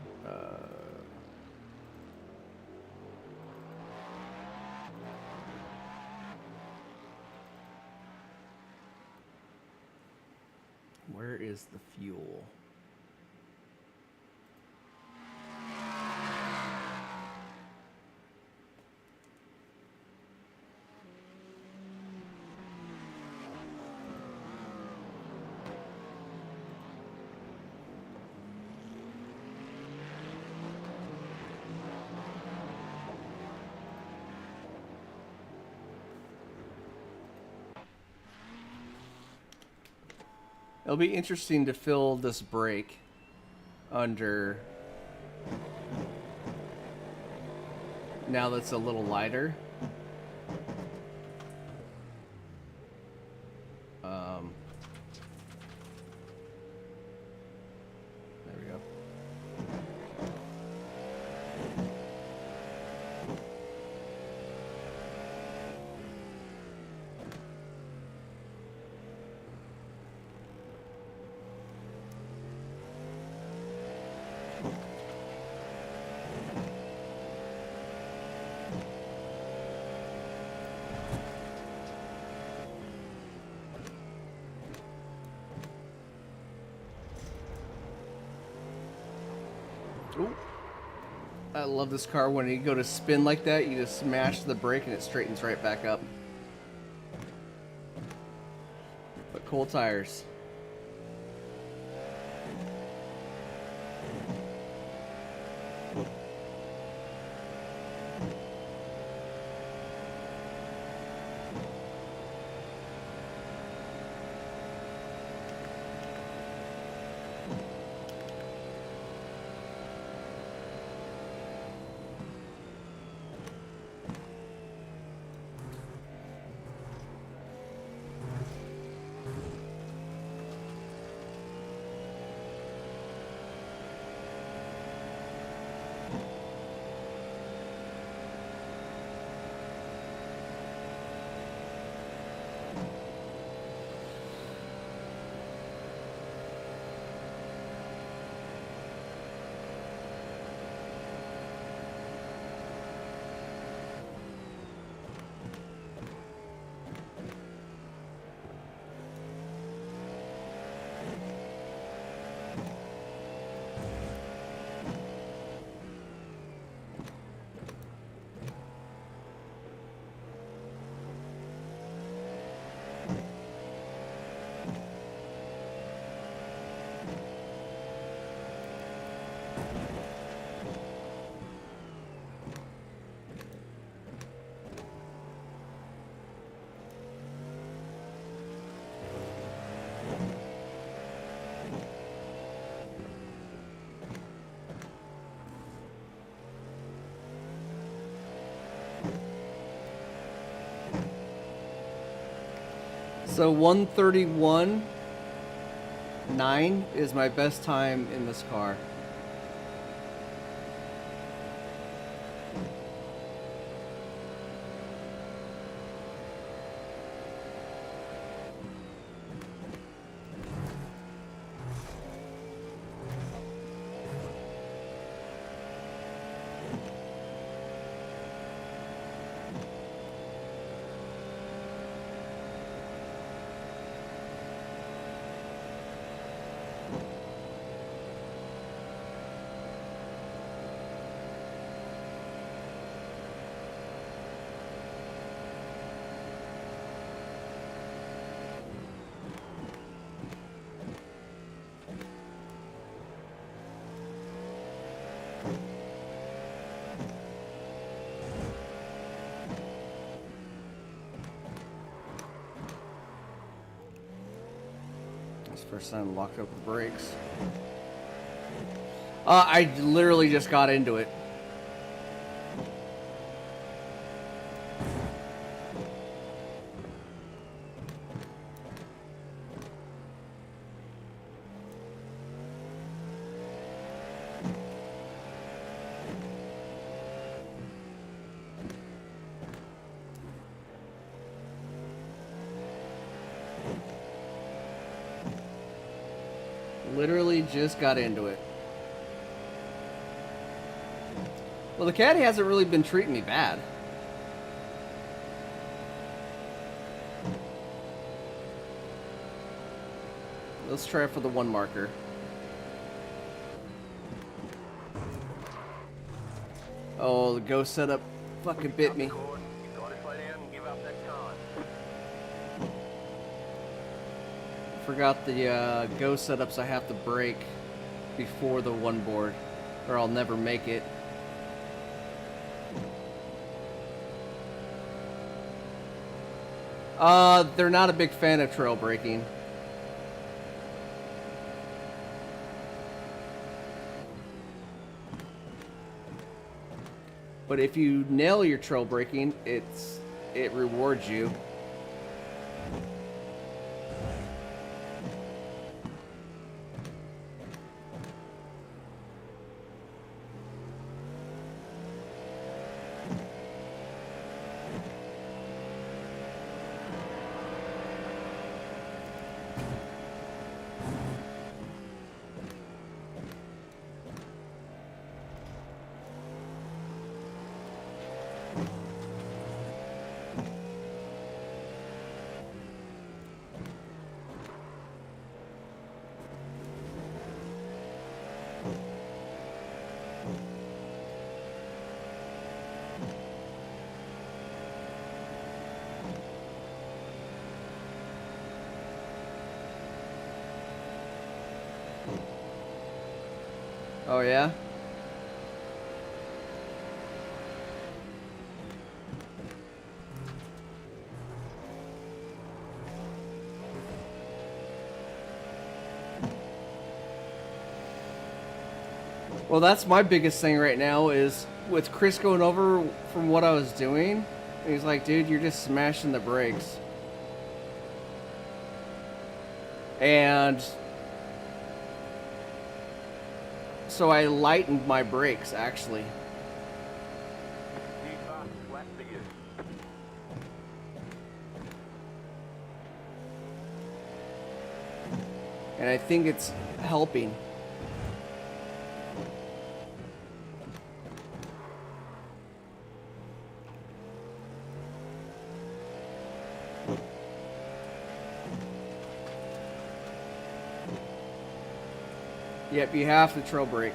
S1: Where is the fuel? It'll be interesting to fill this brake under now that's a little lighter. There we go. Ooh. I love this car. When you go to spin like that, you just smash the brake and it straightens right back up. But cool tires. So 1:31.9 is my best time in this car. First time locked up the brakes. I literally just got into it. Literally just got into it. Well, the caddy hasn't really been treating me bad. Let's try it for the one marker. Oh, the go setup fucking bit me.
S3: You've got to slow down and give up that time.
S1: Forgot the go setups I have to break before the one board, or I'll never make it. They're not a big fan of trail braking. But if you nail your trail braking, it rewards you. Oh yeah? Well, that's my biggest thing right now is with Chris going over from what I was doing. He's like, dude, you're just smashing the brakes. And so I lightened my brakes, actually.
S3: Too fast, flat for you.
S1: And I think it's helping. Yep, you have to trail brake.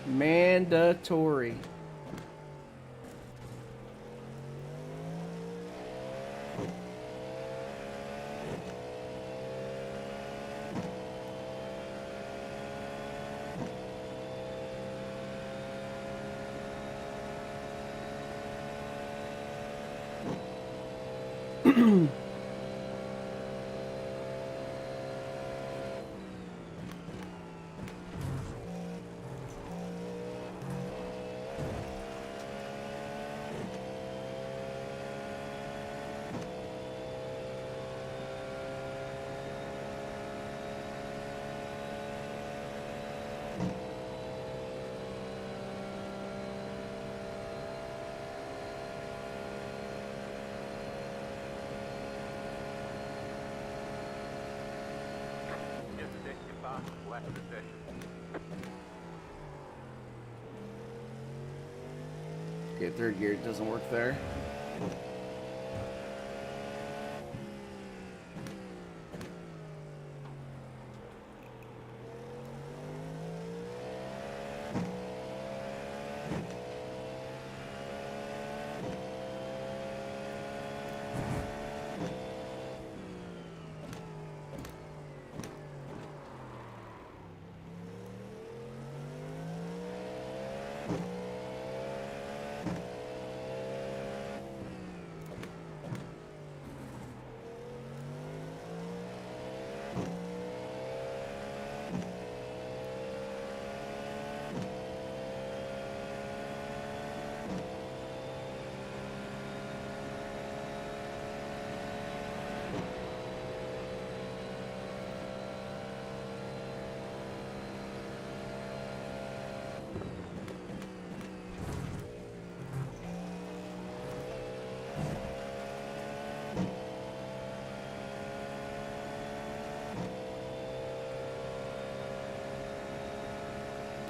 S1: Mandatory.
S3: bar, lap of the session.
S1: Okay, third gear doesn't work there.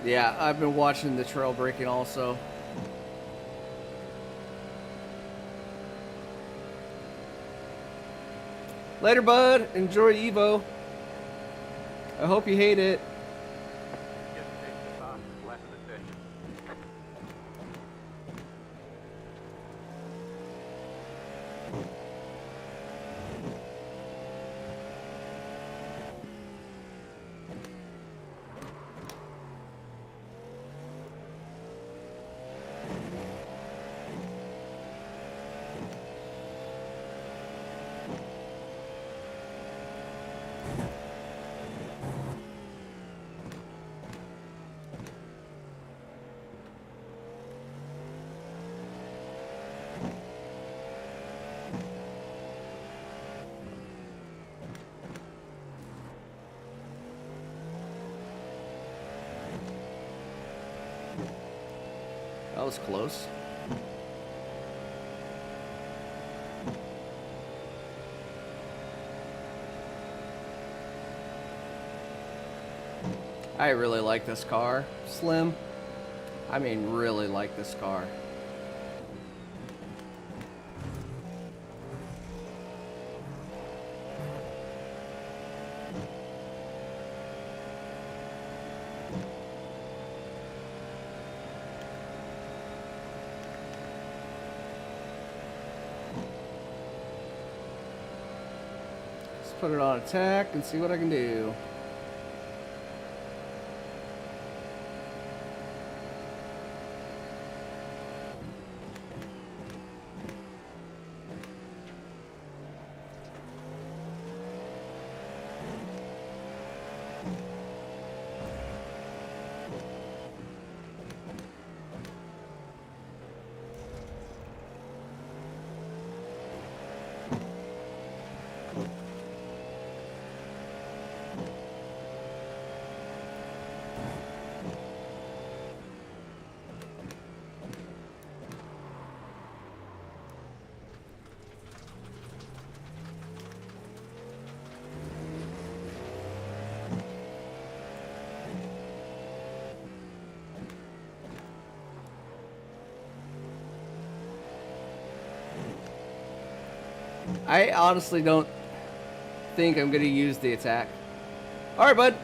S1: Yeah, I've been watching the trail braking also. Later, bud. Enjoy Evo. I hope you hate it.
S3: Just take the fastest lap of the session.
S1: That was close. I really like this car. Slim. I mean, really like this car. Let's put it on attack and see what I can do. I honestly don't think I'm going to use the attack. All right, bud.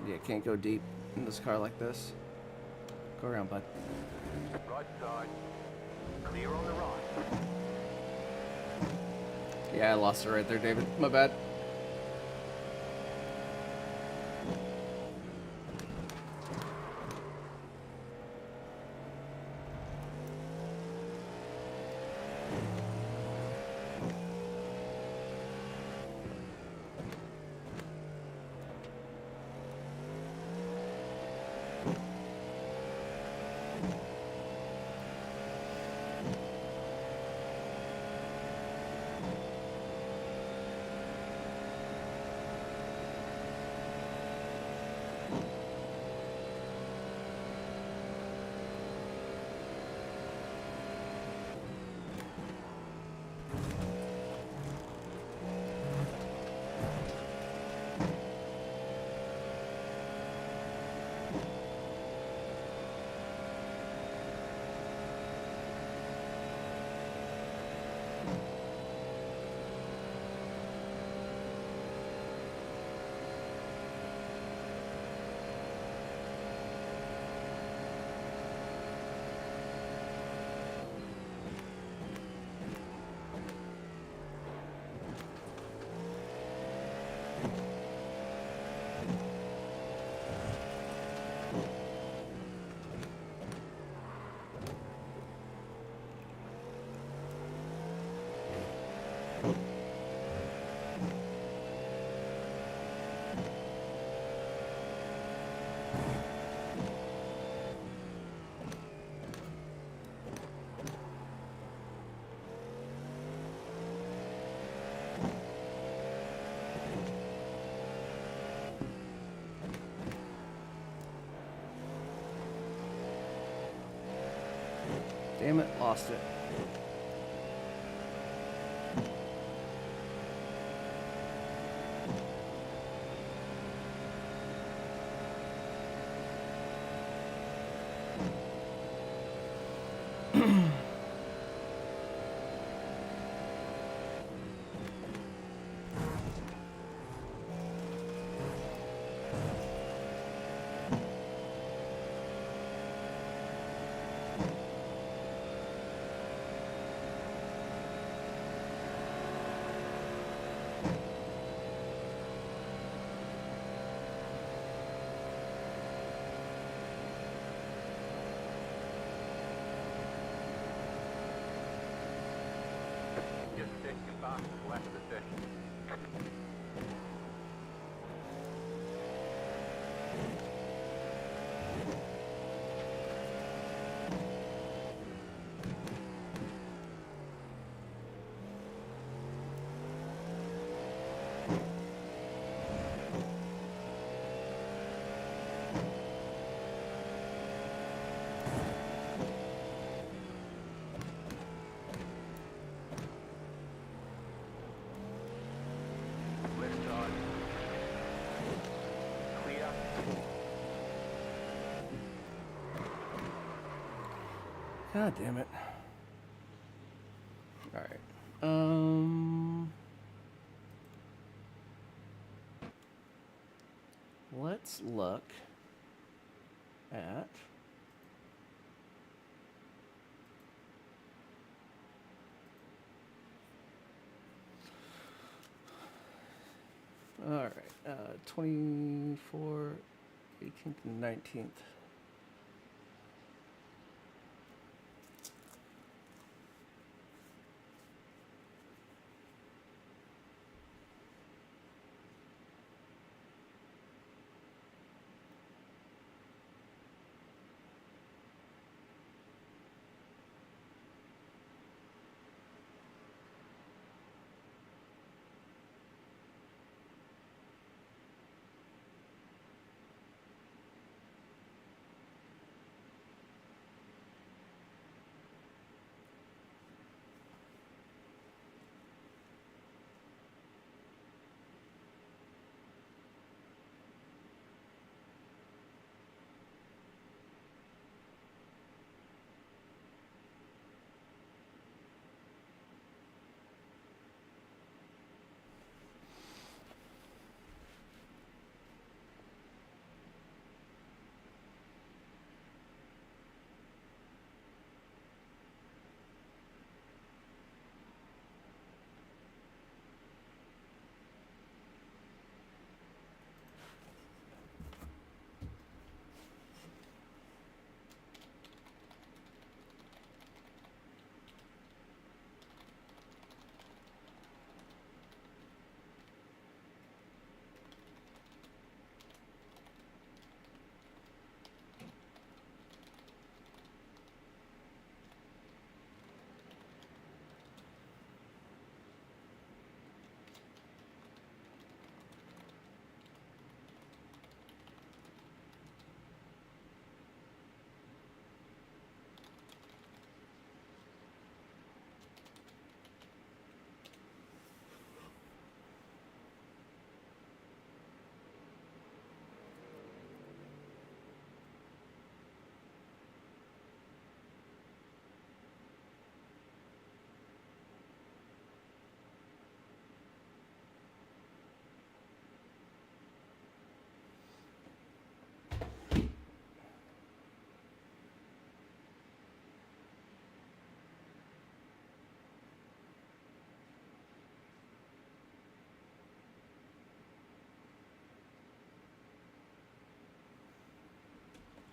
S1: Yeah, can't go deep in this car like this. Go around, bud.
S3: Right side. Clear on the right.
S1: Yeah, I lost it right there, David. My bad. Damn it, lost it.
S3: Just set your fastest lap of the session. Left side. Clear.
S1: God damn it. All right. Let's look at all right. 24, 18th, and 19th.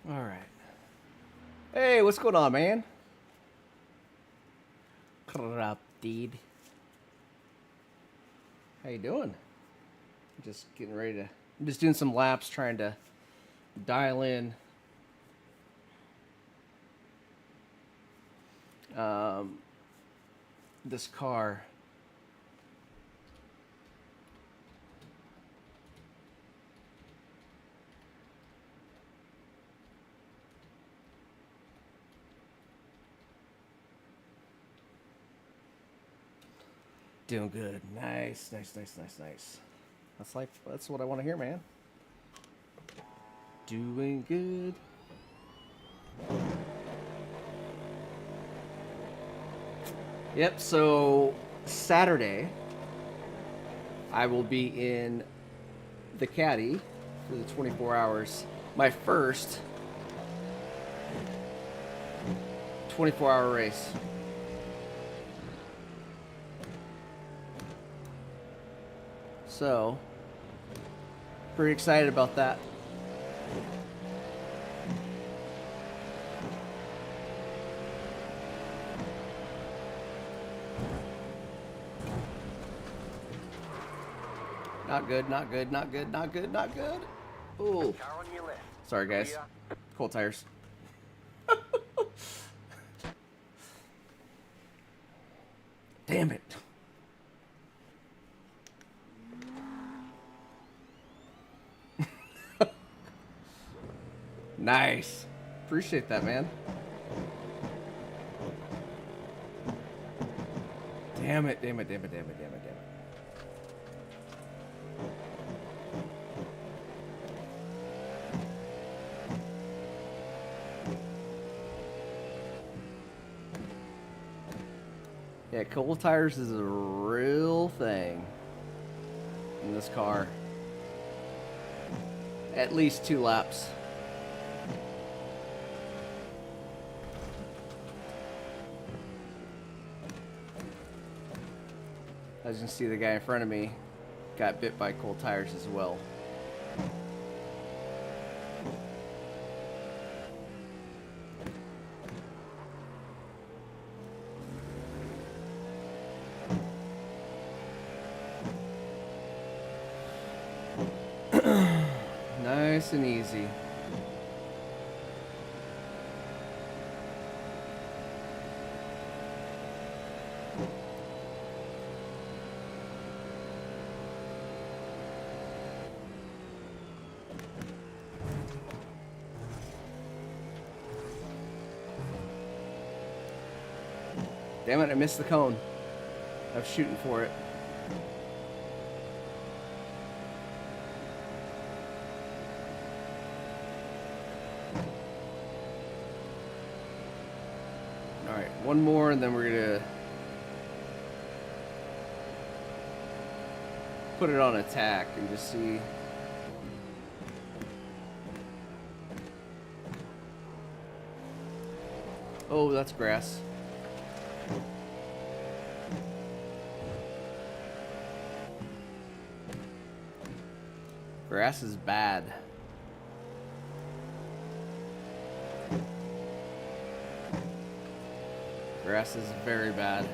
S1: All right. Hey, what's going on, man? Crap, dude. How you doing? Just getting ready to. I'm just doing some laps, trying to dial in. This car. Doing good. Nice, nice, nice, nice, nice. That's what I want to hear, man. Doing good. Yep, so Saturday I will be in the Caddy for the 24 hours. My first 24-hour race. So, pretty excited about that. Not good, not good, not good, not good, not good. Ooh.
S3: Car on your left.
S1: Sorry, guys.
S3: Clear.
S1: Cold tires. Damn it. Nice. Appreciate that, man. Damn it, damn it, damn it, damn it, damn it, damn it. Yeah, cold tires is a real thing in this car. At least 2 laps. As you can see, the guy in front of me got bit by cold tires as well. Nice and easy. Damn it, I missed the cone. I was shooting for it. Alright, one more and then we're gonna put it on attack and just see. Oh, that's grass. Grass is bad. Grass is very bad.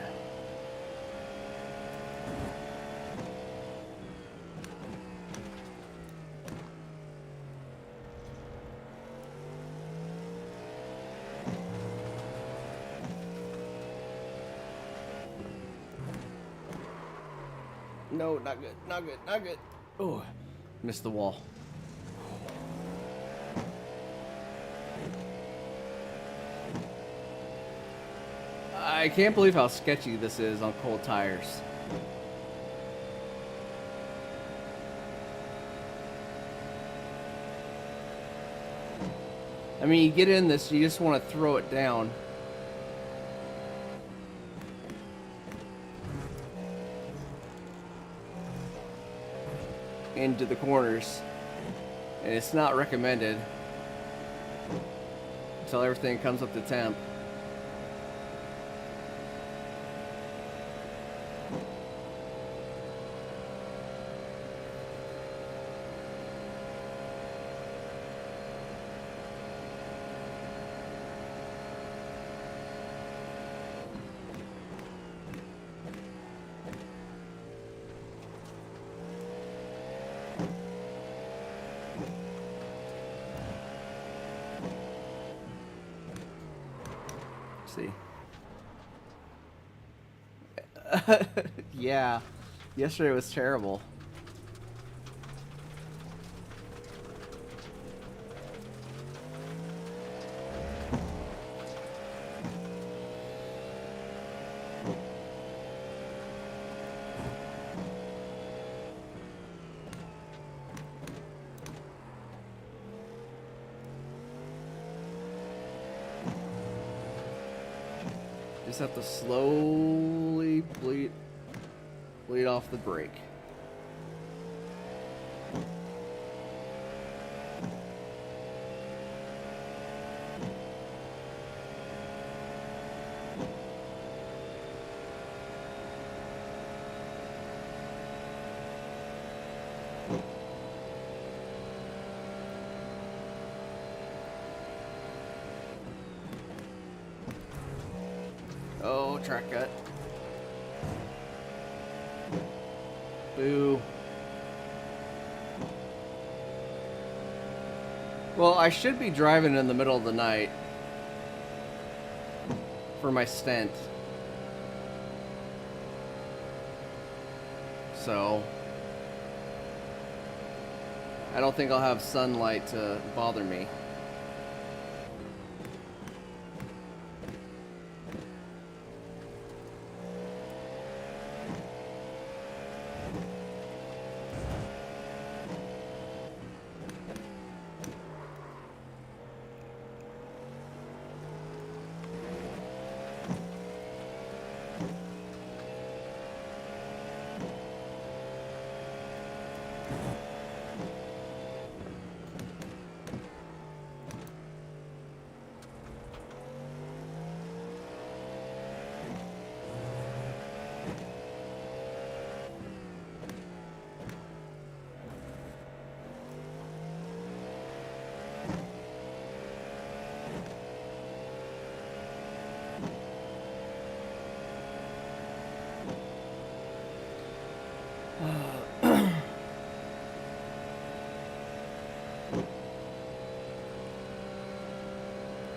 S1: No, not good, not good, not good. Oh, missed the wall. I can't believe how sketchy this is on cold tires. I mean, you get in this, you just want to throw it down. Into the corners. And it's not recommended until everything comes up to temp. See. Yeah. Yesterday was terrible. Just have to slowly bleed off the brake. Oh, track cut. Boo. Well, I should be driving in the middle of the night for my stent. So, I don't think I'll have sunlight to bother me.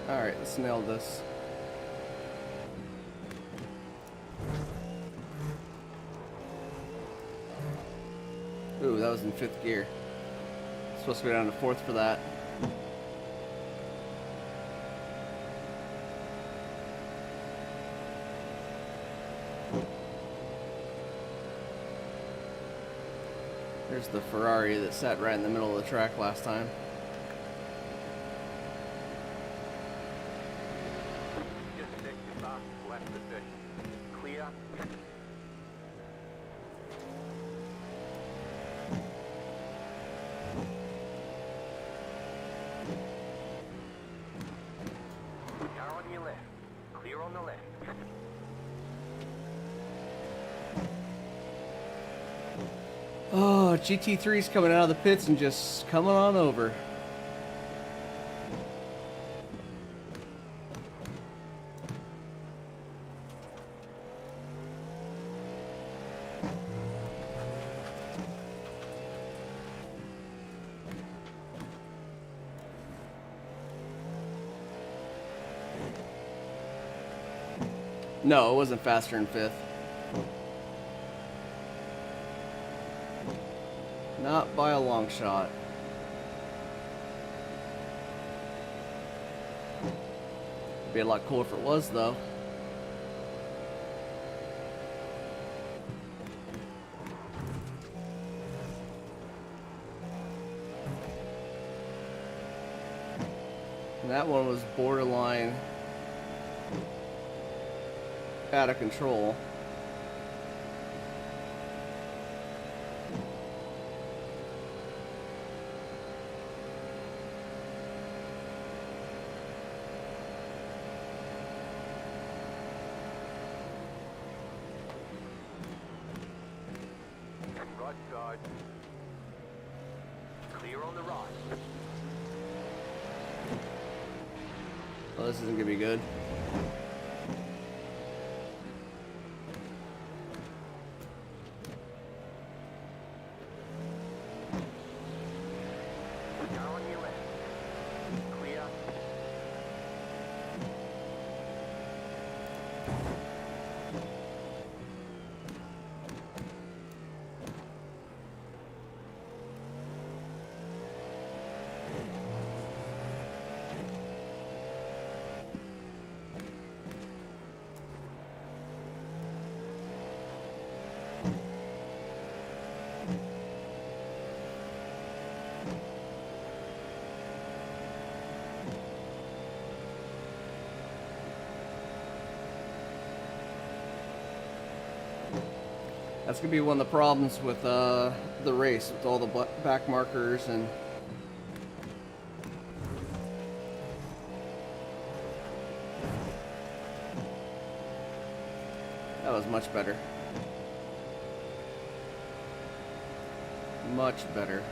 S1: Alright, let's nail this. Ooh, that was in 5th gear. Supposed to go down to 4th for that. There's the Ferrari that sat right in the middle of the track last time.
S3: Just check your fast left position. Clear. Car on your left. Clear on the left.
S1: Oh, GT3's coming out of the pits and just coming on over. No, it wasn't faster in 5th. Not by a long shot. Be a lot cooler if it was, though. And that one was borderline out of control.
S3: Right side. Clear on the right.
S1: Well, this isn't gonna be good.
S3: Car on your left. Clear.
S1: That's gonna be one of the problems with the race, with all the back markers and. That was much better. Much better.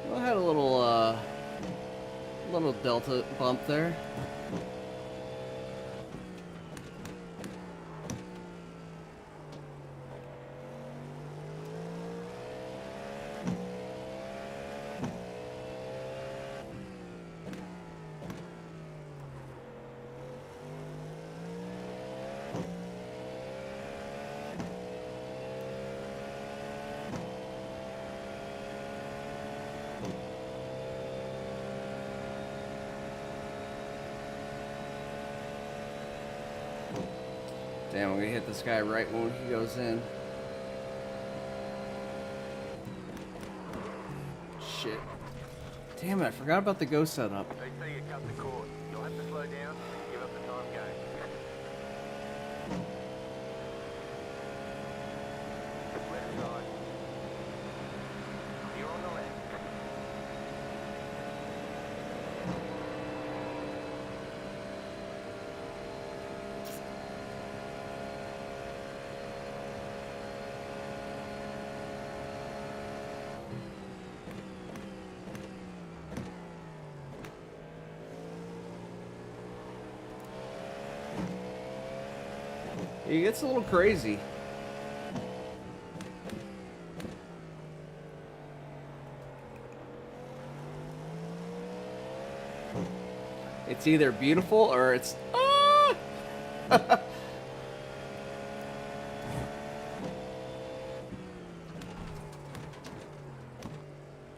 S1: I had a little delta bump there. Damn, I'm gonna hit this guy right when he goes in. Shit. Damn it, I forgot about the go setup.
S3: They say you cut the cord. You'll have to slow down and give up the time game. Left side. You're on the left.
S1: He gets a little crazy. It's either beautiful or it's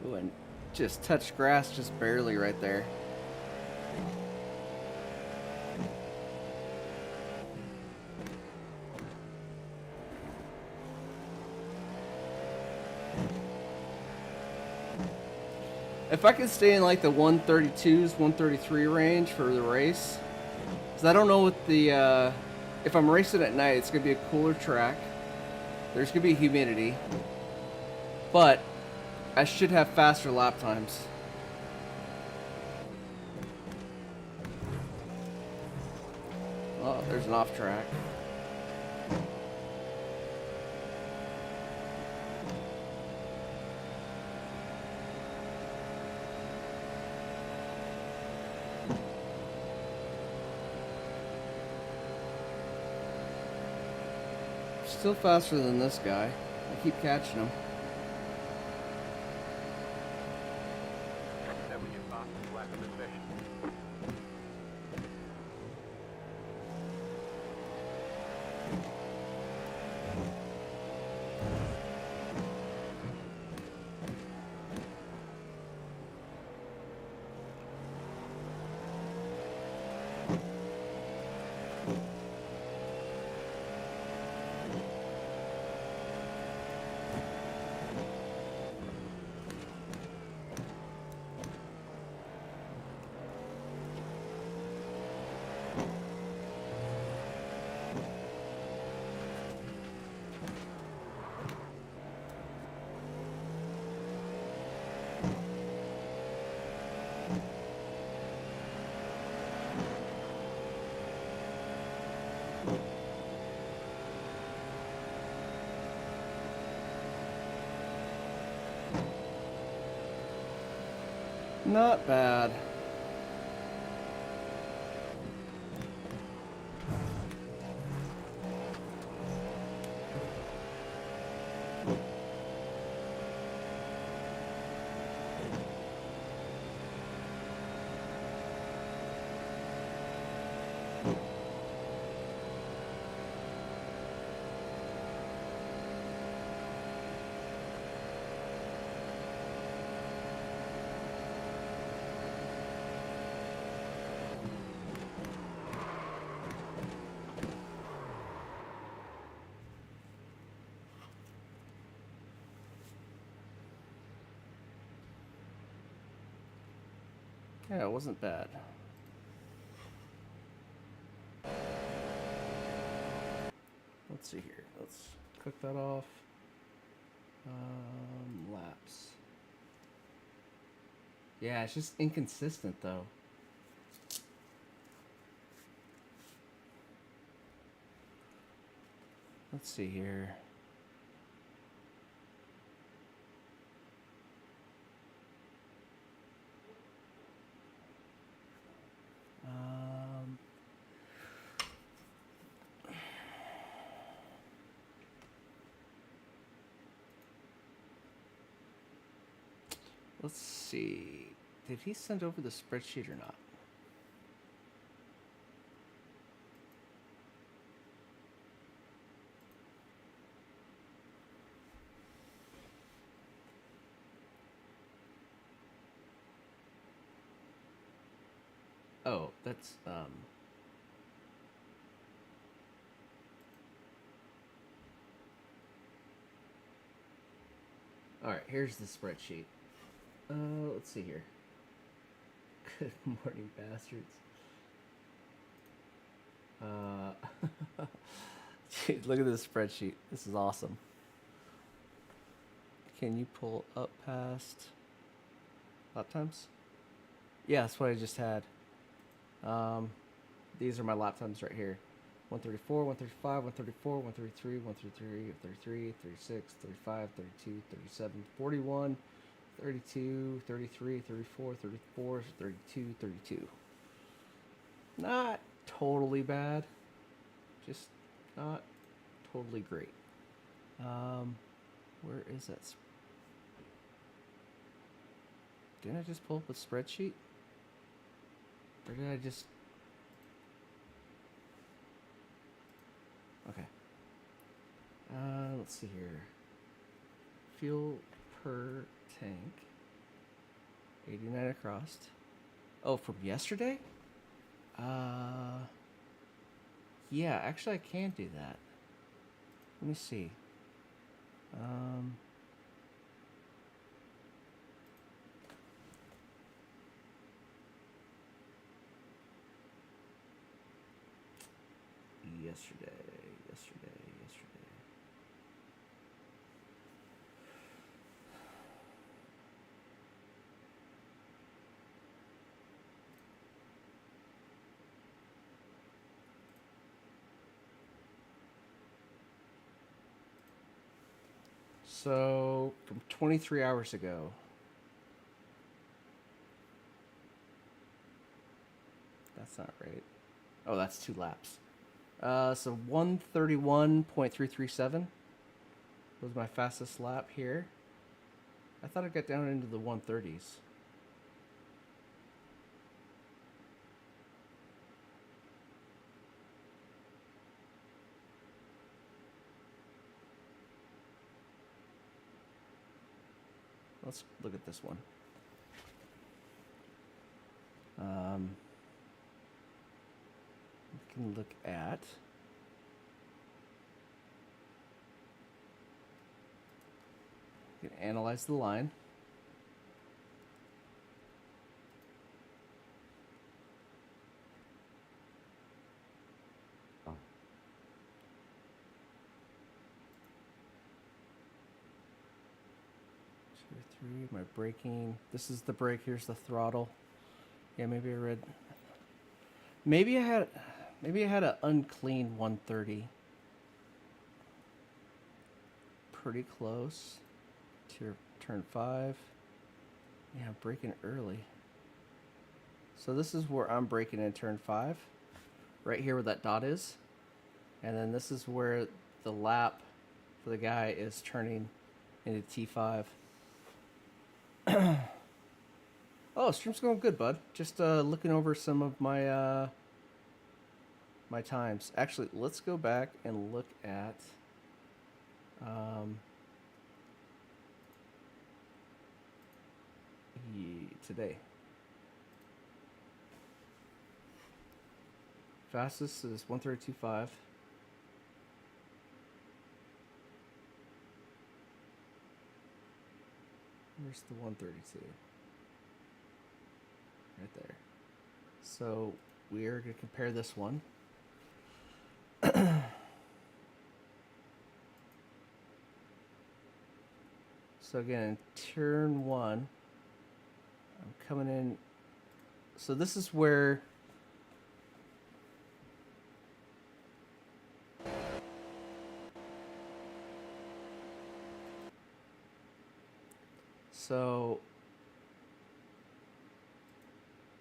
S1: Ooh, and just touched grass just barely right there. If I could stay in like the 132s, 133 range for the race, because I don't know what the, if I'm racing at night, it's going to be a cooler track. There's going to be humidity. But I should have faster lap times. Oh, there's an off track. Still faster than this guy. I keep catching him.
S3: That was your fastest lap of the session.
S1: Not bad. Yeah, it wasn't bad. Let's see here. Let's cook that off. Laps. Yeah, it's just inconsistent though. Let's see here. Let's see. Did he send over the spreadsheet or not? Oh, that's all right, here's the spreadsheet. Let's see here. Good morning, bastards. Dude, look at this spreadsheet. This is awesome. Can you pull up past lap times? Yeah, that's what I just had. These are my lap times right here. 134, 135, 134, 133, 133, 33, 36, 35, 32, 37, 41, 32, 33, 34, 34, 32, 32. Not totally bad. Just not totally great. Where is that? Didn't I just pull up a spreadsheet? Or did I just... Okay. Let's see here. Fuel per tank. 89 across. Oh, from yesterday? Yeah, actually I can do that. Let me see. Yesterday. So, from 23 hours ago. That's not right. Oh, that's 2 laps. So 131.337 was my fastest lap here. I thought it got down into the 130s. Let's look at this one. We can look at we can analyze the line. My braking. This is the brake. Here's the throttle. Yeah, maybe I read. Maybe I had an unclean 130. Pretty close to turn 5. Yeah, I'm braking early. So this is where I'm braking in turn 5. Right here where that dot is. And then this is where the lap for the guy is turning into T5. Oh, stream's going good, bud. Just looking over some of my my times. Actually, let's go back and look at today. Fastest is 132.5. Where's the 132? right there. So we are going to compare this one. So again, turn 1, I'm coming in. So this is where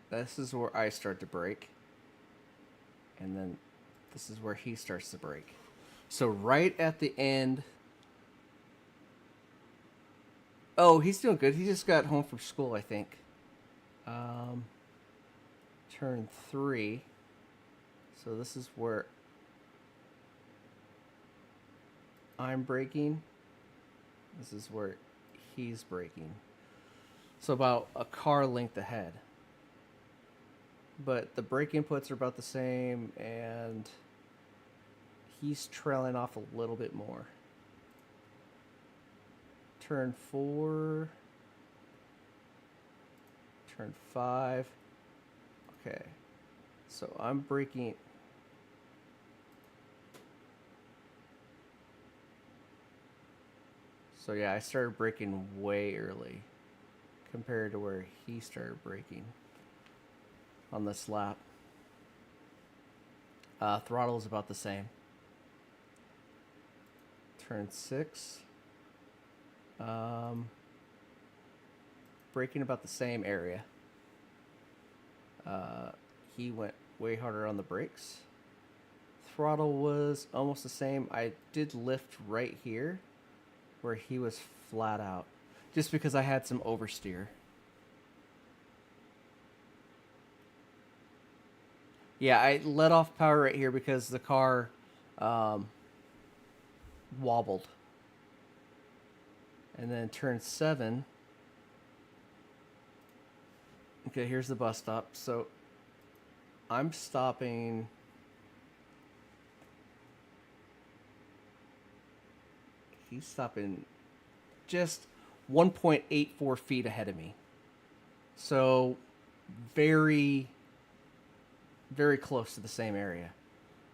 S1: this is where I start to brake, and then this is where he starts to brake. So right at the end. Oh, he's doing good. He just got home from school, I think. Turn 3. So this is where I'm braking. This is where he's braking. So about a car length ahead. But the brake inputs are about the same, and he's trailing off a little bit more. Turn 4, turn 5. Okay, so I'm braking. So yeah, I started braking way early compared to where he started braking on this lap. Throttle is about the same. Turn 6. Braking about the same area. He went way harder on the brakes. Throttle was almost the same. I did lift right here where he was flat out, just because I had some oversteer. Yeah, I let off power right here because the car wobbled. And then turn 7. Okay, here's the bus stop. So I'm stopping. He's stopping just 1.84 feet ahead of me. So very, very close to the same area.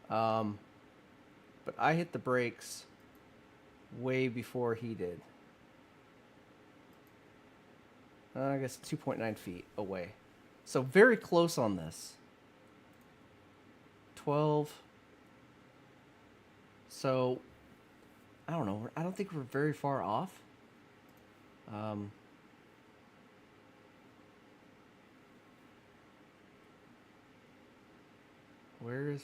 S1: But I hit the brakes way before he did. I guess 2.9 feet away. So very close on this. 12. So, I don't know. I don't think we're very far off. Where's...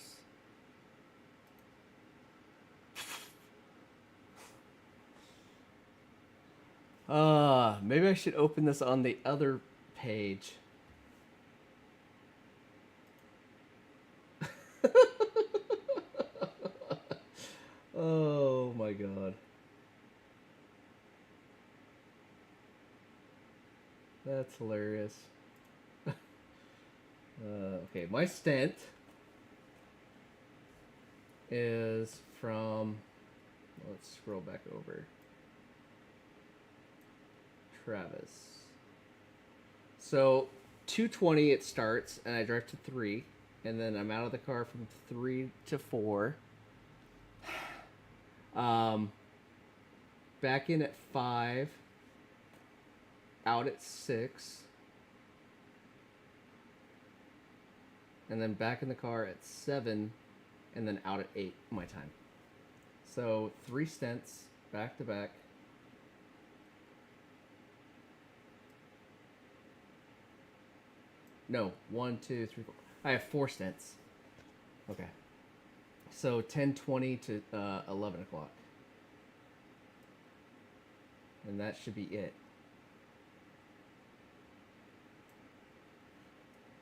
S1: maybe I should open this on the other page. Oh my god. That's hilarious. Okay, my stent is from... Let's scroll back over. Travis. So 220 it starts, and I drive to 3, and then I'm out of the car from 3 to 4. Back in at 5, out at 6, and then back in the car at 7, and then out at 8 my time. So 3 stents back to back. No, 1, 2, 3, 4. I have 4 stents. Okay. So 10:20 to 11 o'clock. And that should be it.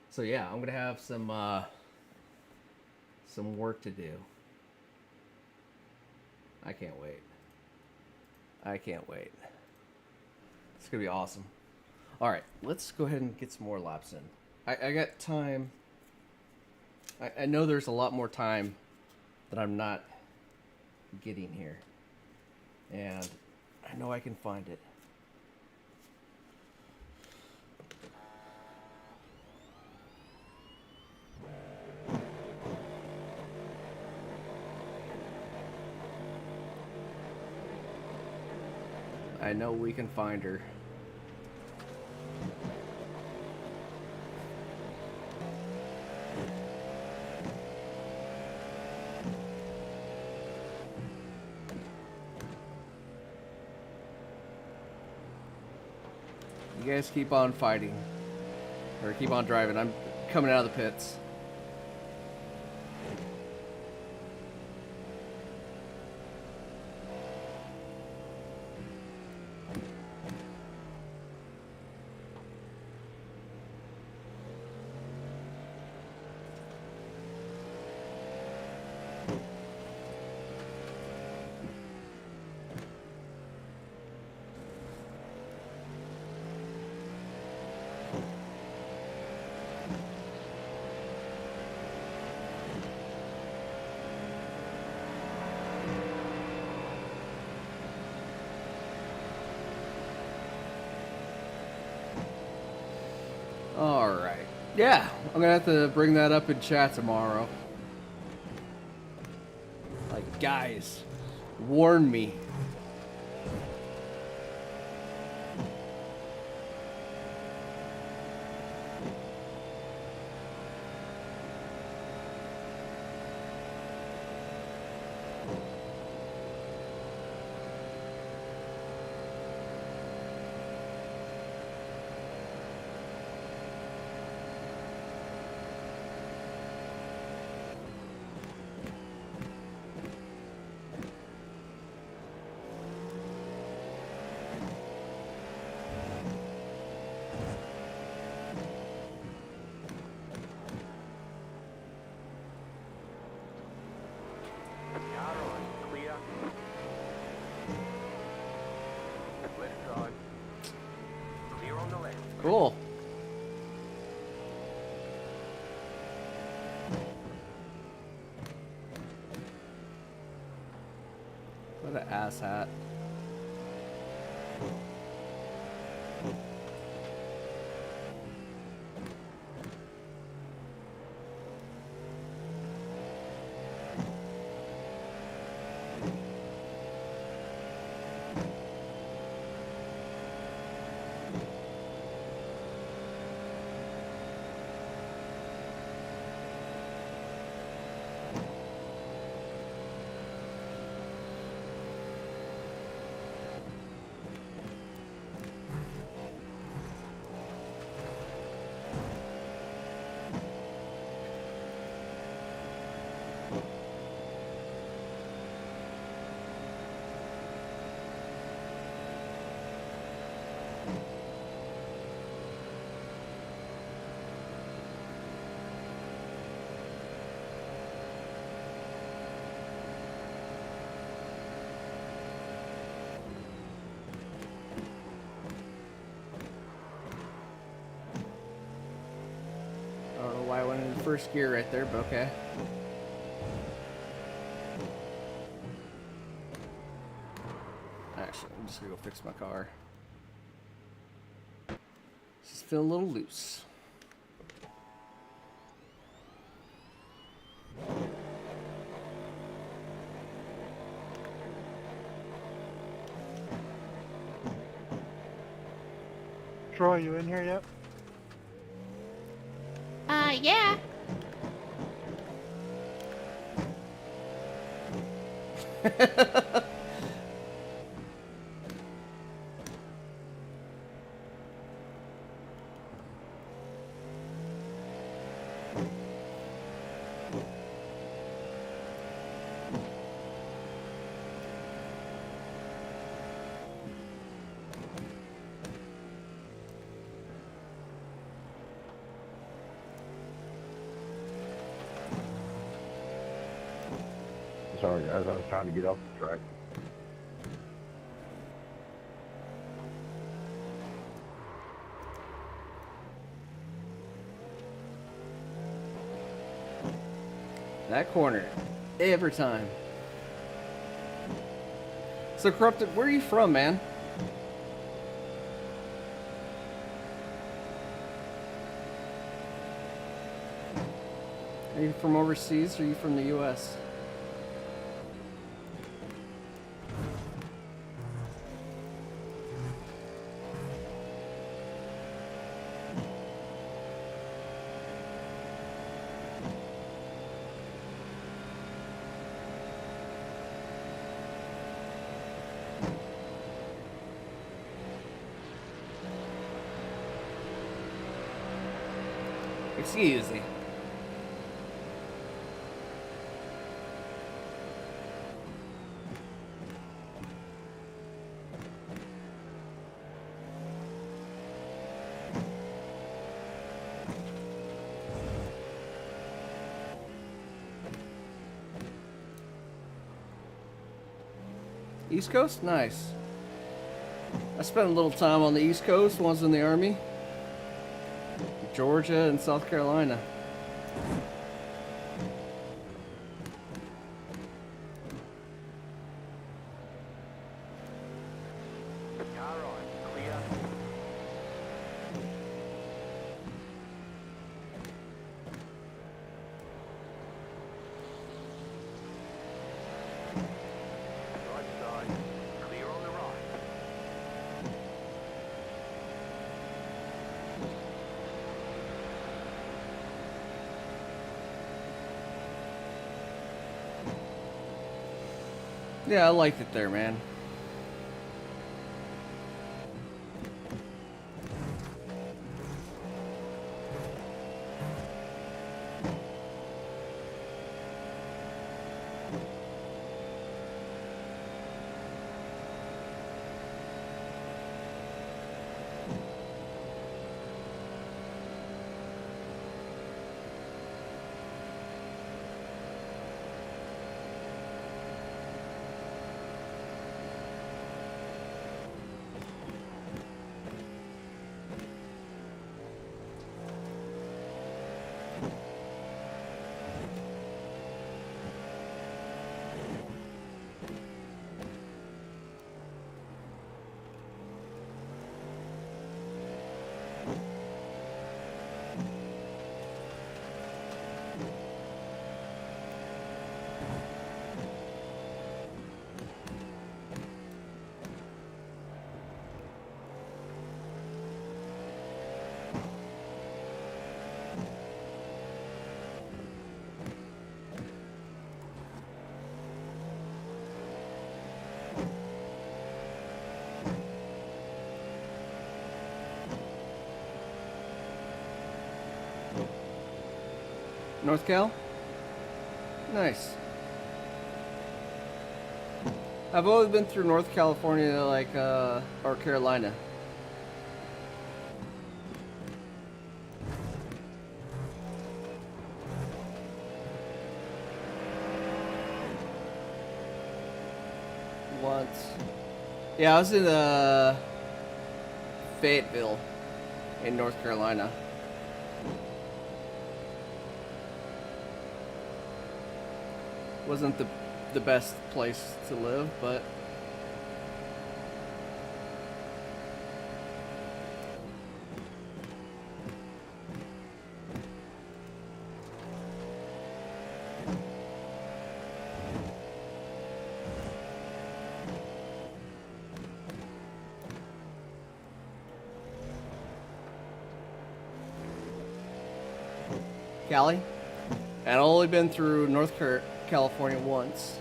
S1: So yeah, I'm gonna have some work to do. I can't wait. I can't wait. It's gonna be awesome. All right, let's go ahead and get some more laps in. I got time. I know there's a lot more time that I'm not getting here, and I know I can find it. I know we can find her. You guys keep on fighting. Or keep on driving. I'm coming out of the pits. Alright. Yeah, I'm gonna have to bring that up in chat tomorrow. Like, guys, warn me. Cool. What an asshat. I don't know why I went in first gear right there, but okay. Actually, I'm just gonna go fix my car. Just feel a little loose.
S4: Troy, you in here yet?
S6: Yeah.
S3: Sorry guys, I was trying to get off the track.
S1: That corner, every time. So, Corrupted, where are you from, man? Are you from overseas or are you from the US? Excuse me. East Coast? Nice. I spent a little time on the East Coast, once in the Army. Georgia and South Carolina.
S3: Car right, clear. Right side, clear on the right.
S1: Yeah, I liked it there, man. North Cal? Nice. I've only been through North California, like, or Carolina. Once. Yeah, I was in, Fayetteville in North Carolina. Wasn't the best place to live, but Cali? And I've only been through California once.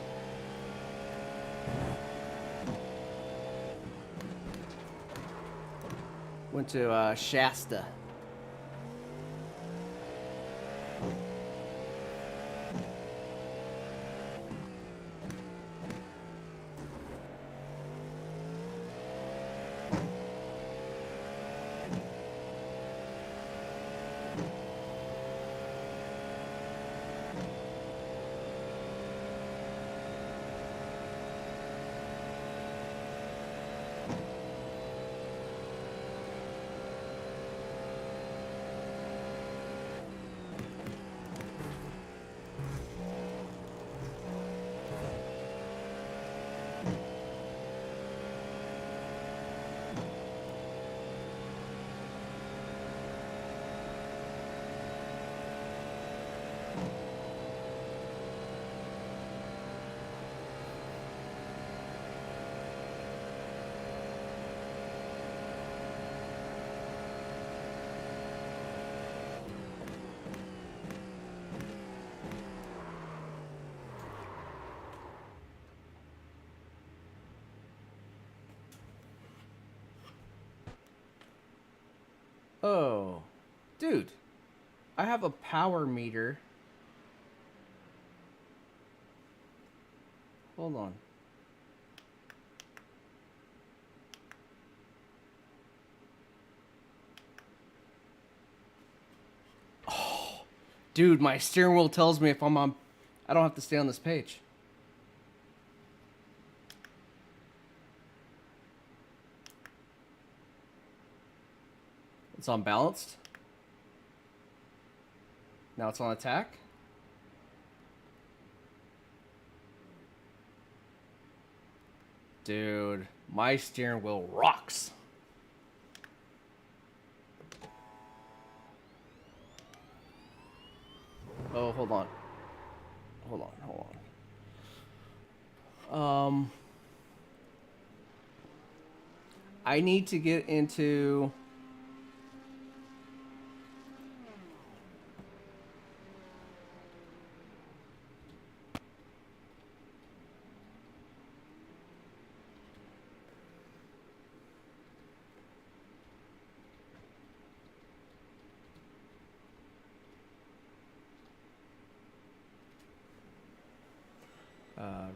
S1: Went to Shasta. Oh, dude. I have a power meter. Hold on. Oh, dude, my steering wheel tells me if I'm on. I don't have to stay on this page. It's on balanced. Now it's on attack. Dude, my steering wheel rocks. Oh, hold on. Hold on, hold on. I need to get into...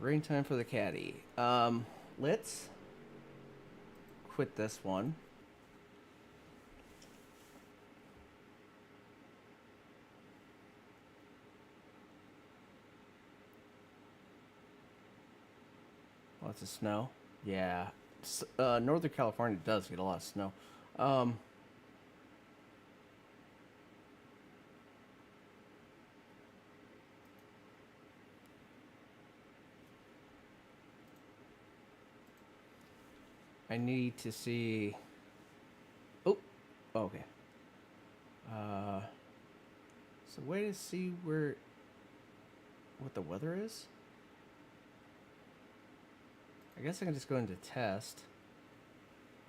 S1: rain time for the caddy. Let's quit this one. Lots of snow. Yeah. Northern California does get a lot of snow. I need to see... Oh, okay. So way to see what the weather is? I guess I can just go into test.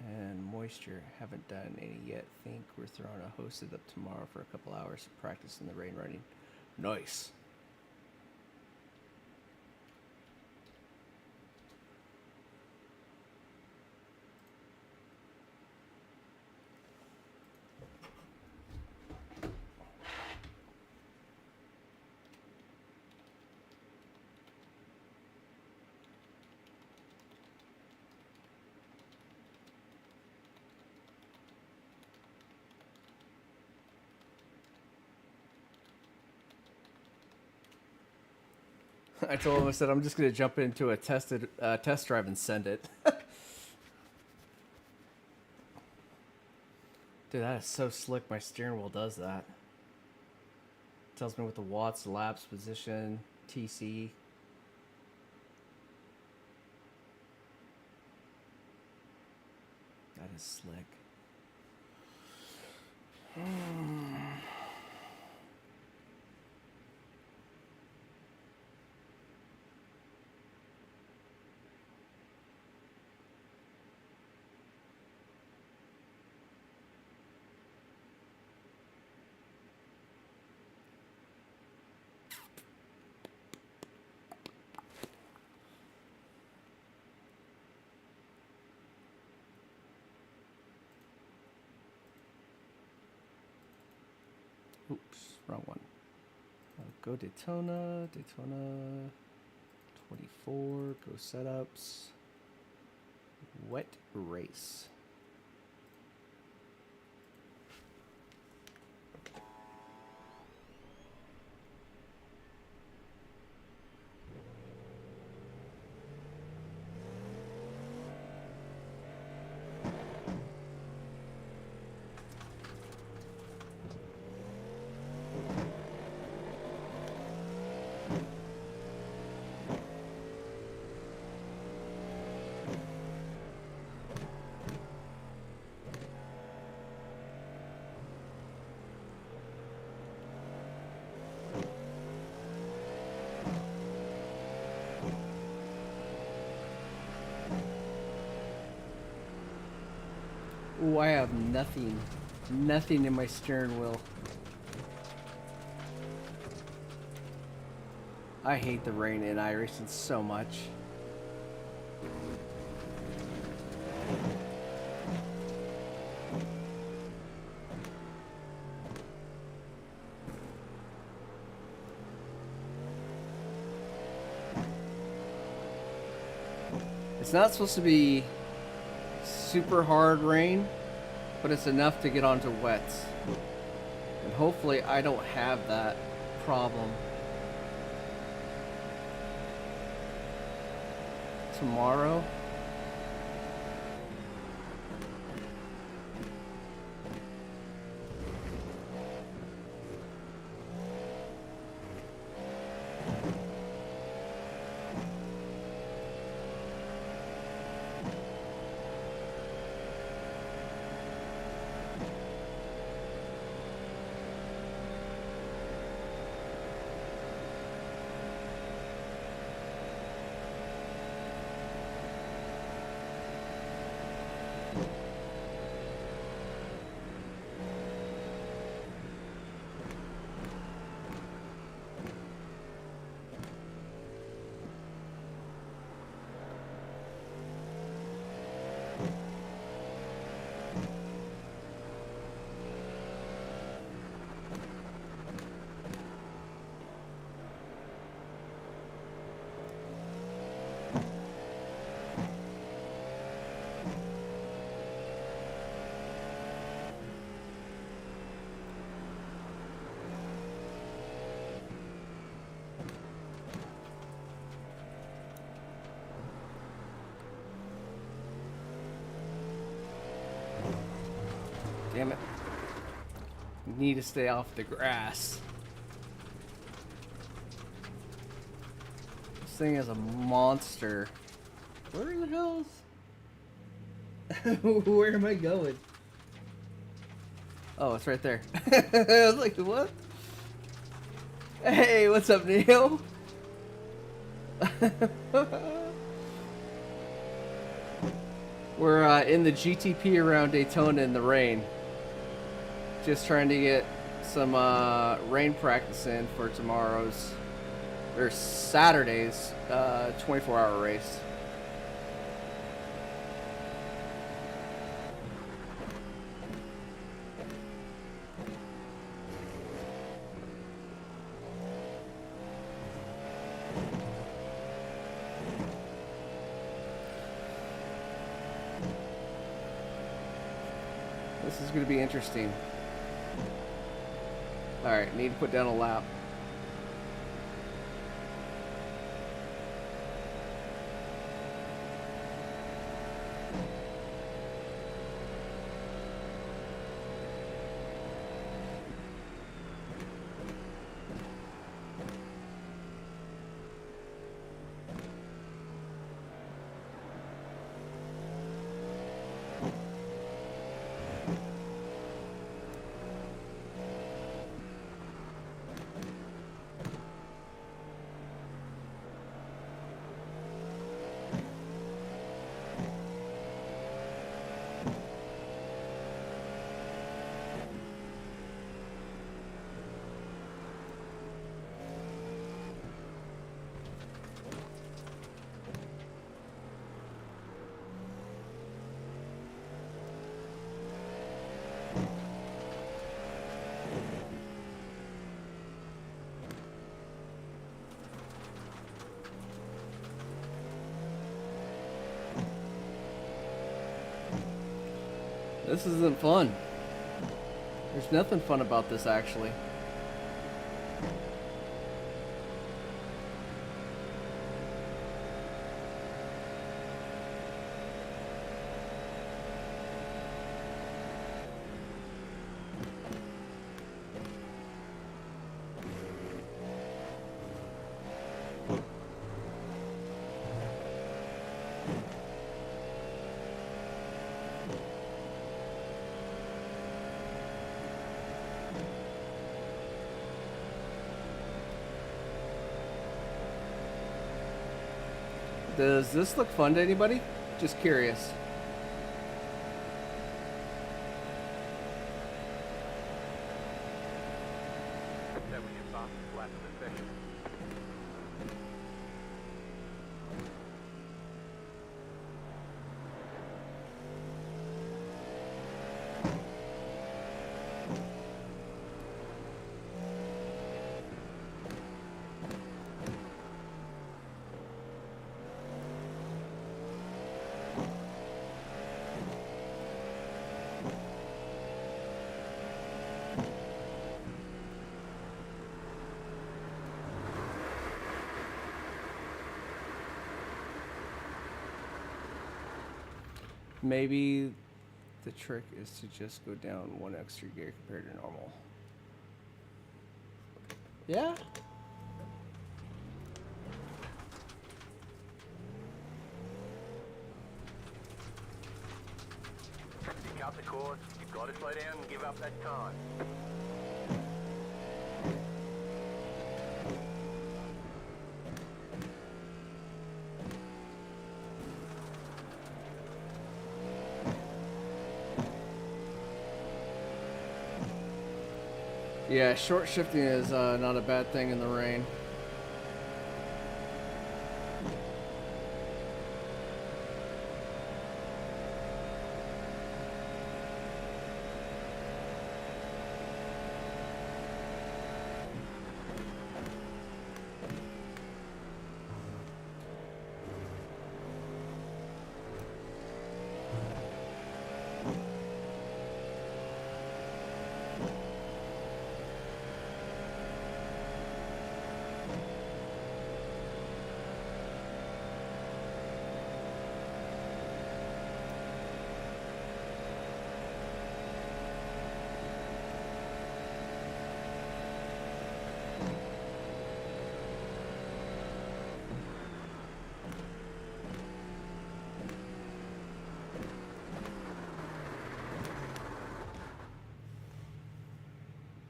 S1: And moisture, haven't done any yet. Think we're throwing a hosted up tomorrow for a couple hours to practice in the rain running. Nice. I told him, I said, I'm just going to jump into a test drive and send it. Dude, that is so slick. My steering wheel does that. Tells me what the watts, laps, position, TC. That is slick. Oops, wrong one. Go Daytona, Daytona 24, go setups, wet race. Ooh, I have nothing in my steering wheel. I hate the rain in iRacing so much. It's not supposed to be super hard rain, but it's enough to get onto wets. And hopefully I don't have that problem tomorrow. Damn it. Need to stay off the grass. This thing is a monster. Where the hell is... Where am I going? Oh, it's right there. I was like, what? Hey, what's up, Neil? We're in the GTP around Daytona in the rain. Just trying to get some rain practice in for tomorrow's, or Saturday's, 24-hour race. This is going to be interesting. Alright, need to put down a lap. This isn't fun. There's nothing fun about this, actually. Does this look fun to anybody? Just curious.
S3: That was your fastest lap of the session.
S1: Maybe the trick is to just go down 1 extra gear compared to normal. Yeah?
S3: You cut the course, you've got to slow down and give up that time.
S1: Yeah, short shifting is not a bad thing in the rain.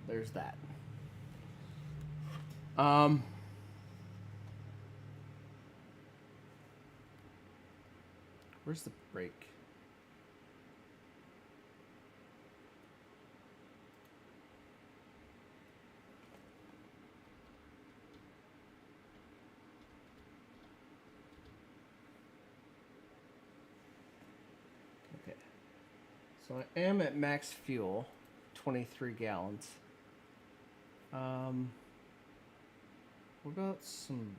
S1: There's that. Where's the brake? Okay. So I am at max fuel, 23 gallons. What about some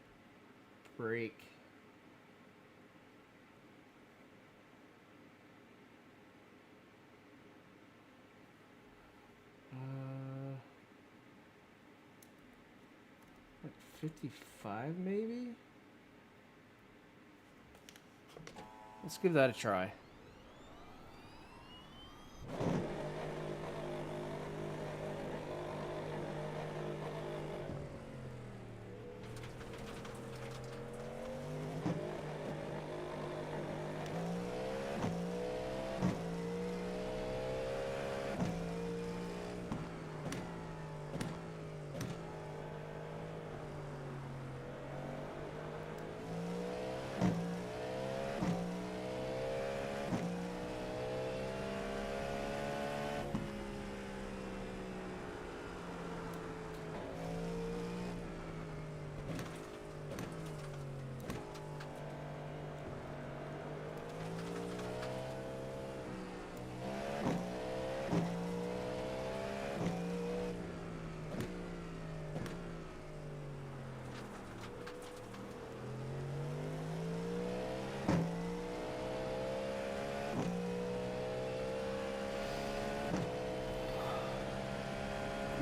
S1: brake? Like 55 maybe? Let's give that a try.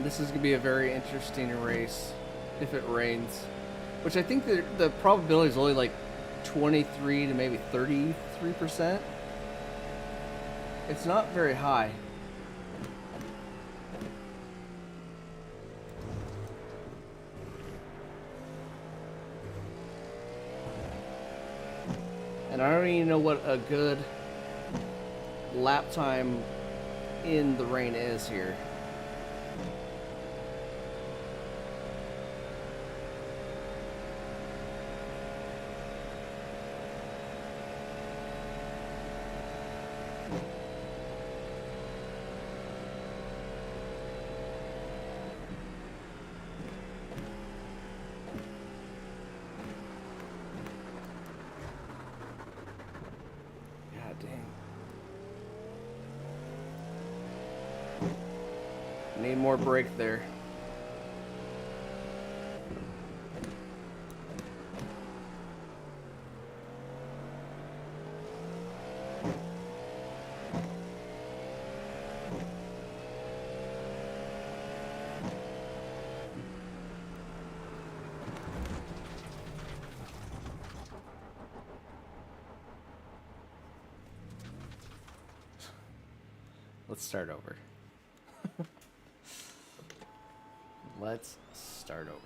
S1: This is going to be a very interesting race if it rains, which I think the probability is only like 23 to maybe 33%. It's not very high. And I don't even know what a good lap time in the rain is here. Need more brake there. Let's start over. Let's start over.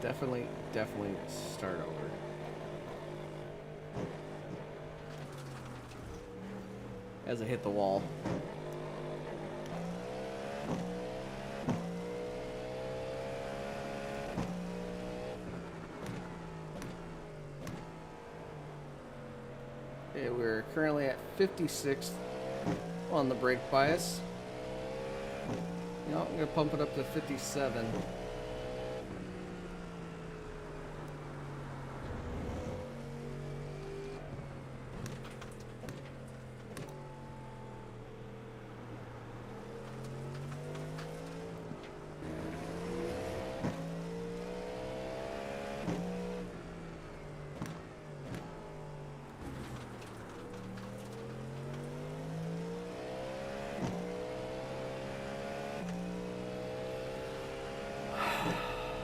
S1: Definitely start over. As I hit the wall. Okay, we're currently at 56 on the brake bias. No, I'm gonna pump it up to 57.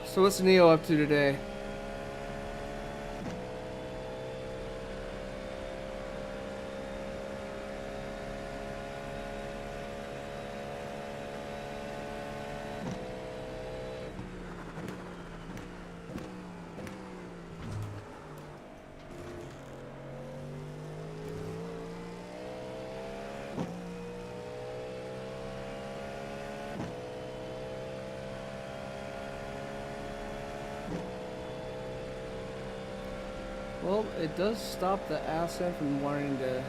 S1: So what's Neo up to today? Well, it does stop the ASM from wanting to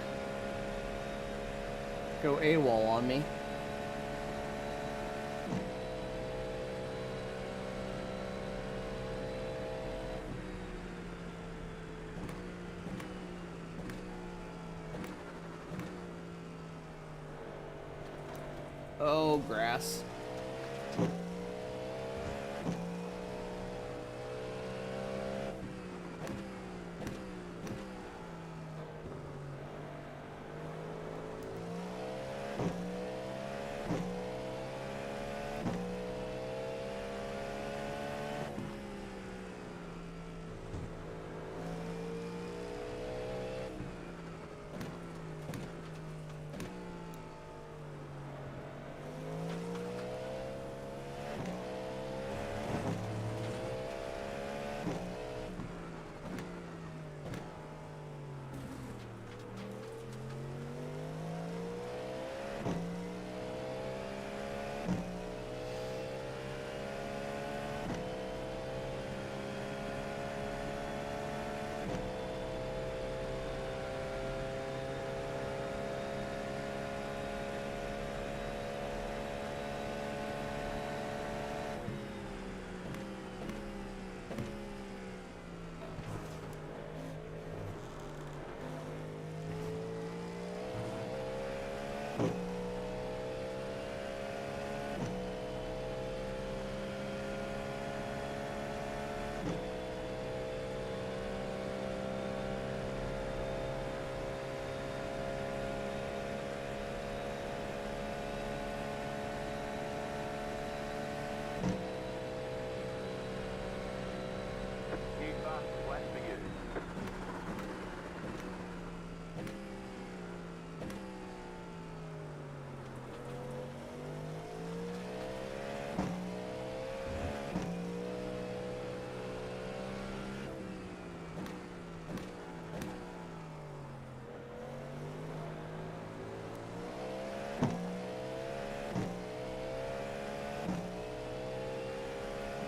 S1: go AWOL on me. Oh, grass.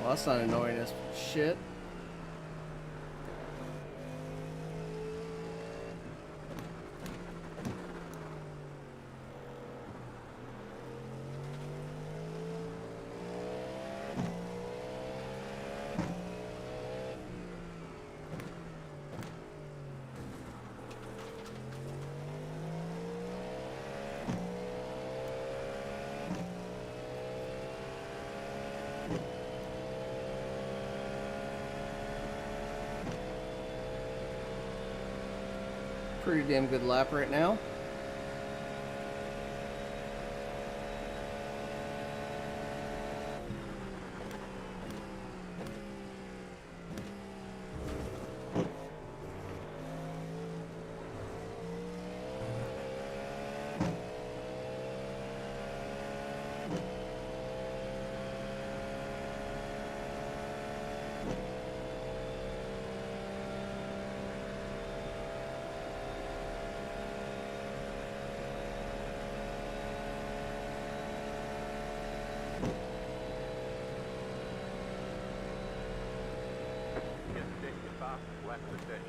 S1: Well, that's not annoying as shit. Pretty damn good lap right now.
S3: last lap of the session.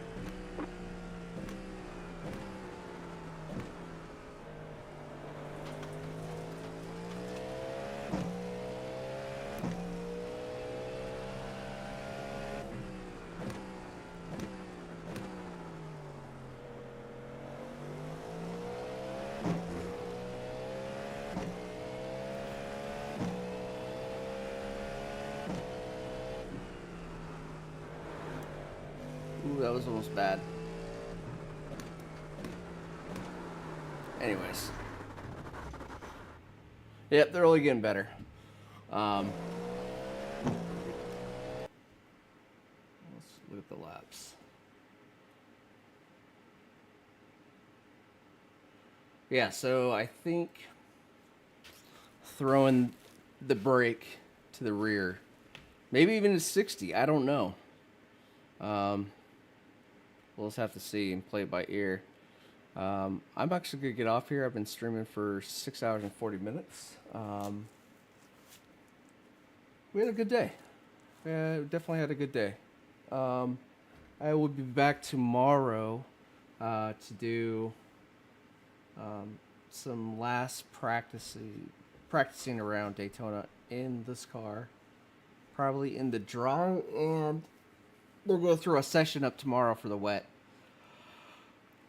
S1: Ooh, that was almost bad. Anyways. Yep, they're only getting better. Let's look at the laps. Yeah, so I think throwing the brake to the rear, maybe even to 60, I don't know. We'll just have to see and play it by ear. I'm actually going to get off here. I've been streaming for 6 hours and 40 minutes. We had a good day. Yeah, definitely had a good day. I will be back tomorrow to do some last practicing around Daytona in this car. Probably in the dry, and we'll go through a session up tomorrow for the wet.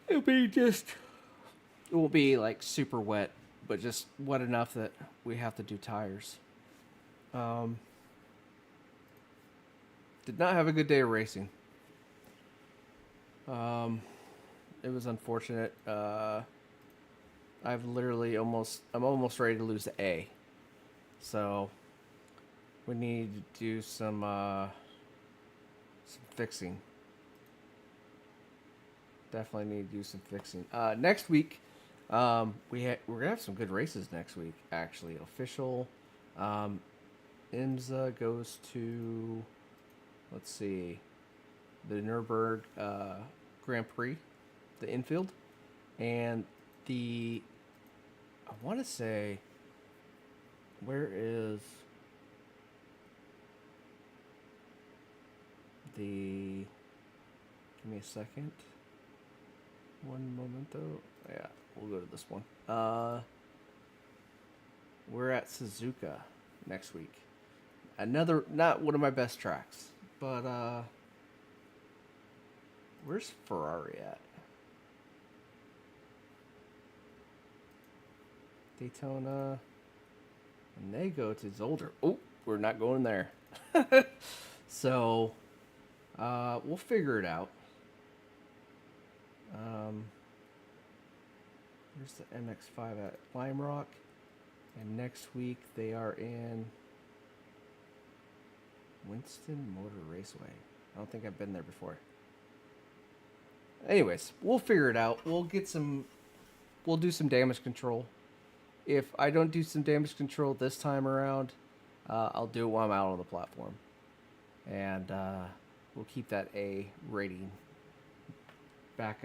S1: It won't be like super wet, but just wet enough that we have to do tires. Did not have a good day of racing. It was unfortunate. I'm almost ready to lose the A. So we need to do some fixing. Definitely need to do some fixing. Next week, we're gonna have some good races next week. Actually, official. IMSA goes to, let's see, the Nürburgring Grand Prix, the infield, and I want to say, where is the? Give me a second. One momento. Yeah, we'll go to this one. We're at Suzuka next week. Another, not one of my best tracks, but where's Ferrari at? Daytona. And they go to Zolder. Oh, we're not going there. So, we'll figure it out. There's the MX-5 at Lime Rock, and next week they are in Winston Motor Raceway. I don't think I've been there before. Anyways, we'll figure it out. We'll do some damage control. If I don't do some damage control this time around, I'll do it while I'm out on the platform, and we'll keep that A rating back up